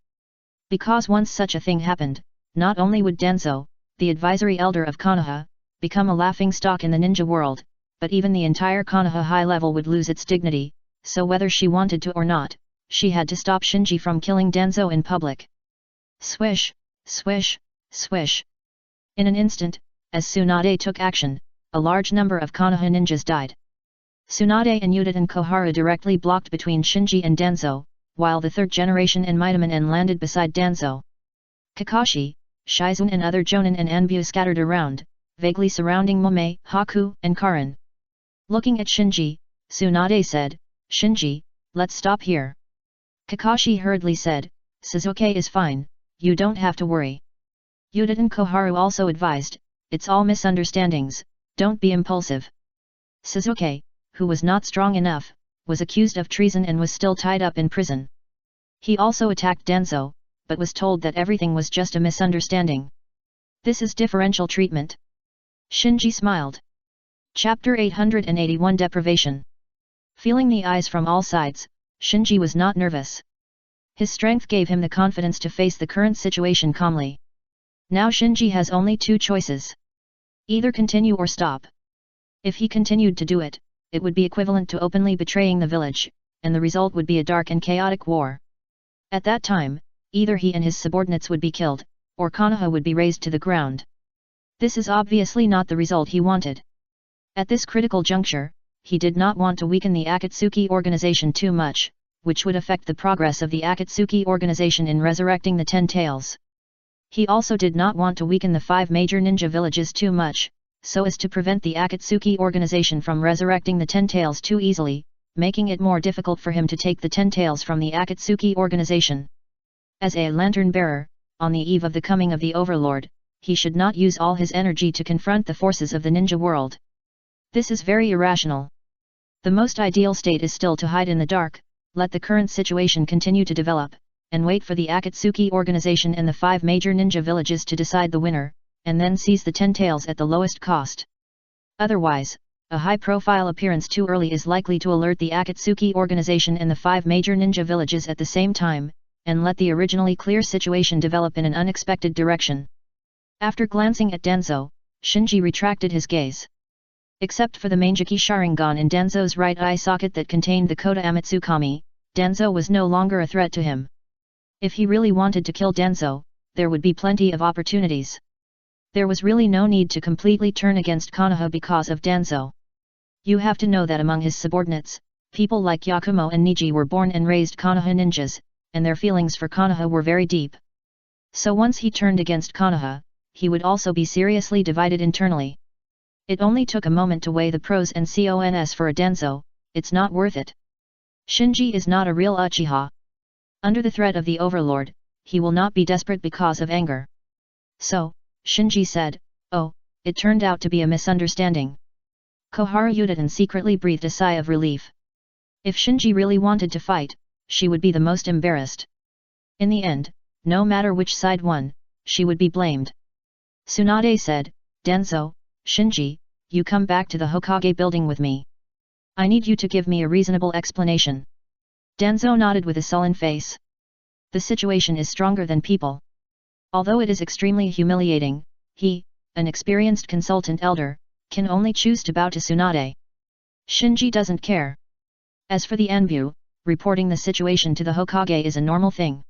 Because once such a thing happened, not only would Danzo, the advisory elder of Konoha, become a laughingstock in the ninja world, but even the entire Konoha high level would lose its dignity, so whether she wanted to or not, she had to stop Shinji from killing Danzo in public. Swish, swish, swish. In an instant, as Tsunade took action, a large number of Konoha ninjas died. Tsunade and Uchiha Koharu directly blocked between Shinji and Danzo, while the third generation and Mitaman landed beside Danzo. Kakashi, Shizune and other Jonin and Anbu scattered around, vaguely surrounding Mome, Haku, and Karin. Looking at Shinji, Tsunade said, "Shinji, let's stop here." Kakashi hurriedly said, "Sasuke is fine, you don't have to worry." Uchiha Koharu also advised, "It's all misunderstandings, don't be impulsive." Sasuke, who was not strong enough, was accused of treason and was still tied up in prison. He also attacked Danzo, but was told that everything was just a misunderstanding. This is differential treatment. Shinji smiled. Chapter 881 Deprivation. Feeling the eyes from all sides, Shinji was not nervous. His strength gave him the confidence to face the current situation calmly. Now Shinji has only two choices. Either continue or stop. If he continued to do it, it would be equivalent to openly betraying the village, and the result would be a dark and chaotic war. At that time, either he and his subordinates would be killed, or Konoha would be razed to the ground. This is obviously not the result he wanted. At this critical juncture, he did not want to weaken the Akatsuki organization too much, which would affect the progress of the Akatsuki organization in resurrecting the Ten Tails. He also did not want to weaken the 5 major ninja villages too much, so as to prevent the Akatsuki organization from resurrecting the Ten Tails too easily, making it more difficult for him to take the Ten Tails from the Akatsuki organization. As a lantern bearer, on the eve of the coming of the Overlord, he should not use all his energy to confront the forces of the ninja world. This is very irrational. The most ideal state is still to hide in the dark, let the current situation continue to develop, and wait for the Akatsuki organization and the 5 major ninja villages to decide the winner, and then seize the Ten Tails at the lowest cost. Otherwise, a high-profile appearance too early is likely to alert the Akatsuki organization and the 5 major ninja villages at the same time, and let the originally clear situation develop in an unexpected direction. After glancing at Danzo, Shinji retracted his gaze. Except for the Mangeki Sharingan in Danzo's right eye socket that contained the Kota Amatsukami, Danzo was no longer a threat to him. If he really wanted to kill Danzo, there would be plenty of opportunities. There was really no need to completely turn against Konoha because of Danzo. You have to know that among his subordinates, people like Yakumo and Niji were born and raised Konoha ninjas, and their feelings for Konoha were very deep. So once he turned against Konoha, he would also be seriously divided internally. It only took a moment to weigh the pros and cons for a Danzo, it's not worth it. Shinji is not a real Uchiha. Under the threat of the Overlord, he will not be desperate because of anger. So, Shinji said, "Oh, it turned out to be a misunderstanding." Koharu Uchiha secretly breathed a sigh of relief. If Shinji really wanted to fight, she would be the most embarrassed. In the end, no matter which side won, she would be blamed. Tsunade said, "Danzo, Shinji, you come back to the Hokage building with me. I need you to give me a reasonable explanation." Danzo nodded with a sullen face. The situation is stronger than people. Although it is extremely humiliating, he, an experienced consultant elder, can only choose to bow to Tsunade. Shinji doesn't care. As for the Anbu, reporting the situation to the Hokage is a normal thing.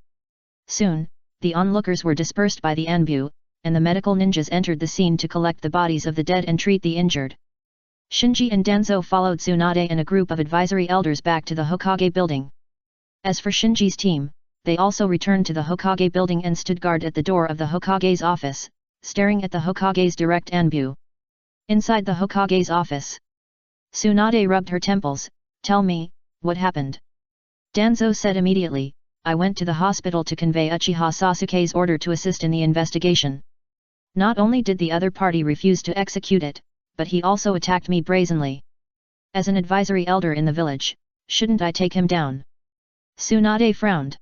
Soon, the onlookers were dispersed by the Anbu, and the medical ninjas entered the scene to collect the bodies of the dead and treat the injured. Shinji and Danzo followed Tsunade and a group of advisory elders back to the Hokage building. As for Shinji's team, they also returned to the Hokage building and stood guard at the door of the Hokage's office, staring at the Hokage's direct anbu. Inside the Hokage's office, Tsunade rubbed her temples. Tell me, what happened? Danzo said immediately, I went to the hospital to convey Uchiha Sasuke's order to assist in the investigation. Not only did the other party refuse to execute it, but he also attacked me brazenly. As an advisory elder in the village, shouldn't I take him down? Tsunade frowned.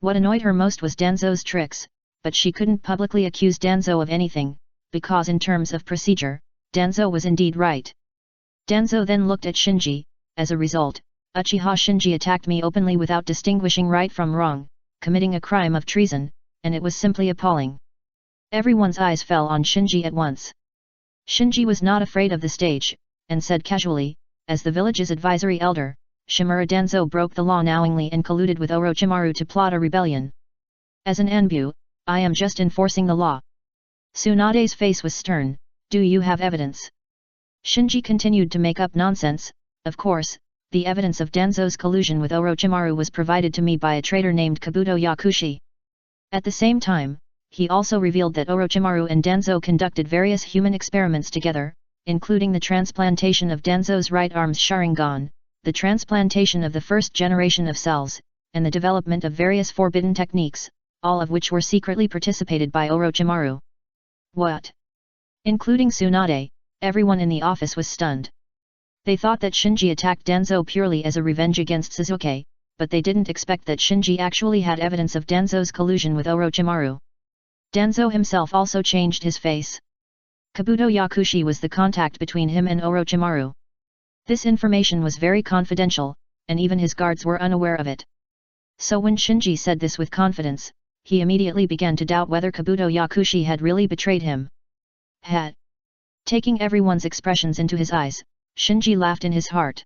What annoyed her most was Danzo's tricks, but she couldn't publicly accuse Danzo of anything, because in terms of procedure, Danzo was indeed right. Danzo then looked at Shinji. As a result, Uchiha Shinji attacked me openly without distinguishing right from wrong, committing a crime of treason, and it was simply appalling. Everyone's eyes fell on Shinji at once. Shinji was not afraid of the stage, and said casually, as the village's advisory elder, Shimura Danzo broke the law knowingly and colluded with Orochimaru to plot a rebellion. As an Anbu, I am just enforcing the law. Tsunade's face was stern. Do you have evidence? Shinji continued to make up nonsense. Of course, the evidence of Danzo's collusion with Orochimaru was provided to me by a traitor named Kabuto Yakushi. At the same time, he also revealed that Orochimaru and Danzo conducted various human experiments together, including the transplantation of Danzo's right arm's Sharingan, the transplantation of the first generation of cells, and the development of various forbidden techniques, all of which were secretly participated by Orochimaru. What? Including Tsunade, everyone in the office was stunned. They thought that Shinji attacked Danzo purely as a revenge against Sasuke, but they didn't expect that Shinji actually had evidence of Danzo's collusion with Orochimaru. Danzo himself also changed his face. Kabuto Yakushi was the contact between him and Orochimaru. This information was very confidential, and even his guards were unaware of it. So when Shinji said this with confidence, he immediately began to doubt whether Kabuto Yakushi had really betrayed him. Had. Taking everyone's expressions into his eyes, Shinji laughed in his heart.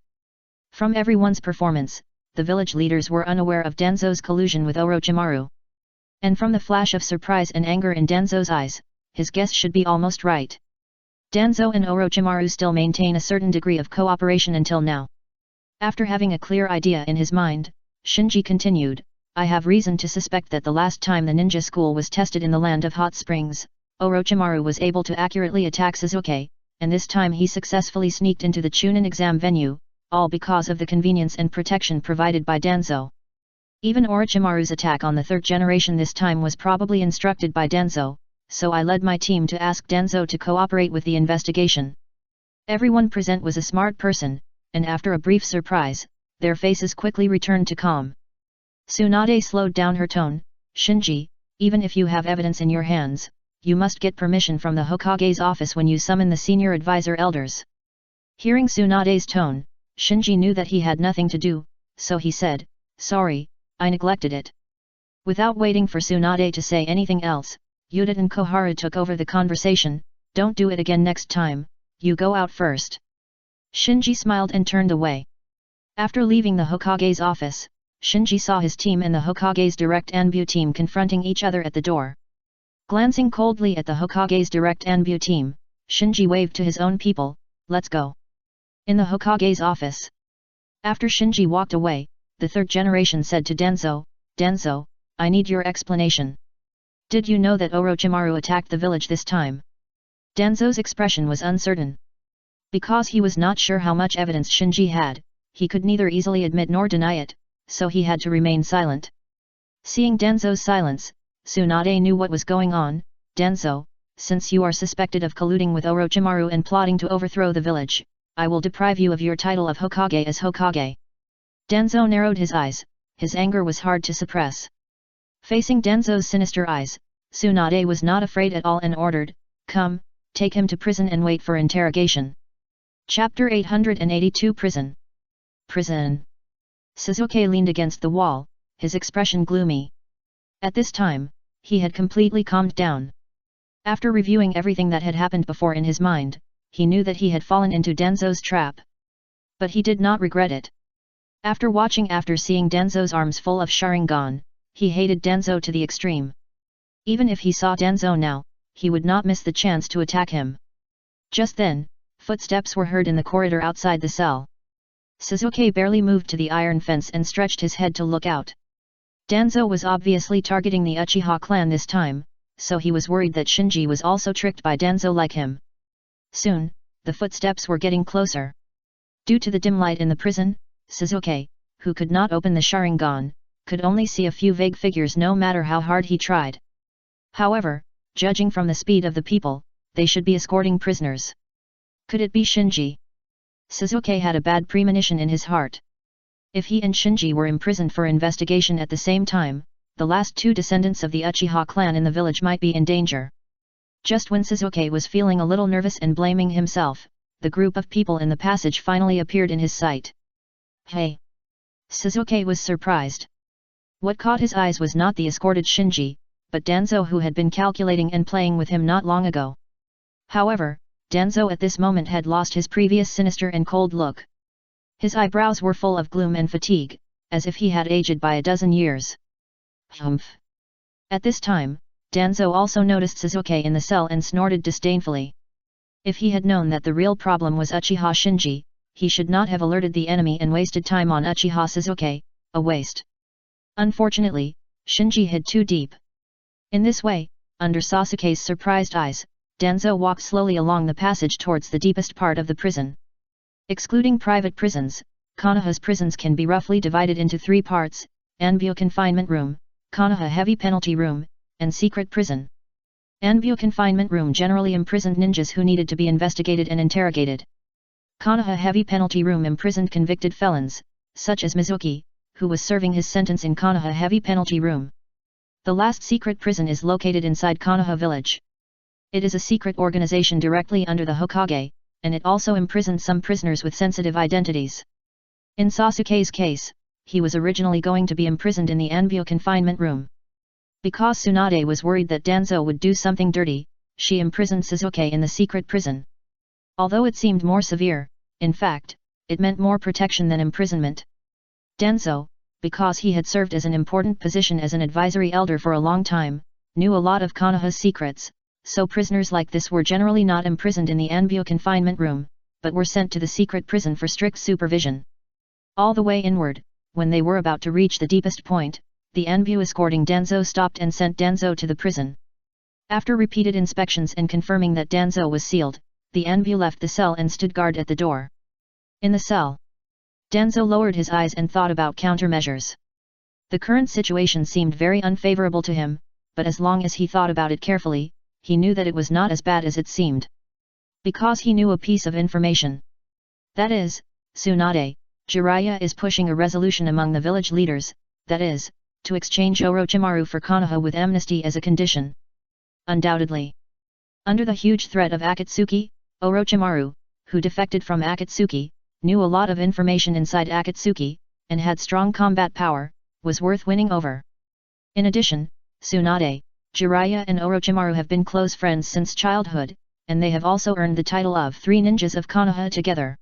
From everyone's performance, the village leaders were unaware of Danzo's collusion with Orochimaru. And from the flash of surprise and anger in Danzo's eyes, his guess should be almost right. Danzo and Orochimaru still maintain a certain degree of cooperation until now. After having a clear idea in his mind, Shinji continued, I have reason to suspect that the last time the ninja school was tested in the land of hot springs, Orochimaru was able to accurately attack Sasuke, and this time he successfully sneaked into the Chunin exam venue, all because of the convenience and protection provided by Danzo. Even Orochimaru's attack on the third generation this time was probably instructed by Danzo, so I led my team to ask Danzo to cooperate with the investigation. Everyone present was a smart person, and after a brief surprise, their faces quickly returned to calm. Tsunade slowed down her tone, Shinji, even if you have evidence in your hands, you must get permission from the Hokage's office when you summon the senior advisor elders. Hearing Tsunade's tone, Shinji knew that he had nothing to do, so he said, sorry, I neglected it. Without waiting for Tsunade to say anything else, Yuta and Koharu took over the conversation, don't do it again next time, you go out first. Shinji smiled and turned away. After leaving the Hokage's office, Shinji saw his team and the Hokage's direct Anbu team confronting each other at the door. Glancing coldly at the Hokage's direct Anbu team, Shinji waved to his own people, let's go. In the Hokage's office. After Shinji walked away, the third generation said to Danzo, Danzo, I need your explanation. Did you know that Orochimaru attacked the village this time? Danzo's expression was uncertain. Because he was not sure how much evidence Shinji had, he could neither easily admit nor deny it, so he had to remain silent. Seeing Danzo's silence, Tsunade knew what was going on. Danzo, since you are suspected of colluding with Orochimaru and plotting to overthrow the village, I will deprive you of your title of Hokage as Hokage. Danzo narrowed his eyes, his anger was hard to suppress. Facing Danzo's sinister eyes, Tsunade was not afraid at all and ordered, come, take him to prison and wait for interrogation. Chapter 882 Prison. Prison. Sasuke leaned against the wall, his expression gloomy. At this time, he had completely calmed down. After reviewing everything that had happened before in his mind, he knew that he had fallen into Danzo's trap. But he did not regret it. After seeing Danzo's arms full of Sharingan, he hated Danzo to the extreme. Even if he saw Danzo now, he would not miss the chance to attack him. Just then, footsteps were heard in the corridor outside the cell. Sasuke barely moved to the iron fence and stretched his head to look out. Danzo was obviously targeting the Uchiha clan this time, so he was worried that Shinji was also tricked by Danzo like him. Soon, the footsteps were getting closer. Due to the dim light in the prison, Sasuke, who could not open the Sharingan, could only see a few vague figures no matter how hard he tried. However, judging from the speed of the people, they should be escorting prisoners. Could it be Shinji? Sasuke had a bad premonition in his heart. If he and Shinji were imprisoned for investigation at the same time, the last two descendants of the Uchiha clan in the village might be in danger. Just when Sasuke was feeling a little nervous and blaming himself, the group of people in the passage finally appeared in his sight. Hey! Sasuke was surprised. What caught his eyes was not the escorted Shinji, but Danzo, who had been calculating and playing with him not long ago. However, Danzo at this moment had lost his previous sinister and cold look. His eyebrows were full of gloom and fatigue, as if he had aged by a dozen years. Humph! At this time, Danzo also noticed Sasuke in the cell and snorted disdainfully. If he had known that the real problem was Uchiha Shinji, he should not have alerted the enemy and wasted time on Uchiha Sasuke, a waste. Unfortunately, Shinji hid too deep. In this way, under Sasuke's surprised eyes, Danzo walked slowly along the passage towards the deepest part of the prison. Excluding private prisons, Konoha's prisons can be roughly divided into three parts: Anbu Confinement Room, Konoha Heavy Penalty Room, and Secret Prison. Anbu Confinement Room generally imprisoned ninjas who needed to be investigated and interrogated. Konoha Heavy Penalty Room imprisoned convicted felons, such as Mizuki, who was serving his sentence in Konoha Heavy Penalty Room. The last secret prison is located inside Konoha village. It is a secret organization directly under the Hokage, and it also imprisoned some prisoners with sensitive identities. In Sasuke's case, he was originally going to be imprisoned in the Anbu Confinement Room. Because Tsunade was worried that Danzo would do something dirty, she imprisoned Sasuke in the secret prison. Although it seemed more severe, in fact, it meant more protection than imprisonment. Danzo, because he had served as an important position as an advisory elder for a long time, knew a lot of Konoha's secrets, so prisoners like this were generally not imprisoned in the Anbu Confinement Room, but were sent to the secret prison for strict supervision. All the way inward, when they were about to reach the deepest point, the Anbu escorting Danzo stopped and sent Danzo to the prison. After repeated inspections and confirming that Danzo was sealed, the Anbu left the cell and stood guard at the door. In the cell, Danzo lowered his eyes and thought about countermeasures. The current situation seemed very unfavorable to him, but as long as he thought about it carefully, he knew that it was not as bad as it seemed. Because he knew a piece of information. That is, Tsunade, Jiraiya is pushing a resolution among the village leaders, that is, to exchange Orochimaru for Konoha with amnesty as a condition. Undoubtedly. Under the huge threat of Akatsuki, Orochimaru, who defected from Akatsuki, knew a lot of information inside Akatsuki, and had strong combat power, was worth winning over. In addition, Tsunade, Jiraiya and Orochimaru have been close friends since childhood, and they have also earned the title of Three Ninjas of Konoha together.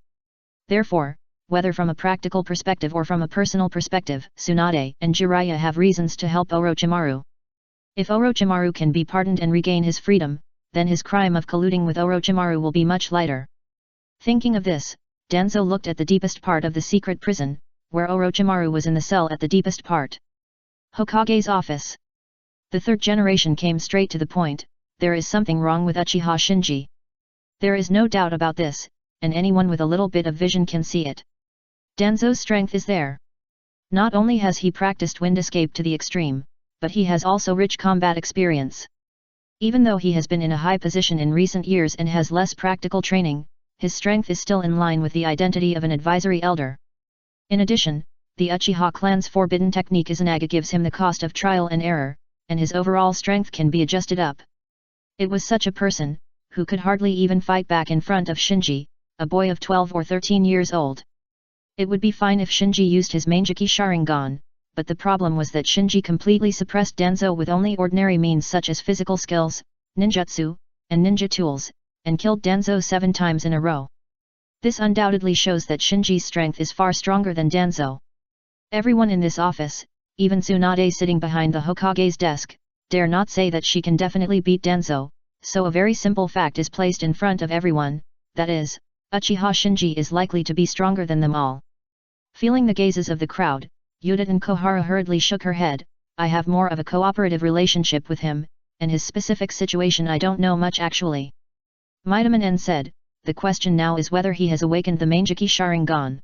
Therefore, whether from a practical perspective or from a personal perspective, Tsunade and Jiraiya have reasons to help Orochimaru. If Orochimaru can be pardoned and regain his freedom, then his crime of colluding with Orochimaru will be much lighter. Thinking of this, Danzo looked at the deepest part of the secret prison, where Orochimaru was in the cell at the deepest part. Hokage's office. The third generation came straight to the point: there is something wrong with Uchiha Shinji. There is no doubt about this, and anyone with a little bit of vision can see it. Danzo's strength is there. Not only has he practiced wind escape to the extreme, but he has also rich combat experience. Even though he has been in a high position in recent years and has less practical training, his strength is still in line with the identity of an advisory elder. In addition, the Uchiha clan's forbidden technique Izanaga gives him the cost of trial and error, and his overall strength can be adjusted up. It was such a person, who could hardly even fight back in front of Shinji, a boy of 12 or 13 years old. It would be fine if Shinji used his Manjiki Sharingan, but the problem was that Shinji completely suppressed Danzo with only ordinary means such as physical skills, ninjutsu, and ninja tools, and killed Danzo 7 times in a row. This undoubtedly shows that Shinji's strength is far stronger than Danzo. Everyone in this office, even Tsunade sitting behind the Hokage's desk, dare not say that she can definitely beat Danzo, so a very simple fact is placed in front of everyone, that is, Uchiha Shinji is likely to be stronger than them all. Feeling the gazes of the crowd, Yuta and Kohara hurriedly shook her head. I have more of a cooperative relationship with him, and his specific situation I don't know much actually. Midaman said, the question now is whether he has awakened the Mangeki Sharingan.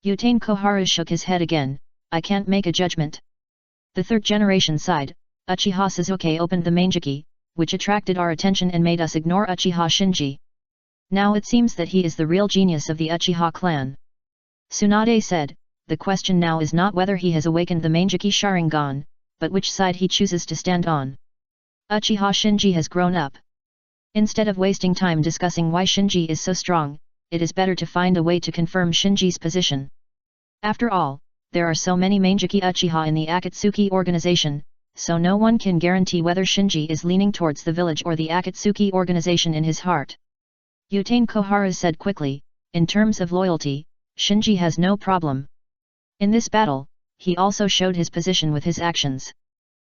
Yutain Koharu shook his head again, I can't make a judgment. The third generation side, Uchiha Sasuke opened the Mangeki, which attracted our attention and made us ignore Uchiha Shinji. Now it seems that he is the real genius of the Uchiha clan. Tsunade said, the question now is not whether he has awakened the Mangeki Sharingan, but which side he chooses to stand on. Uchiha Shinji has grown up. Instead of wasting time discussing why Shinji is so strong, it is better to find a way to confirm Shinji's position. After all, there are so many Mangeki Uchiha in the Akatsuki organization, so no one can guarantee whether Shinji is leaning towards the village or the Akatsuki organization in his heart. Yutain Koharu said quickly, in terms of loyalty, Shinji has no problem. In this battle, he also showed his position with his actions.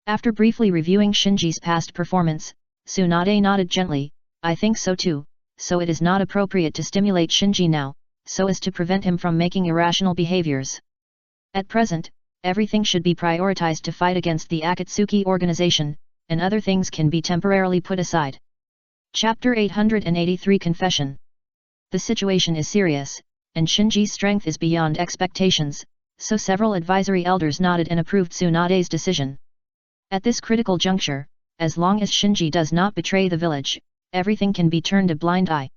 After briefly reviewing Shinji's past performance, Tsunade nodded gently, I think so too, so it is not appropriate to stimulate Shinji now, so as to prevent him from making irrational behaviors. At present, everything should be prioritized to fight against the Akatsuki organization, and other things can be temporarily put aside. Chapter 883 Confession. The situation is serious, and Shinji's strength is beyond expectations, so several advisory elders nodded and approved Tsunade's decision. At this critical juncture, as long as Shinji does not betray the village, everything can be turned a blind eye.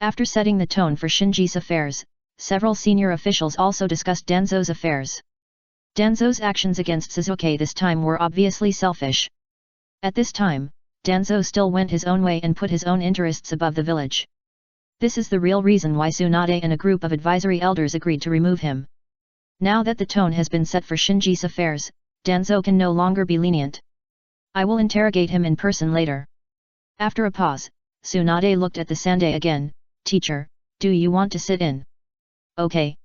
After setting the tone for Shinji's affairs, several senior officials also discussed Danzo's affairs. Danzo's actions against Sasuke this time were obviously selfish. At this time, Danzo still went his own way and put his own interests above the village. This is the real reason why Tsunade and a group of advisory elders agreed to remove him. Now that the tone has been set for Shinji's affairs, Danzo can no longer be lenient. I will interrogate him in person later. After a pause, Tsunade looked at the Sandai again, Teacher, do you want to sit in? Okay.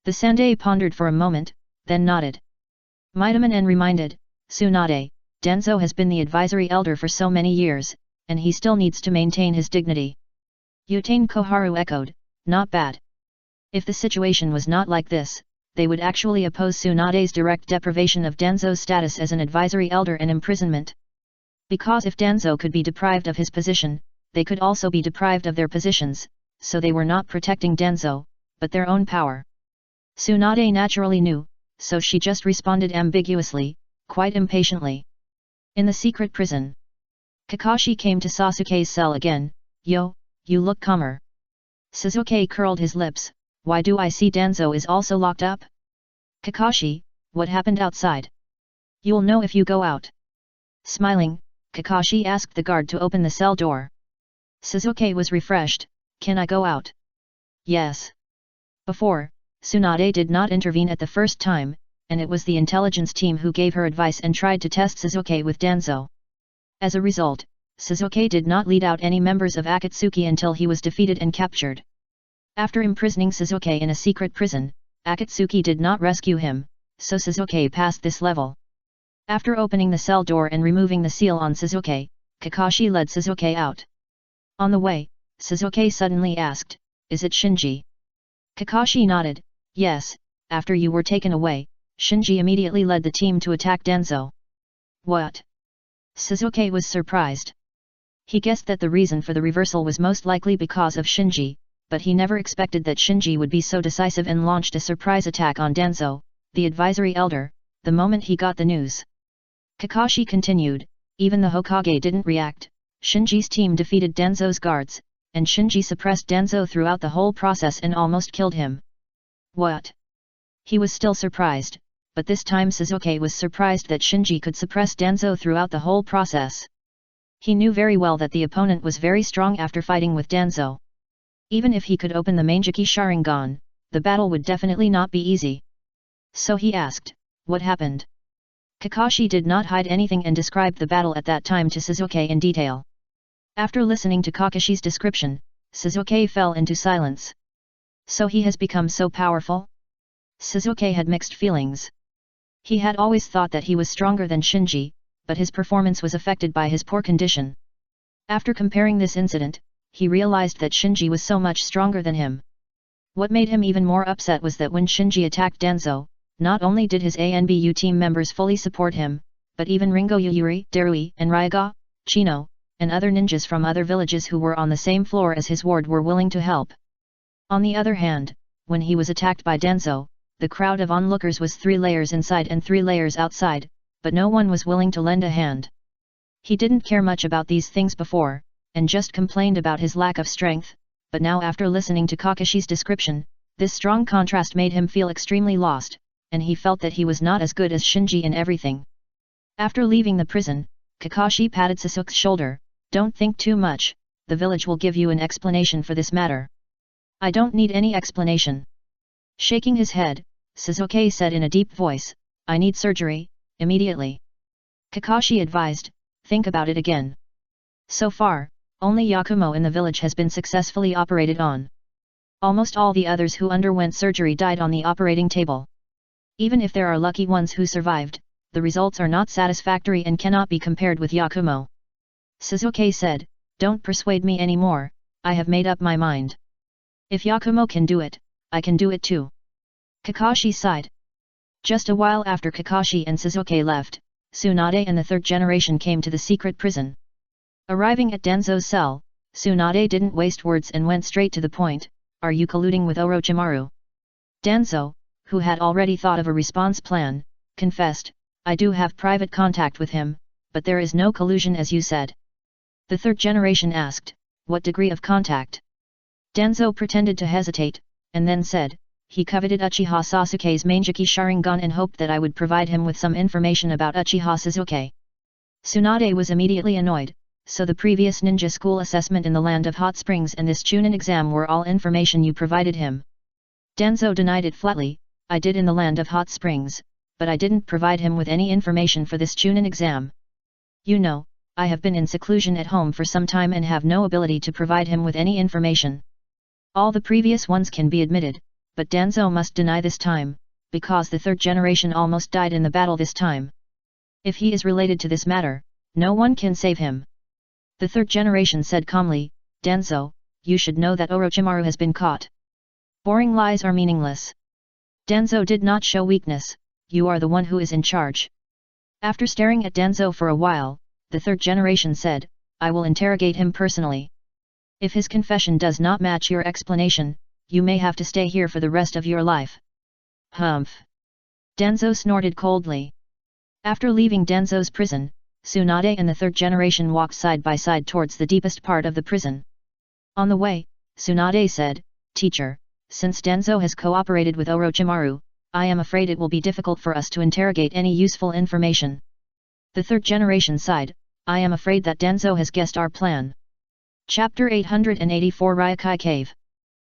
The Sandai pondered for a moment, then nodded. Midaman reminded, Tsunade, Danzo has been the advisory elder for so many years, and he still needs to maintain his dignity. Yutain Koharu echoed, not bad. If the situation was not like this, they would actually oppose Tsunade's direct deprivation of Danzo's status as an advisory elder and imprisonment. Because if Danzo could be deprived of his position, they could also be deprived of their positions, so they were not protecting Danzo, but their own power. Tsunade naturally knew, so she just responded ambiguously, quite impatiently. In the secret prison, Kakashi came to Sasuke's cell again, Yo, you look calmer. Sasuke curled his lips, why do I see Danzo is also locked up? Kakashi, what happened outside? You'll know if you go out. Smiling, Kakashi asked the guard to open the cell door. Sasuke was refreshed, can I go out? Yes. Before, Tsunade did not intervene at the first time, and it was the intelligence team who gave her advice and tried to test Sasuke with Danzo. As a result, Sasuke did not lead out any members of Akatsuki until he was defeated and captured. After imprisoning Sasuke in a secret prison, Akatsuki did not rescue him, so Sasuke passed this level. After opening the cell door and removing the seal on Sasuke, Kakashi led Sasuke out. On the way, Sasuke suddenly asked, is it Shinji? Kakashi nodded, yes, after you were taken away, Shinji immediately led the team to attack Danzo. What? Sasuke was surprised. He guessed that the reason for the reversal was most likely because of Shinji, but he never expected that Shinji would be so decisive and launched a surprise attack on Danzo, the advisory elder, the moment he got the news. Kakashi continued, even the Hokage didn't react, Shinji's team defeated Danzo's guards, and Shinji suppressed Danzo throughout the whole process and almost killed him. What? He was still surprised, but this time Sasuke was surprised that Shinji could suppress Danzo throughout the whole process. He knew very well that the opponent was very strong after fighting with Danzo. Even if he could open the Mangeki Sharingan, the battle would definitely not be easy. So he asked, what happened? Kakashi did not hide anything and described the battle at that time to Sasuke in detail. After listening to Kakashi's description, Sasuke fell into silence. So he has become so powerful? Sasuke had mixed feelings. He had always thought that he was stronger than Shinji, but his performance was affected by his poor condition. After comparing this incident, he realized that Shinji was so much stronger than him. What made him even more upset was that when Shinji attacked Danzo, not only did his ANBU team members fully support him, but even Ringo Yuyuri, Darui, and Ryaga, Chino, and other ninjas from other villages who were on the same floor as his ward were willing to help. On the other hand, when he was attacked by Danzo, the crowd of onlookers was 3 layers inside and 3 layers outside, but no one was willing to lend a hand. He didn't care much about these things before, and just complained about his lack of strength, but now after listening to Kakashi's description, this strong contrast made him feel extremely lost, and he felt that he was not as good as Shinji in everything. After leaving the prison, Kakashi patted Sasuke's shoulder. "Don't think too much, the village will give you an explanation for this matter." "I don't need any explanation." Shaking his head, Sasuke said in a deep voice, "I need surgery, immediately." Kakashi advised, "Think about it again. So far, only Yakumo in the village has been successfully operated on. Almost all the others who underwent surgery died on the operating table. Even if there are lucky ones who survived, the results are not satisfactory and cannot be compared with Yakumo." Sasuke said, "Don't persuade me anymore, I have made up my mind. If Yakumo can do it, I can do it too." Kakashi sighed. Just a while after Kakashi and Sasuke left, Tsunade and the 3rd generation came to the secret prison. Arriving at Danzo's cell, Tsunade didn't waste words and went straight to the point, "Are you colluding with Orochimaru?" Danzo, who had already thought of a response plan, confessed, "I do have private contact with him, but there is no collusion as you said." The 3rd generation asked, "What degree of contact?" Danzo pretended to hesitate, and then said, "He coveted Uchiha Sasuke's Manjiki Sharingan and hoped that I would provide him with some information about Uchiha Sasuke." Tsunade was immediately annoyed, "So the previous ninja school assessment in the Land of Hot Springs and this Chunin exam were all information you provided him?" Danzo denied it flatly, "I did in the Land of Hot Springs, but I didn't provide him with any information for this Chunin exam. You know, I have been in seclusion at home for some time and have no ability to provide him with any information." All the previous ones can be admitted, but Danzo must deny this time, because the 3rd generation almost died in the battle this time. If he is related to this matter, no one can save him. The 3rd generation said calmly, "Danzo, you should know that Orochimaru has been caught. Boring lies are meaningless." Danzo did not show weakness, "You are the one who is in charge." After staring at Danzo for a while, the 3rd generation said, "I will interrogate him personally. If his confession does not match your explanation, you may have to stay here for the rest of your life." "Humph!" Danzo snorted coldly. After leaving Danzo's prison, Tsunade and the 3rd generation walked side by side towards the deepest part of the prison. On the way, Tsunade said, "Teacher, since Danzo has cooperated with Orochimaru, I am afraid it will be difficult for us to interrogate any useful information." The 3rd generation sighed, "I am afraid that Danzo has guessed our plan." Chapter 884 Ryokai Cave.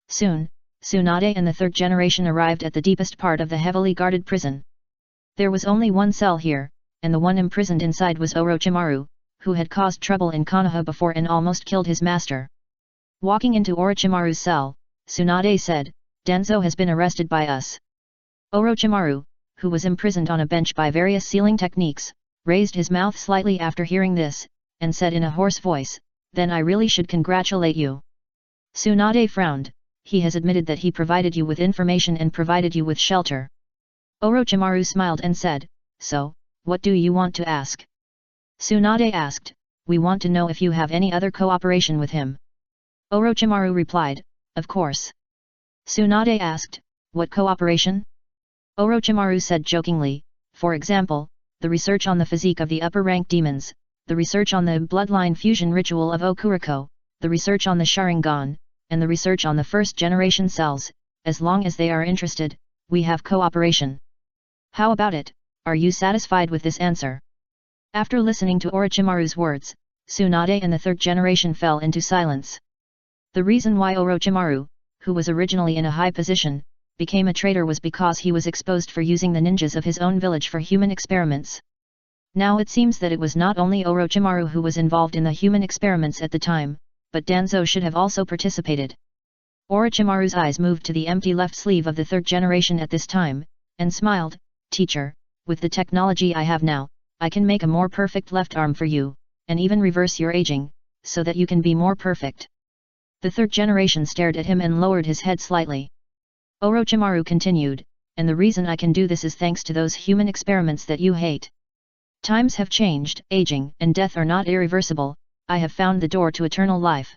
Soon, Tsunade and the 3rd generation arrived at the deepest part of the heavily guarded prison. There was only one cell here, and the one imprisoned inside was Orochimaru, who had caused trouble in Konoha before and almost killed his master. Walking into Orochimaru's cell, Tsunade said, "Danzo has been arrested by us." Orochimaru, who was imprisoned on a bench by various sealing techniques, raised his mouth slightly after hearing this, and said in a hoarse voice, "Then I really should congratulate you." Tsunade frowned, "He has admitted that he provided you with information and provided you with shelter." Orochimaru smiled and said, "So, what do you want to ask?" Tsunade asked, "We want to know if you have any other cooperation with him." Orochimaru replied, "Of course." Tsunade asked, "What cooperation?" Orochimaru said jokingly, "For example, the research on the physique of the upper-rank demons, the research on the bloodline fusion ritual of Okuriko, the research on the Sharingan, and the research on the 1st-generation cells. As long as they are interested, we have cooperation. How about it, are you satisfied with this answer?" After listening to Orochimaru's words, Tsunade and the 3rd generation fell into silence. The reason why Orochimaru, who was originally in a high position, became a traitor was because he was exposed for using the ninjas of his own village for human experiments. Now it seems that it was not only Orochimaru who was involved in the human experiments at the time, but Danzo should have also participated. Orochimaru's eyes moved to the empty left sleeve of the 3rd generation at this time, and smiled, "Teacher, with the technology I have now, I can make a more perfect left arm for you, and even reverse your aging, so that you can be more perfect." The 3rd generation stared at him and lowered his head slightly. Orochimaru continued, "And the reason I can do this is thanks to those human experiments that you hate." Times have changed, aging and death are not irreversible, I have found the door to eternal life.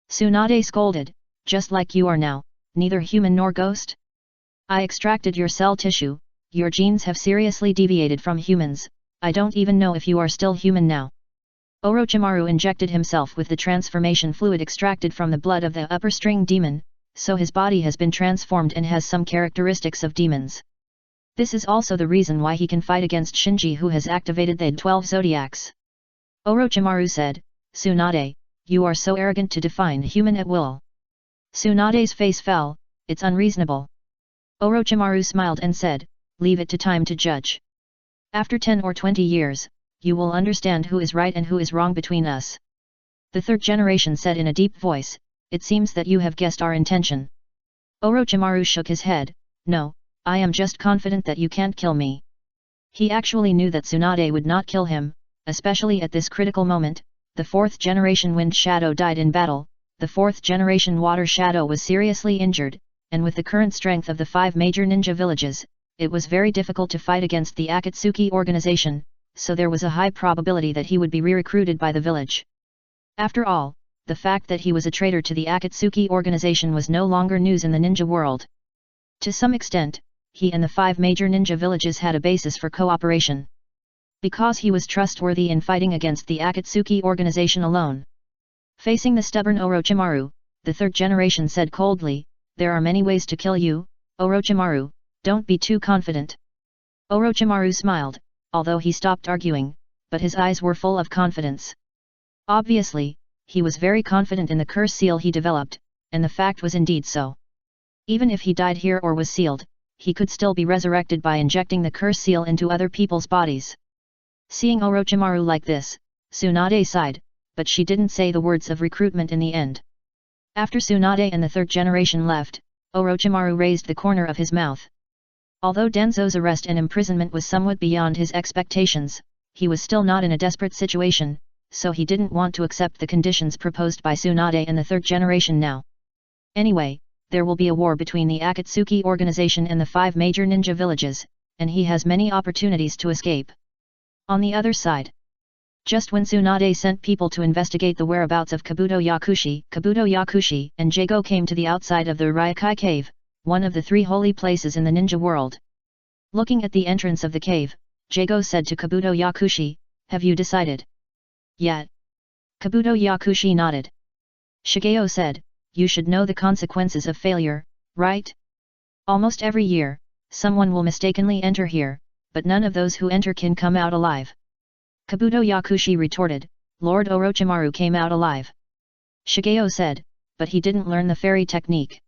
Tsunade scolded, just like you are now, neither human nor ghost? I extracted your cell tissue, your genes have seriously deviated from humans, I don't even know if you are still human now. Orochimaru injected himself with the transformation fluid extracted from the blood of the upper string demon, so his body has been transformed and has some characteristics of demons. This is also the reason why he can fight against Shinji, who has activated the 12 zodiacs. Orochimaru said, Tsunade, you are so arrogant to define human at will. Tsunade's face fell, it's unreasonable. Orochimaru smiled and said, leave it to time to judge. After 10 or 20 years, you will understand who is right and who is wrong between us. The third generation said in a deep voice, it seems that you have guessed our intention. Orochimaru shook his head, no, I am just confident that you can't kill me. He actually knew that Tsunade would not kill him, especially at this critical moment. The fourth generation Wind Shadow died in battle, the fourth generation Water Shadow was seriously injured, and with the current strength of the 5 major ninja villages, it was very difficult to fight against the Akatsuki organization, so there was a high probability that he would be re-recruited by the village. After all, the fact that he was a traitor to the Akatsuki organization was no longer news in the ninja world. To some extent, he and the 5 major ninja villages had a basis for cooperation. Because he was trustworthy in fighting against the Akatsuki organization alone. Facing the stubborn Orochimaru, the third generation said coldly, there are many ways to kill you, Orochimaru, don't be too confident. Orochimaru smiled, although he stopped arguing, but his eyes were full of confidence. Obviously, he was very confident in the curse seal he developed, and the fact was indeed so. Even if he died here or was sealed, he could still be resurrected by injecting the curse seal into other people's bodies. Seeing Orochimaru like this, Tsunade sighed, but she didn't say the words of recruitment in the end. After Tsunade and the third generation left, Orochimaru raised the corner of his mouth. Although Denzo's arrest and imprisonment was somewhat beyond his expectations, he was still not in a desperate situation, so he didn't want to accept the conditions proposed by Tsunade and the third generation now. Anyway, there will be a war between the Akatsuki organization and the 5 major ninja villages, and he has many opportunities to escape. On the other side, just when Tsunade sent people to investigate the whereabouts of Kabuto Yakushi and Jago came to the outside of the Ryokai cave, one of the 3 holy places in the ninja world. Looking at the entrance of the cave, Jago said to Kabuto Yakushi, have you decided yet? Kabuto Yakushi nodded. Shigeo said, you should know the consequences of failure, right? Almost every year, someone will mistakenly enter here, but none of those who enter can come out alive. Kabuto Yakushi retorted, Lord Orochimaru came out alive. Shigeo said, but he didn't learn the fairy technique.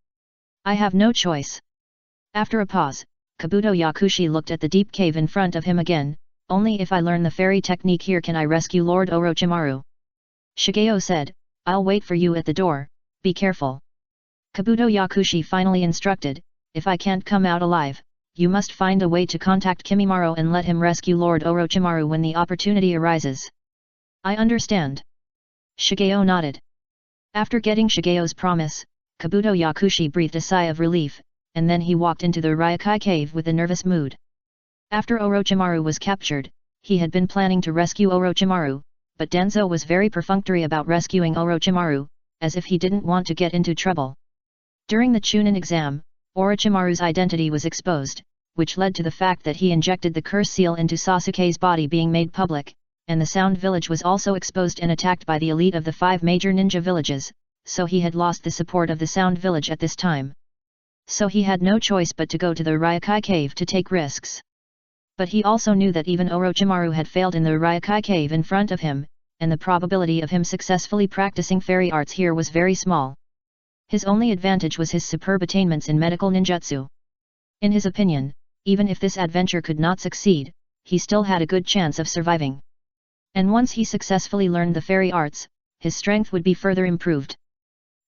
I have no choice. After a pause, Kabuto Yakushi looked at the deep cave in front of him again, only if I learn the fairy technique here can I rescue Lord Orochimaru. Shigeo said, I'll wait for you at the door, be careful. Kabuto Yakushi finally instructed, if I can't come out alive, you must find a way to contact Kimimaro and let him rescue Lord Orochimaru when the opportunity arises. I understand. Shigeo nodded. After getting Shigeo's promise, Kabuto Yakushi breathed a sigh of relief, and then he walked into the Ryokai cave with a nervous mood. After Orochimaru was captured, he had been planning to rescue Orochimaru, but Denzo was very perfunctory about rescuing Orochimaru, as if he didn't want to get into trouble. During the Chunin exam, Orochimaru's identity was exposed, which led to the fact that he injected the curse seal into Sasuke's body being made public, and the Sound Village was also exposed and attacked by the elite of the 5 major ninja villages, so he had lost the support of the Sound Village at this time. So he had no choice but to go to the Ryokai cave to take risks. But he also knew that even Orochimaru had failed in the Ryokai cave in front of him, and the probability of him successfully practicing fairy arts here was very small. His only advantage was his superb attainments in medical ninjutsu. In his opinion, even if this adventure could not succeed, he still had a good chance of surviving. And once he successfully learned the fairy arts, his strength would be further improved.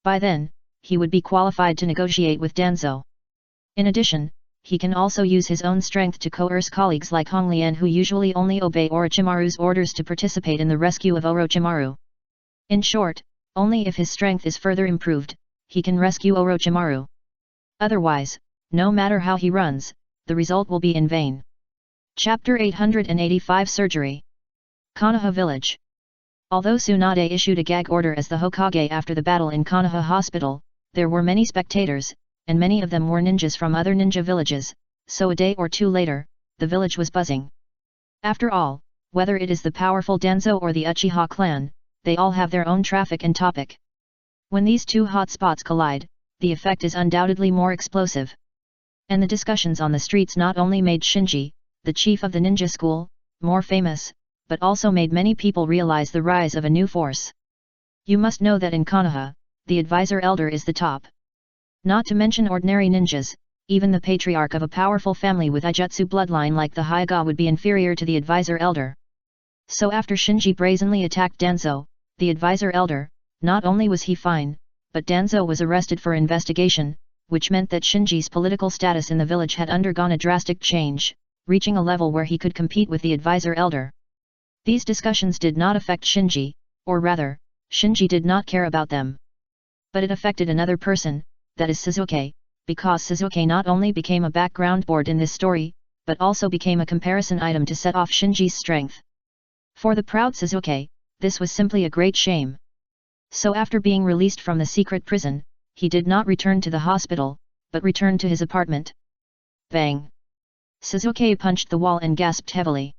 By then, he would be qualified to negotiate with Danzo. In addition, he can also use his own strength to coerce colleagues like Hong Lian who usually only obey Orochimaru's orders to participate in the rescue of Orochimaru. In short, only if his strength is further improved, he can rescue Orochimaru. Otherwise, no matter how he runs, the result will be in vain. Chapter 885 Surgery. Konoha Village. Although Tsunade issued a gag order as the Hokage after the battle in Konoha Hospital, there were many spectators, and many of them were ninjas from other ninja villages, so a day or two later, the village was buzzing. After all, whether it is the powerful Danzo or the Uchiha clan, they all have their own traffic and topic. When these two hotspots collide, the effect is undoubtedly more explosive. And the discussions on the streets not only made Shinji, the chief of the ninja school, more famous, but also made many people realize the rise of a new force. You must know that in Konoha, the advisor elder is the top. Not to mention ordinary ninjas, even the patriarch of a powerful family with Ijutsu bloodline like the Hyuga would be inferior to the advisor elder. So after Shinji brazenly attacked Danzo, the advisor elder, not only was he fine, but Danzo was arrested for investigation, which meant that Shinji's political status in the village had undergone a drastic change, reaching a level where he could compete with the advisor elder. These discussions did not affect Shinji, or rather, Shinji did not care about them. But it affected another person, that is Sasuke, because Sasuke not only became a background board in this story, but also became a comparison item to set off Shinji's strength. For the proud Sasuke, this was simply a great shame. So after being released from the secret prison, he did not return to the hospital, but returned to his apartment. Bang! Sasuke punched the wall and gasped heavily.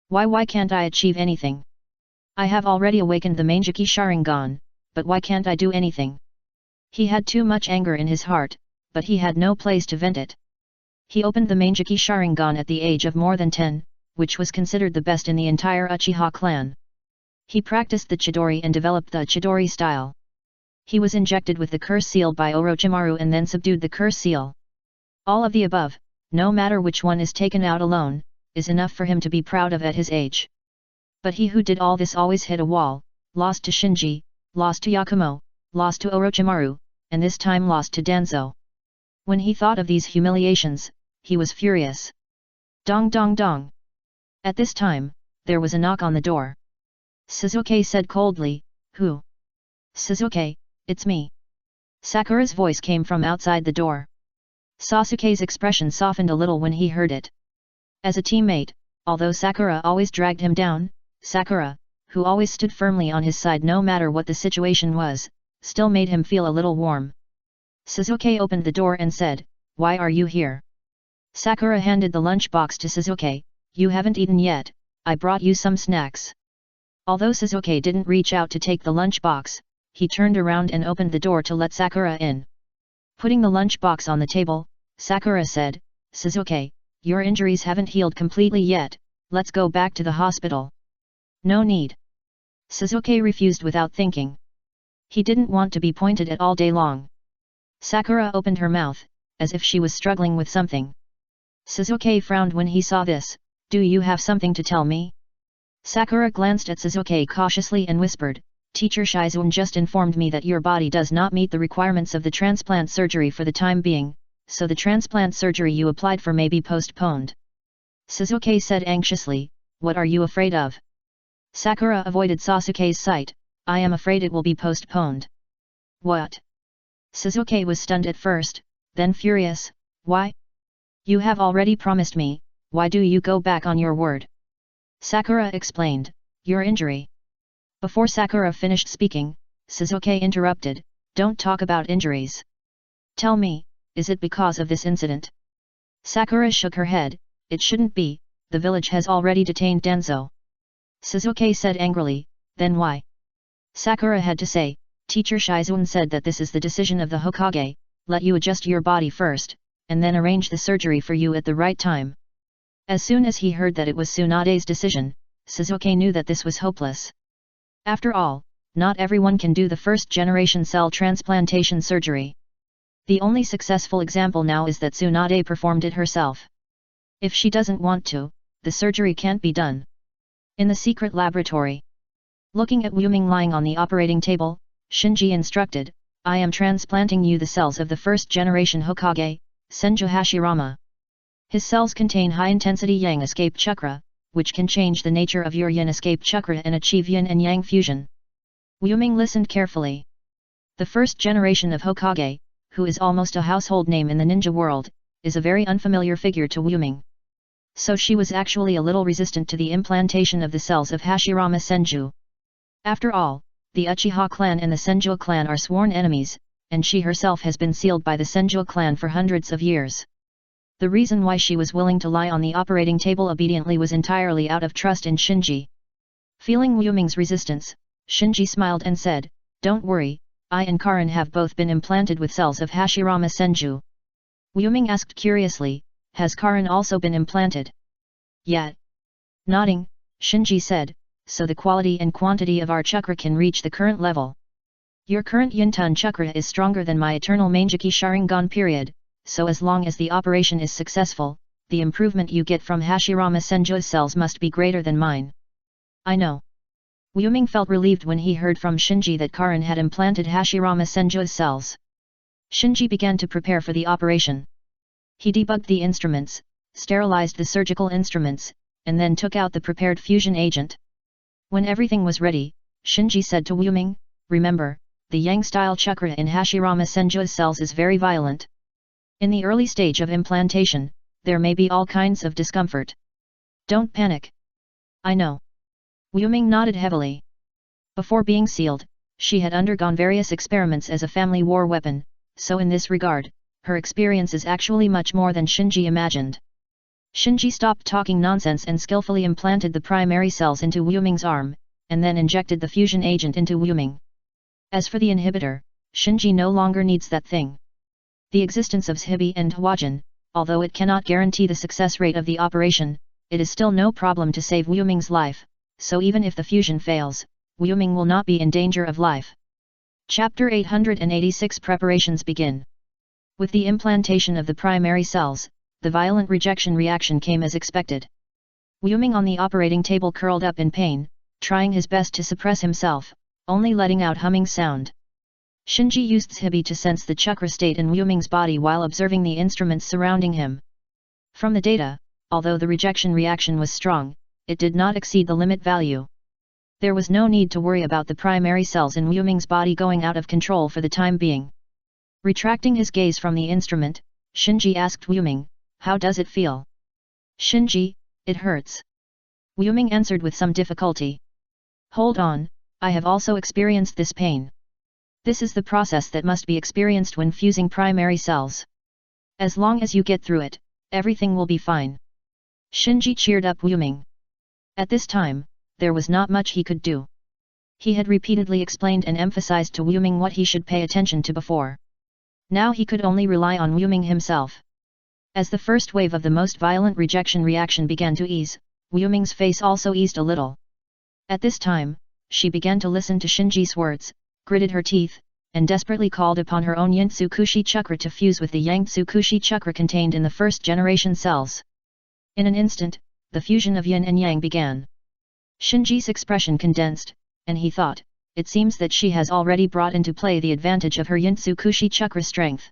Why can't I achieve anything? I have already awakened the Manjiki Sharingan, but why can't I do anything? He had too much anger in his heart, but he had no place to vent it. He opened the Manjiki Sharingan at the age of more than 10, which was considered the best in the entire Uchiha clan. He practiced the Chidori and developed the Chidori style. He was injected with the curse seal by Orochimaru and then subdued the curse seal. All of the above, no matter which one is taken out alone, is enough for him to be proud of at his age. But he who did all this always hit a wall, lost to Shinji, lost to Yakumo, lost to Orochimaru, and this time lost to Danzo. When he thought of these humiliations, he was furious. Dong dong dong. At this time, there was a knock on the door. Sasuke said coldly, "Who?" "Sasuke, it's me." Sakura's voice came from outside the door. Sasuke's expression softened a little when he heard it. As a teammate, although Sakura always dragged him down, Sakura, who always stood firmly on his side no matter what the situation was, still made him feel a little warm. Sasuke opened the door and said, "Why are you here?" Sakura handed the lunchbox to Sasuke. "You haven't eaten yet, I brought you some snacks." Although Sasuke didn't reach out to take the lunchbox, he turned around and opened the door to let Sakura in. Putting the lunchbox on the table, Sakura said, "Sasuke, your injuries haven't healed completely yet, let's go back to the hospital." "No need." Sasuke refused without thinking. He didn't want to be pointed at all day long. Sakura opened her mouth, as if she was struggling with something. Sasuke frowned when he saw this. "Do you have something to tell me?" Sakura glanced at Sasuke cautiously and whispered, "Teacher Shizune just informed me that your body does not meet the requirements of the transplant surgery for the time being, so the transplant surgery you applied for may be postponed." Sasuke said anxiously, "What are you afraid of?" Sakura avoided Sasuke's sight. "I am afraid it will be postponed." "What?" Sasuke was stunned at first, then furious. "Why? You have already promised me, why do you go back on your word?" Sakura explained, "Your injury." Before Sakura finished speaking, Sasuke interrupted, "Don't talk about injuries. Tell me, is it because of this incident?" Sakura shook her head, "It shouldn't be, the village has already detained Danzo." Sasuke said angrily, "Then why?" Sakura had to say, "Teacher Shizune said that this is the decision of the Hokage, let you adjust your body first, and then arrange the surgery for you at the right time." As soon as he heard that it was Tsunade's decision, Sasuke knew that this was hopeless. After all, not everyone can do the first-generation cell transplantation surgery. The only successful example now is that Tsunade performed it herself. If she doesn't want to, the surgery can't be done. In the secret laboratory. Looking at Wuming lying on the operating table, Shinji instructed, "I am transplanting you the cells of the first-generation Hokage, Senju Hashirama. His cells contain high-intensity Yang escape chakra, which can change the nature of your Yin escape chakra and achieve Yin and Yang fusion." Wuming listened carefully. The first generation of Hokage, who is almost a household name in the ninja world, is a very unfamiliar figure to Wuming. so she was actually a little resistant to the implantation of the cells of Hashirama Senju. After all, the Uchiha clan and the Senju clan are sworn enemies, and she herself has been sealed by the Senju clan for hundreds of years. The reason why she was willing to lie on the operating table obediently was entirely out of trust in Shinji. Feeling Wu Ming's resistance, Shinji smiled and said, "Don't worry, I and Karin have both been implanted with cells of Hashirama Senju." Wu Ming asked curiously, "Has Karin also been implanted?" "Yet." Nodding, Shinji said, "So the quality and quantity of our chakra can reach the current level. Your current Yintan chakra is stronger than my eternal Manjaki Sharingan period, so as long as the operation is successful, the improvement you get from Hashirama Senju's cells must be greater than mine." "I know." Wu Ming felt relieved when he heard from Shinji that Karin had implanted Hashirama Senju's cells. Shinji began to prepare for the operation. He debugged the instruments, sterilized the surgical instruments, and then took out the prepared fusion agent. When everything was ready, Shinji said to Wu Ming, "Remember, the Yang-style chakra in Hashirama Senju's cells is very violent. In the early stage of implantation, there may be all kinds of discomfort. Don't panic." "I know." Wu Ming nodded heavily. Before being sealed, she had undergone various experiments as a family war weapon, so in this regard, her experience is actually much more than Shinji imagined. Shinji stopped talking nonsense and skillfully implanted the primary cells into Wu Ming's arm, and then injected the fusion agent into Wu Ming. As for the inhibitor, Shinji no longer needs that thing. The existence of Shibi and Huajin, although it cannot guarantee the success rate of the operation, it is still no problem to save Wu Ming's life, so even if the fusion fails, Wu Ming will not be in danger of life. Chapter 886 Preparations begin. With the implantation of the primary cells, the violent rejection reaction came as expected. Wu Ming on the operating table curled up in pain, trying his best to suppress himself, only letting out humming sound. Shinji used Shibi to sense the chakra state in Wu Ming's body while observing the instruments surrounding him. From the data, although the rejection reaction was strong, it did not exceed the limit value. There was no need to worry about the primary cells in Wu Ming's body going out of control for the time being. Retracting his gaze from the instrument, Shinji asked Wu Ming, "How does it feel?" "Shinji, it hurts." Wu Ming answered with some difficulty. "Hold on, I have also experienced this pain. This is the process that must be experienced when fusing primary cells. As long as you get through it, everything will be fine." Shinji cheered up Wu Ming. At this time, there was not much he could do. He had repeatedly explained and emphasized to Wu Ming what he should pay attention to before. Now he could only rely on Wu Ming himself. As the first wave of the most violent rejection reaction began to ease, Wu Ming's face also eased a little. At this time, she began to listen to Shinji's words, gritted her teeth, and desperately called upon her own Yin Tsukushi chakra to fuse with the Yang Tsukushi chakra contained in the first-generation cells. In an instant, the fusion of Yin and Yang began. Shinji's expression condensed, and he thought, "It seems that she has already brought into play the advantage of her Yin Tsukushi chakra strength."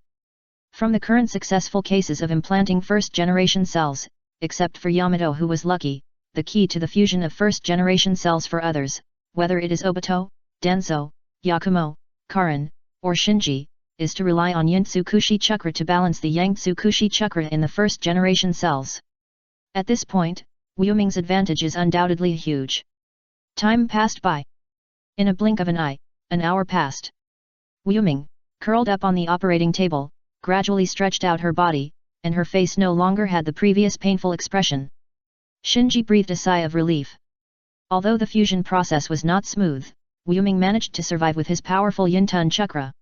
From the current successful cases of implanting first-generation cells, except for Yamato who was lucky, the key to the fusion of first-generation cells for others, whether it is Obito, Danzo, Yakumo, Karin, or Shinji, is to rely on Yin Tsukushi chakra to balance the Yang Tsukushi chakra in the first-generation cells. At this point, Wu Ming's advantage is undoubtedly huge. Time passed by. In a blink of an eye, an hour passed. Wu Ming, curled up on the operating table, gradually stretched out her body, and her face no longer had the previous painful expression. Shinji breathed a sigh of relief. Although the fusion process was not smooth, Wu Ming managed to survive with his powerful Yintan chakra.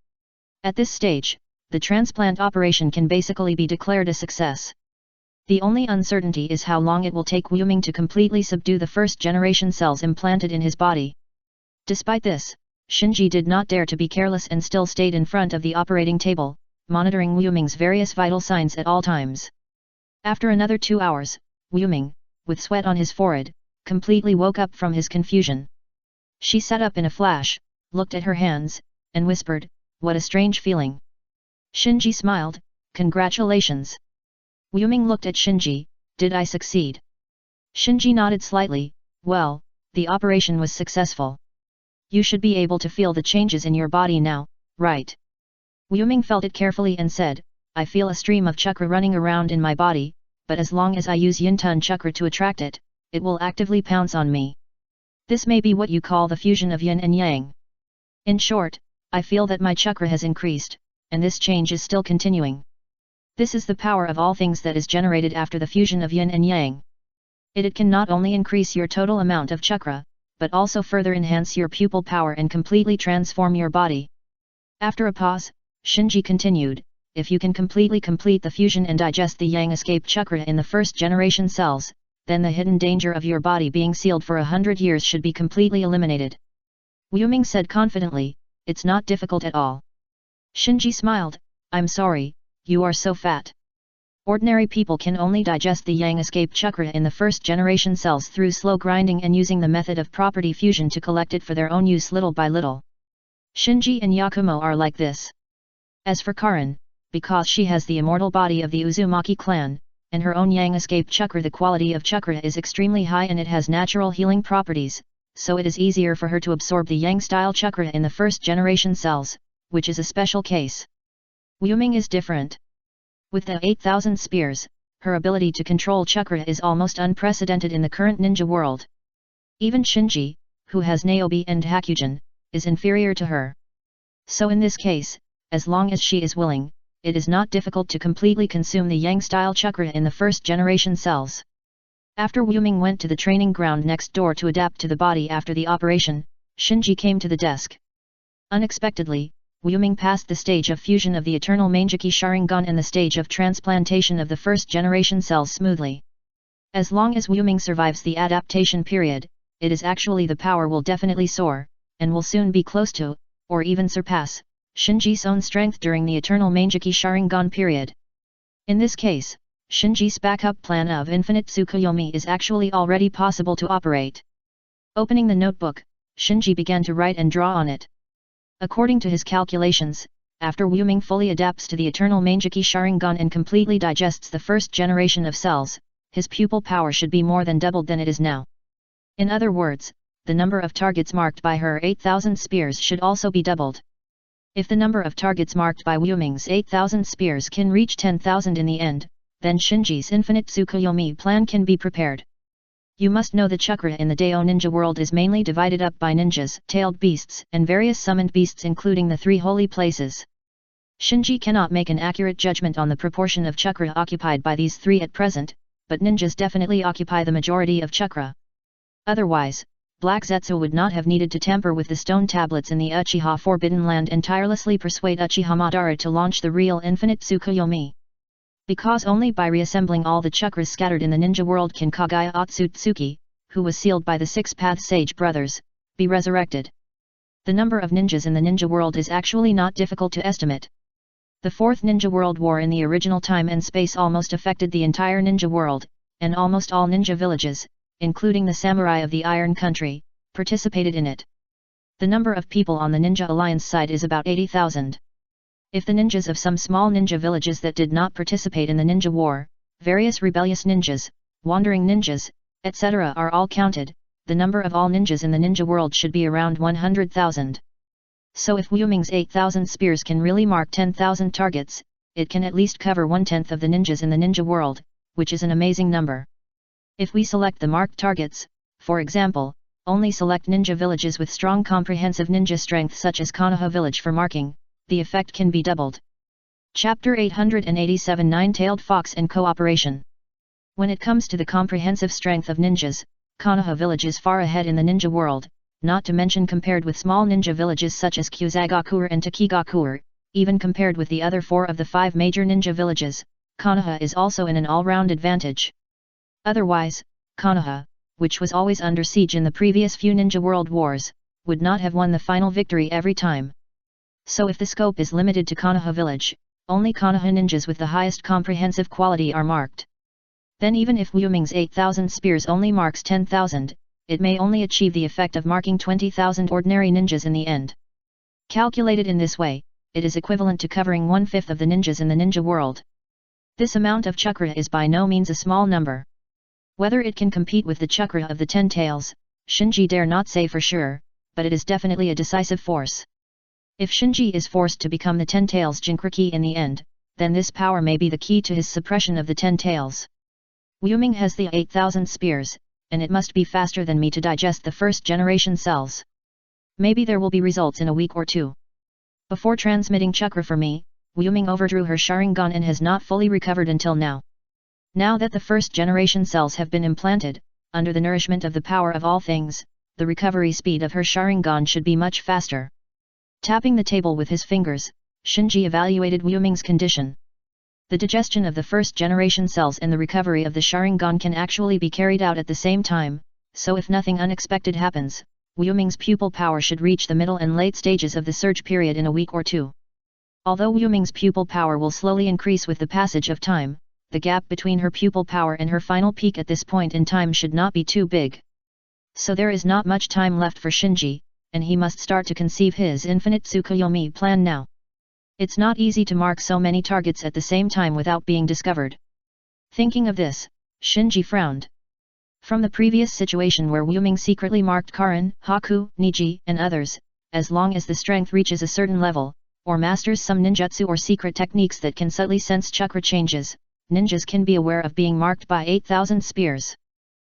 At this stage, the transplant operation can basically be declared a success. The only uncertainty is how long it will take Wu Ming to completely subdue the first-generation cells implanted in his body. Despite this, Shinji did not dare to be careless and still stayed in front of the operating table, monitoring Wu Ming's various vital signs at all times. After another 2 hours, Wu Ming, with sweat on his forehead, completely woke up from his confusion. She sat up in a flash, looked at her hands, and whispered, "What a strange feeling." Shinji smiled, "Congratulations." Wu Ming looked at Shinji, "Did I succeed?" Shinji nodded slightly, "Well, the operation was successful. You should be able to feel the changes in your body now, right?" Wu Ming felt it carefully and said, "I feel a stream of chakra running around in my body, but as long as I use Yin-Tun chakra to attract it, it will actively pounce on me. This may be what you call the fusion of yin and yang. In short, I feel that my chakra has increased, and this change is still continuing. This is the power of all things that is generated after the fusion of yin and yang. It can not only increase your total amount of chakra, but also further enhance your pupil power and completely transform your body. After a pause, Shinji continued, if you can completely complete the fusion and digest the yang escape chakra in the first generation cells, then the hidden danger of your body being sealed for 100 years should be completely eliminated. Wu Ming said confidently, it's not difficult at all. Shinji smiled, I'm sorry, you are so fat. Ordinary people can only digest the yang escape chakra in the first generation cells through slow grinding and using the method of property fusion to collect it for their own use little by little. Shinji and Yakumo are like this. As for Karin, because she has the immortal body of the Uzumaki clan, and her own yang escape chakra, the quality of chakra is extremely high and it has natural healing properties, so it is easier for her to absorb the yang style chakra in the first generation cells, which is a special case. Wu Ming is different. With the 8,000 spears, her ability to control chakra is almost unprecedented in the current ninja world. Even Shinji, who has Naobi and Hakujin, is inferior to her. So in this case, as long as she is willing, it is not difficult to completely consume the yang-style chakra in the first generation cells. After Wu Ming went to the training ground next door to adapt to the body after the operation, Shinji came to the desk. Unexpectedly, Wu Ming passed the stage of fusion of the eternal Manjiki Sharingan and the stage of transplantation of the first generation cells smoothly. As long as Wu Ming survives the adaptation period, it is actually the power will definitely soar, and will soon be close to, or even surpass, Shinji's own strength during the eternal Manjiki Sharingan period. In this case, Shinji's backup plan of infinite Tsukuyomi is actually already possible to operate. Opening the notebook, Shinji began to write and draw on it. According to his calculations, after Wu Ming fully adapts to the eternal Manjiki Sharingan and completely digests the first generation of cells, his pupil power should be more than doubled than it is now. In other words, the number of targets marked by her 8,000 spears should also be doubled. If the number of targets marked by Wu Ming's 8,000 spears can reach 10,000 in the end, then Shinji's infinite Tsukuyomi plan can be prepared. You must know the chakra in the Dao ninja world is mainly divided up by ninjas, tailed beasts, and various summoned beasts including the 3 holy places. Shinji cannot make an accurate judgment on the proportion of chakra occupied by these 3 at present, but ninjas definitely occupy the majority of chakra. Otherwise, Black Zetsu would not have needed to tamper with the stone tablets in the Uchiha Forbidden Land and tirelessly persuade Uchiha Madara to launch the real infinite Tsukuyomi. Because only by reassembling all the chakras scattered in the ninja world can Kagaya Otsutsuki, who was sealed by the 6-path sage brothers, be resurrected. The number of ninjas in the ninja world is actually not difficult to estimate. The 4th Ninja World War in the original time and space almost affected the entire ninja world, and almost all ninja villages, including the samurai of the Iron Country, participated in it. The number of people on the Ninja Alliance side is about 80,000. If the ninjas of some small ninja villages that did not participate in the ninja war, various rebellious ninjas, wandering ninjas, etc. are all counted, the number of all ninjas in the ninja world should be around 100,000. So if Wu Ming's 8,000 spears can really mark 10,000 targets, it can at least cover 1/10 of the ninjas in the ninja world, which is an amazing number. If we select the marked targets, for example, only select ninja villages with strong comprehensive ninja strength such as Konoha village for marking, the effect can be doubled. Chapter 887 Nine-Tailed Fox and Cooperation. When it comes to the comprehensive strength of ninjas, Konoha village is far ahead in the ninja world, not to mention compared with small ninja villages such as Kyuzagakuer and Takigakuer, even compared with the other 4 of the 5 major ninja villages, Konoha is also in an all-round advantage. Otherwise, Konoha, which was always under siege in the previous few ninja world wars, would not have won the final victory every time. So if the scope is limited to Konoha village, only Konoha ninjas with the highest comprehensive quality are marked. Then even if Wu Ming's 8,000 spears only marks 10,000, it may only achieve the effect of marking 20,000 ordinary ninjas in the end. Calculated in this way, it is equivalent to covering 1/5 of the ninjas in the ninja world. This amount of chakra is by no means a small number. Whether it can compete with the chakra of the 10 tails, Shinji dare not say for sure, but it is definitely a decisive force. If Shinji is forced to become the 10 tails Jinchuriki in the end, then this power may be the key to his suppression of the 10 tails. Yuming has the 8,000 spears, and it must be faster than me to digest the first generation cells. Maybe there will be results in a week or two. Before transmitting chakra for me, Yuming overdrew her Sharingan and has not fully recovered until now. Now that the first generation cells have been implanted, under the nourishment of the power of all things, the recovery speed of her Sharingan should be much faster. Tapping the table with his fingers, Shinji evaluated Yuming's condition. The digestion of the first generation cells and the recovery of the Sharingan can actually be carried out at the same time, so if nothing unexpected happens, Yuming's pupil power should reach the middle and late stages of the surge period in a week or two. Although Yuming's pupil power will slowly increase with the passage of time, the gap between her pupil power and her final peak at this point in time should not be too big. So there is not much time left for Shinji, and he must start to conceive his infinite Tsukuyomi plan now. It's not easy to mark so many targets at the same time without being discovered. Thinking of this, Shinji frowned. From the previous situation where Yuming secretly marked Karin, Haku, Niji, and others, as long as the strength reaches a certain level, or masters some ninjutsu or secret techniques that can subtly sense chakra changes, ninjas can be aware of being marked by 8,000 spears.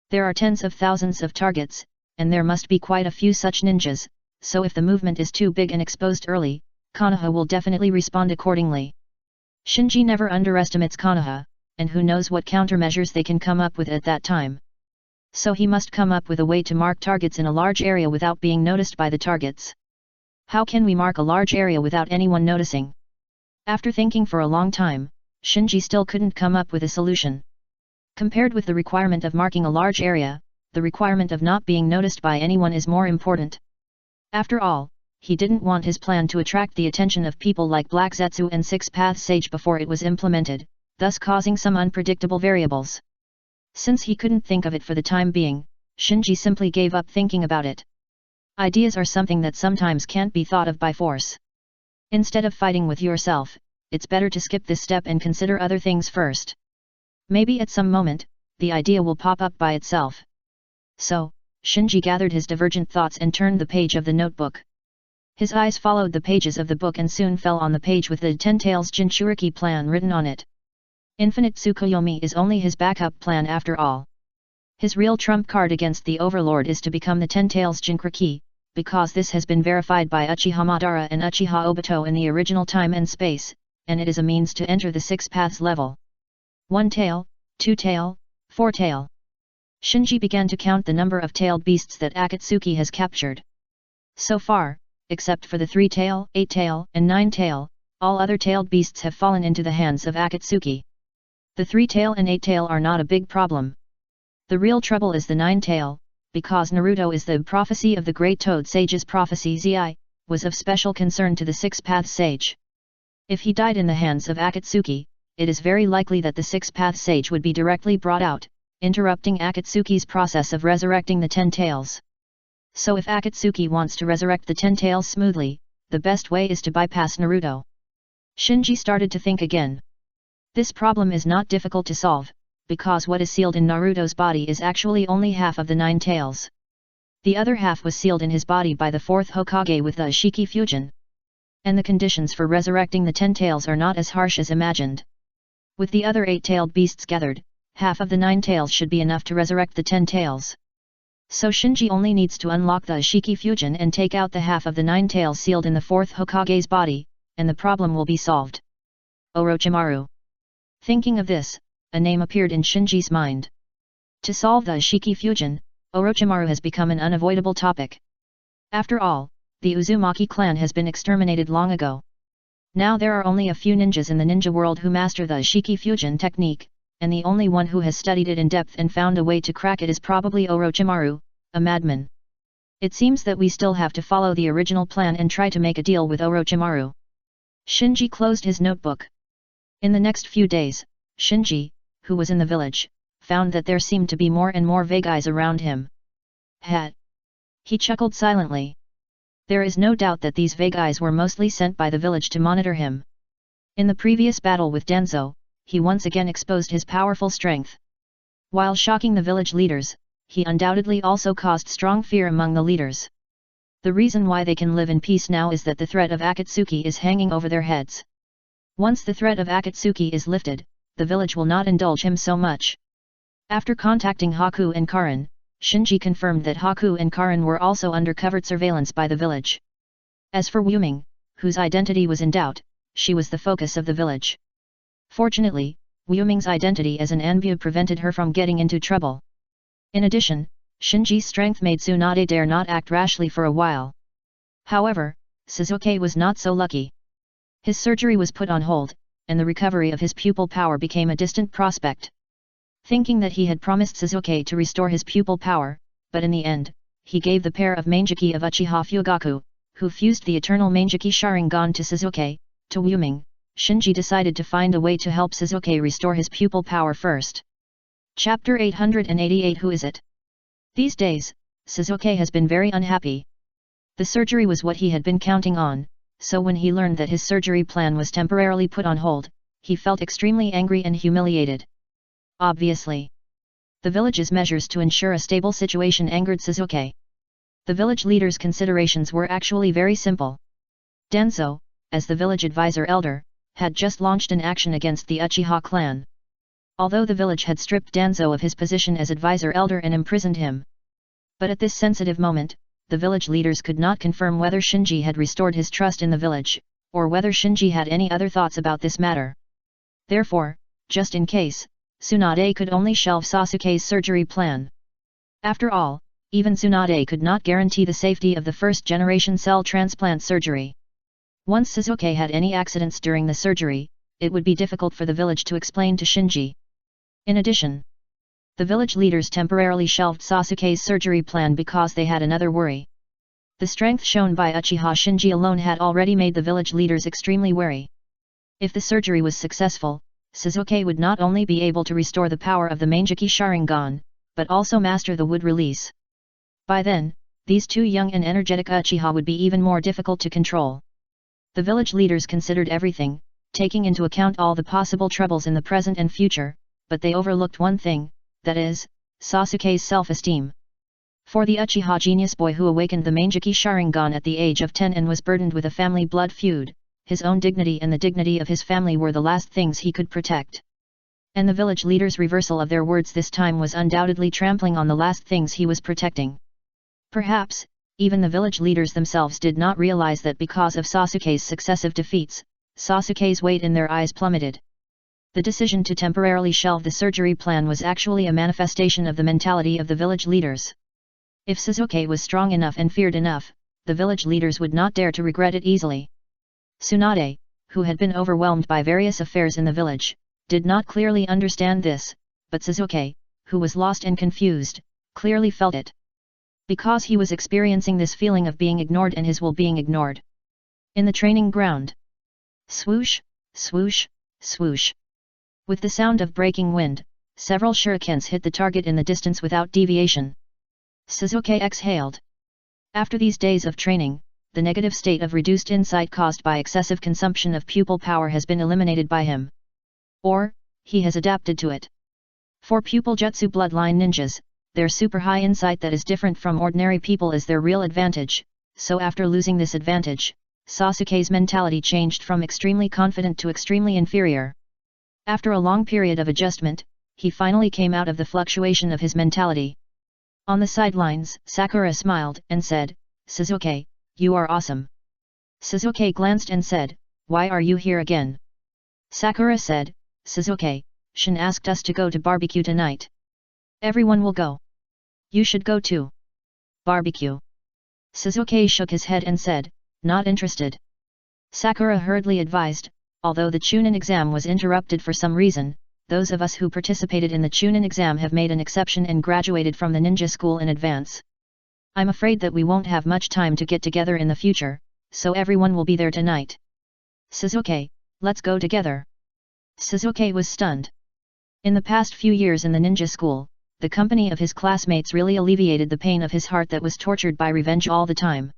There are tens of thousands of targets, and there must be quite a few such ninjas, so if the movement is too big and exposed early, Konoha will definitely respond accordingly. Shinji never underestimates Konoha, and who knows what countermeasures they can come up with at that time. So he must come up with a way to mark targets in a large area without being noticed by the targets. How can we mark a large area without anyone noticing? After thinking for a long time, Shinji still couldn't come up with a solution. Compared with the requirement of marking a large area, the requirement of not being noticed by anyone is more important. After all, he didn't want his plan to attract the attention of people like Black Zetsu and Six Path Sage before it was implemented, thus causing some unpredictable variables. Since he couldn't think of it for the time being, Shinji simply gave up thinking about it. Ideas are something that sometimes can't be thought of by force. Instead of fighting with yourself, it's better to skip this step and consider other things first. Maybe at some moment, the idea will pop up by itself. So, Shinji gathered his divergent thoughts and turned the page of the notebook. His eyes followed the pages of the book and soon fell on the page with the Ten Tails Jinchuriki plan written on it. Infinite Tsukuyomi is only his backup plan after all. His real trump card against the Overlord is to become the Ten Tails Jinchuriki, because this has been verified by Uchiha Madara and Uchiha Obito in the original time and space, and it is a means to enter the Six Paths level. 1 tail, 2 tail, 4 tail. Shinji began to count the number of tailed beasts that Akatsuki has captured. So far, except for the 3 tail, 8 tail, and 9 tail, all other tailed beasts have fallen into the hands of Akatsuki. The 3 tail and 8 tail are not a big problem. The real trouble is the 9 tail, because Naruto is the prophecy of the Great Toad Sage's prophecy Zi, was of special concern to the Six Path Sage. If he died in the hands of Akatsuki, it is very likely that the Six Path Sage would be directly brought out, interrupting Akatsuki's process of resurrecting the 10 tails. So if Akatsuki wants to resurrect the 10 tails smoothly, the best way is to bypass Naruto. Shinji started to think again. This problem is not difficult to solve, because what is sealed in Naruto's body is actually only half of the 9 tails. The other half was sealed in his body by the 4th Hokage with the Ashiki fusion. And the conditions for resurrecting the 10 tails are not as harsh as imagined. With the other 8-tailed beasts gathered, half of the 9 tails should be enough to resurrect the 10 tails. So Shinji only needs to unlock the Ashiki fusion and take out the half of the 9 tails sealed in the 4th Hokage's body, and the problem will be solved. Orochimaru. Thinking of this, a name appeared in Shinji's mind. To solve the Ashiki fusion, Orochimaru has become an unavoidable topic. After all, the Uzumaki clan has been exterminated long ago. Now there are only a few ninjas in the ninja world who master the Ashiki fusion technique, and the only one who has studied it in depth and found a way to crack it is probably Orochimaru, a madman. It seems that we still have to follow the original plan and try to make a deal with Orochimaru. Shinji closed his notebook. In the next few days, Shinji, who was in the village, found that there seemed to be more and more vague eyes around him. Hat. He chuckled silently. There is no doubt that these vague eyes were mostly sent by the village to monitor him. In the previous battle with Danzo, he once again exposed his powerful strength. While shocking the village leaders, he undoubtedly also caused strong fear among the leaders. The reason why they can live in peace now is that the threat of Akatsuki is hanging over their heads. Once the threat of Akatsuki is lifted, the village will not indulge him so much. After contacting Haku and Karin, Shinji confirmed that Haku and Karin were also under covert surveillance by the village. As for Wuming, whose identity was in doubt, she was the focus of the village. Fortunately, Wuming's identity as an Anbu prevented her from getting into trouble. In addition, Shinji's strength made Tsunade dare not act rashly for a while. However, Sasuke was not so lucky. His surgery was put on hold, and the recovery of his pupil power became a distant prospect. Thinking that he had promised Sasuke to restore his pupil power, but in the end, he gave the pair of Manjiki of Uchiha Fugaku, who fused the eternal Manjiki Sharingan to Sasuke, to Wuming. Shinji decided to find a way to help Sasuke restore his pupil power first. Chapter 888 Who is it? These days, Sasuke has been very unhappy. The surgery was what he had been counting on, so when he learned that his surgery plan was temporarily put on hold, he felt extremely angry and humiliated. Obviously, the village's measures to ensure a stable situation angered Sasuke. The village leader's considerations were actually very simple. Danzo, as the village advisor elder, had just launched an action against the Uchiha clan. Although the village had stripped Danzo of his position as advisor elder and imprisoned him. But at this sensitive moment, the village leaders could not confirm whether Shinji had restored his trust in the village, or whether Shinji had any other thoughts about this matter. Therefore, just in case, Tsunade could only shelve Sasuke's surgery plan. After all, even Tsunade could not guarantee the safety of the first-generation cell transplant surgery. Once Sasuke had any accidents during the surgery, it would be difficult for the village to explain to Shinji. In addition, the village leaders temporarily shelved Sasuke's surgery plan because they had another worry. The strength shown by Uchiha Shinji alone had already made the village leaders extremely wary. If the surgery was successful, Sasuke would not only be able to restore the power of the Manjiki Sharingan, but also master the wood release. By then, these two young and energetic Uchiha would be even more difficult to control. The village leaders considered everything, taking into account all the possible troubles in the present and future, but they overlooked one thing, that is, Sasuke's self-esteem. For the Uchiha genius boy who awakened the Manjiki Sharingan at the age of 10 and was burdened with a family blood feud, his own dignity and the dignity of his family were the last things he could protect. And the village leader's reversal of their words this time was undoubtedly trampling on the last things he was protecting. Perhaps, even the village leaders themselves did not realize that because of Sasuke's successive defeats, Sasuke's weight in their eyes plummeted. The decision to temporarily shelve the surgery plan was actually a manifestation of the mentality of the village leaders. If Sasuke was strong enough and feared enough, the village leaders would not dare to regret it easily. Tsunade, who had been overwhelmed by various affairs in the village, did not clearly understand this, but Sasuke, who was lost and confused, clearly felt it. Because he was experiencing this feeling of being ignored and his will being ignored. In the training ground. Swoosh, swoosh, swoosh. With the sound of breaking wind, several shurikens hit the target in the distance without deviation. Sasuke exhaled. After these days of training, the negative state of reduced insight caused by excessive consumption of pupil power has been eliminated by him. Or, he has adapted to it. For pupil jutsu bloodline ninjas, their super high insight that is different from ordinary people is their real advantage, so after losing this advantage, Sasuke's mentality changed from extremely confident to extremely inferior. After a long period of adjustment, he finally came out of the fluctuation of his mentality. On the sidelines, Sakura smiled and said, "Sasuke, you are awesome." Sasuke glanced and said, "Why are you here again?" Sakura said, "Sasuke, Shin asked us to go to barbecue tonight. Everyone will go. You should go too." Barbecue. Sasuke shook his head and said, "Not interested." Sakura hurriedly advised, although the Chunin exam was interrupted for some reason, those of us who participated in the Chunin exam have made an exception and graduated from the ninja school in advance. I'm afraid that we won't have much time to get together in the future, so everyone will be there tonight. Sasuke, let's go together. Sasuke was stunned. In the past few years in the ninja school, the company of his classmates really alleviated the pain of his heart that was tortured by revenge all the time.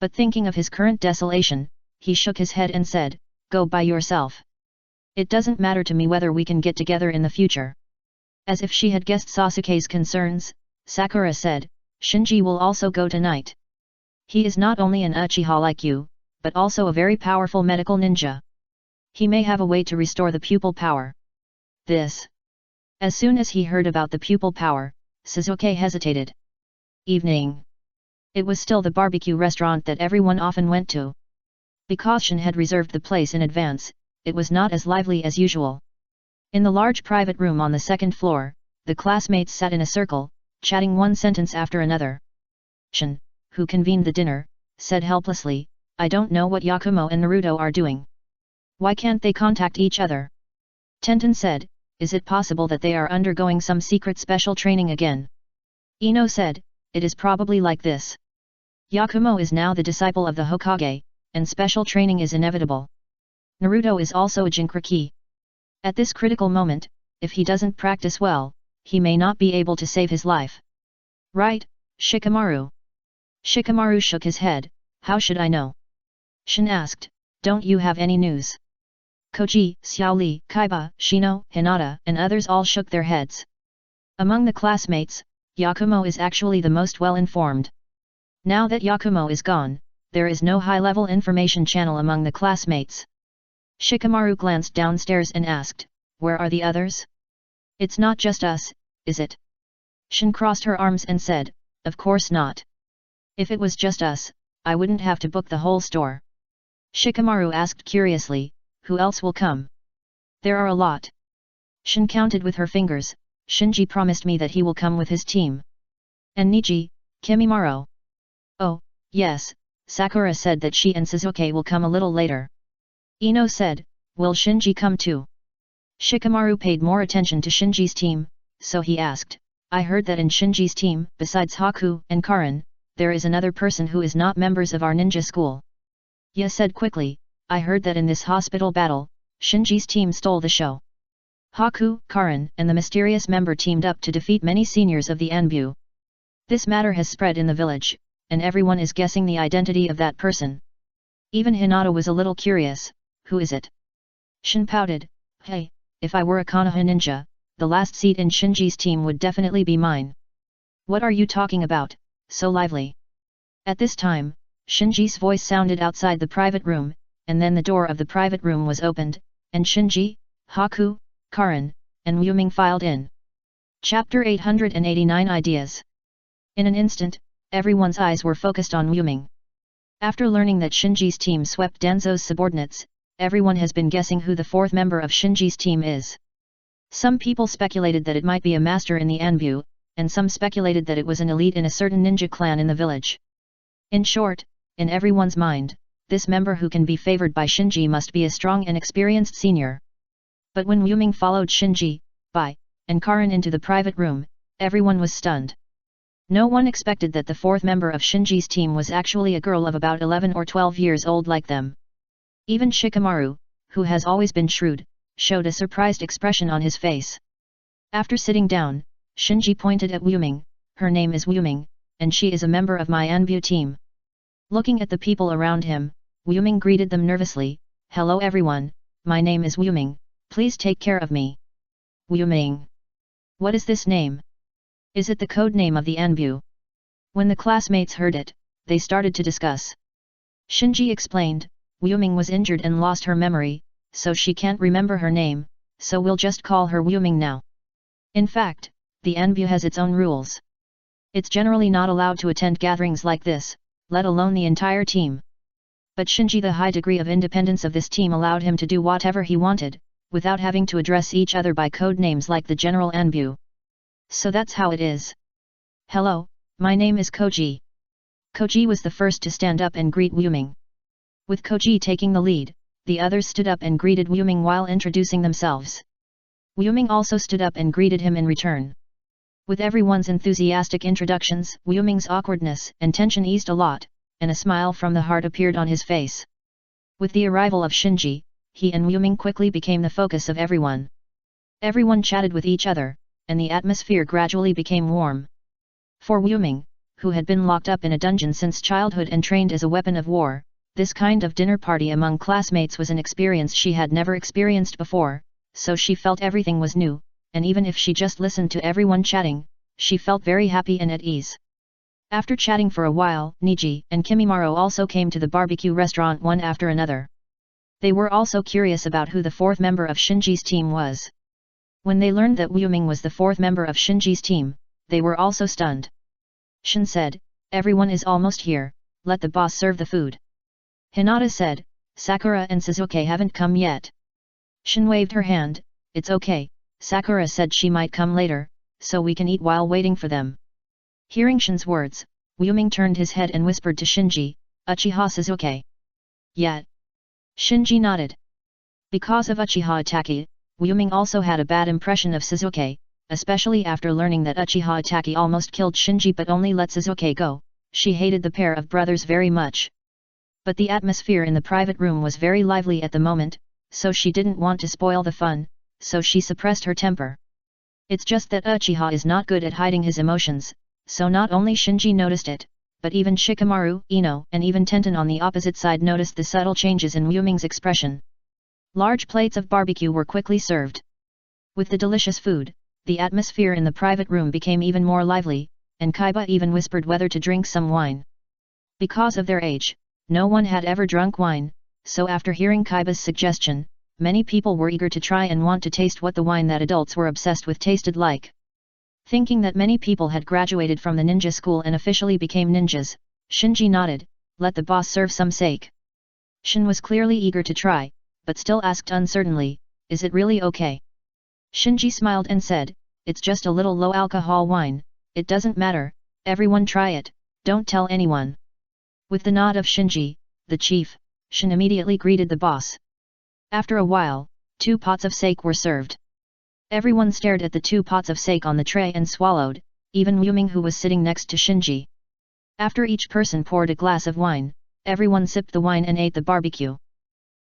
But thinking of his current desolation, he shook his head and said, "Go by yourself. It doesn't matter to me whether we can get together in the future." As if she had guessed Sasuke's concerns, Sakura said, "Shinji will also go tonight. He is not only an Uchiha like you, but also a very powerful medical ninja. He may have a way to restore the pupil power." This. As soon as he heard about the pupil power, Suzuki hesitated. Evening. It was still the barbecue restaurant that everyone often went to. Because Shin had reserved the place in advance, it was not as lively as usual. In the large private room on the second floor, the classmates sat in a circle, chatting one sentence after another. Shin, who convened the dinner, said helplessly, "I don't know what Yakumo and Naruto are doing. Why can't they contact each other?" Tenten said, "Is it possible that they are undergoing some secret special training again?" Ino said, "It is probably like this. Yakumo is now the disciple of the Hokage, and special training is inevitable. Naruto is also a Jinchuriki. At this critical moment, if he doesn't practice well, he may not be able to save his life. Right, Shikamaru?" Shikamaru shook his head. "How should I know?" Shin asked, "Don't you have any news?" Koji, Xiaoli, Kaiba, Shino, Hinata, and others all shook their heads. Among the classmates, Yakumo is actually the most well-informed. Now that Yakumo is gone, there is no high-level information channel among the classmates. Shikamaru glanced downstairs and asked, "Where are the others?" "It's not just us, is it?" Shin crossed her arms and said, "Of course not. If it was just us, I wouldn't have to book the whole store." Shikamaru asked curiously, "Who else will come?" "There are a lot." Shin counted with her fingers. "Shinji promised me that he will come with his team. And Niji, Kimimaro." "Oh, yes, Sakura said that she and Suzuki will come a little later." Ino said, "Will Shinji come too?" Shikamaru paid more attention to Shinji's team, so he asked, "I heard that in Shinji's team, besides Haku and Karin, there is another person who is not members of our ninja school." Ya said quickly, "I heard that in this hospital battle, Shinji's team stole the show. Haku, Karin, and the mysterious member teamed up to defeat many seniors of the Anbu. This matter has spread in the village, and everyone is guessing the identity of that person. Even Hinata was a little curious, who is it?" Shin pouted, "Hey, if I were a Konoha ninja, the last seat in Shinji's team would definitely be mine." "What are you talking about, so lively?" At this time, Shinji's voice sounded outside the private room, and then the door of the private room was opened, and Shinji, Haku, Karin, and Wuming filed in. Chapter 889 Ideas. In an instant, everyone's eyes were focused on Wuming. After learning that Shinji's team swept Danzo's subordinates, everyone has been guessing who the fourth member of Shinji's team is. Some people speculated that it might be a master in the Anbu, and some speculated that it was an elite in a certain ninja clan in the village. In short, in everyone's mind, this member who can be favored by Shinji must be a strong and experienced senior. But when Wuming followed Shinji, Bai, and Karin into the private room, everyone was stunned. No one expected that the fourth member of Shinji's team was actually a girl of about 11 or 12 years old like them. Even Shikamaru, who has always been shrewd, showed a surprised expression on his face. After sitting down, Shinji pointed at Wuming, "Her name is Wuming, and she is a member of my Anbu team." Looking at the people around him, Wuming greeted them nervously, "Hello everyone, my name is Wuming, please take care of me." Wuming. What is this name? Is it the code name of the Anbu? When the classmates heard it, they started to discuss. Shinji explained, "Wuming was injured and lost her memory, so she can't remember her name, so we'll just call her Wuming now. In fact, the Anbu has its own rules. It's generally not allowed to attend gatherings like this, let alone the entire team. But Shinji, the high degree of independence of this team allowed him to do whatever he wanted, without having to address each other by code names like the general Anbu. So that's how it is. Hello, my name is Koji." Koji was the first to stand up and greet Wuming. With Koji taking the lead, the others stood up and greeted Wuming while introducing themselves. Wuming also stood up and greeted him in return. With everyone's enthusiastic introductions, Wuming's awkwardness and tension eased a lot, and a smile from the heart appeared on his face. With the arrival of Shinji, he and Wuming quickly became the focus of everyone. Everyone chatted with each other, and the atmosphere gradually became warm. For Wuming, who had been locked up in a dungeon since childhood and trained as a weapon of war, this kind of dinner party among classmates was an experience she had never experienced before, so she felt everything was new, and even if she just listened to everyone chatting, she felt very happy and at ease. After chatting for a while, Niji and Kimimaro also came to the barbecue restaurant one after another. They were also curious about who the fourth member of Shinji's team was. When they learned that Wu-ming was the fourth member of Shinji's team, they were also stunned. Shin said, "Everyone is almost here, let the boss serve the food." Hinata said, "Sakura and Suzuki haven't come yet." Shin waved her hand, "It's okay, Sakura said she might come later, so we can eat while waiting for them." Hearing Shin's words, Wu-ming turned his head and whispered to Shinji, "Uchiha Suzuki." "Yet." Shinji nodded. Because of Uchiha Itaki, Wu-ming also had a bad impression of Suzuki, especially after learning that Uchiha Itaki almost killed Shinji but only let Suzuki go. She hated the pair of brothers very much. But the atmosphere in the private room was very lively at the moment, so she didn't want to spoil the fun, so she suppressed her temper. It's just that Uchiha is not good at hiding his emotions, so not only Shinji noticed it, but even Shikamaru, Ino and even Tenten on the opposite side noticed the subtle changes in Wu-ming's expression. Large plates of barbecue were quickly served. With the delicious food, the atmosphere in the private room became even more lively, and Kaiba even whispered whether to drink some wine. Because of their age, no one had ever drunk wine, so after hearing Kaiba's suggestion, many people were eager to try and want to taste what the wine that adults were obsessed with tasted like. Thinking that many people had graduated from the ninja school and officially became ninjas, Shinji nodded, "Let the boss serve some sake." Shin was clearly eager to try, but still asked uncertainly, "Is it really okay?" Shinji smiled and said, "It's just a little low-alcohol wine, it doesn't matter, everyone try it, don't tell anyone." With the nod of Shinji, the chief, Shin immediately greeted the boss. After a while, 2 pots of sake were served. Everyone stared at the 2 pots of sake on the tray and swallowed, even Wu-ming who was sitting next to Shinji. After each person poured a glass of wine, everyone sipped the wine and ate the barbecue.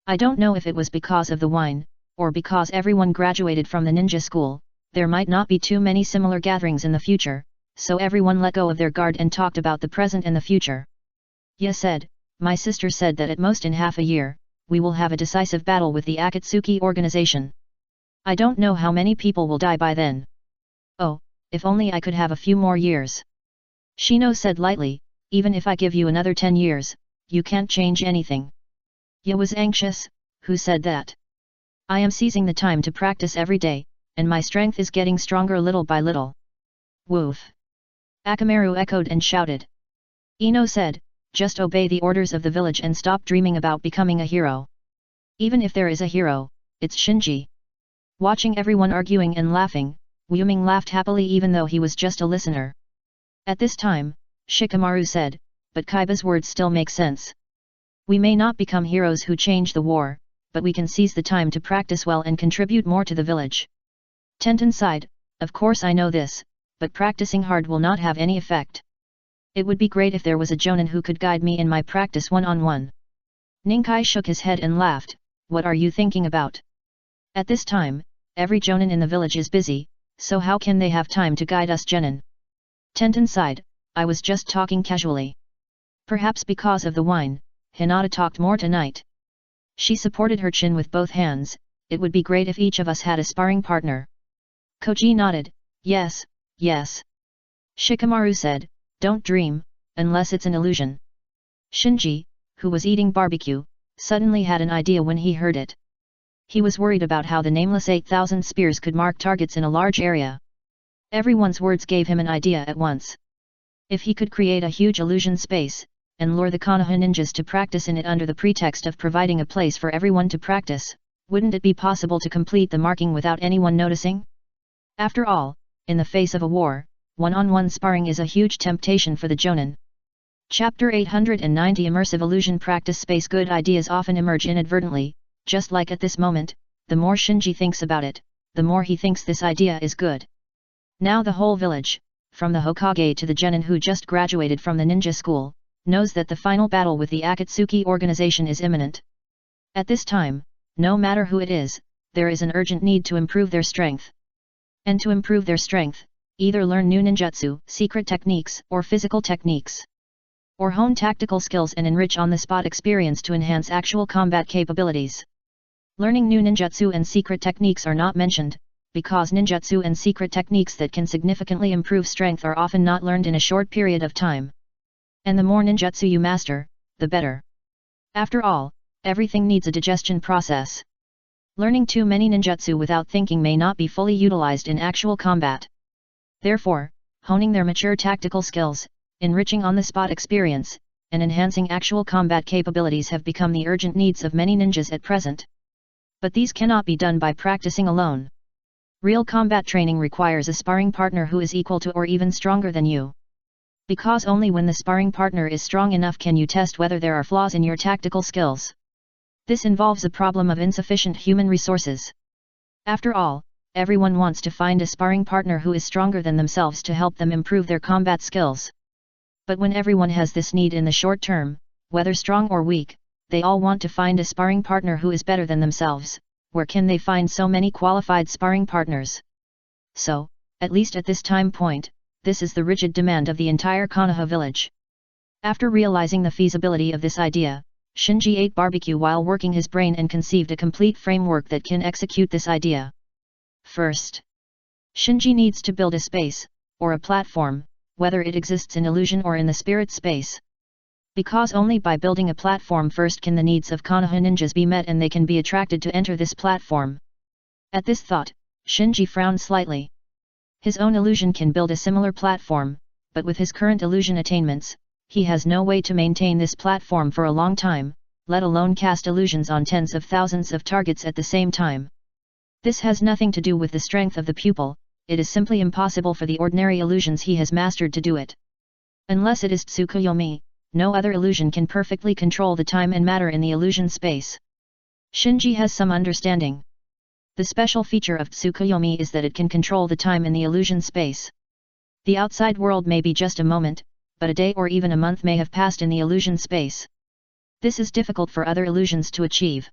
I don't know if it was because of the wine, or because everyone graduated from the ninja school, there might not be too many similar gatherings in the future, so everyone let go of their guard and talked about the present and the future. Ya said, "My sister said that at most in half a year, we will have a decisive battle with the Akatsuki organization. I don't know how many people will die by then. Oh, if only I could have a few more years." Shino said lightly, "Even if I give you another 10 years, you can't change anything." Ya was anxious, "Who said that? I am seizing the time to practice every day, and my strength is getting stronger little by little." "Woof!" Akamaru echoed and shouted. Ino said, "Just obey the orders of the village and stop dreaming about becoming a hero. Even if there is a hero, it's Shinji." Watching everyone arguing and laughing, Wu-ming laughed happily even though he was just a listener. At this time, Shikamaru said, "But Kaiba's words still make sense. We may not become heroes who change the war, but we can seize the time to practice well and contribute more to the village." Tenten sighed, "Of course I know this, but practicing hard will not have any effect. It would be great if there was a jonin who could guide me in my practice one-on-one." Ninkai shook his head and laughed, "What are you thinking about? At this time, every jonin in the village is busy, so how can they have time to guide us genin?" Tenten sighed, "I was just talking casually. Perhaps because of the wine, Hinata talked more tonight." She supported her chin with both hands, "It would be great if each of us had a sparring partner." Koji nodded, "Yes, yes." Shikamaru said, "Don't dream, unless it's an illusion." Shinji, who was eating barbecue, suddenly had an idea when he heard it. He was worried about how the nameless 8,000 spears could mark targets in a large area. Everyone's words gave him an idea at once. If he could create a huge illusion space, and lure the Konoha ninjas to practice in it under the pretext of providing a place for everyone to practice, wouldn't it be possible to complete the marking without anyone noticing? After all, in the face of a war, one-on-one sparring is a huge temptation for the jonin. Chapter 890 Immersive Illusion Practice Space. Good ideas often emerge inadvertently, just like at this moment, the more Shinji thinks about it, the more he thinks this idea is good. Now the whole village, from the Hokage to the genin who just graduated from the ninja school, knows that the final battle with the Akatsuki organization is imminent. At this time, no matter who it is, there is an urgent need to improve their strength. And to improve their strength, either learn new ninjutsu, secret techniques, or physical techniques. Or hone tactical skills and enrich on-the-spot experience to enhance actual combat capabilities. Learning new ninjutsu and secret techniques are not mentioned, because ninjutsu and secret techniques that can significantly improve strength are often not learned in a short period of time. And the more ninjutsu you master, the better. After all, everything needs a digestion process. Learning too many ninjutsu without thinking may not be fully utilized in actual combat. Therefore, honing their mature tactical skills, enriching on-the-spot experience, and enhancing actual combat capabilities have become the urgent needs of many ninjas at present. But these cannot be done by practicing alone. Real combat training requires a sparring partner who is equal to or even stronger than you. Because only when the sparring partner is strong enough can you test whether there are flaws in your tactical skills. This involves a problem of insufficient human resources. After all, everyone wants to find a sparring partner who is stronger than themselves to help them improve their combat skills. But when everyone has this need in the short term, whether strong or weak, they all want to find a sparring partner who is better than themselves. Where can they find so many qualified sparring partners? So, at least at this time point, this is the rigid demand of the entire Konoha village. After realizing the feasibility of this idea, Shinji ate barbecue while working his brain and conceived a complete framework that can execute this idea. First, Shinji needs to build a space, or a platform, whether it exists in illusion or in the spirit space. Because only by building a platform first can the needs of Konoha ninjas be met and they can be attracted to enter this platform. At this thought, Shinji frowned slightly. His own illusion can build a similar platform, but with his current illusion attainments, he has no way to maintain this platform for a long time, let alone cast illusions on tens of thousands of targets at the same time. This has nothing to do with the strength of the pupil, it is simply impossible for the ordinary illusions he has mastered to do it. Unless it is Tsukuyomi, no other illusion can perfectly control the time and matter in the illusion space. Shinji has some understanding. The special feature of Tsukuyomi is that it can control the time in the illusion space. The outside world may be just a moment, but a day or even a month may have passed in the illusion space. This is difficult for other illusions to achieve.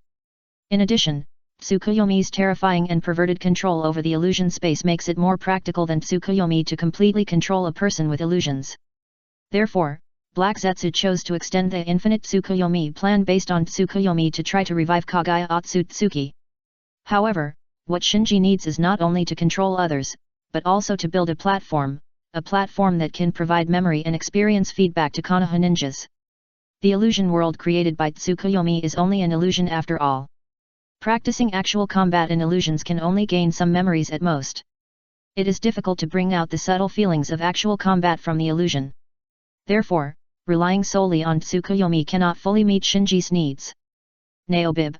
In addition, Tsukuyomi's terrifying and perverted control over the illusion space makes it more practical than Tsukuyomi to completely control a person with illusions. Therefore, Black Zetsu chose to extend the infinite Tsukuyomi plan based on Tsukuyomi to try to revive Kagaya Otsutsuki. However, what Shinji needs is not only to control others, but also to build a platform that can provide memory and experience feedback to Konoha ninjas. The illusion world created by Tsukuyomi is only an illusion after all. Practicing actual combat in illusions can only gain some memories at most. It is difficult to bring out the subtle feelings of actual combat from the illusion. Therefore, relying solely on Tsukuyomi cannot fully meet Shinji's needs. Naobib.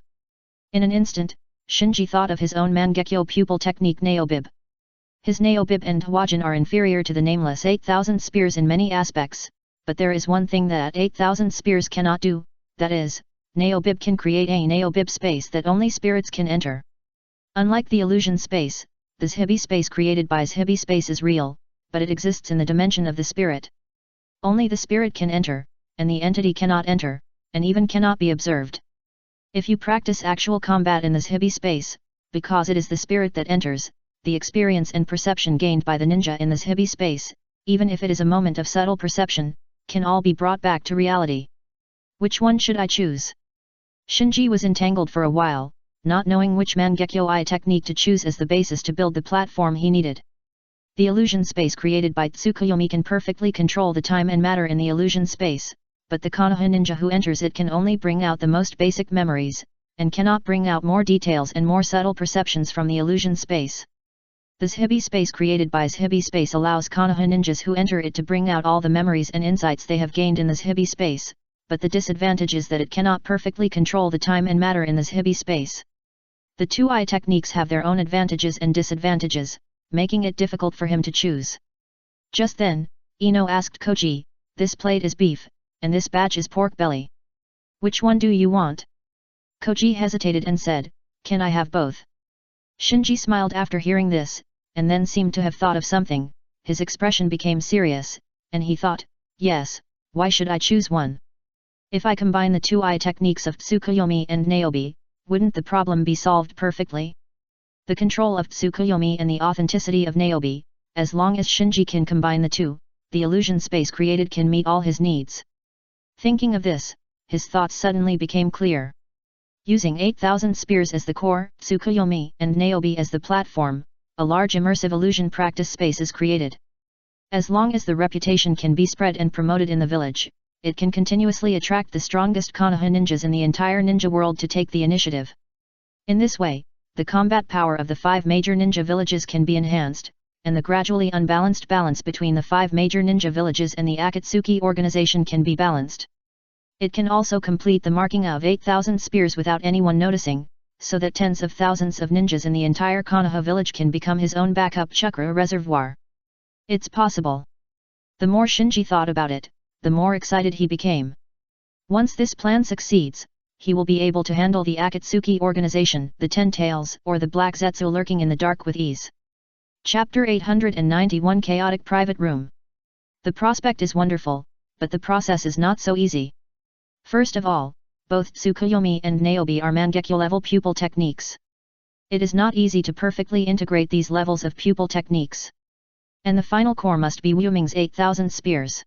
In an instant, Shinji thought of his own Mangekyo pupil technique Naobib. His Naobib and Hwajin are inferior to the nameless 8,000 spears in many aspects, but there is one thing that 8,000 spears cannot do, that is, Naobib can create a Naobib space that only spirits can enter. Unlike the illusion space, the Zhibi space created by Zhibi space is real, but it exists in the dimension of the spirit. Only the spirit can enter, and the entity cannot enter, and even cannot be observed. If you practice actual combat in the Zhibi space, because it is the spirit that enters, the experience and perception gained by the ninja in the Zhibi space, even if it is a moment of subtle perception, can all be brought back to reality. Which one should I choose? Shinji was entangled for a while, not knowing which Mangekyo technique to choose as the basis to build the platform he needed. The illusion space created by Tsukuyomi can perfectly control the time and matter in the illusion space, but the Konoha ninja who enters it can only bring out the most basic memories, and cannot bring out more details and more subtle perceptions from the illusion space. The Zhibi space created by Zhibi space allows Konoha ninjas who enter it to bring out all the memories and insights they have gained in the Zhibi space, but the disadvantage is that it cannot perfectly control the time and matter in the Zhibi space. The two techniques have their own advantages and disadvantages, making it difficult for him to choose. Just then, Ino asked Koji, "This plate is beef, and this batch is pork belly. Which one do you want?" Koji hesitated and said, "Can I have both?" Shinji smiled after hearing this, and then seemed to have thought of something. His expression became serious, and he thought, "Yes, why should I choose one? If I combine the two techniques of Tsukuyomi and Naobi, wouldn't the problem be solved perfectly? The control of Tsukuyomi and the authenticity of Naobi, as long as Shinji can combine the two, the illusion space created can meet all his needs." Thinking of this, his thoughts suddenly became clear. Using 8,000 spears as the core, Tsukuyomi and Naobi as the platform, a large immersive illusion practice space is created. As long as the reputation can be spread and promoted in the village, it can continuously attract the strongest Konoha ninjas in the entire ninja world to take the initiative. In this way, the combat power of the 5 major ninja villages can be enhanced, and the gradually unbalanced balance between the 5 major ninja villages and the Akatsuki organization can be balanced. It can also complete the marking of 8,000 spears without anyone noticing, so that tens of thousands of ninjas in the entire Konoha village can become his own backup chakra reservoir. It's possible. The more Shinji thought about it, the more excited he became. Once this plan succeeds, he will be able to handle the Akatsuki organization, the 10 Tails, or the Black Zetsu lurking in the dark with ease. Chapter 891 Chaotic Private Room. The prospect is wonderful, but the process is not so easy. First of all, both Tsukuyomi and Niobe are Mangekyo level pupil techniques. It is not easy to perfectly integrate these levels of pupil techniques. And the final core must be Wuming's 8,000 spears.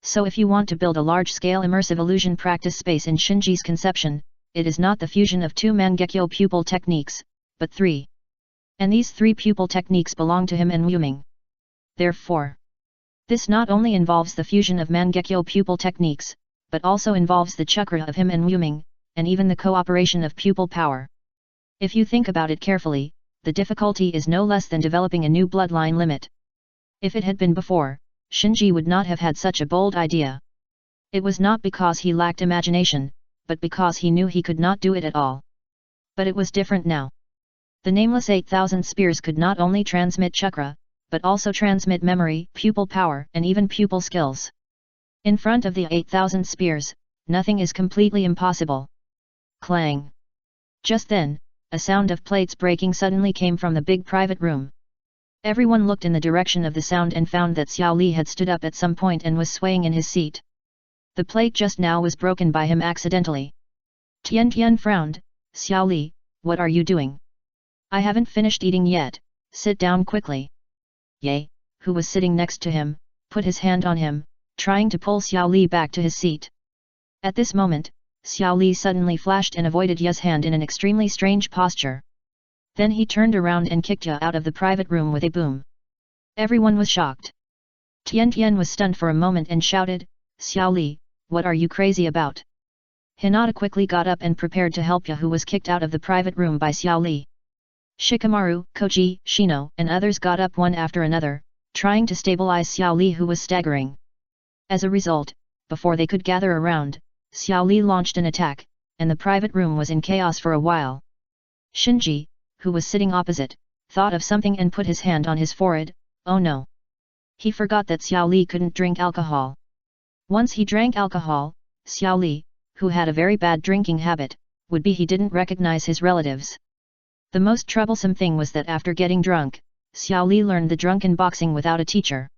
So if you want to build a large-scale immersive illusion practice space in Shinji's conception, it is not the fusion of 2 Mangekyo pupil techniques, but 3. And these 3 pupil techniques belong to him and Wuming. Therefore, this not only involves the fusion of Mangekyo pupil techniques, but also involves the chakra of him and Wuming, and even the cooperation of pupil power. If you think about it carefully, the difficulty is no less than developing a new bloodline limit. If it had been before, Shinji would not have had such a bold idea. It was not because he lacked imagination, but because he knew he could not do it at all. But it was different now. The nameless 8,000 spears could not only transmit chakra, but also transmit memory, pupil power, and even pupil skills. In front of the 8,000 spears, nothing is completely impossible. Clang! Just then, a sound of plates breaking suddenly came from the big private room. Everyone looked in the direction of the sound and found that Xiao Li had stood up at some point and was swaying in his seat. The plate just now was broken by him accidentally. Tian Tian frowned. Xiao Li, what are you doing? I haven't finished eating yet, sit down quickly. Ye, who was sitting next to him, put his hand on him, trying to pull Xiao Li back to his seat. At this moment, Xiao Li suddenly flashed and avoided Ye's hand in an extremely strange posture. Then he turned around and kicked Ye out of the private room with a boom. Everyone was shocked. Tian Tian was stunned for a moment and shouted, Xiao Li, what are you crazy about? Hinata quickly got up and prepared to help Ye, who was kicked out of the private room by Xiao Li. Shikamaru, Koji, Shino, and others got up one after another, trying to stabilize Xiao Li, who was staggering. As a result, before they could gather around, Xiao Li launched an attack, and the private room was in chaos for a while. Shinji, who was sitting opposite, thought of something and put his hand on his forehead. Oh no! He forgot that Xiao Li couldn't drink alcohol. Once he drank alcohol, Xiao Li, who had a very bad drinking habit, would be he didn't recognize his relatives. The most troublesome thing was that after getting drunk, Xiao Li learned the drunken boxing without a teacher.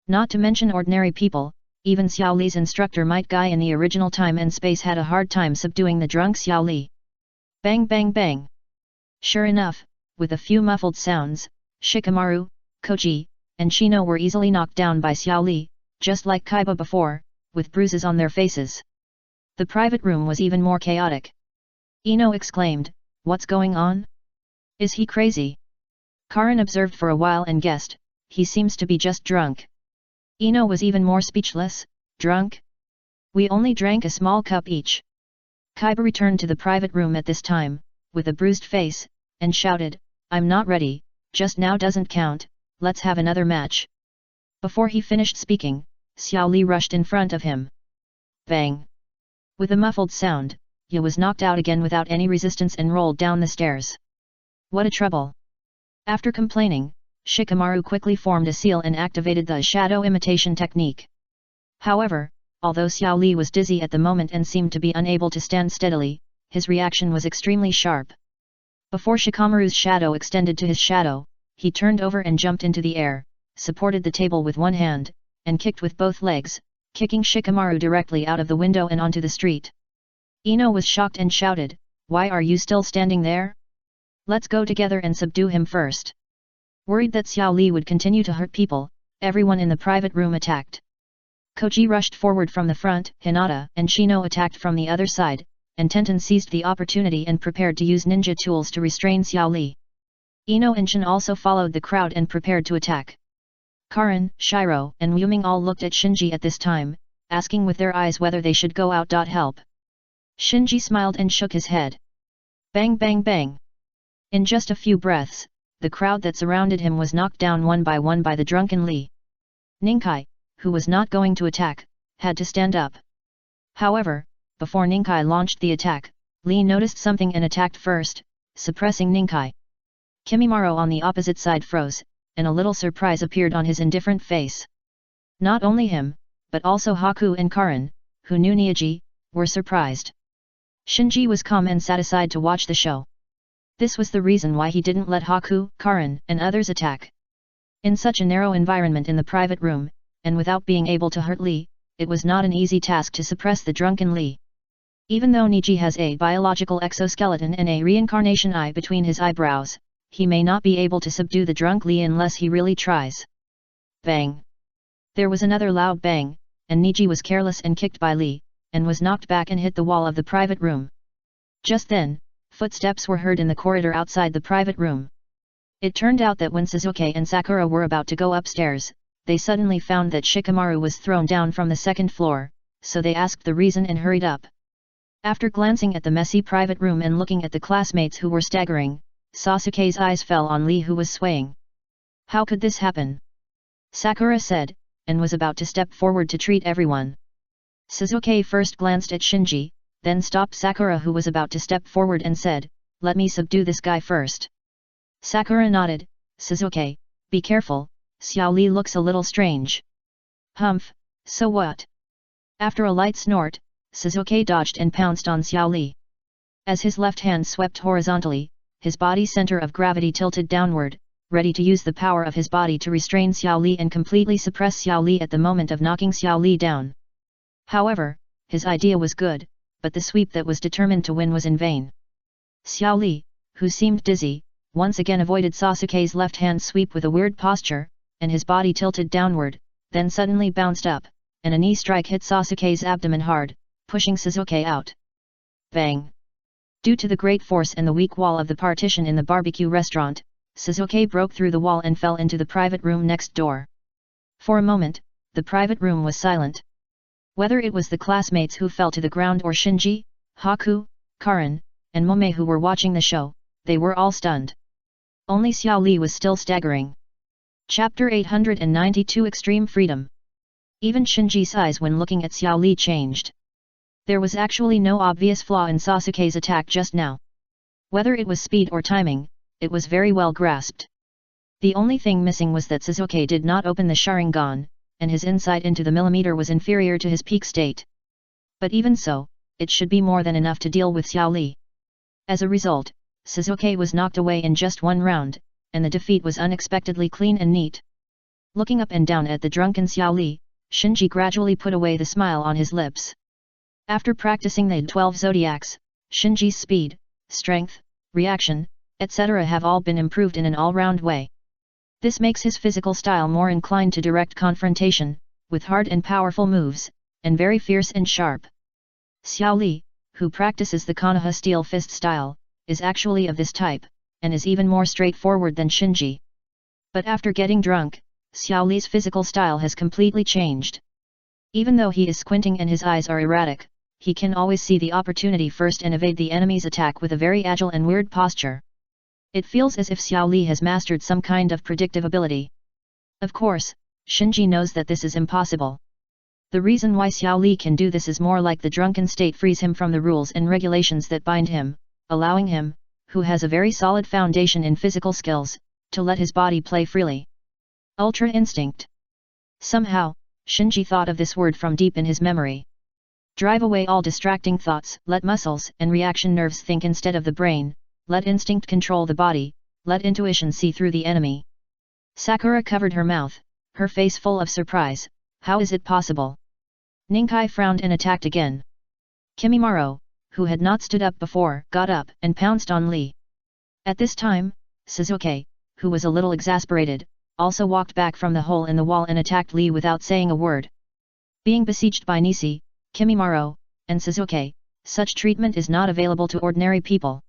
Not to mention ordinary people, even Xiao Li's instructor Might Guy in the original time and space had a hard time subduing the drunk Xiao Li. Bang bang bang! Sure enough, with a few muffled sounds, Shikamaru, Koji, and Shino were easily knocked down by Xiao Li, just like Kaiba before, with bruises on their faces. The private room was even more chaotic. Ino exclaimed, what's going on? Is he crazy? Karin observed for a while and guessed, he seems to be just drunk. Ino was even more speechless, drunk? We only drank a small cup each. Kaiba returned to the private room at this time, with a bruised face, and shouted, I'm not ready, just now doesn't count, let's have another match. Before he finished speaking, Xiao Li rushed in front of him. Bang! With a muffled sound, Ye was knocked out again without any resistance and rolled down the stairs. What a trouble! After complaining, Shikamaru quickly formed a seal and activated the shadow imitation technique. However, although Xiao Li was dizzy at the moment and seemed to be unable to stand steadily, his reaction was extremely sharp. Before Shikamaru's shadow extended to his shadow, he turned over and jumped into the air, supported the table with one hand, and kicked with both legs, kicking Shikamaru directly out of the window and onto the street. Ino was shocked and shouted, why are you still standing there? Let's go together and subdue him first. Worried that Xiao Li would continue to hurt people, everyone in the private room attacked. Koji rushed forward from the front, Hinata and Shino attacked from the other side, and Tenten seized the opportunity and prepared to use ninja tools to restrain Xiao Li. Ino and Shin also followed the crowd and prepared to attack. Karin, Shiro, and Wuming all looked at Shinji at this time, asking with their eyes whether they should go out. Help. Shinji smiled and shook his head. Bang bang bang! In just a few breaths, the crowd that surrounded him was knocked down one by the drunken Li. Ningkai, who was not going to attack, had to stand up. However, before Ningkai launched the attack, Li noticed something and attacked first, suppressing Ningkai. Kimimaro on the opposite side froze, and a little surprise appeared on his indifferent face. Not only him, but also Haku and Karin, who knew Niaji, were surprised. Shinji was calm and satisfied to watch the show. This was the reason why he didn't let Haku, Karin, and others attack. In such a narrow environment in the private room, and without being able to hurt Li, it was not an easy task to suppress the drunken Li. Even though Niji has a biological exoskeleton and a reincarnation eye between his eyebrows, he may not be able to subdue the drunk Li unless he really tries. Bang! There was another loud bang, and Niji was careless and kicked by Li, and was knocked back and hit the wall of the private room. Just then, footsteps were heard in the corridor outside the private room. It turned out that when Suzuki and Sakura were about to go upstairs, they suddenly found that Shikamaru was thrown down from the second floor, so they asked the reason and hurried up. After glancing at the messy private room and looking at the classmates who were staggering, Sasuke's eyes fell on Li, who was swaying. How could this happen? Sakura said, and was about to step forward to treat everyone. Suzuki first glanced at Shinji, then stopped Sakura, who was about to step forward, and said, "Let me subdue this guy first." Sakura nodded. "Suzuki, be careful, Xiao Li looks a little strange." "Humph, so what?" After a light snort, Suzuki dodged and pounced on Xiao Li. As his left hand swept horizontally, his body center of gravity tilted downward, ready to use the power of his body to restrain Xiao Li and completely suppress Xiao Li at the moment of knocking Xiao Li down. However, his idea was good, but the sweep that was determined to win was in vain. Xiao Li, who seemed dizzy, once again avoided Sasuke's left-hand sweep with a weird posture, and his body tilted downward, then suddenly bounced up, and a knee strike hit Sasuke's abdomen hard, pushing Suzuki out. Bang! Due to the great force and the weak wall of the partition in the barbecue restaurant, Suzuki broke through the wall and fell into the private room next door. For a moment, the private room was silent. Whether it was the classmates who fell to the ground or Shinji, Haku, Karin, and Momei who were watching the show, they were all stunned. Only Xiao Li was still staggering. Chapter 892 Extreme Freedom. Even Shinji's eyes when looking at Xiao Li changed. There was actually no obvious flaw in Sasuke's attack just now. Whether it was speed or timing, it was very well grasped. The only thing missing was that Suzuki did not open the Sharingan, and his insight into the millimeter was inferior to his peak state. But even so, it should be more than enough to deal with Xiao Li. As a result, Suzuki was knocked away in just one round, and the defeat was unexpectedly clean and neat. Looking up and down at the drunken Xiao Li, Shinji gradually put away the smile on his lips. After practicing the 12 zodiacs, Shinji's speed, strength, reaction, etc. have all been improved in an all-round way. This makes his physical style more inclined to direct confrontation, with hard and powerful moves, and very fierce and sharp. Xiao Li, who practices the Konoha steel fist style, is actually of this type, and is even more straightforward than Shinji. But after getting drunk, Xiao Li's physical style has completely changed. Even though he is squinting and his eyes are erratic, he can always see the opportunity first and evade the enemy's attack with a very agile and weird posture. It feels as if Xiao Li has mastered some kind of predictive ability. Of course, Shinji knows that this is impossible. The reason why Xiao Li can do this is more like the drunken state frees him from the rules and regulations that bind him, allowing him, who has a very solid foundation in physical skills, to let his body play freely. Ultra instinct. Somehow, Shinji thought of this word from deep in his memory. Drive away all distracting thoughts, let muscles and reaction nerves think instead of the brain, let instinct control the body, let intuition see through the enemy. Sakura covered her mouth, her face full of surprise. How is it possible? Ningkai frowned and attacked again. Kimimaro, who had not stood up before, got up and pounced on Li. At this time, Suzuki, who was a little exasperated, also walked back from the hole in the wall and attacked Li without saying a word. Being besieged by Nishi, Kimimaro, and Suzuki, such treatment is not available to ordinary people.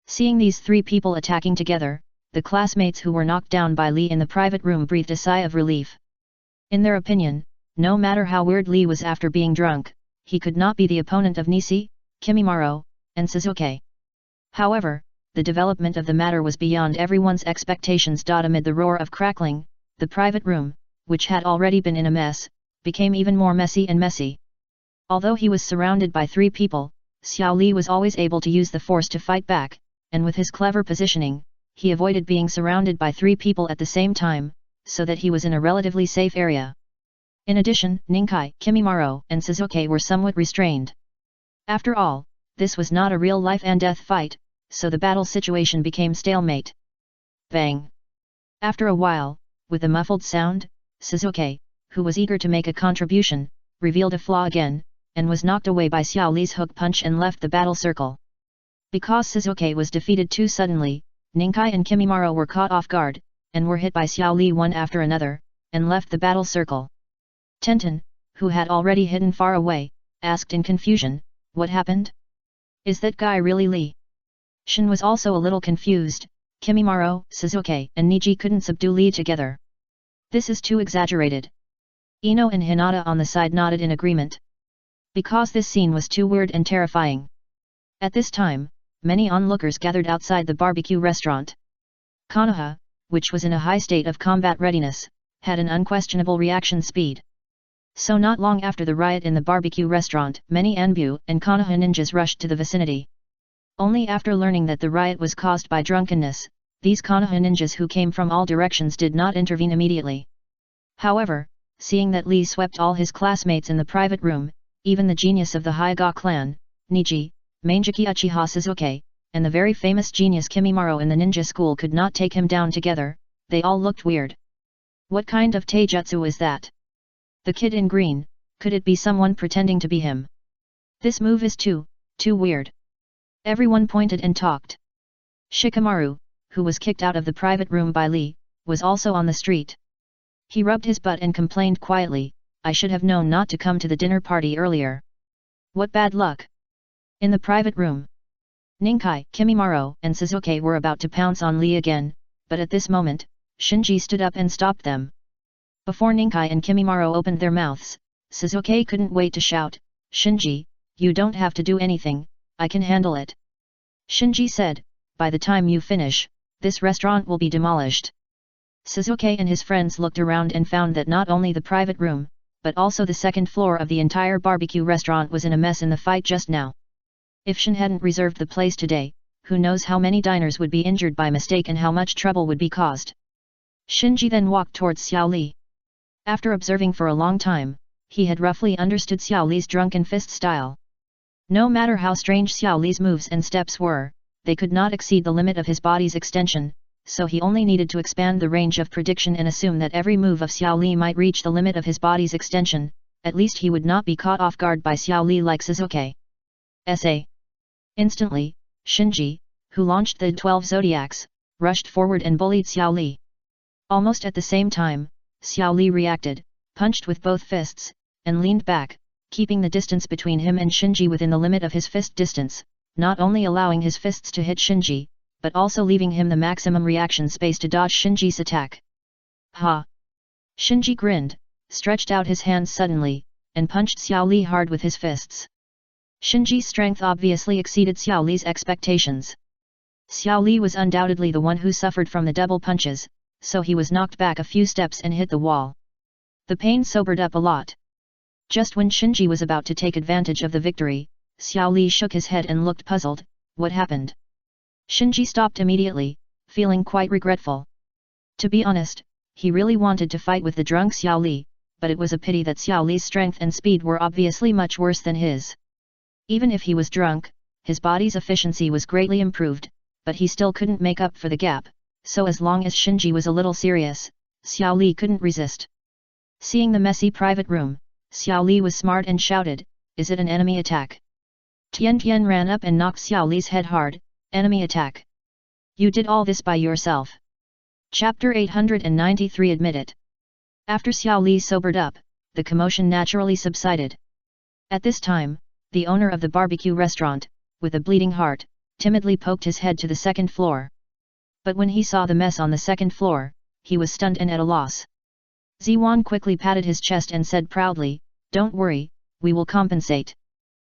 Seeing these three people attacking together, the classmates who were knocked down by Li in the private room breathed a sigh of relief. In their opinion, no matter how weird Li was after being drunk, he could not be the opponent of Nishi, Kimimaro, and Suzuki. However, the development of the matter was beyond everyone's expectations. Amid the roar of crackling, the private room, which had already been in a mess, became even more messy and messy. Although he was surrounded by 3 people, Xiao Li was always able to use the force to fight back, and with his clever positioning, he avoided being surrounded by 3 people at the same time, so that he was in a relatively safe area. In addition, Ninkai, Kimimaro, and Suzuki were somewhat restrained. After all, this was not a real life and death fight, so the battle situation became stalemate. Bang! After a while, with a muffled sound, Suzuki, who was eager to make a contribution, revealed a flaw again, and was knocked away by Xiao Li's hook punch and left the battle circle. Because Suzuki was defeated too suddenly, Ninkai and Kimimaro were caught off guard, and were hit by Xiao Li one after another, and left the battle circle. Tenten, who had already hidden far away, asked in confusion, "What happened? Is that guy really Li?" Shin was also a little confused. Kimimaro, Suzuki, and Niji couldn't subdue Li together. This is too exaggerated. Ino and Hinata on the side nodded in agreement. Because this scene was too weird and terrifying. At this time, many onlookers gathered outside the barbecue restaurant. Konoha, which was in a high state of combat readiness, had an unquestionable reaction speed. So not long after the riot in the barbecue restaurant, many Anbu and Konoha ninjas rushed to the vicinity. Only after learning that the riot was caused by drunkenness, these Konoha ninjas who came from all directions did not intervene immediately. However, seeing that Li swept all his classmates in the private room, even the genius of the Hyuga clan, Niji, Mangeki Uchiha Suzuki, and the very famous genius Kimimaro in the ninja school could not take him down together, they all looked weird. What kind of taijutsu is that? The kid in green, could it be someone pretending to be him? This move is too weird. Everyone pointed and talked. Shikamaru, who was kicked out of the private room by Li, was also on the street. He rubbed his butt and complained quietly, "I should have known not to come to the dinner party earlier. What bad luck." In the private room, Ninkai, Kimimaro, and Suzuki were about to pounce on Li again, but at this moment, Shinji stood up and stopped them. Before Ninkai and Kimimaro opened their mouths, Suzuki couldn't wait to shout, "Shinji, you don't have to do anything, I can handle it." Shinji said, "By the time you finish, this restaurant will be demolished." Suzuki and his friends looked around and found that not only the private room, but also the second floor of the entire barbecue restaurant was in a mess in the fight just now. If Shin hadn't reserved the place today, who knows how many diners would be injured by mistake and how much trouble would be caused. Shinji then walked towards Xiao Li. After observing for a long time, he had roughly understood Xiao Li's drunken fist style. No matter how strange Xiao Li's moves and steps were, they could not exceed the limit of his body's extension, so he only needed to expand the range of prediction and assume that every move of Xiao Li might reach the limit of his body's extension, at least he would not be caught off guard by Xiao Li like Suzuki. S.A. Instantly, Shinji, who launched the 12 zodiacs, rushed forward and bullied Xiao Li. Almost at the same time, Xiao Li reacted, punched with both fists, and leaned back, keeping the distance between him and Shinji within the limit of his fist distance, not only allowing his fists to hit Shinji, but also leaving him the maximum reaction space to dodge Shinji's attack. Ha! Shinji grinned, stretched out his hands suddenly, and punched Xiao Li hard with his fists. Shinji's strength obviously exceeded Xiao Li's expectations. Xiao Li was undoubtedly the one who suffered from the double punches, so he was knocked back a few steps and hit the wall. The pain sobered up a lot. Just when Shinji was about to take advantage of the victory, Xiao Li shook his head and looked puzzled. What happened? Shinji stopped immediately, feeling quite regretful. To be honest, he really wanted to fight with the drunk Xiao Li, but it was a pity that Xiao Li's strength and speed were obviously much worse than his. Even if he was drunk, his body's efficiency was greatly improved, but he still couldn't make up for the gap, so as long as Shinji was a little serious, Xiao Li couldn't resist. Seeing the messy private room, Xiao Li was smart and shouted, "Is it an enemy attack?" Tian Tian ran up and knocked Xiao Li's head hard. "Enemy attack? You did all this by yourself." Chapter 893 Admit it. After Xiao Li sobered up, the commotion naturally subsided. At this time, the owner of the barbecue restaurant, with a bleeding heart, timidly poked his head to the second floor. But when he saw the mess on the second floor, he was stunned and at a loss. Ziwan quickly patted his chest and said proudly, "Don't worry, we will compensate."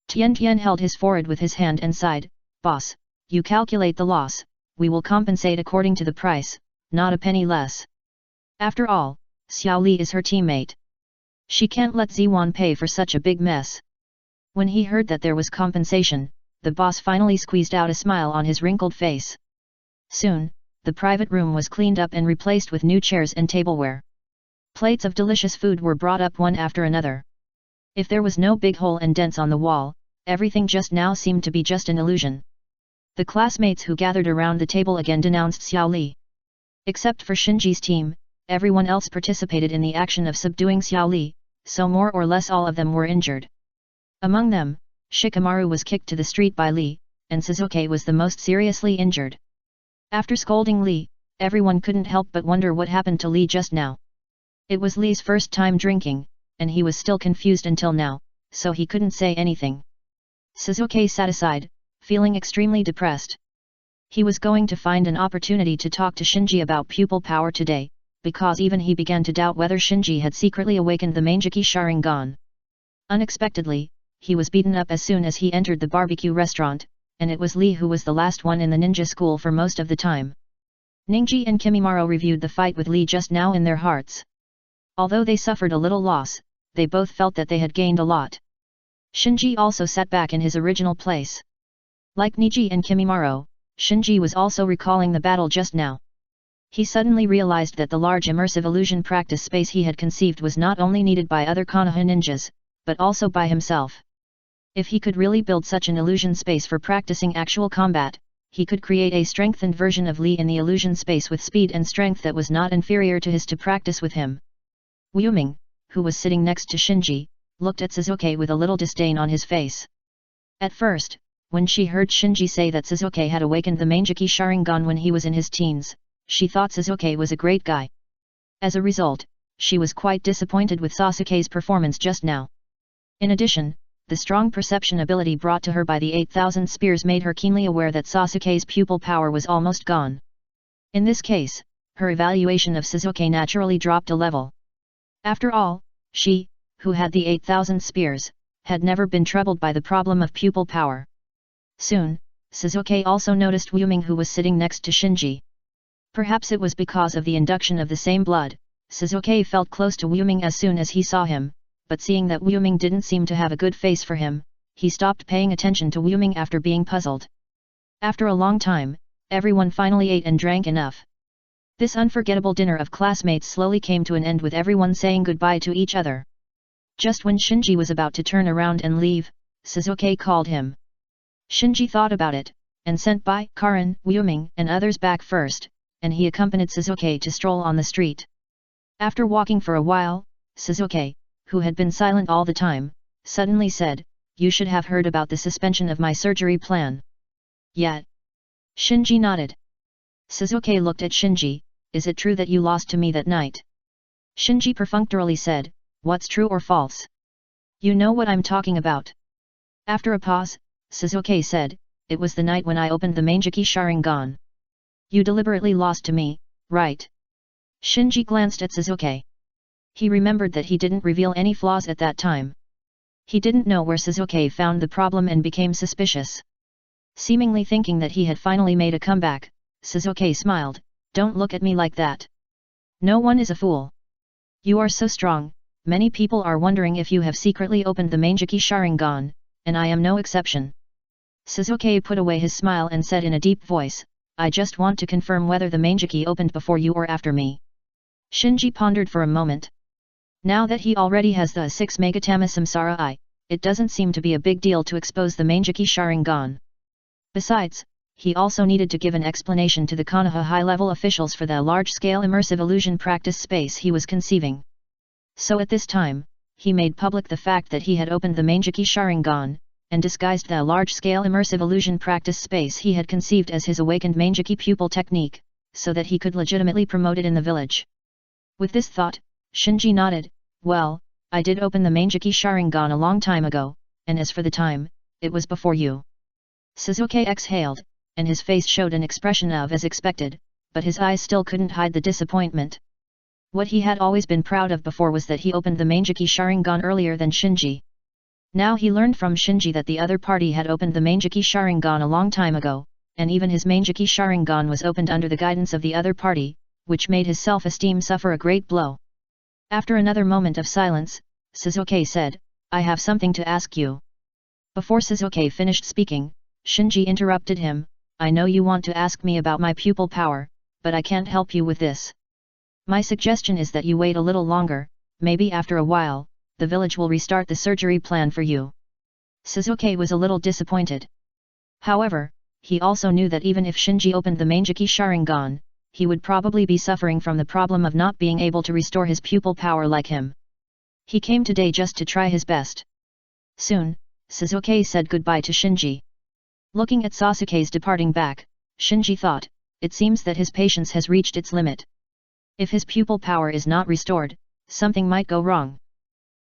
Tian Tian held his forehead with his hand and sighed, "Boss, You calculate the loss, we will compensate according to the price, not a penny less. After all, Xiao Li is her teammate. She can't let Ziwan pay for such a big mess. When he heard that there was compensation, the boss finally squeezed out a smile on his wrinkled face. Soon, the private room was cleaned up and replaced with new chairs and tableware. Plates of delicious food were brought up one after another. If there was no big hole and dents on the wall, everything just now seemed to be just an illusion. The classmates who gathered around the table again denounced Xiao Li. Except for Shinji's team, everyone else participated in the action of subduing Xiao Li, so more or less all of them were injured. Among them, Shikamaru was kicked to the street by Li, and Suzuki was the most seriously injured. After scolding Li, everyone couldn't help but wonder what happened to Li just now. It was Li's first time drinking, and he was still confused until now, so he couldn't say anything. Suzuki sat aside, feeling extremely depressed. He was going to find an opportunity to talk to Shinji about pupil power today, because even he began to doubt whether Shinji had secretly awakened the Mangeki Sharingan. Unexpectedly, he was beaten up as soon as he entered the barbecue restaurant, and it was Li who was the last one in the ninja school for most of the time. Ningji and Kimimaro reviewed the fight with Li just now in their hearts. Although they suffered a little loss, they both felt that they had gained a lot. Shinji also sat back in his original place. Like Niji and Kimimaro, Shinji was also recalling the battle just now. He suddenly realized that the large immersive illusion practice space he had conceived was not only needed by other Konoha ninjas, but also by himself. If he could really build such an illusion space for practicing actual combat, he could create a strengthened version of Li in the illusion space with speed and strength that was not inferior to his to practice with him. Wuming, who was sitting next to Shinji, looked at Suzuki with a little disdain on his face. At first, when she heard Shinji say that Suzuki had awakened the Mangeki Sharingan when he was in his teens, she thought Suzuki was a great guy. As a result, she was quite disappointed with Sasuke's performance just now. In addition, the strong perception ability brought to her by the 8,000 spears made her keenly aware that Sasuke's pupil power was almost gone. In this case, her evaluation of Suzuki naturally dropped a level. After all, she, who had the 8,000 spears, had never been troubled by the problem of pupil power. Soon, Suzuki also noticed Wuming, who was sitting next to Shinji. Perhaps it was because of the induction of the same blood, Suzuki felt close to Wuming as soon as he saw him, but seeing that Wuming didn't seem to have a good face for him, he stopped paying attention to Wuming after being puzzled. After a long time, everyone finally ate and drank enough. This unforgettable dinner of classmates slowly came to an end with everyone saying goodbye to each other. Just when Shinji was about to turn around and leave, Suzuki called him. Shinji thought about it, and sent Bai, Karin, Wuming, and others back first, and he accompanied Suzuki to stroll on the street. After walking for a while, Suzuki, who had been silent all the time, suddenly said, "You should have heard about the suspension of my surgery plan." Yet. Shinji nodded. Suzuki looked at Shinji, "Is it true that you lost to me that night?" Shinji perfunctorily said, "What's true or false? You know what I'm talking about." After a pause, Suzuki said, "It was the night when I opened the Mangeki Sharingan. You deliberately lost to me, right?" Shinji glanced at Suzuki. He remembered that he didn't reveal any flaws at that time. He didn't know where Suzuki found the problem and became suspicious. Seemingly thinking that he had finally made a comeback, Suzuki smiled, "Don't look at me like that. No one is a fool. You are so strong, many people are wondering if you have secretly opened the Mangeki Sharingan, and I am no exception." Suzuki put away his smile and said in a deep voice, "I just want to confirm whether the Mangeki opened before you or after me." Shinji pondered for a moment. Now that he already has the 6 Megatama Samsara Eye, it doesn't seem to be a big deal to expose the Mangeki Sharingan. Besides, he also needed to give an explanation to the Konoha high-level officials for the large-scale immersive illusion practice space he was conceiving. So at this time, he made public the fact that he had opened the Mangeki Sharingan, and disguised the large-scale immersive illusion practice space he had conceived as his awakened Mangeki pupil technique, so that he could legitimately promote it in the village. With this thought, Shinji nodded, "Well, I did open the Mangeki Sharingan a long time ago, and as for the time, it was before you." Suzuki exhaled, and his face showed an expression of as expected, but his eyes still couldn't hide the disappointment. What he had always been proud of before was that he opened the Mangeki Sharingan earlier than Shinji. Now he learned from Shinji that the other party had opened the Mangeki Sharingan a long time ago, and even his Mangeki Sharingan was opened under the guidance of the other party, which made his self-esteem suffer a great blow. After another moment of silence, Sasuke said, "I have something to ask you." Before Sasuke finished speaking, Shinji interrupted him, "I know you want to ask me about my pupil power, but I can't help you with this. My suggestion is that you wait a little longer, maybe after a while, the village will restart the surgery plan for you." Sasuke was a little disappointed. However, he also knew that even if Shinji opened the Mangeki Sharingan, he would probably be suffering from the problem of not being able to restore his pupil power like him. He came today just to try his best. Soon, Sasuke said goodbye to Shinji. Looking at Sasuke's departing back, Shinji thought, it seems that his patience has reached its limit. If his pupil power is not restored, something might go wrong.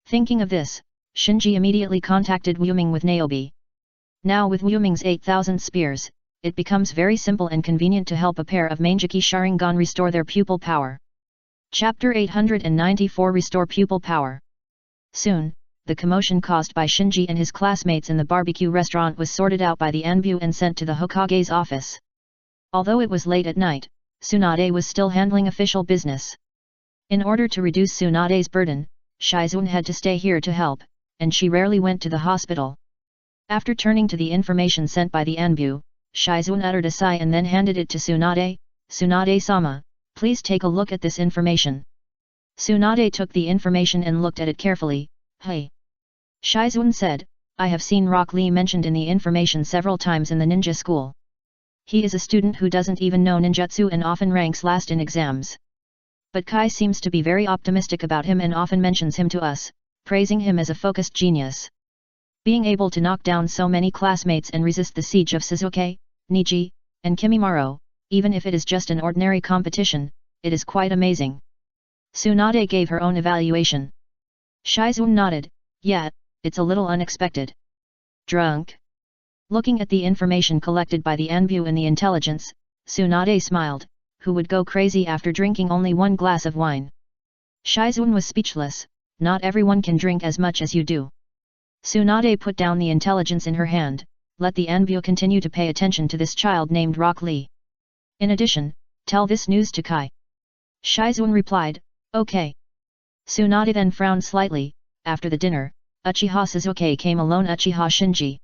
Thinking of this, Shinji immediately contacted Wu Ming with Niobe. Now with Wu Ming's 8,000 spears, it becomes very simple and convenient to help a pair of Mangeki Sharingan restore their pupil power. Chapter 894 Restore Pupil Power. Soon, the commotion caused by Shinji and his classmates in the barbecue restaurant was sorted out by the Anbu and sent to the Hokage's office. Although it was late at night, Tsunade was still handling official business. In order to reduce Tsunade's burden, Shizun had to stay here to help, and she rarely went to the hospital. After turning to the information sent by the Anbu, Shizun uttered a sigh and then handed it to Tsunade. "Tsunade-sama, please take a look at this information." Tsunade took the information and looked at it carefully. "Hey." Shizun said, "I have seen Rock Lee mentioned in the information several times in the ninja school. He is a student who doesn't even know ninjutsu and often ranks last in exams. But Kai seems to be very optimistic about him and often mentions him to us, praising him as a focused genius. Being able to knock down so many classmates and resist the siege of Sasuke, Niji, and Kimimaro, even if it is just an ordinary competition, it is quite amazing." Tsunade gave her own evaluation. Shizun nodded, "Yeah, it's a little unexpected." "Drunk?" Looking at the information collected by the Anbu and the intelligence, Tsunade smiled, who would go crazy after drinking only one glass of wine. Shizun was speechless, "Not everyone can drink as much as you do." Tsunade put down the intelligence in her hand, "Let the Anbu continue to pay attention to this child named Rock Lee. In addition, tell this news to Kai." Shizun replied, "Okay." Tsunade then frowned slightly. After the dinner, Uchiha Sasuke came alone. Uchiha Shinji.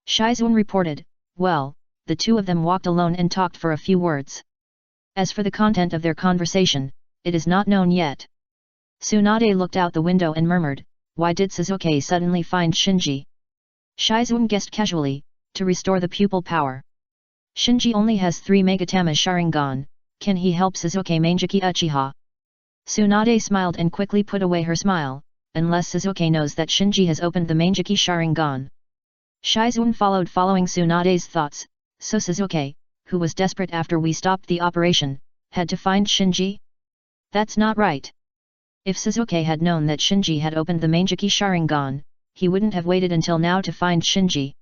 Shizun reported, "Well, the two of them walked alone and talked for a few words. As for the content of their conversation, it is not known yet." Tsunade looked out the window and murmured, "Why did Sasuke suddenly find Shinji?" Shizun guessed casually, "To restore the pupil power. Shinji only has 3 Megatama Sharingan, can he help Sasuke Mangeki Uchiha?" Tsunade smiled and quickly put away her smile, "Unless Sasuke knows that Shinji has opened the Mangeki Sharingan." Shizun following Tsunade's thoughts, "So Sasuke, who was desperate after we stopped the operation, had to find Shinji? That's not right. If Sasuke had known that Shinji had opened the Mangeki Sharingan, he wouldn't have waited until now to find Shinji."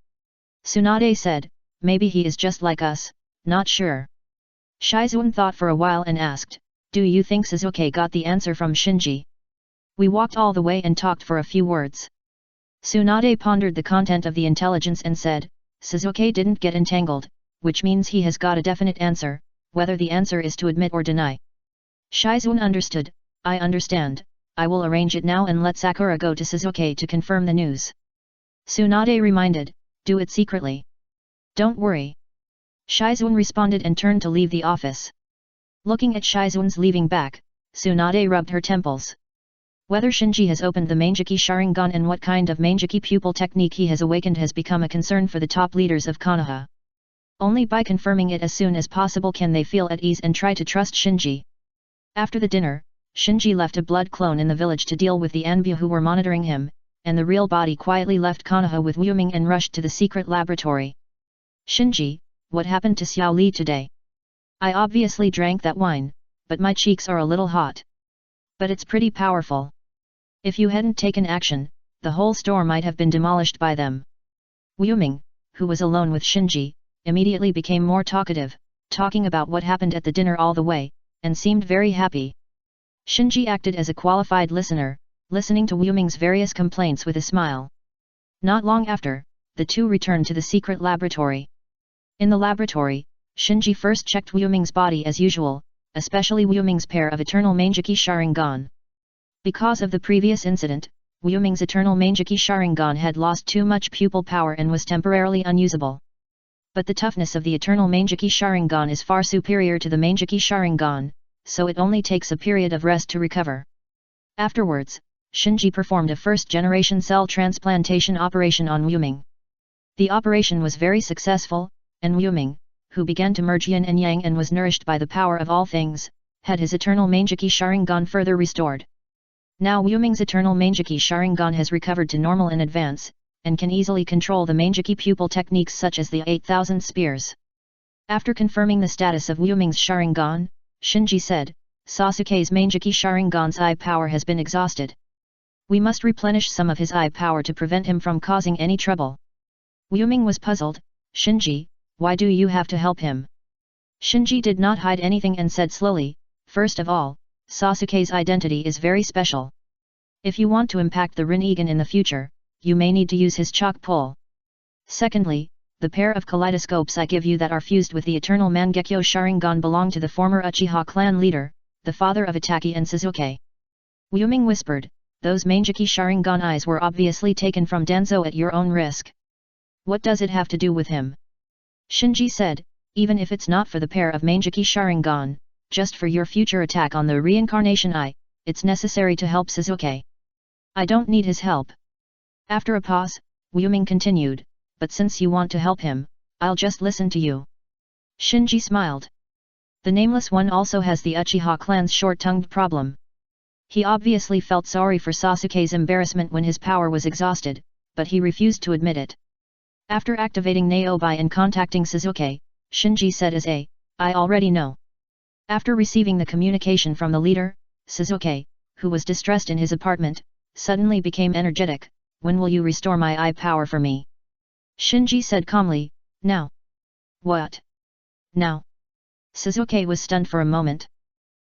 Tsunade said, "Maybe he is just like us, not sure." Shizun thought for a while and asked, "Do you think Sasuke got the answer from Shinji?" "We walked all the way and talked for a few words." Tsunade pondered the content of the intelligence and said, "Sasuke didn't get entangled, which means he has got a definite answer, whether the answer is to admit or deny." Shizun understood, "I understand, I will arrange it now and let Sakura go to Sasuke to confirm the news." Tsunade reminded, "Do it secretly. Don't worry." Shizun responded and turned to leave the office. Looking at Shizun's leaving back, Tsunade rubbed her temples. Whether Shinji has opened the Mangeki Sharingan and what kind of Mangeki pupil technique he has awakened has become a concern for the top leaders of Konoha. Only by confirming it as soon as possible can they feel at ease and try to trust Shinji. After the dinner, Shinji left a blood clone in the village to deal with the Anbu who were monitoring him, and the real body quietly left Konoha with Wu Ming and rushed to the secret laboratory. "Shinji, what happened to Xiao Li today?" "I obviously drank that wine, but my cheeks are a little hot. But it's pretty powerful. If you hadn't taken action, the whole store might have been demolished by them." Wu Ming, who was alone with Shinji, immediately became more talkative, talking about what happened at the dinner all the way, and seemed very happy. Shinji acted as a qualified listener, listening to Wu Ming's various complaints with a smile. Not long after, the two returned to the secret laboratory. In the laboratory, Shinji first checked Wuming's body as usual, especially Wuming's pair of eternal Mangeki Sharingan. Because of the previous incident, Wuming's eternal Mangeki Sharingan had lost too much pupil power and was temporarily unusable. But the toughness of the eternal Mangeki Sharingan is far superior to the Mangeki Sharingan, so it only takes a period of rest to recover. Afterwards, Shinji performed a first-generation cell transplantation operation on Wuming. The operation was very successful, and Wuming, who began to merge yin and yang and was nourished by the power of all things, had his eternal Mangeki Sharingan further restored. Now Wuming's eternal Mangeki Sharingan has recovered to normal in advance, and can easily control the Mangeki pupil techniques such as the 8,000 spears. After confirming the status of Wuming's Sharingan, Shinji said, Sasuke's Mangeki Sharingan's eye power has been exhausted. We must replenish some of his eye power to prevent him from causing any trouble. Wuming was puzzled. Shinji, why do you have to help him? Shinji did not hide anything and said slowly, first of all, Sasuke's identity is very special. If you want to impact the Rinnegan in the future, you may need to use his chalk pull. Secondly, the pair of kaleidoscopes I give you that are fused with the eternal Mangekyo Sharingan belong to the former Uchiha clan leader, the father of Itaki and Sasuke. Wuming whispered, those Mangeki Sharingan eyes were obviously taken from Danzo at your own risk. What does it have to do with him? Shinji said, even if it's not for the pair of Mangeki Sharingan, just for your future attack on the reincarnation eye, it's necessary to help Sasuke. I don't need his help. After a pause, Wuming continued, but since you want to help him, I'll just listen to you. Shinji smiled. The Nameless One also has the Uchiha clan's short-tongued problem. He obviously felt sorry for Sasuke's embarrassment when his power was exhausted, but he refused to admit it. After activating Naobai and contacting Sasuke, Shinji said as I already know. After receiving the communication from the leader, Sasuke, who was distressed in his apartment, suddenly became energetic. When will you restore my eye power for me? Shinji said calmly, now. What? Now? Sasuke was stunned for a moment.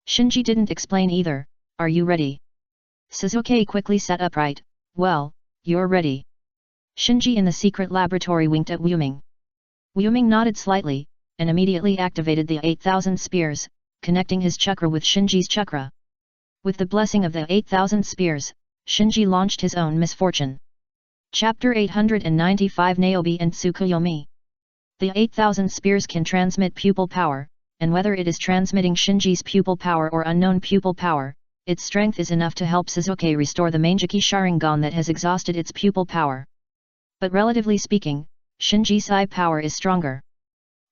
Shinji didn't explain either, are you ready? Sasuke quickly sat upright, well, you're ready. Shinji in the secret laboratory winked at Wuming. Wuming nodded slightly, and immediately activated the 8,000 spears, connecting his chakra with Shinji's chakra. With the blessing of the 8,000 spears, Shinji launched his own misfortune. Chapter 895 Naobi and Tsukuyomi. The 8,000 spears can transmit pupil power, and whether it is transmitting Shinji's pupil power or unknown pupil power, its strength is enough to help Sasuke restore the Mangeki Sharingan that has exhausted its pupil power. But relatively speaking, Shinji's eye power is stronger.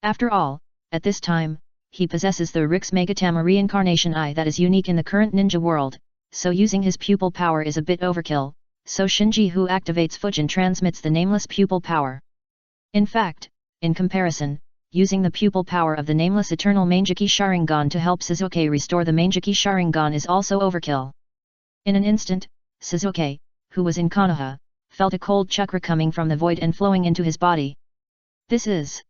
After all, at this time, he possesses the Rix Megatama reincarnation eye that is unique in the current ninja world, so using his pupil power is a bit overkill, so Shinji who activates Fujin transmits the nameless pupil power. In fact, in comparison, using the pupil power of the nameless eternal Mangeki Sharingan to help Sasuke restore the Mangeki Sharingan is also overkill. In an instant, Sasuke, who was in Konoha, felt a cold chakra coming from the void and flowing into his body. This is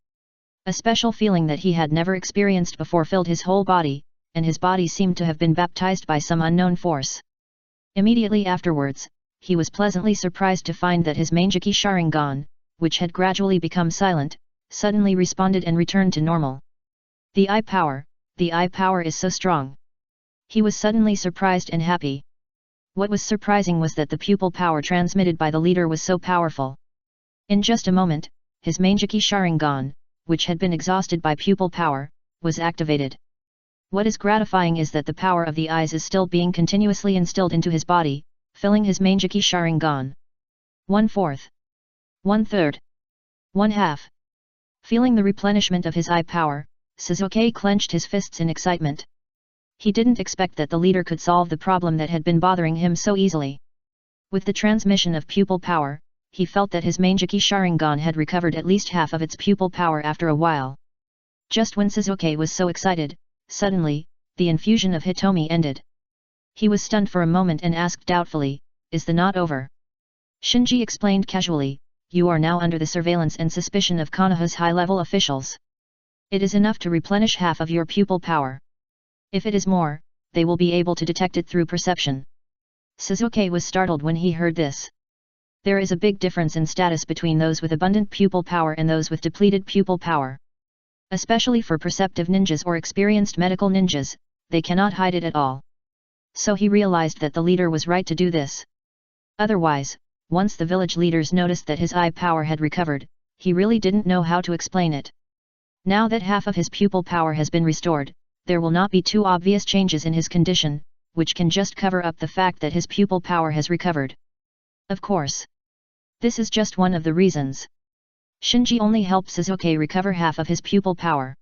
a special feeling that he had never experienced before filled his whole body, and his body seemed to have been baptized by some unknown force. Immediately afterwards, he was pleasantly surprised to find that his Mangeki Sharingan, which had gradually become silent, suddenly responded and returned to normal. The eye power is so strong. He was suddenly surprised and happy. What was surprising was that the pupil power transmitted by the leader was so powerful. In just a moment, his Mangeki Sharingan, which had been exhausted by pupil power, was activated. What is gratifying is that the power of the eyes is still being continuously instilled into his body, filling his Mangeki Sharingan. 1/4. 1/3. 1/2. Feeling the replenishment of his eye power, Sasuke clenched his fists in excitement. He didn't expect that the leader could solve the problem that had been bothering him so easily. With the transmission of pupil power, he felt that his Mangeki Sharingan had recovered at least half of its pupil power after a while. Just when Sasuke was so excited, suddenly, the infusion of Hitomi ended. He was stunned for a moment and asked doubtfully, is the knot over? Shinji explained casually, you are now under the surveillance and suspicion of Konoha's high-level officials. It is enough to replenish half of your pupil power. If it is more, they will be able to detect it through perception. Sasuke was startled when he heard this. There is a big difference in status between those with abundant pupil power and those with depleted pupil power. Especially for perceptive ninjas or experienced medical ninjas, they cannot hide it at all. So he realized that the leader was right to do this. Otherwise, once the village leaders noticed that his eye power had recovered, he really didn't know how to explain it. Now that half of his pupil power has been restored, there will not be too obvious changes in his condition, which can just cover up the fact that his pupil power has recovered. Of course. This is just one of the reasons. Shinji only helped Suzuki recover half of his pupil power.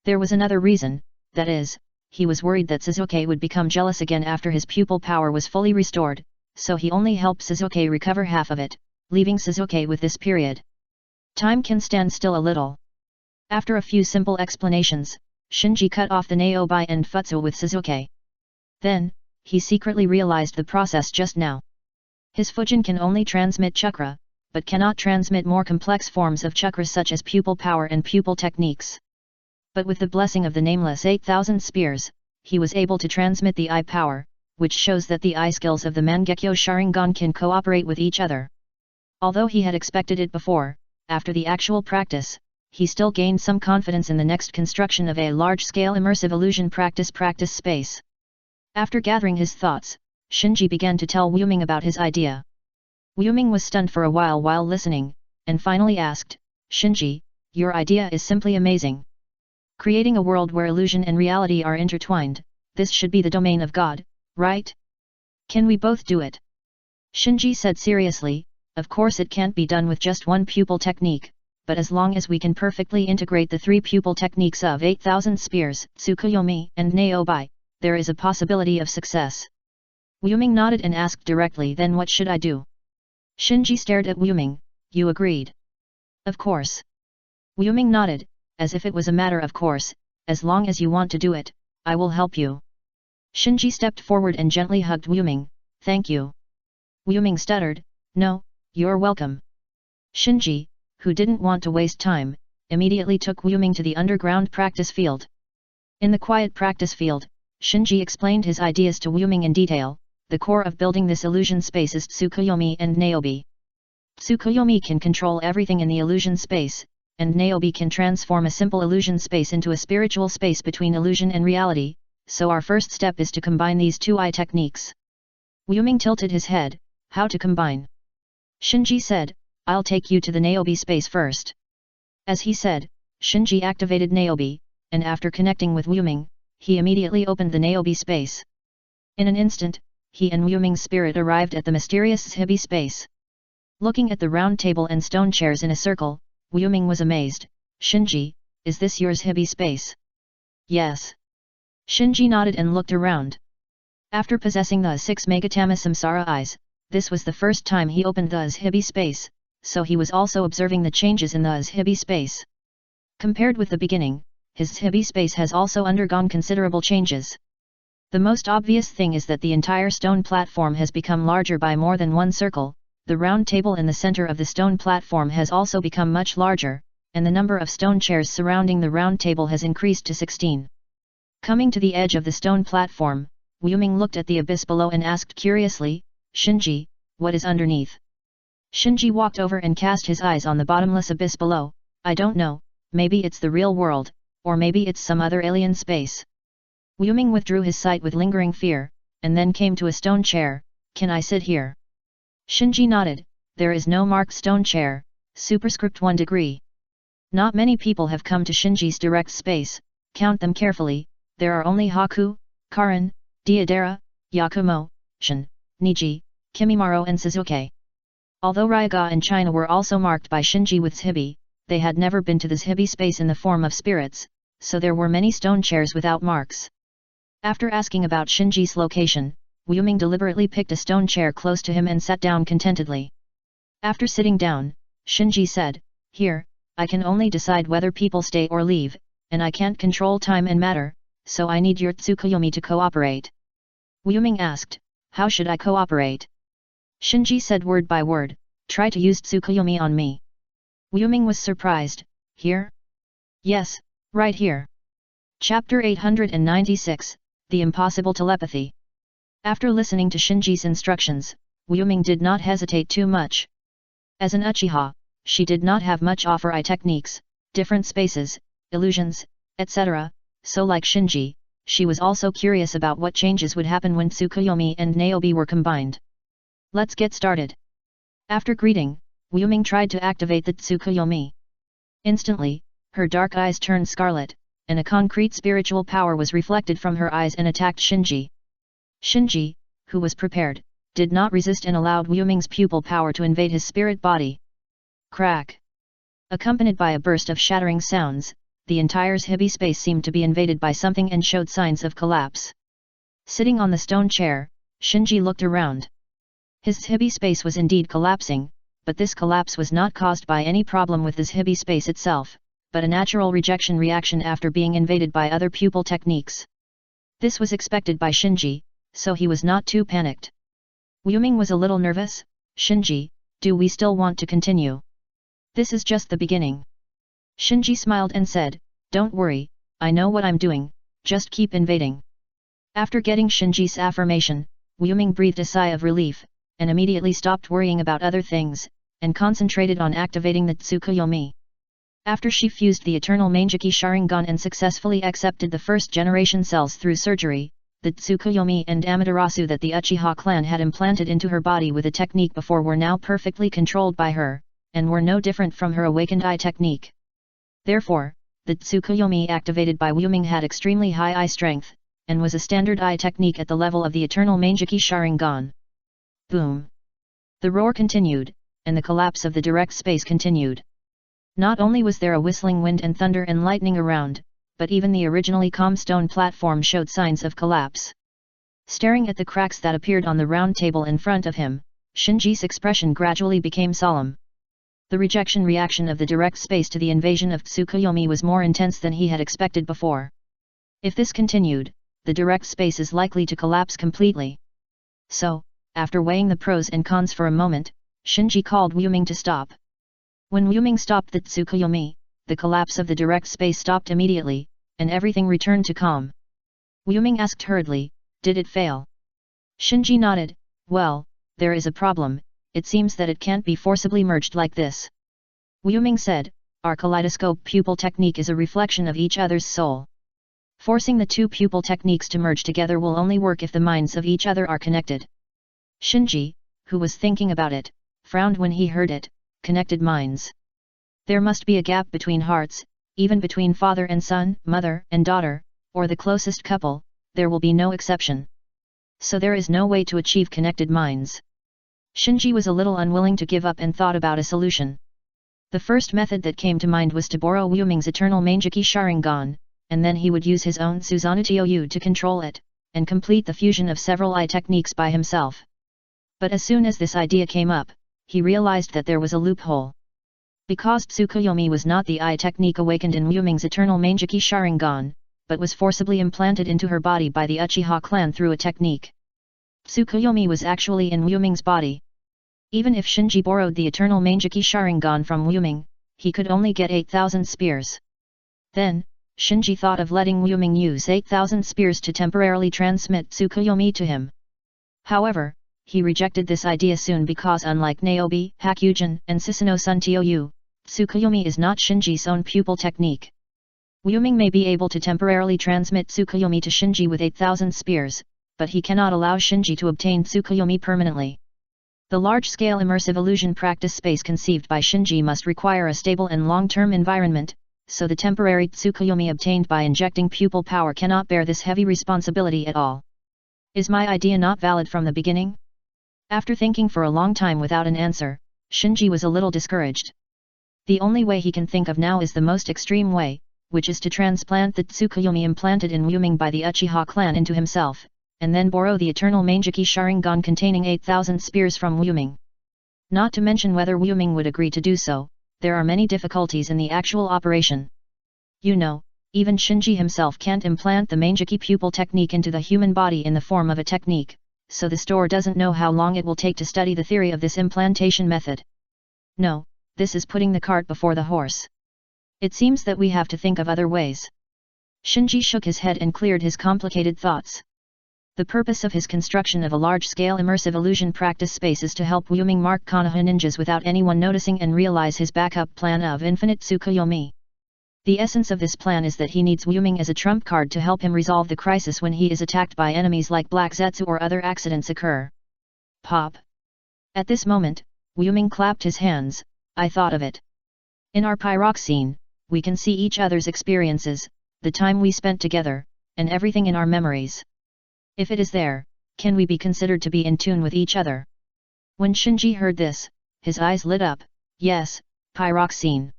There was another reason, that is, he was worried that Suzuki would become jealous again after his pupil power was fully restored, so he only helped Suzuki recover half of it, leaving Suzuki with this period. Time can stand still a little. After a few simple explanations, Shinji cut off the Naobi and Futsu with Suzuki. Then, he secretly realized the process just now. His Fujin can only transmit chakra, but cannot transmit more complex forms of chakra such as pupil power and pupil techniques. But with the blessing of the nameless 8,000 spears, he was able to transmit the eye power, which shows that the eye skills of the Mangekyo Sharingan can cooperate with each other. Although he had expected it before, after the actual practice, he still gained some confidence in the next construction of a large-scale immersive illusion practice space. After gathering his thoughts, Shinji began to tell Wu Ming about his idea. Wu Ming was stunned for a while listening, and finally asked, "Shinji, your idea is simply amazing. Creating a world where illusion and reality are intertwined, this should be the domain of God, right? Can we both do it?" Shinji said seriously, "Of course it can't be done with just one pupil technique, but as long as we can perfectly integrate the three pupil techniques of 8,000 spears, Tsukuyomi and Naobi, there is a possibility of success." Wu Ming nodded and asked directly, "Then what should I do?" Shinji stared at Wu Ming. "You agreed?" "Of course." Wu Ming nodded, as if it was a matter of course, "As long as you want to do it, I will help you." Shinji stepped forward and gently hugged Wu Ming. "Thank you." Wu Ming stuttered, "No, you're welcome." Shinji, who didn't want to waste time, immediately took Wu Ming to the underground practice field. In the quiet practice field, Shinji explained his ideas to Wu Ming in detail. The core of building this illusion space is Tsukuyomi and Naobi. Tsukuyomi can control everything in the illusion space, and Naobi can transform a simple illusion space into a spiritual space between illusion and reality, so our first step is to combine these two eye techniques. Wu Ming tilted his head. "How to combine?" Shinji said, "I'll take you to the Naobi space first." As he said, Shinji activated Naobi, and after connecting with Wu Ming, he immediately opened the Naobi space. In an instant, he and Wu Ming's spirit arrived at the mysterious Shibi space. Looking at the round table and stone chairs in a circle, Wu Ming was amazed. "Shinji, is this yours Shibi space?" "Yes." Shinji nodded and looked around. After possessing the 6 Megatama Samsara eyes, this was the first time he opened the Shibi space, so he was also observing the changes in the Shibi space. Compared with the beginning, his Shibi space has also undergone considerable changes. The most obvious thing is that the entire stone platform has become larger by more than one circle, the round table in the center of the stone platform has also become much larger, and the number of stone chairs surrounding the round table has increased to 16. Coming to the edge of the stone platform, Wu Ming looked at the abyss below and asked curiously, "Shinji, what is underneath?" Shinji walked over and cast his eyes on the bottomless abyss below. "I don't know, maybe it's the real world, or maybe it's some other alien space." Wu Ming withdrew his sight with lingering fear, and then came to a stone chair. "Can I sit here?" Shinji nodded. "There is no marked stone chair, superscript 1 degree. Not many people have come to Shinji's direct space, count them carefully, there are only Haku, Karin, Diodera, Yakumo, Shin, Niji, Kimimaro and Suzuki. Although Ryoga and China were also marked by Shinji with Shibi, they had never been to this Shibi space in the form of spirits, so there were many stone chairs without marks. After asking about Shinji's location, Wu Ming deliberately picked a stone chair close to him and sat down contentedly. After sitting down, Shinji said, "Here, I can only decide whether people stay or leave, and I can't control time and matter, so I need your Tsukuyomi to cooperate." Wu Ming asked, "How should I cooperate?" Shinji said word by word, "Try to use Tsukuyomi on me." Wu Ming was surprised. "Here?" "Yes, right here." Chapter 896, The Impossible Telepathy. After listening to Shinji's instructions, Wu Ming did not hesitate too much. As an Uchiha, she did not have much offer eye techniques, different spaces, illusions, etc., so like Shinji, she was also curious about what changes would happen when Tsukuyomi and Niobe were combined. Let's get started. After greeting, Wuming tried to activate the Tsukuyomi. Instantly, her dark eyes turned scarlet, and a concrete spiritual power was reflected from her eyes and attacked Shinji. Shinji, who was prepared, did not resist and allowed Wuming's pupil power to invade his spirit body. Crack! Accompanied by a burst of shattering sounds, the entire Shibi space seemed to be invaded by something and showed signs of collapse. Sitting on the stone chair, Shinji looked around. His Shibi space was indeed collapsing, but this collapse was not caused by any problem with the Shibi space itself, but a natural rejection reaction after being invaded by other pupil techniques. This was expected by Shinji, so he was not too panicked. Wuming was a little nervous. Shinji, do we still want to continue? This is just the beginning. Shinji smiled and said, don't worry, I know what I'm doing, just keep invading. After getting Shinji's affirmation, Wuming breathed a sigh of relief, and immediately stopped worrying about other things, and concentrated on activating the Tsukuyomi. After she fused the Eternal Mangeki Sharingan and successfully accepted the first-generation cells through surgery, the Tsukuyomi and Amaterasu that the Uchiha clan had implanted into her body with a technique before were now perfectly controlled by her, and were no different from her awakened eye technique. Therefore, the Tsukuyomi activated by Wuming had extremely high eye strength, and was a standard eye technique at the level of the Eternal Mangeki Sharingan. Boom! The roar continued, and the collapse of the direct space continued. Not only was there a whistling wind and thunder and lightning around, but even the originally calm stone platform showed signs of collapse. Staring at the cracks that appeared on the round table in front of him, Shinji's expression gradually became solemn. The rejection reaction of the direct space to the invasion of Tsukuyomi was more intense than he had expected before. If this continued, the direct space is likely to collapse completely. So, after weighing the pros and cons for a moment, Shinji called Wuming to stop. When Wuming stopped the Tsukuyomi, the collapse of the direct space stopped immediately, and everything returned to calm. Wuming asked hurriedly, did it fail? Shinji nodded, well, there is a problem, it seems that it can't be forcibly merged like this. Wuming said, our kaleidoscope pupil technique is a reflection of each other's soul. Forcing the two pupil techniques to merge together will only work if the minds of each other are connected. Shinji, who was thinking about it, frowned when he heard it, connected minds. There must be a gap between hearts, even between father and son, mother and daughter, or the closest couple, there will be no exception. So there is no way to achieve connected minds. Shinji was a little unwilling to give up and thought about a solution. The first method that came to mind was to borrow Wuming's Eternal Mangeki Sharingan, and then he would use his own Susanoo to control it, and complete the fusion of several eye techniques by himself. But as soon as this idea came up, he realized that there was a loophole. Because Tsukuyomi was not the eye technique awakened in Wuming's Eternal Mangeki Sharingan, but was forcibly implanted into her body by the Uchiha clan through a technique. Tsukuyomi was actually in Wuming's body. Even if Shinji borrowed the Eternal Mangeki Sharingan from Wuming, he could only get 8,000 spears. Then, Shinji thought of letting Wuming use 8,000 spears to temporarily transmit Tsukuyomi to him. However, he rejected this idea soon because unlike Niobe, Hakyujin, and Susanoo Suntoyu, Tsukuyomi is not Shinji's own pupil technique. Wuming may be able to temporarily transmit Tsukuyomi to Shinji with 8,000 spears, but he cannot allow Shinji to obtain Tsukuyomi permanently. The large-scale immersive illusion practice space conceived by Shinji must require a stable and long-term environment, so the temporary Tsukuyomi obtained by injecting pupil power cannot bear this heavy responsibility at all. Is my idea not valid from the beginning? After thinking for a long time without an answer, Shinji was a little discouraged. The only way he can think of now is the most extreme way, which is to transplant the Tsukuyomi implanted in Wuming by the Uchiha clan into himself, and then borrow the Eternal Mangeki Sharingan containing 8,000 spears from Wuming. Not to mention whether Wuming would agree to do so, there are many difficulties in the actual operation. You know, even Shinji himself can't implant the Mangeki pupil technique into the human body in the form of a technique, so the store doesn't know how long it will take to study the theory of this implantation method. No, this is putting the cart before the horse. It seems that we have to think of other ways. Shinji shook his head and cleared his complicated thoughts. The purpose of his construction of a large-scale immersive illusion practice space is to help Wuming mark Konoha ninjas without anyone noticing and realize his backup plan of infinite Tsukuyomi. The essence of this plan is that he needs Wuming as a trump card to help him resolve the crisis when he is attacked by enemies like Black Zetsu or other accidents occur. Pop. At this moment, Wuming clapped his hands. I thought of it. In our pyroxene, we can see each other's experiences, the time we spent together, and everything in our memories. If it is there, can we be considered to be in tune with each other? When Shinji heard this, his eyes lit up. Yes, pyroxene.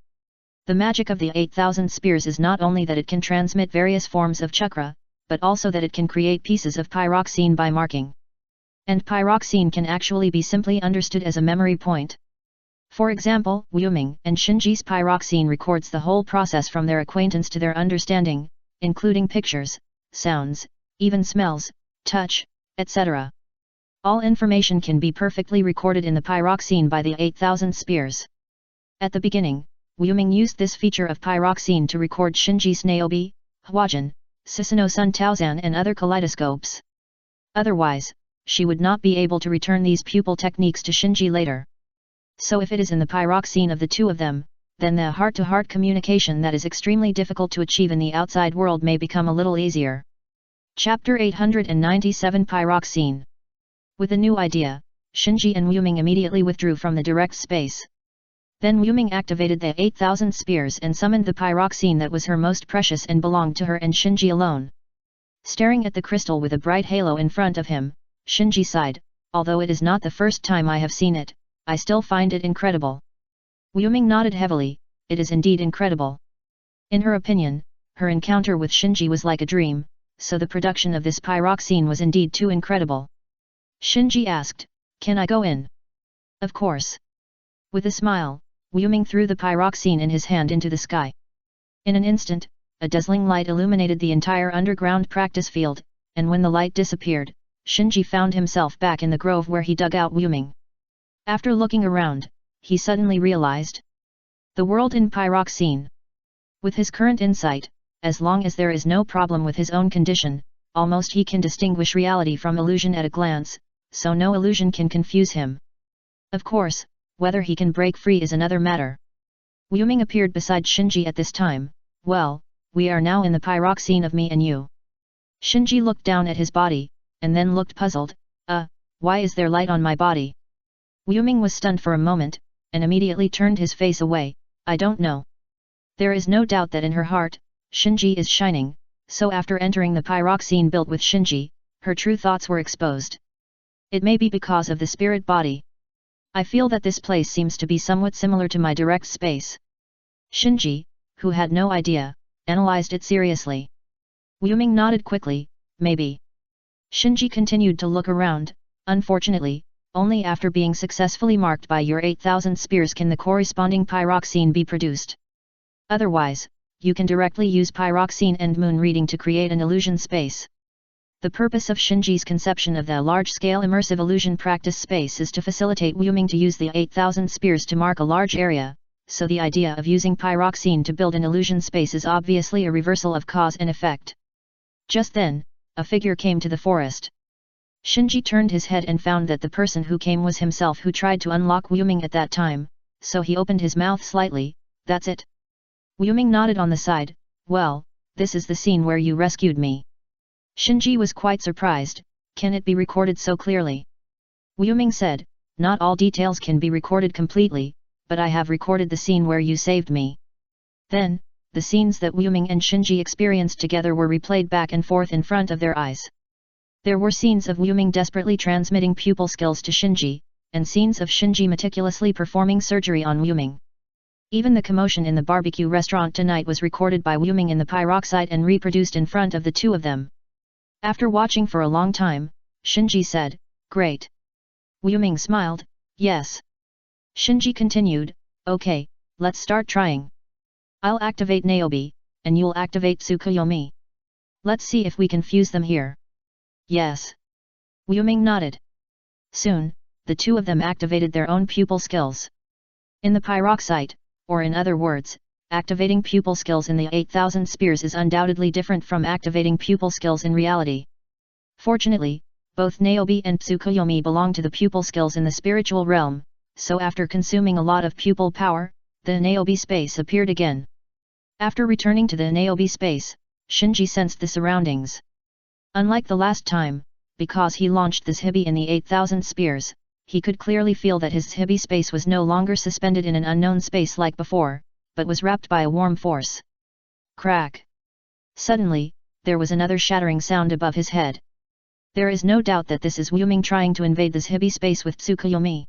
The magic of the 8,000 spears is not only that it can transmit various forms of chakra, but also that it can create pieces of pyroxene by marking. And pyroxene can actually be simply understood as a memory point. For example, Wuming and Shinji's pyroxene records the whole process from their acquaintance to their understanding, including pictures, sounds, even smells, touch, etc. All information can be perfectly recorded in the pyroxene by the 8,000 spears. At the beginning, Wuming used this feature of pyroxene to record Shinji's Niobe, Huajin, Susanoo Sun Taozan and other kaleidoscopes. Otherwise, she would not be able to return these pupil techniques to Shinji later. So if it is in the pyroxene of the two of them, then the heart-to-heart communication that is extremely difficult to achieve in the outside world may become a little easier. Chapter 897 Pyroxene. With a new idea, Shinji and Wuming immediately withdrew from the direct space. Then Wuming activated the 8,000 spears and summoned the pyroxene that was her most precious and belonged to her and Shinji alone. Staring at the crystal with a bright halo in front of him, Shinji sighed, although it is not the first time I have seen it, I still find it incredible. Wuming nodded heavily, it is indeed incredible. In her opinion, her encounter with Shinji was like a dream, so the production of this pyroxene was indeed too incredible. Shinji asked, "Can I go in?" "Of course." With a smile, Wuming threw the pyroxene in his hand into the sky. In an instant, a dazzling light illuminated the entire underground practice field, and when the light disappeared, Shinji found himself back in the grove where he dug out Wuming. After looking around, he suddenly realized the world in pyroxene. With his current insight, as long as there is no problem with his own condition, almost he can distinguish reality from illusion at a glance, so no illusion can confuse him. Of course, whether he can break free is another matter. Wuming appeared beside Shinji at this time. "Well, we are now in the pyroxene of me and you." Shinji looked down at his body, and then looked puzzled. Why is there light on my body?" Wuming was stunned for a moment, and immediately turned his face away. "I don't know." There is no doubt that in her heart, Shinji is shining, so after entering the pyroxene built with Shinji, her true thoughts were exposed. It may be because of the spirit body. "I feel that this place seems to be somewhat similar to my direct space." Shinji, who had no idea, analyzed it seriously. Wuming nodded quickly, "Maybe." Shinji continued to look around. "Unfortunately, only after being successfully marked by your 8,000 spears can the corresponding pyroxene be produced. Otherwise, you can directly use pyroxene and moon reading to create an illusion space." The purpose of Shinji's conception of the large-scale immersive illusion practice space is to facilitate Wuming to use the 8,000 spears to mark a large area, so the idea of using pyroxene to build an illusion space is obviously a reversal of cause and effect. Just then, a figure came to the forest. Shinji turned his head and found that the person who came was himself who tried to unlock Wuming at that time, so he opened his mouth slightly. "That's it?" Wuming nodded on the side. "Well, this is the scene where you rescued me." Shinji was quite surprised. "Can it be recorded so clearly?" Wuming said, "Not all details can be recorded completely, but I have recorded the scene where you saved me." Then, the scenes that Wuming and Shinji experienced together were replayed back and forth in front of their eyes. There were scenes of Wuming desperately transmitting pupil skills to Shinji, and scenes of Shinji meticulously performing surgery on Wuming. Even the commotion in the barbecue restaurant tonight was recorded by Wuming in the pyroxide and reproduced in front of the two of them. After watching for a long time, Shinji said, "Great." Wuming smiled, "Yes." Shinji continued, "Okay, let's start trying. I'll activate Niobe, and you'll activate Tsukuyomi. Let's see if we can fuse them here." "Yes." Wuming nodded. Soon, the two of them activated their own pupil skills. In the pyroxite, or in other words, activating pupil skills in the 8,000 spears is undoubtedly different from activating pupil skills in reality. Fortunately, both Niobe and Tsukuyomi belong to the pupil skills in the spiritual realm, so after consuming a lot of pupil power, the Niobe space appeared again. After returning to the Niobe space, Shinji sensed the surroundings. Unlike the last time, because he launched the Shibi in the 8,000 spears, he could clearly feel that his Shibi space was no longer suspended in an unknown space like before, but was wrapped by a warm force. Crack! Suddenly, there was another shattering sound above his head. There is no doubt that this is Wu Ming trying to invade the Shibi space with Tsukuyomi.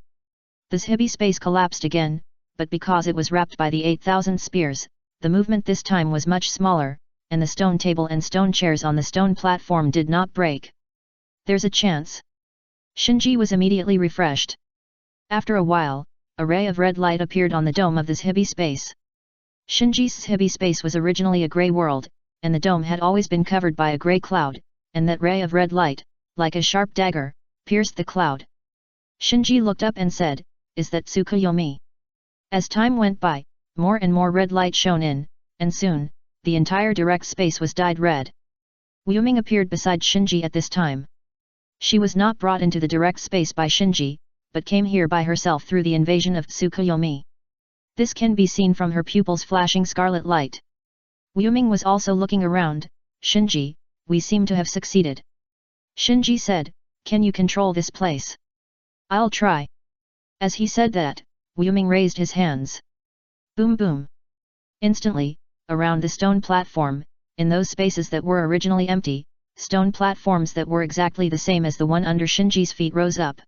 The Shibi space collapsed again, but because it was wrapped by the 8,000 spears, the movement this time was much smaller, and the stone table and stone chairs on the stone platform did not break. There's a chance. Shinji was immediately refreshed. After a while, a ray of red light appeared on the dome of the Shibi space. Shinji's Shibi space was originally a grey world, and the dome had always been covered by a grey cloud, and that ray of red light, like a sharp dagger, pierced the cloud. Shinji looked up and said, "Is that Tsukuyomi?" As time went by, more and more red light shone in, and soon, the entire direct space was dyed red. Wu Ming appeared beside Shinji at this time. She was not brought into the direct space by Shinji, but came here by herself through the invasion of Tsukuyomi. This can be seen from her pupils flashing scarlet light. Wu Ming was also looking around. "Shinji, we seem to have succeeded." Shinji said, "Can you control this place?" "I'll try." As he said that, Wu Ming raised his hands. Boom boom. Instantly, around the stone platform, in those spaces that were originally empty, stone platforms that were exactly the same as the one under Shinji's feet rose up.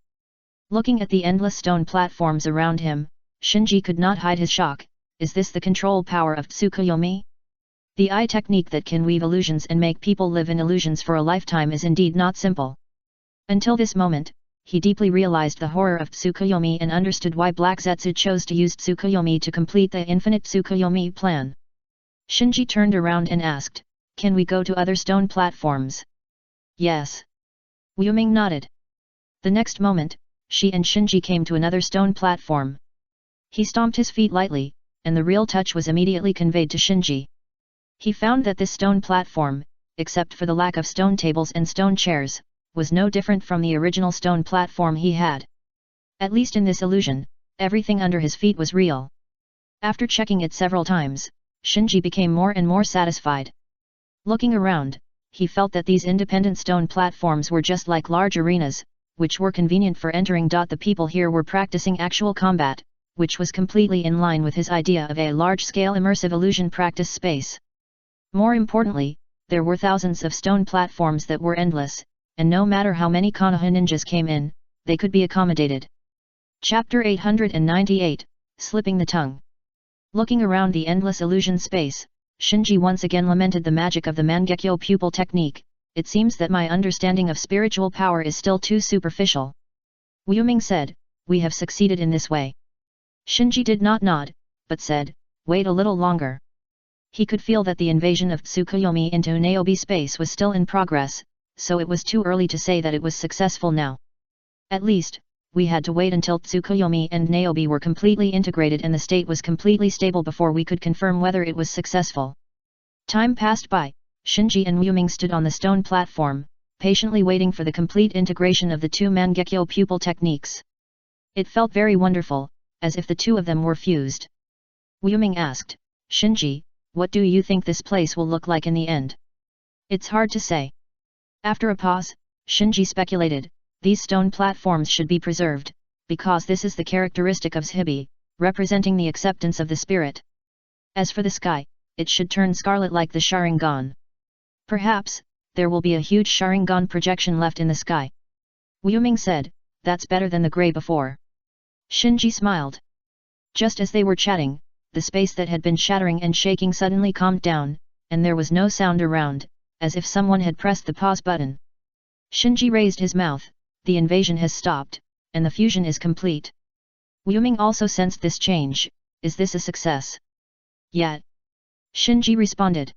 Looking at the endless stone platforms around him, Shinji could not hide his shock. Is this the control power of Tsukuyomi? The eye technique that can weave illusions and make people live in illusions for a lifetime is indeed not simple. Until this moment, he deeply realized the horror of Tsukuyomi and understood why Black Zetsu chose to use Tsukuyomi to complete the infinite Tsukuyomi plan. Shinji turned around and asked, "Can we go to other stone platforms?" "Yes." Wu Ming nodded. The next moment, she and Shinji came to another stone platform. He stomped his feet lightly, and the real touch was immediately conveyed to Shinji. He found that this stone platform, except for the lack of stone tables and stone chairs, was no different from the original stone platform he had. At least in this illusion, everything under his feet was real. After checking it several times, Shinji became more and more satisfied. Looking around, he felt that these independent stone platforms were just like large arenas, which were convenient for entering. The people here were practicing actual combat, which was completely in line with his idea of a large-scale immersive illusion practice space. More importantly, there were thousands of stone platforms that were endless, and no matter how many Konoha ninjas came in, they could be accommodated. Chapter 898, Slipping the Tongue. Looking around the endless illusion space, Shinji once again lamented the magic of the Mangekyo pupil technique. "It seems that my understanding of spiritual power is still too superficial." Wu Ming said, "We have succeeded in this way." Shinji did not nod, but said, "Wait a little longer." He could feel that the invasion of Tsukuyomi into Niobe space was still in progress, so it was too early to say that it was successful now. At least, we had to wait until Tsukuyomi and Niobe were completely integrated and the state was completely stable before we could confirm whether it was successful. Time passed by. Shinji and Wu Ming stood on the stone platform, patiently waiting for the complete integration of the two Mangekyo pupil techniques. It felt very wonderful, as if the two of them were fused. Wu Ming asked, "Shinji, what do you think this place will look like in the end?" "It's hard to say." After a pause, Shinji speculated, "These stone platforms should be preserved, because this is the characteristic of Shibi, representing the acceptance of the spirit. As for the sky, it should turn scarlet like the Sharingan. Perhaps, there will be a huge Sharingan projection left in the sky." Wu Ming said, "That's better than the grey before." Shinji smiled. Just as they were chatting, the space that had been shattering and shaking suddenly calmed down, and there was no sound around, as if someone had pressed the pause button. Shinji raised his mouth. "The invasion has stopped, and the fusion is complete." Wu Ming also sensed this change. "Is this a success?" "Yet." Shinji responded.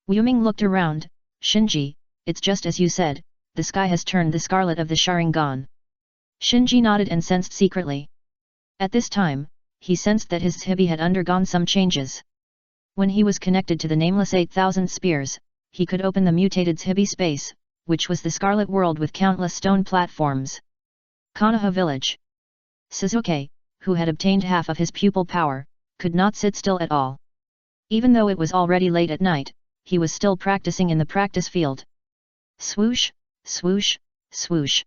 Wu Ming looked around. "Shinji, it's just as you said, the sky has turned the scarlet of the Sharingan." Shinji nodded and sensed secretly. At this time, he sensed that his Shibi had undergone some changes. When he was connected to the nameless 8,000 spears, he could open the mutated Shibi space, which was the scarlet world with countless stone platforms. Konoha village. Suzuki, who had obtained half of his pupil power, could not sit still at all. Even though it was already late at night, he was still practicing in the practice field. Swoosh, swoosh, swoosh.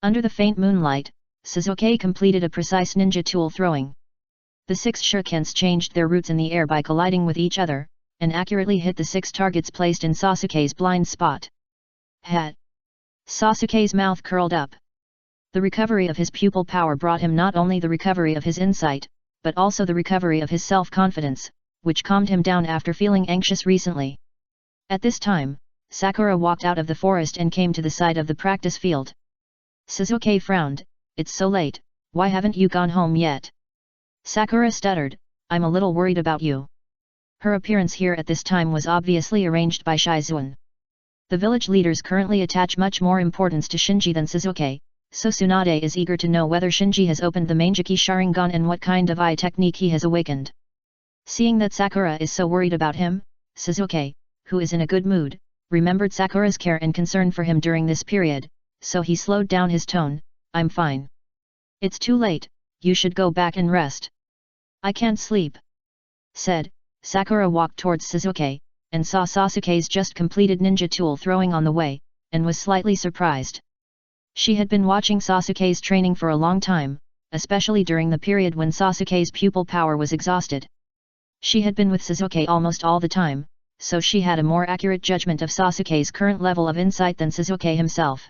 Under the faint moonlight, Sasuke completed a precise ninja tool throwing. The 6 shurikens changed their routes in the air by colliding with each other, and accurately hit the 6 targets placed in Sasuke's blind spot. Hat. Sasuke's mouth curled up. The recovery of his pupil power brought him not only the recovery of his insight, but also the recovery of his self-confidence, which calmed him down after feeling anxious recently. At this time, Sakura walked out of the forest and came to the side of the practice field. Sasuke frowned. It's so late, why haven't you gone home yet? Sakura stuttered, I'm a little worried about you. Her appearance here at this time was obviously arranged by Shizuan. The village leaders currently attach much more importance to Shinji than Sasuke, so Tsunade is eager to know whether Shinji has opened the Mangeki Sharingan and what kind of eye technique he has awakened. Seeing that Sakura is so worried about him, Sasuke, who is in a good mood, remembered Sakura's care and concern for him during this period, so he slowed down his tone, I'm fine. It's too late, you should go back and rest. I can't sleep. Said, Sakura walked towards Sasuke, and saw Sasuke's just completed ninja tool throwing on the way, and was slightly surprised. She had been watching Sasuke's training for a long time, especially during the period when Sasuke's pupil power was exhausted. She had been with Sasuke almost all the time, so she had a more accurate judgment of Sasuke's current level of insight than Sasuke himself.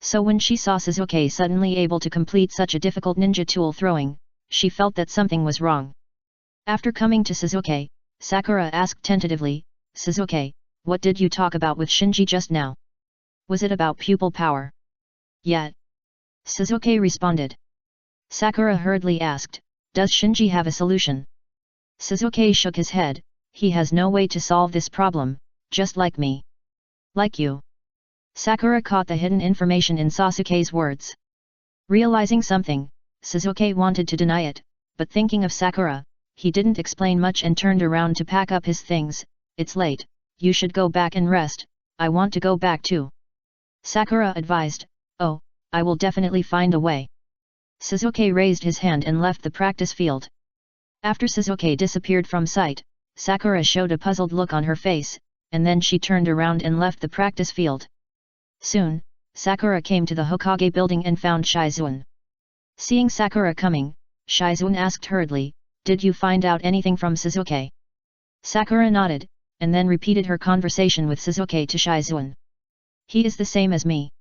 So when she saw Sasuke suddenly able to complete such a difficult ninja tool throwing, she felt that something was wrong. After coming to Sasuke, Sakura asked tentatively, Sasuke, what did you talk about with Shinji just now? Was it about pupil power? Yeah. Sasuke responded. Sakura hurriedly asked, does Shinji have a solution? Sasuke shook his head, he has no way to solve this problem, just like me. Like you. Sakura caught the hidden information in Sasuke's words. Realizing something, Sasuke wanted to deny it, but thinking of Sakura, he didn't explain much and turned around to pack up his things. It's late, you should go back and rest, I want to go back too. Sakura advised, oh, I will definitely find a way. Sasuke raised his hand and left the practice field. After Sasuke disappeared from sight, Sakura showed a puzzled look on her face, and then she turned around and left the practice field. Soon, Sakura came to the Hokage building and found Shizuan. Seeing Sakura coming, Shizuan asked hurriedly, did you find out anything from Sasuke? Sakura nodded, and then repeated her conversation with Sasuke to Shizuan. He is the same as me.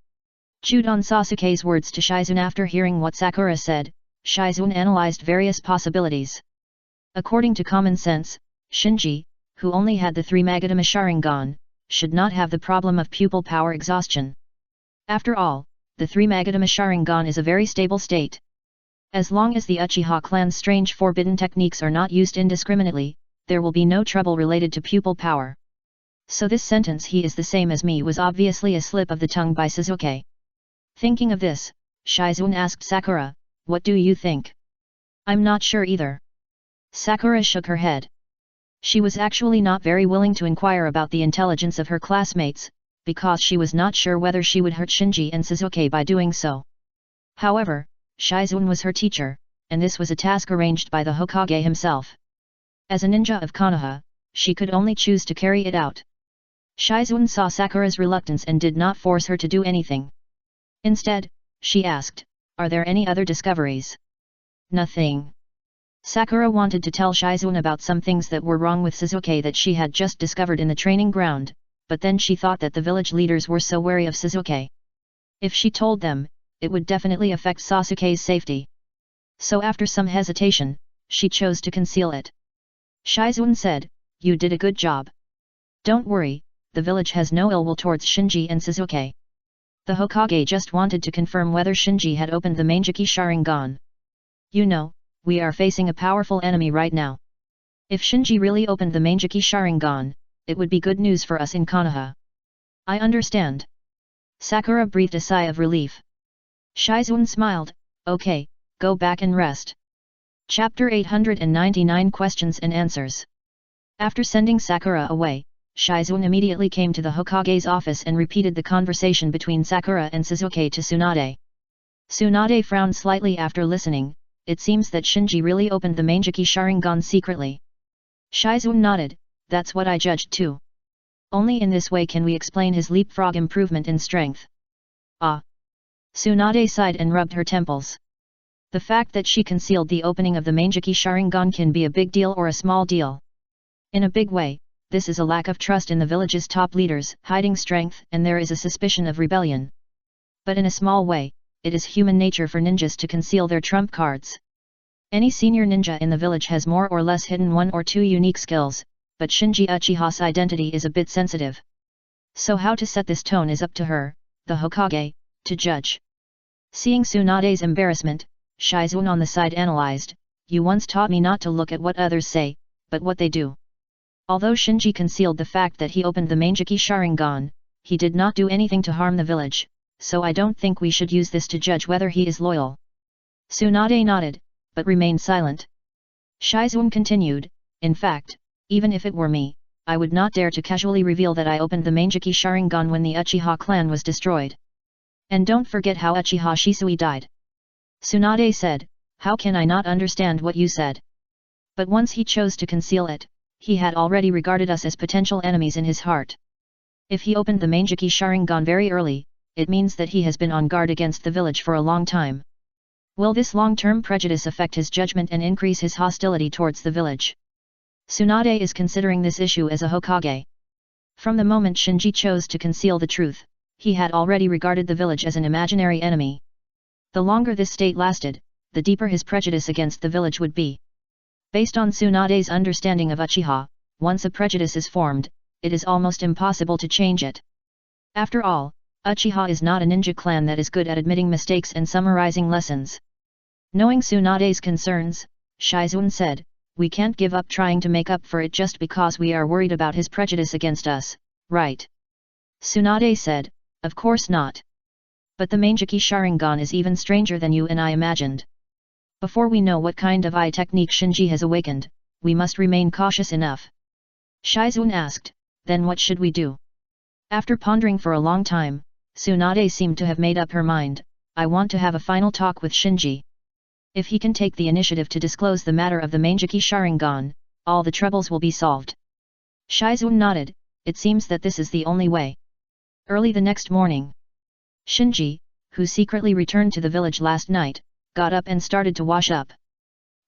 Chewed on Sasuke's words to Shizuan. After hearing what Sakura said, Shizuan analyzed various possibilities. According to common sense, Shinji, who only had the 3 Magatama Sharingan, should not have the problem of pupil power exhaustion. After all, the 3 Magatama Sharingan is a very stable state. As long as the Uchiha clan's strange forbidden techniques are not used indiscriminately, there will be no trouble related to pupil power. So this sentence he is the same as me was obviously a slip of the tongue by Sasuke. Thinking of this, Shizuan asked Sakura, what do you think? I'm not sure either. Sakura shook her head. She was actually not very willing to inquire about the intelligence of her classmates, because she was not sure whether she would hurt Shinji and Sasuke by doing so. However, Shizuan was her teacher, and this was a task arranged by the Hokage himself. As a ninja of Konoha, she could only choose to carry it out. Shizuan saw Sakura's reluctance and did not force her to do anything. Instead, she asked, are there any other discoveries? Nothing. Sakura wanted to tell Shizuan about some things that were wrong with Sasuke that she had just discovered in the training ground, but then she thought that the village leaders were so wary of Sasuke. If she told them, it would definitely affect Sasuke's safety. So after some hesitation, she chose to conceal it. Shizuan said, you did a good job. Don't worry, the village has no ill will towards Shinji and Sasuke. The Hokage just wanted to confirm whether Shinji had opened the Mangeki Sharingan. You know, we are facing a powerful enemy right now. If Shinji really opened the Mangeki Sharingan, it would be good news for us in Konoha. I understand. Sakura breathed a sigh of relief. Shizuan smiled, okay, go back and rest. Chapter 899 Questions and Answers. After sending Sakura away, Shizuan immediately came to the Hokage's office and repeated the conversation between Sakura and Sasuke to Tsunade. Tsunade frowned slightly after listening. It seems that Shinji really opened the Mangeki Sharingan secretly. Shizun nodded, that's what I judged too. Only in this way can we explain his leapfrog improvement in strength. Ah! Tsunade sighed and rubbed her temples. The fact that she concealed the opening of the Manjiki Sharingan can be a big deal or a small deal. In a big way, this is a lack of trust in the village's top leaders, hiding strength, and there is a suspicion of rebellion. But in a small way, it is human nature for ninjas to conceal their trump cards. Any senior ninja in the village has more or less hidden one or two unique skills, but Shinji Uchiha's identity is a bit sensitive. So how to set this tone is up to her, the Hokage, to judge. Seeing Tsunade's embarrassment, Shizun on the side analyzed, you once taught me not to look at what others say, but what they do. Although Shinji concealed the fact that he opened the Manjiki Sharingan, he did not do anything to harm the village, so I don't think we should use this to judge whether he is loyal. Tsunade nodded, but remained silent. Shizun continued, in fact, even if it were me, I would not dare to casually reveal that I opened the Manjiki Sharingan when the Uchiha clan was destroyed. And don't forget how Uchiha Shisui died. Tsunade said, how can I not understand what you said? But once he chose to conceal it, he had already regarded us as potential enemies in his heart. If he opened the Manjiki Sharingan very early, it means that he has been on guard against the village for a long time. Will this long-term prejudice affect his judgment and increase his hostility towards the village? Tsunade is considering this issue as a Hokage. From the moment Shinji chose to conceal the truth, he had already regarded the village as an imaginary enemy. The longer this state lasted, the deeper his prejudice against the village would be. Based on Tsunade's understanding of Uchiha, once a prejudice is formed, it is almost impossible to change it. After all, Uchiha is not a ninja clan that is good at admitting mistakes and summarizing lessons. Knowing Tsunade's concerns, Shizun said, we can't give up trying to make up for it just because we are worried about his prejudice against us, right? Tsunade said, of course not. But the Manjiki Sharingan is even stranger than you and I imagined. Before we know what kind of eye technique Shinji has awakened, we must remain cautious enough. Shizun asked, then what should we do? After pondering for a long time, Tsunade seemed to have made up her mind, I want to have a final talk with Shinji. If he can take the initiative to disclose the matter of the Manjiki Sharingan, all the troubles will be solved. Shizun nodded, it seems that this is the only way. Early the next morning, Shinji, who secretly returned to the village last night, got up and started to wash up.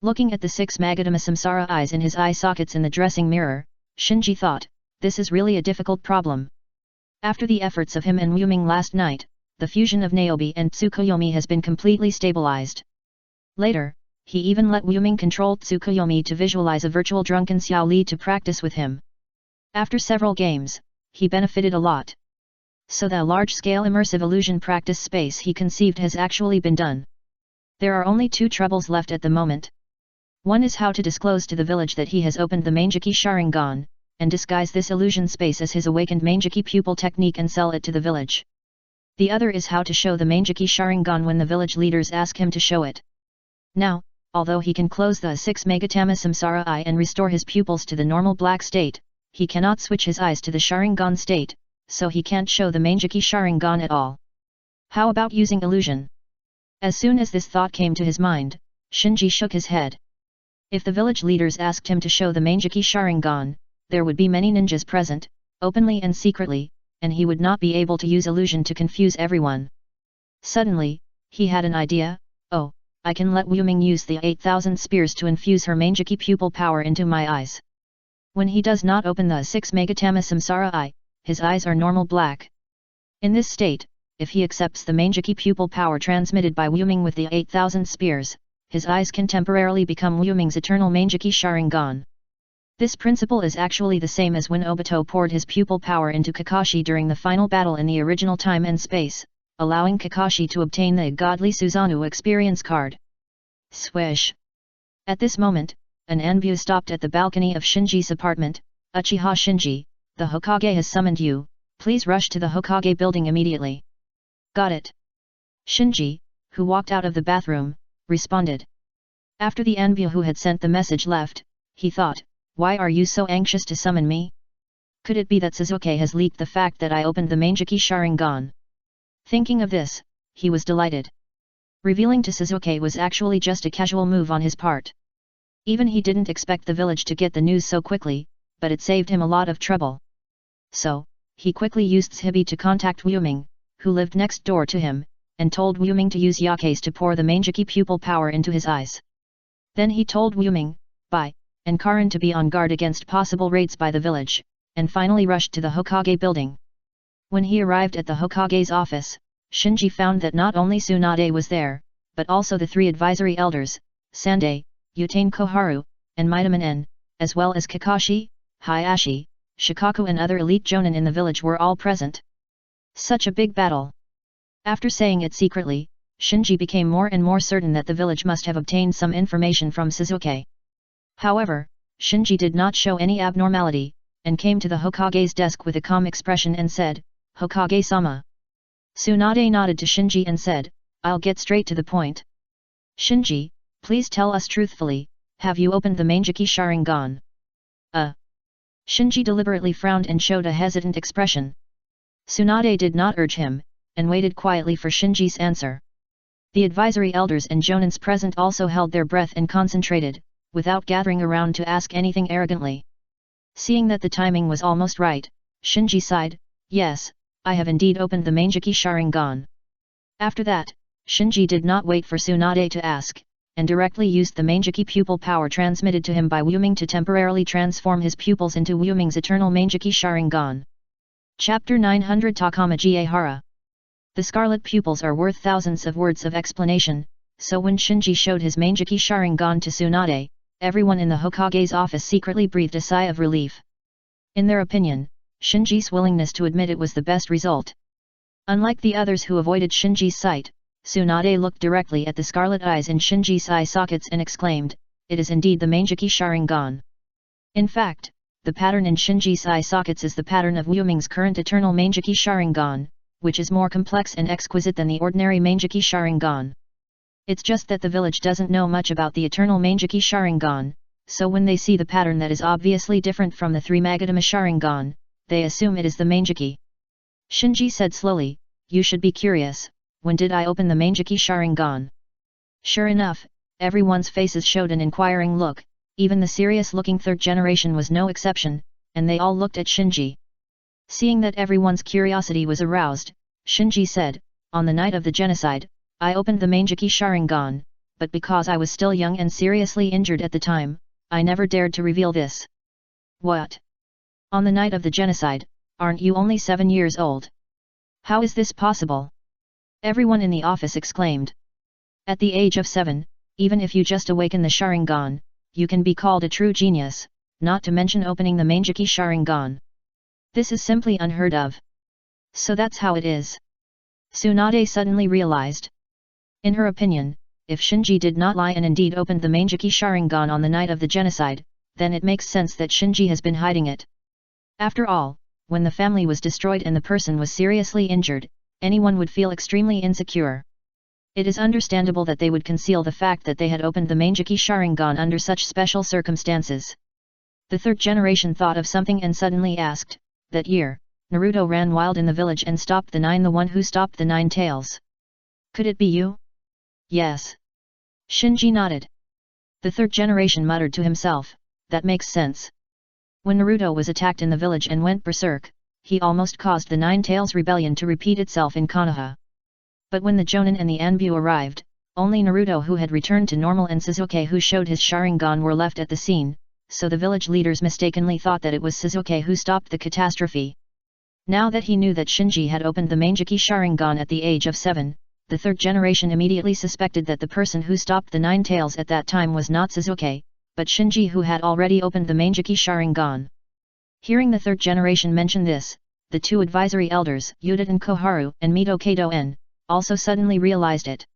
Looking at the 6 Magadama Samsara eyes in his eye sockets in the dressing mirror, Shinji thought, this is really a difficult problem. After the efforts of him and Wuming last night, the fusion of Niobe and Tsukuyomi has been completely stabilized. Later, he even let Wuming control Tsukuyomi to visualize a virtual drunken Xiao Li to practice with him. After several games, he benefited a lot. So the large-scale immersive illusion practice space he conceived has actually been done. There are only 2 troubles left at the moment. One is how to disclose to the village that he has opened the Manjiki Sharingan, and disguise this illusion space as his awakened Manjiki pupil technique and sell it to the village. The other is how to show the Manjiki Sharingan when the village leaders ask him to show it. Now, although he can close the 6 Magatama Samsara eye and restore his pupils to the normal black state, he cannot switch his eyes to the Sharingan state, so he can't show the Manjiki Sharingan at all. How about using illusion? As soon as this thought came to his mind, Shinji shook his head. If the village leaders asked him to show the Manjiki Sharingan, there would be many ninjas present, openly and secretly, and he would not be able to use illusion to confuse everyone. Suddenly, he had an idea, oh, I can let Wuming use the 8,000 spears to infuse her Manjiki pupil power into my eyes. When he does not open the 6 Magatama Samsara eye, his eyes are normal black. In this state, if he accepts the Manjiki pupil power transmitted by Wuming with the 8,000 spears, his eyes can temporarily become Wuming's eternal Manjiki Sharingan. This principle is actually the same as when Obito poured his pupil power into Kakashi during the final battle in the original time and space, allowing Kakashi to obtain the godly Susanoo experience card. Swish! At this moment, an envoy stopped at the balcony of Shinji's apartment. Uchiha Shinji, the Hokage has summoned you, please rush to the Hokage building immediately. Got it. Shinji, who walked out of the bathroom, responded. After the envoy who had sent the message left, he thought, why are you so anxious to summon me? Could it be that Sasuke has leaked the fact that I opened the Manjiki Sharingan? Thinking of this, he was delighted. Revealing to Sasuke was actually just a casual move on his part. Even he didn't expect the village to get the news so quickly, but it saved him a lot of trouble. So, he quickly used Shibi to contact Wu Ming, who lived next door to him, and told Wu Ming to use Yaku's to pour the Mangeki pupil power into his eyes. Then he told Wu Ming, Bai, and Karin to be on guard against possible raids by the village, and finally rushed to the Hokage building. When he arrived at the Hokage's office, Shinji found that not only Tsunade was there, but also the 3 advisory elders, Sandai, Utane Koharu, and Midaman En, as well as Kakashi, Hayashi, Shikaku and other elite jonin in the village were all present. Such a big battle. After saying it secretly, Shinji became more and more certain that the village must have obtained some information from Shizuke. However, Shinji did not show any abnormality, and came to the Hokage's desk with a calm expression and said, Hokage-sama. Tsunade nodded to Shinji and said, I'll get straight to the point. Shinji, please tell us truthfully, have you opened the Mangeki Sharingan? Shinji deliberately frowned and showed a hesitant expression. Tsunade did not urge him, and waited quietly for Shinji's answer. The advisory elders and jonins present also held their breath and concentrated, without gathering around to ask anything arrogantly. Seeing that the timing was almost right, Shinji sighed, yes, I have indeed opened the Mangeki Sharingan. After that, Shinji did not wait for Tsunade to ask, and directly used the Mangeki pupil power transmitted to him by Wu Ming to temporarily transform his pupils into Wu Ming's eternal Mangeki Sharingan. Chapter 900 Takamaji Ehara. The scarlet pupils are worth thousands of words of explanation, so when Shinji showed his Mangeki Sharingan to Tsunade, everyone in the Hokage's office secretly breathed a sigh of relief. In their opinion, Shinji's willingness to admit it was the best result. Unlike the others who avoided Shinji's sight, Tsunade looked directly at the scarlet eyes in Shinji's eye sockets and exclaimed, it is indeed the Mangeki Sharingan. In fact, the pattern in Shinji's eye sockets is the pattern of Wu Ming's current eternal Mangeki Sharingan, which is more complex and exquisite than the ordinary Mangeki Sharingan. It's just that the village doesn't know much about the eternal Mangeki Sharingan, so when they see the pattern that is obviously different from the 3 Magatama Sharingan, they assume it is the Mangeki. Shinji said slowly, you should be curious, when did I open the Mangeki Sharingan? Sure enough, everyone's faces showed an inquiring look, even the serious-looking 3rd generation was no exception, and they all looked at Shinji. Seeing that everyone's curiosity was aroused, Shinji said, on the night of the genocide, I opened the Mangeki Sharingan, but because I was still young and seriously injured at the time, I never dared to reveal this. What? On the night of the genocide, aren't you only 7 years old? How is this possible? Everyone in the office exclaimed. At the age of 7, even if you just awaken the Sharingan, you can be called a true genius, not to mention opening the Mangeki Sharingan. This is simply unheard of. So that's how it is. Tsunade suddenly realized. In her opinion, if Shinji did not lie and indeed opened the Mangeki Sharingan on the night of the genocide, then it makes sense that Shinji has been hiding it. After all, when the family was destroyed and the person was seriously injured, anyone would feel extremely insecure. It is understandable that they would conceal the fact that they had opened the Mangeki Sharingan under such special circumstances. The 3rd generation thought of something and suddenly asked, that year, Naruto ran wild in the village and stopped the 9, the one who stopped the 9 tails. Could it be you? Yes. Shinji nodded. The 3rd generation muttered to himself, that makes sense. When Naruto was attacked in the village and went berserk, he almost caused the 9 tails rebellion to repeat itself in Konoha. But when the Jonin and the Anbu arrived, only Naruto who had returned to normal and Shizuke who showed his Sharingan were left at the scene, so the village leaders mistakenly thought that it was Shizuke who stopped the catastrophe. Now that he knew that Shinji had opened the Mangeki Sharingan at the age of 7, the 3rd generation immediately suspected that the person who stopped the 9 tails at that time was not Shizuke, but Shinji who had already opened the Mangeki Sharingan. Hearing the 3rd generation mention this, the 2 advisory elders, Udaten Koharu and Mito Kado-en, also suddenly realized it.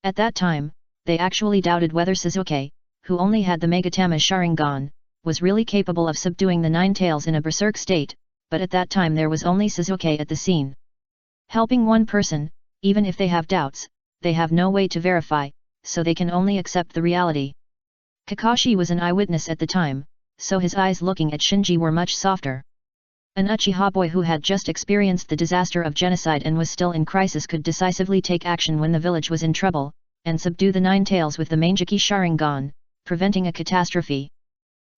At that time, they actually doubted whether Shizuke, who only had the Magatama Sharingan, was really capable of subduing the 9 tails in a berserk state, but at that time there was only Shizuke at the scene. Helping one person, even if they have doubts, they have no way to verify, so they can only accept the reality. Kakashi was an eyewitness at the time, so his eyes looking at Shinji were much softer. An Uchiha boy who had just experienced the disaster of genocide and was still in crisis could decisively take action when the village was in trouble, and subdue the 9 tails with the Mangeki Sharingan, preventing a catastrophe.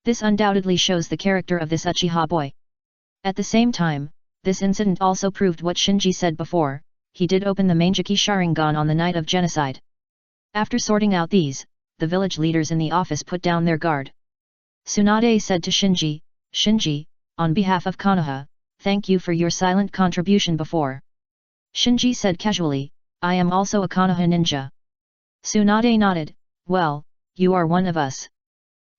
This undoubtedly shows the character of this Uchiha boy. At the same time, this incident also proved what Shinji said before, he did open the Mangeki Sharingan on the night of genocide. After sorting out these, the village leaders in the office put down their guard. Tsunade said to Shinji, "Shinji, on behalf of Konoha, thank you for your silent contribution before." Shinji said casually, "I am also a Konoha ninja." Tsunade nodded, "Well, you are one of us."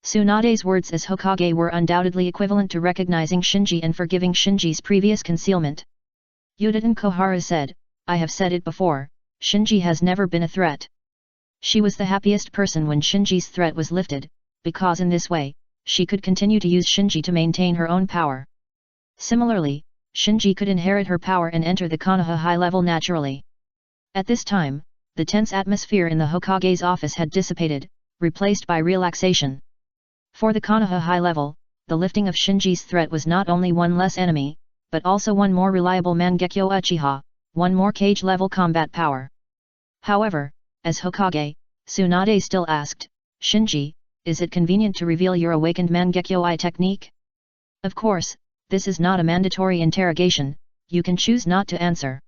Tsunade's words as Hokage were undoubtedly equivalent to recognizing Shinji and forgiving Shinji's previous concealment. Yuditen Kohara said, "I have said it before, Shinji has never been a threat." She was the happiest person when Shinji's threat was lifted, because in this way, she could continue to use Shinji to maintain her own power. Similarly, Shinji could inherit her power and enter the Konoha high level naturally. At this time, the tense atmosphere in the Hokage's office had dissipated, replaced by relaxation. For the Konoha high level, the lifting of Shinji's threat was not only one less enemy, but also one more reliable Mangekyo Uchiha, one more cage-level combat power. However, as Hokage, Tsunade still asked, "Shinji, is it convenient to reveal your awakened Mangekyo technique?" Of course, this is not a mandatory interrogation, you can choose not to answer.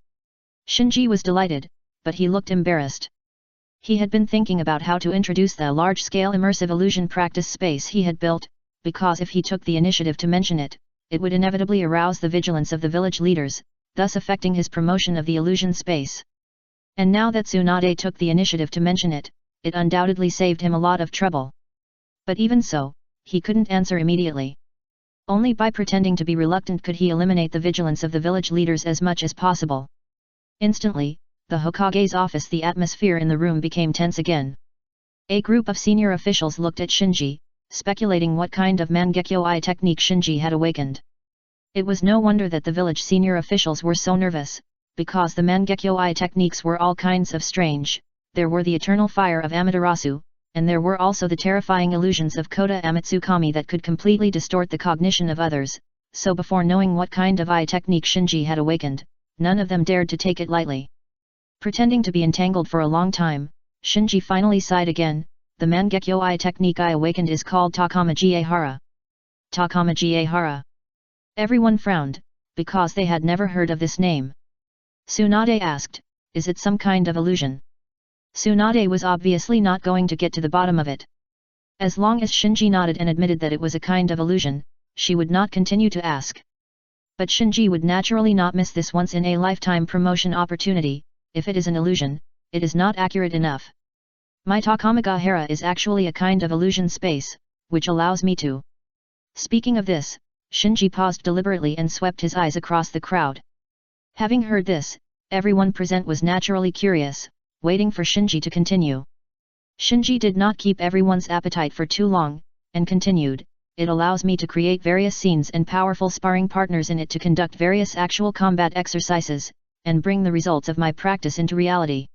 Shinji was delighted, but he looked embarrassed. He had been thinking about how to introduce the large-scale immersive illusion practice space he had built, because if he took the initiative to mention it, it would inevitably arouse the vigilance of the village leaders, thus affecting his promotion of the illusion space. And now that Tsunade took the initiative to mention it, it undoubtedly saved him a lot of trouble. But even so, he couldn't answer immediately. Only by pretending to be reluctant could he eliminate the vigilance of the village leaders as much as possible. Instantly, the Hokage's office, the atmosphere in the room became tense again. A group of senior officials looked at Shinji, speculating what kind of Mangekyo technique Shinji had awakened. It was no wonder that the village senior officials were so nervous, because the Mangekyo techniques were all kinds of strange. There were the eternal fire of Amaterasu, and there were also the terrifying illusions of Kota Amatsukami that could completely distort the cognition of others, so before knowing what kind of technique Shinji had awakened, none of them dared to take it lightly. Pretending to be entangled for a long time, Shinji finally sighed again. "The Mangekyo technique I awakened is called Takamaji Ehara." Takamaji Ehara. Everyone frowned, because they had never heard of this name. Tsunade asked, "Is it some kind of illusion?" Tsunade was obviously not going to get to the bottom of it. As long as Shinji nodded and admitted that it was a kind of illusion, she would not continue to ask. But Shinji would naturally not miss this once-in-a-lifetime promotion opportunity. If it is an illusion, it is not accurate enough. My Takamagahara is actually a kind of illusion space, which allows me to. Speaking of this, Shinji paused deliberately and swept his eyes across the crowd. Having heard this, everyone present was naturally curious, waiting for Shinji to continue. Shinji did not keep everyone's appetite for too long, and continued, "It allows me to create various scenes and powerful sparring partners in it to conduct various actual combat exercises, and bring the results of my practice into reality.